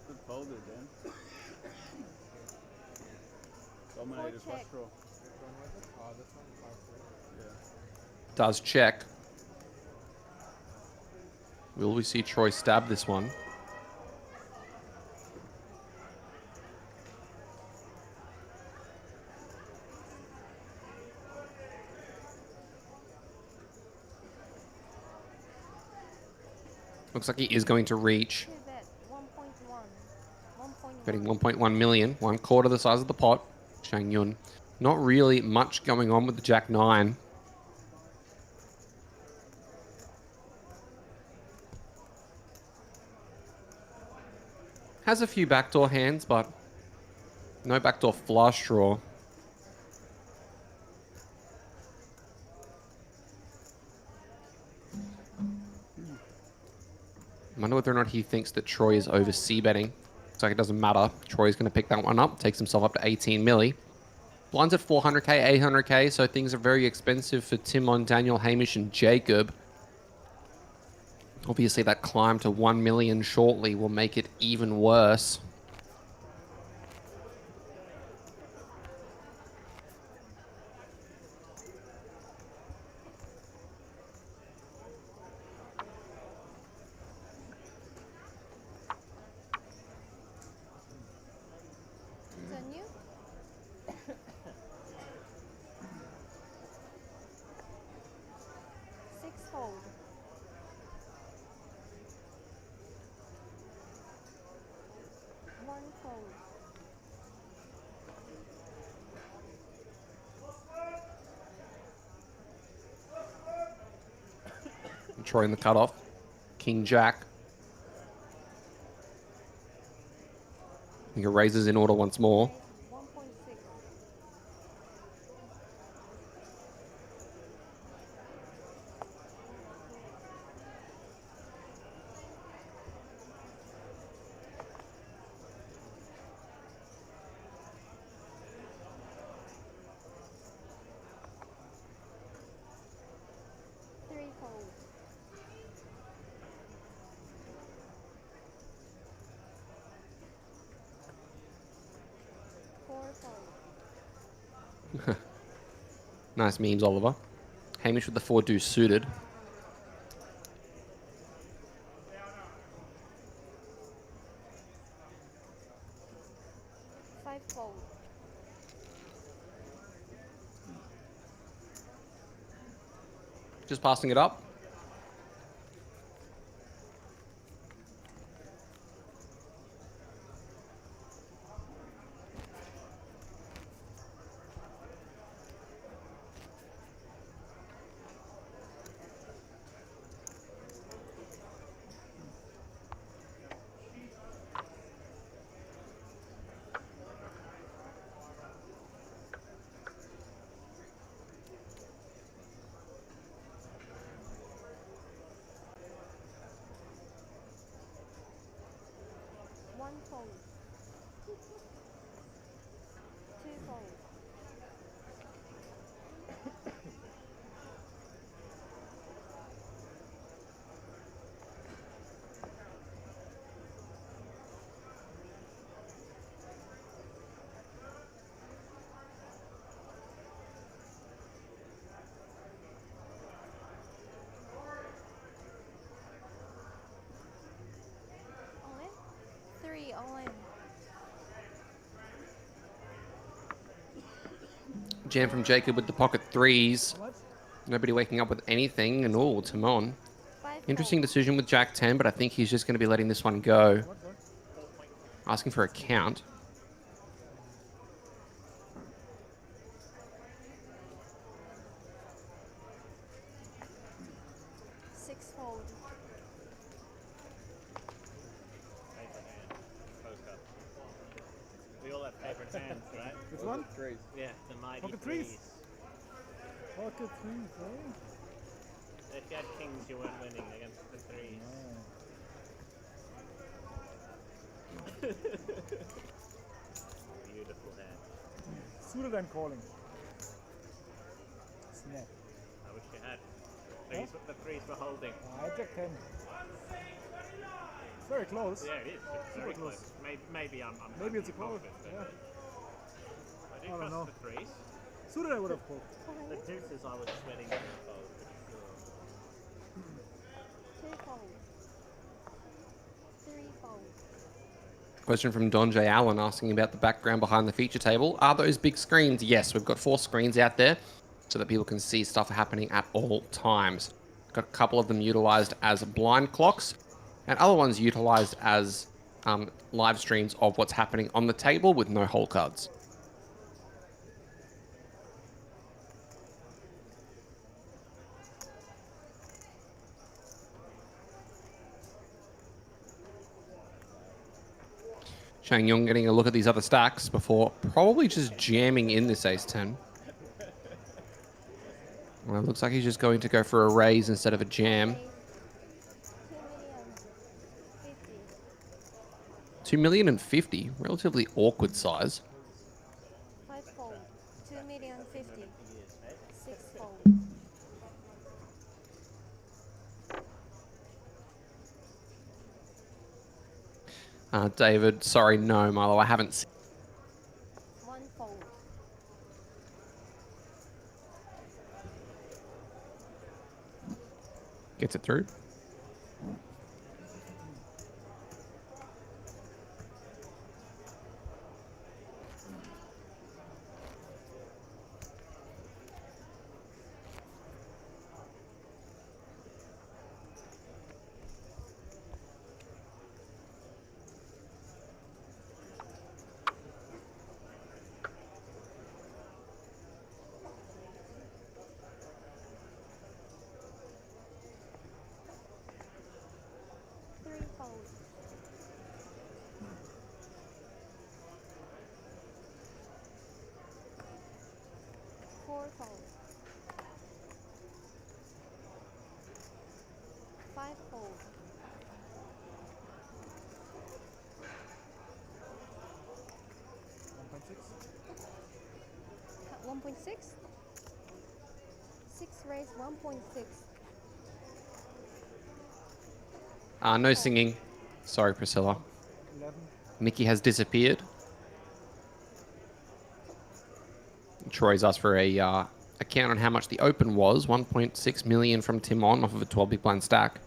Good folder, Dan. Dominated flush draw. Yeah. Does check. Will we see Troy stab this one? Looks like he is going to reach. Betting 1.1 million, 1/4 the size of the pot. Shang Yun. Not really much going on with the Jack 9. Has a few backdoor hands, but no backdoor flush draw. I wonder whether or not he thinks that Troy is over c-betting. Looks like it doesn't matter. Troy's going to pick that one up. Takes himself up to 18 milli. Blinds at 400k, 800k, so things are very expensive for Timon, Daniel, Hamish, and Jacob. Obviously, that climb to 1 million shortly will make it even worse. Troy in the cutoff. King Jack. I think it raises in order once more. Nice memes, Oliver. Hamish with the 4 deuce suited. Five fold. Just passing it up. One fold. Two fold. All in. 3 all in. Jam from Jacob with the pocket 3s. Nobody waking up with anything, and all Timon. Interesting decision with Jack 10, but I think he's just going to be letting this one go. Asking for a count. Six fold. We all have paper hands, right? Which one? Threes. Yeah, the mighty Pocket threes. Pocket threes, eh? If you had kings, you weren't winning against the threes. Beautiful hand. Suited I'm calling. Snap. I wish you had. Threes, the threes were holding. I Jack 10. It's very close. Yeah, it is. It's very Super close. Maybe I'm Maybe it's a close. yeah. I do I don't trust know. the threes. Suited I would have pulled. The deuces I was sweating for a fold. Two fold. Three fold. Question from Don J. Allen asking about the background behind the feature table. Are those big screens? Yes, we've got 4 screens out there so that people can see stuff happening at all times. Got a couple of them utilized as blind clocks and other ones utilized as live streams of what's happening on the table with no hole cards. Shang Yong getting a look at these other stacks before probably just jamming in this ace-10. Well, it looks like he's just going to go for a raise instead of a jam. 2,050,000, relatively awkward size. Five fold. 2,050,000. Six fold. David, sorry, no, Milo, I haven't seen. One fold. Gets it through. Three fold. Four fold. Five fold. 1.6. 6 raise 1.6. No singing. Sorry, Priscilla. 11. Mickey has disappeared. Troy's asked for a count on how much the open was. 1.6 million from Tim on off of a 12 big blind stack.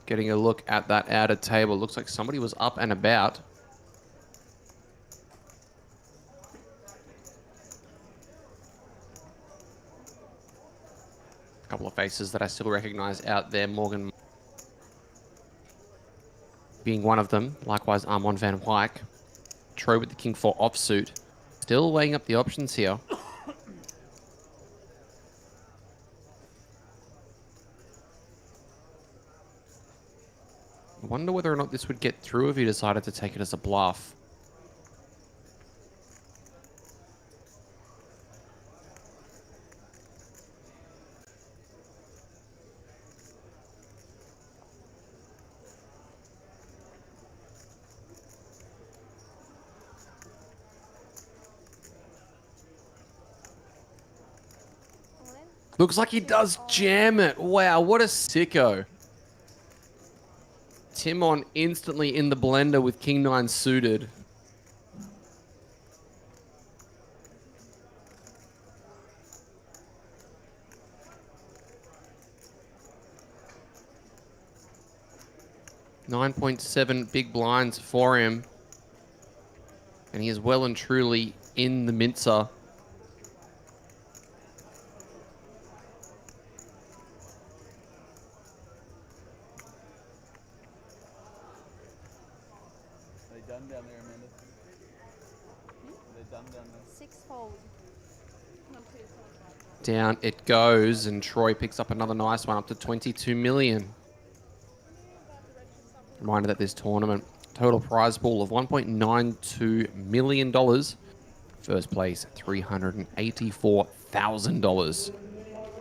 Getting a look at that outer table. Looks like somebody was up and about. A couple of faces that I still recognize out there. Morgan being one of them. Likewise, Armand Van Wyck. Troy with the King 4 offsuit. Still weighing up the options here. I wonder whether or not this would get through if he decided to take it as a bluff. Looks like he does jam it. Wow, what a sicko. Timon instantly in the blender with King 9 suited. $9.7 big blinds for him. And he is well and truly in the mincer. Down there, Amanda. They're done down there. 6-fold. Down it goes, and Troy picks up another nice one up to 22 million. Reminder that this tournament total prize pool of $1.92 million. First place, $384,000.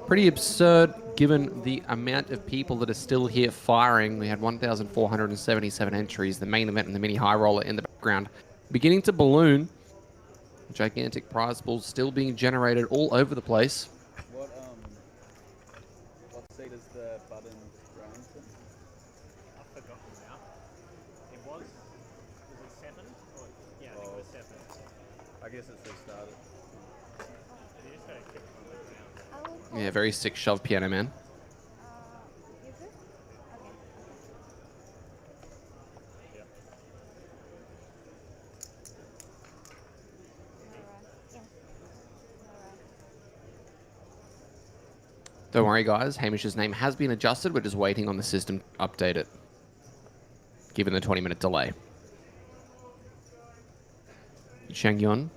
Pretty absurd given the amount of people that are still here firing. We had 1,477 entries. The main event and the mini high roller in the background beginning to balloon. Gigantic prize pools still being generated all over the place. What seat is the button round to? I've forgotten now. It was it 7? Or, yeah, I think it was 7. I guess it's restarted. You just gotta keep on the ground. Yeah, very sick shove, Piano Man. Don't worry, guys. Hamish's name has been adjusted. We're just waiting on the system to update it, given the 20-minute delay. Shangyun.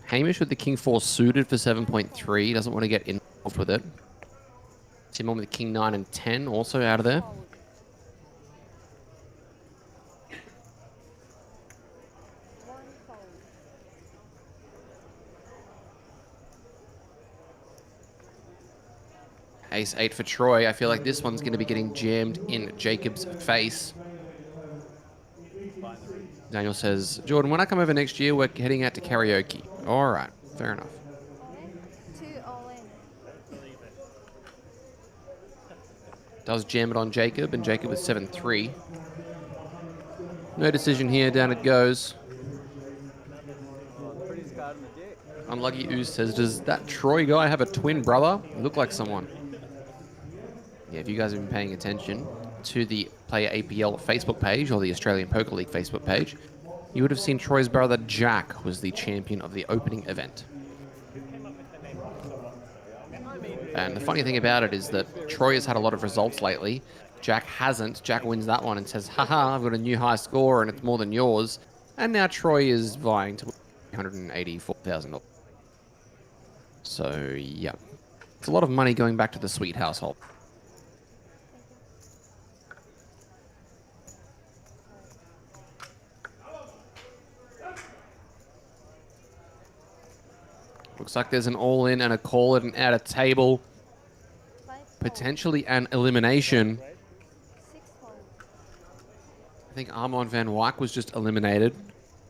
Hamish with the King 4 suited for 7.3. Doesn't want to get involved with it. Timon with the King 9 and 10 also out of there. Ace 8 for Troy. I feel like this one's going to be getting jammed in Jacob's face. Daniel says, Jordan, when I come over next year, we're heading out to karaoke. All right, fair enough. 2 all in. Does jam it on Jacob, and Jacob with 7-3. No decision here, down it goes. Prettiest card in the deck. Unlucky Ooze says, does that Troy guy have a twin brother? Look like someone. Yeah, if you guys have been paying attention to the Player APL Facebook page or the Australian Poker League Facebook page, you would have seen Troy's brother Jack was the champion of the opening event. And the funny thing about it is that Troy has had a lot of results lately. Jack hasn't. Jack wins that one and says, haha, I've got a new high score and it's more than yours. And now Troy is vying to $184,000. So, yeah. It's a lot of money going back to the Sweet household. Looks like there's an all-in and a call-it and out of table. Potentially an elimination. I think Armand Van Wyck was just eliminated.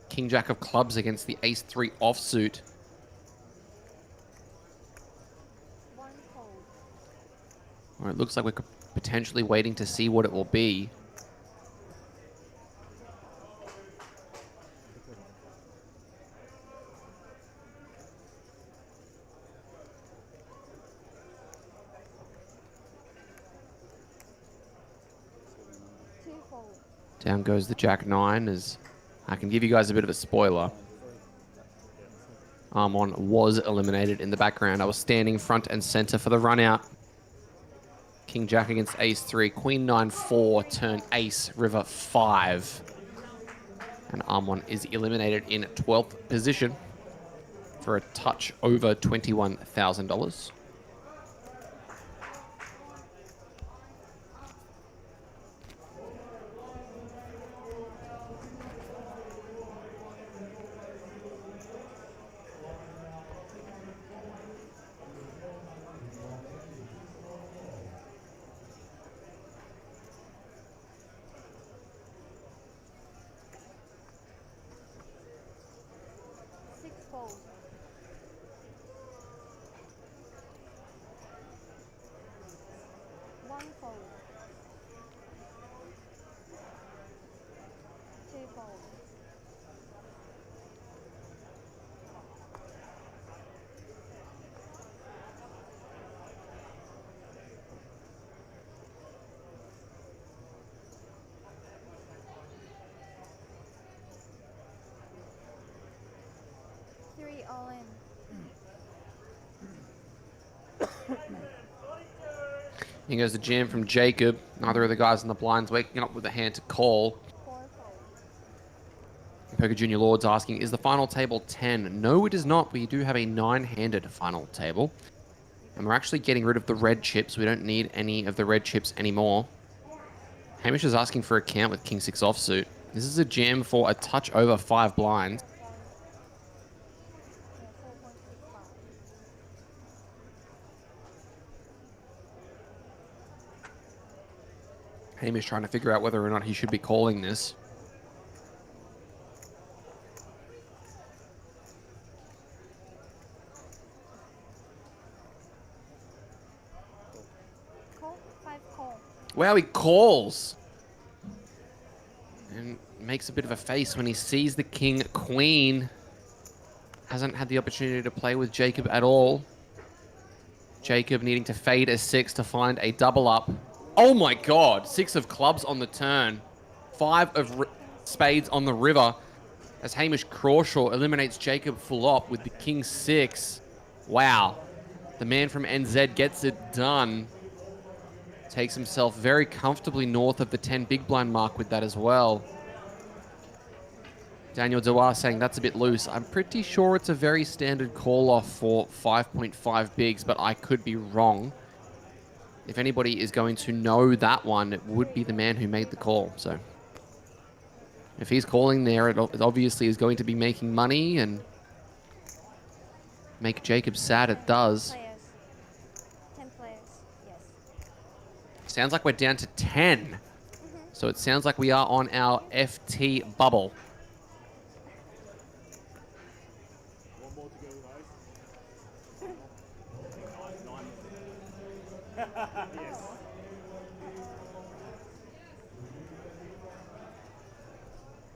King Jack of clubs against the Ace 3 offsuit. All right, looks like we're potentially waiting to see what it will be. Down goes the Jack-9, as I can give you guys a bit of a spoiler. Armon was eliminated in the background. I was standing front and center for the run out. King Jack against Ace-3, Queen 9-4, turn Ace, River 5. And Armon is eliminated in 12th position for a touch over $21,000. All in. Here goes the jam from Jacob. Neither of the guys in the blinds waking up with a hand to call. Poker Junior Lords asking, is the final table 10? No, it is not. We do have a 9-handed final table. And we're actually getting rid of the red chips. We don't need any of the red chips anymore. Hamish is asking for a count with King 6 offsuit. This is a jam for a touch over 5 blinds. Hamish trying to figure out whether or not he should be calling this. Wow, he calls. And makes a bit of a face when he sees the king queen. Hasn't had the opportunity to play with Jacob at all. Jacob needing to fade a 6 to find a double up. Oh my god, 6 of clubs on the turn. 5 of spades on the river. As Hamish Crawshaw eliminates Jacob full op with the king 6. Wow. The man from NZ gets it done. Takes himself very comfortably north of the 10 big blind mark with that as well. Daniel Dewar saying that's a bit loose. I'm pretty sure it's a very standard call-off for 5.5 bigs, but I could be wrong. If anybody is going to know that one, it would be the man who made the call. So if he's calling there, it obviously is going to be making money, and make Jacob sad it does. 10 players, yes. Sounds like we're down to 10. So it sounds like we are on our FT bubble. One more to go, guys. Yes.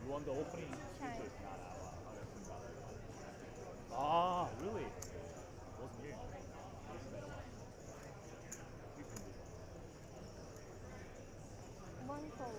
You want the opening? Ah, really? Wasn't you? One fold.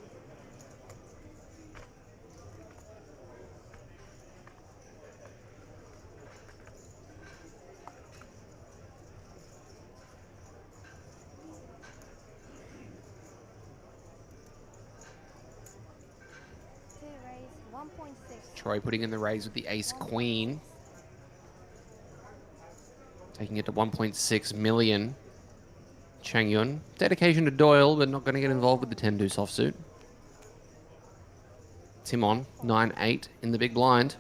Raise 1.6. Troy putting in the raise with the ace queen. Taking it to 1.6 million. Chang Yun. Dedication to Doyle, but not going to get involved with the 10 deuce offsuit. Tim on 9-8 in the big blind.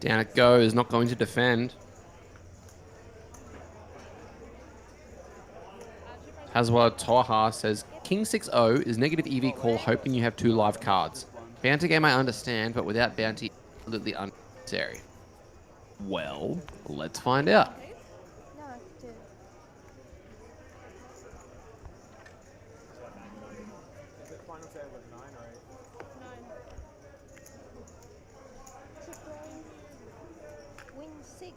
Down it goes, not going to defend. Hazwar Toha says, King 6-0 is negative EV call hoping you have 2 live cards. Bounty game I understand, but without bounty, absolutely unnecessary. Well, let's find out. No, two. Is it final table of 9 or 8? 9. Chip raise. Win 6.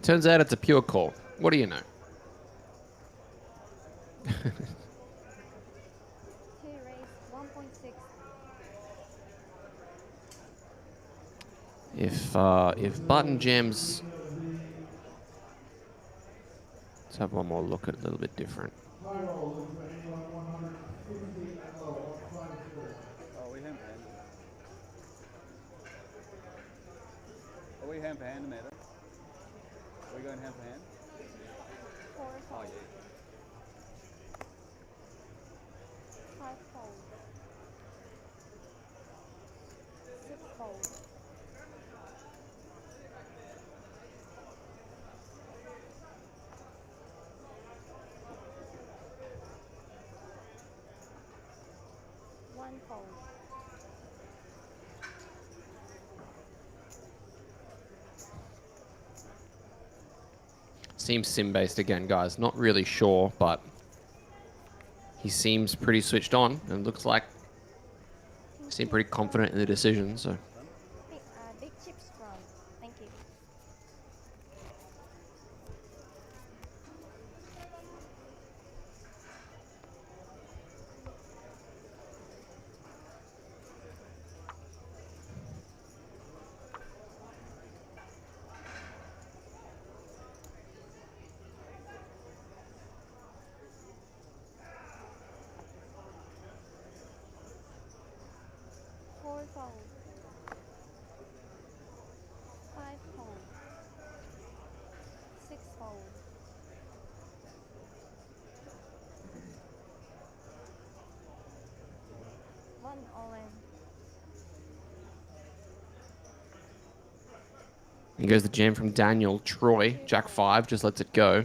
Turns out it's a pure call. What do you know? Two raise 1.6. If button gems, let's have one more look at it a little bit different. Oh, we hand for hand. Are we hand for hand, Amanda? Are we going hand for hand? 4 Oh, fold. yeah. 5 fold. 6 fold. 1 fold. Seems sim-based again, guys. Not really sure, but he seems pretty switched on and looks like he seemed pretty confident in the decision, so. Big chips from. Thank you. Four fold. 5 fold. 6 fold. 1 all in. Here goes the jam from Daniel. Troy, Jack 5, just lets it go.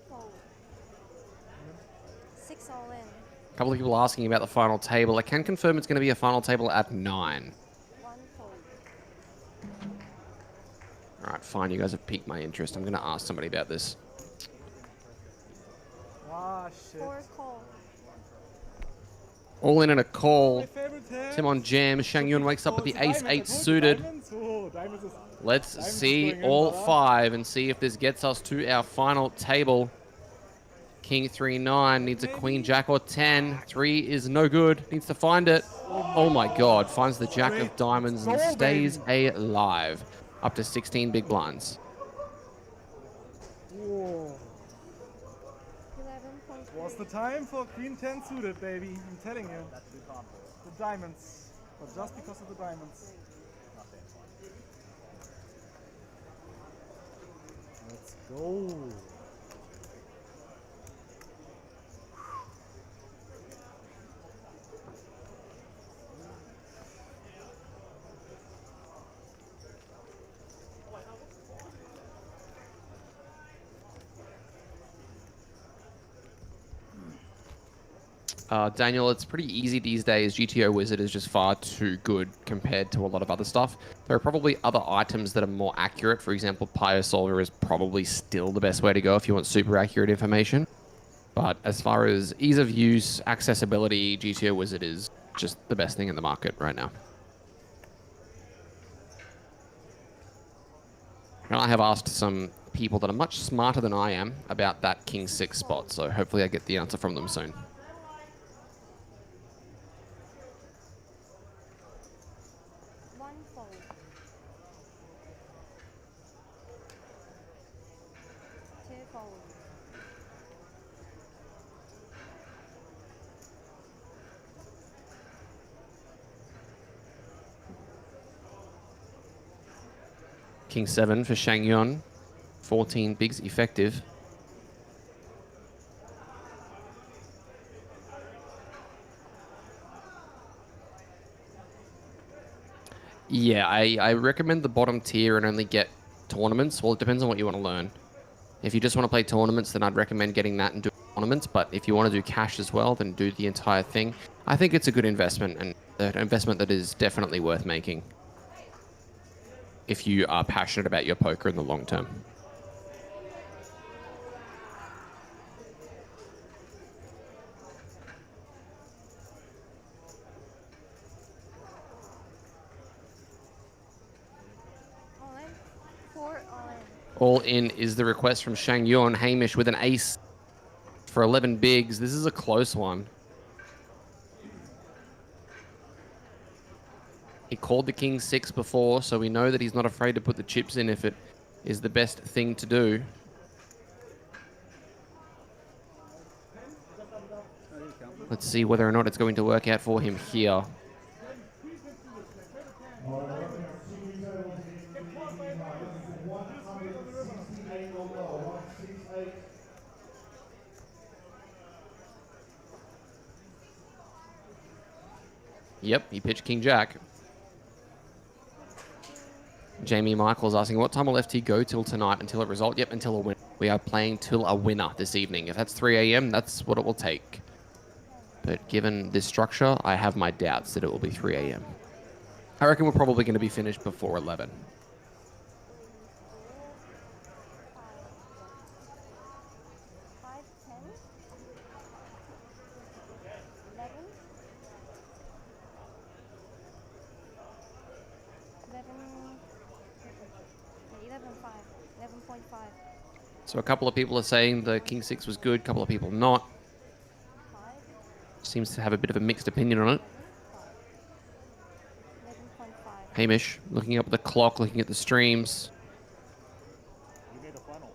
Fold. 6 all in. A couple of people asking about the final table. I can confirm it's going to be a final table at 9. 1 fold. All right, fine. You guys have piqued my interest. I'm going to ask somebody about this. Ah, shit. 4 call. All in and a call. My favorite hand. Tim on jam. Shang Yun wakes up with the ace-8 suited. Let's see all 5 and see if this gets us to our final table. King 3-9 needs a queen, jack, or 10. 3 is no good. Needs to find it. Oh my god. Finds the jack of diamonds and stays alive. Up to 16 big blinds. Whoa. Was the time for queen 10 suited, baby. I'm telling you. The diamonds. But just because of the diamonds. Let's go. Daniel, it's pretty easy these days. GTO Wizard is just far too good compared to a lot of other stuff. There are probably other items that are more accurate. For example, Solver is probably still the best way to go if you want super accurate information. But as far as ease of use, accessibility, GTO Wizard is just the best thing in the market right now. And I have asked some people that are much smarter than I am about that King 6 spot, so hopefully I get the answer from them soon. One fold. Two fold. King 7 for Shang Yun. 14 bigs effective. Yeah, I recommend the bottom tier and only get tournaments. Well, it depends on what you want to learn. If you just want to play tournaments, then I'd recommend getting that and doing tournaments. But if you want to do cash as well, then do the entire thing. I think it's a good investment, and an investment that is definitely worth making if you are passionate about your poker in the long term. All in. 4 all in. All in is the request from Shang Yun. Hamish with an ace for 11 bigs. This is a close one. He called the King 6 before, so we know that he's not afraid to put the chips in if it is the best thing to do. Let's see whether or not it's going to work out for him here. Yep, he pitched King Jack. Jamie Michael's asking, what time will FT go till tonight until a result? Yep, until a win. We are playing till a winner this evening. If that's 3 a.m., that's what it will take. But given this structure, I have my doubts that it will be 3 a.m. I reckon we're probably going to be finished before 11. 5, 10. 11. 11.5. 11.5. So a couple of people are saying the King 6 was good, a couple of people not. Seems to have a bit of a mixed opinion on it. 11.5. Hamish, looking up at the clock, looking at the streams. You made a funnel.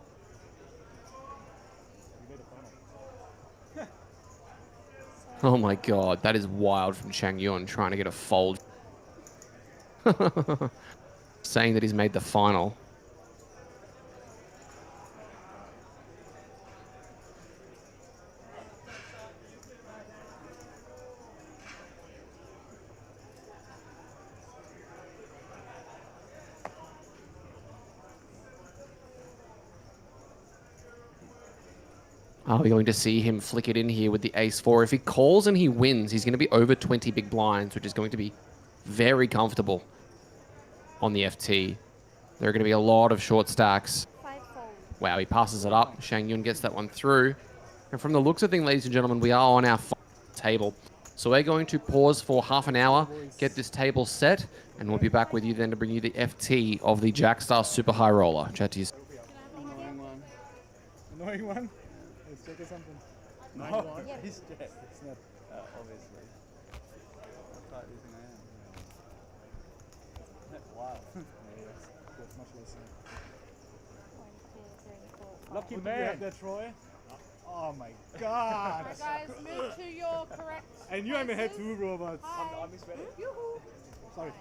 You made a funnel. Oh my god, that is wild from Chang Yun trying to get a fold. Saying that he's made the final. Are we going to see him flick it in here with the ace-4? If he calls and he wins, he's going to be over 20 big blinds, which is going to be very comfortable on the FT. There are going to be a lot of short stacks. Wow, he passes it up. Shang Yun gets that one through. And from the looks of things, ladies and gentlemen, we are on our final table. So we're going to pause for half an hour, get this table set, and we'll be back with you then to bring you the FT of the Jackstar Super High Roller. Chat to you. Annoying one? Let's check or something. No, Yeah. he's dead. It's not, obviously. How tight do you think I am? Wow. That's much less. 1, 2, 3, 4, 5. Lucky man. That Troy. Oh my god. Alright guys, move to your correct I knew I had spaces. 2 robots. Hi. Yoo-hoo. Sorry.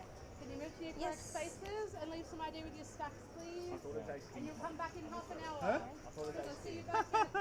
Can you move to your correct spaces and leave some ID with your stacks, please? And you'll come back in half an hour. Huh? Because I see you back in.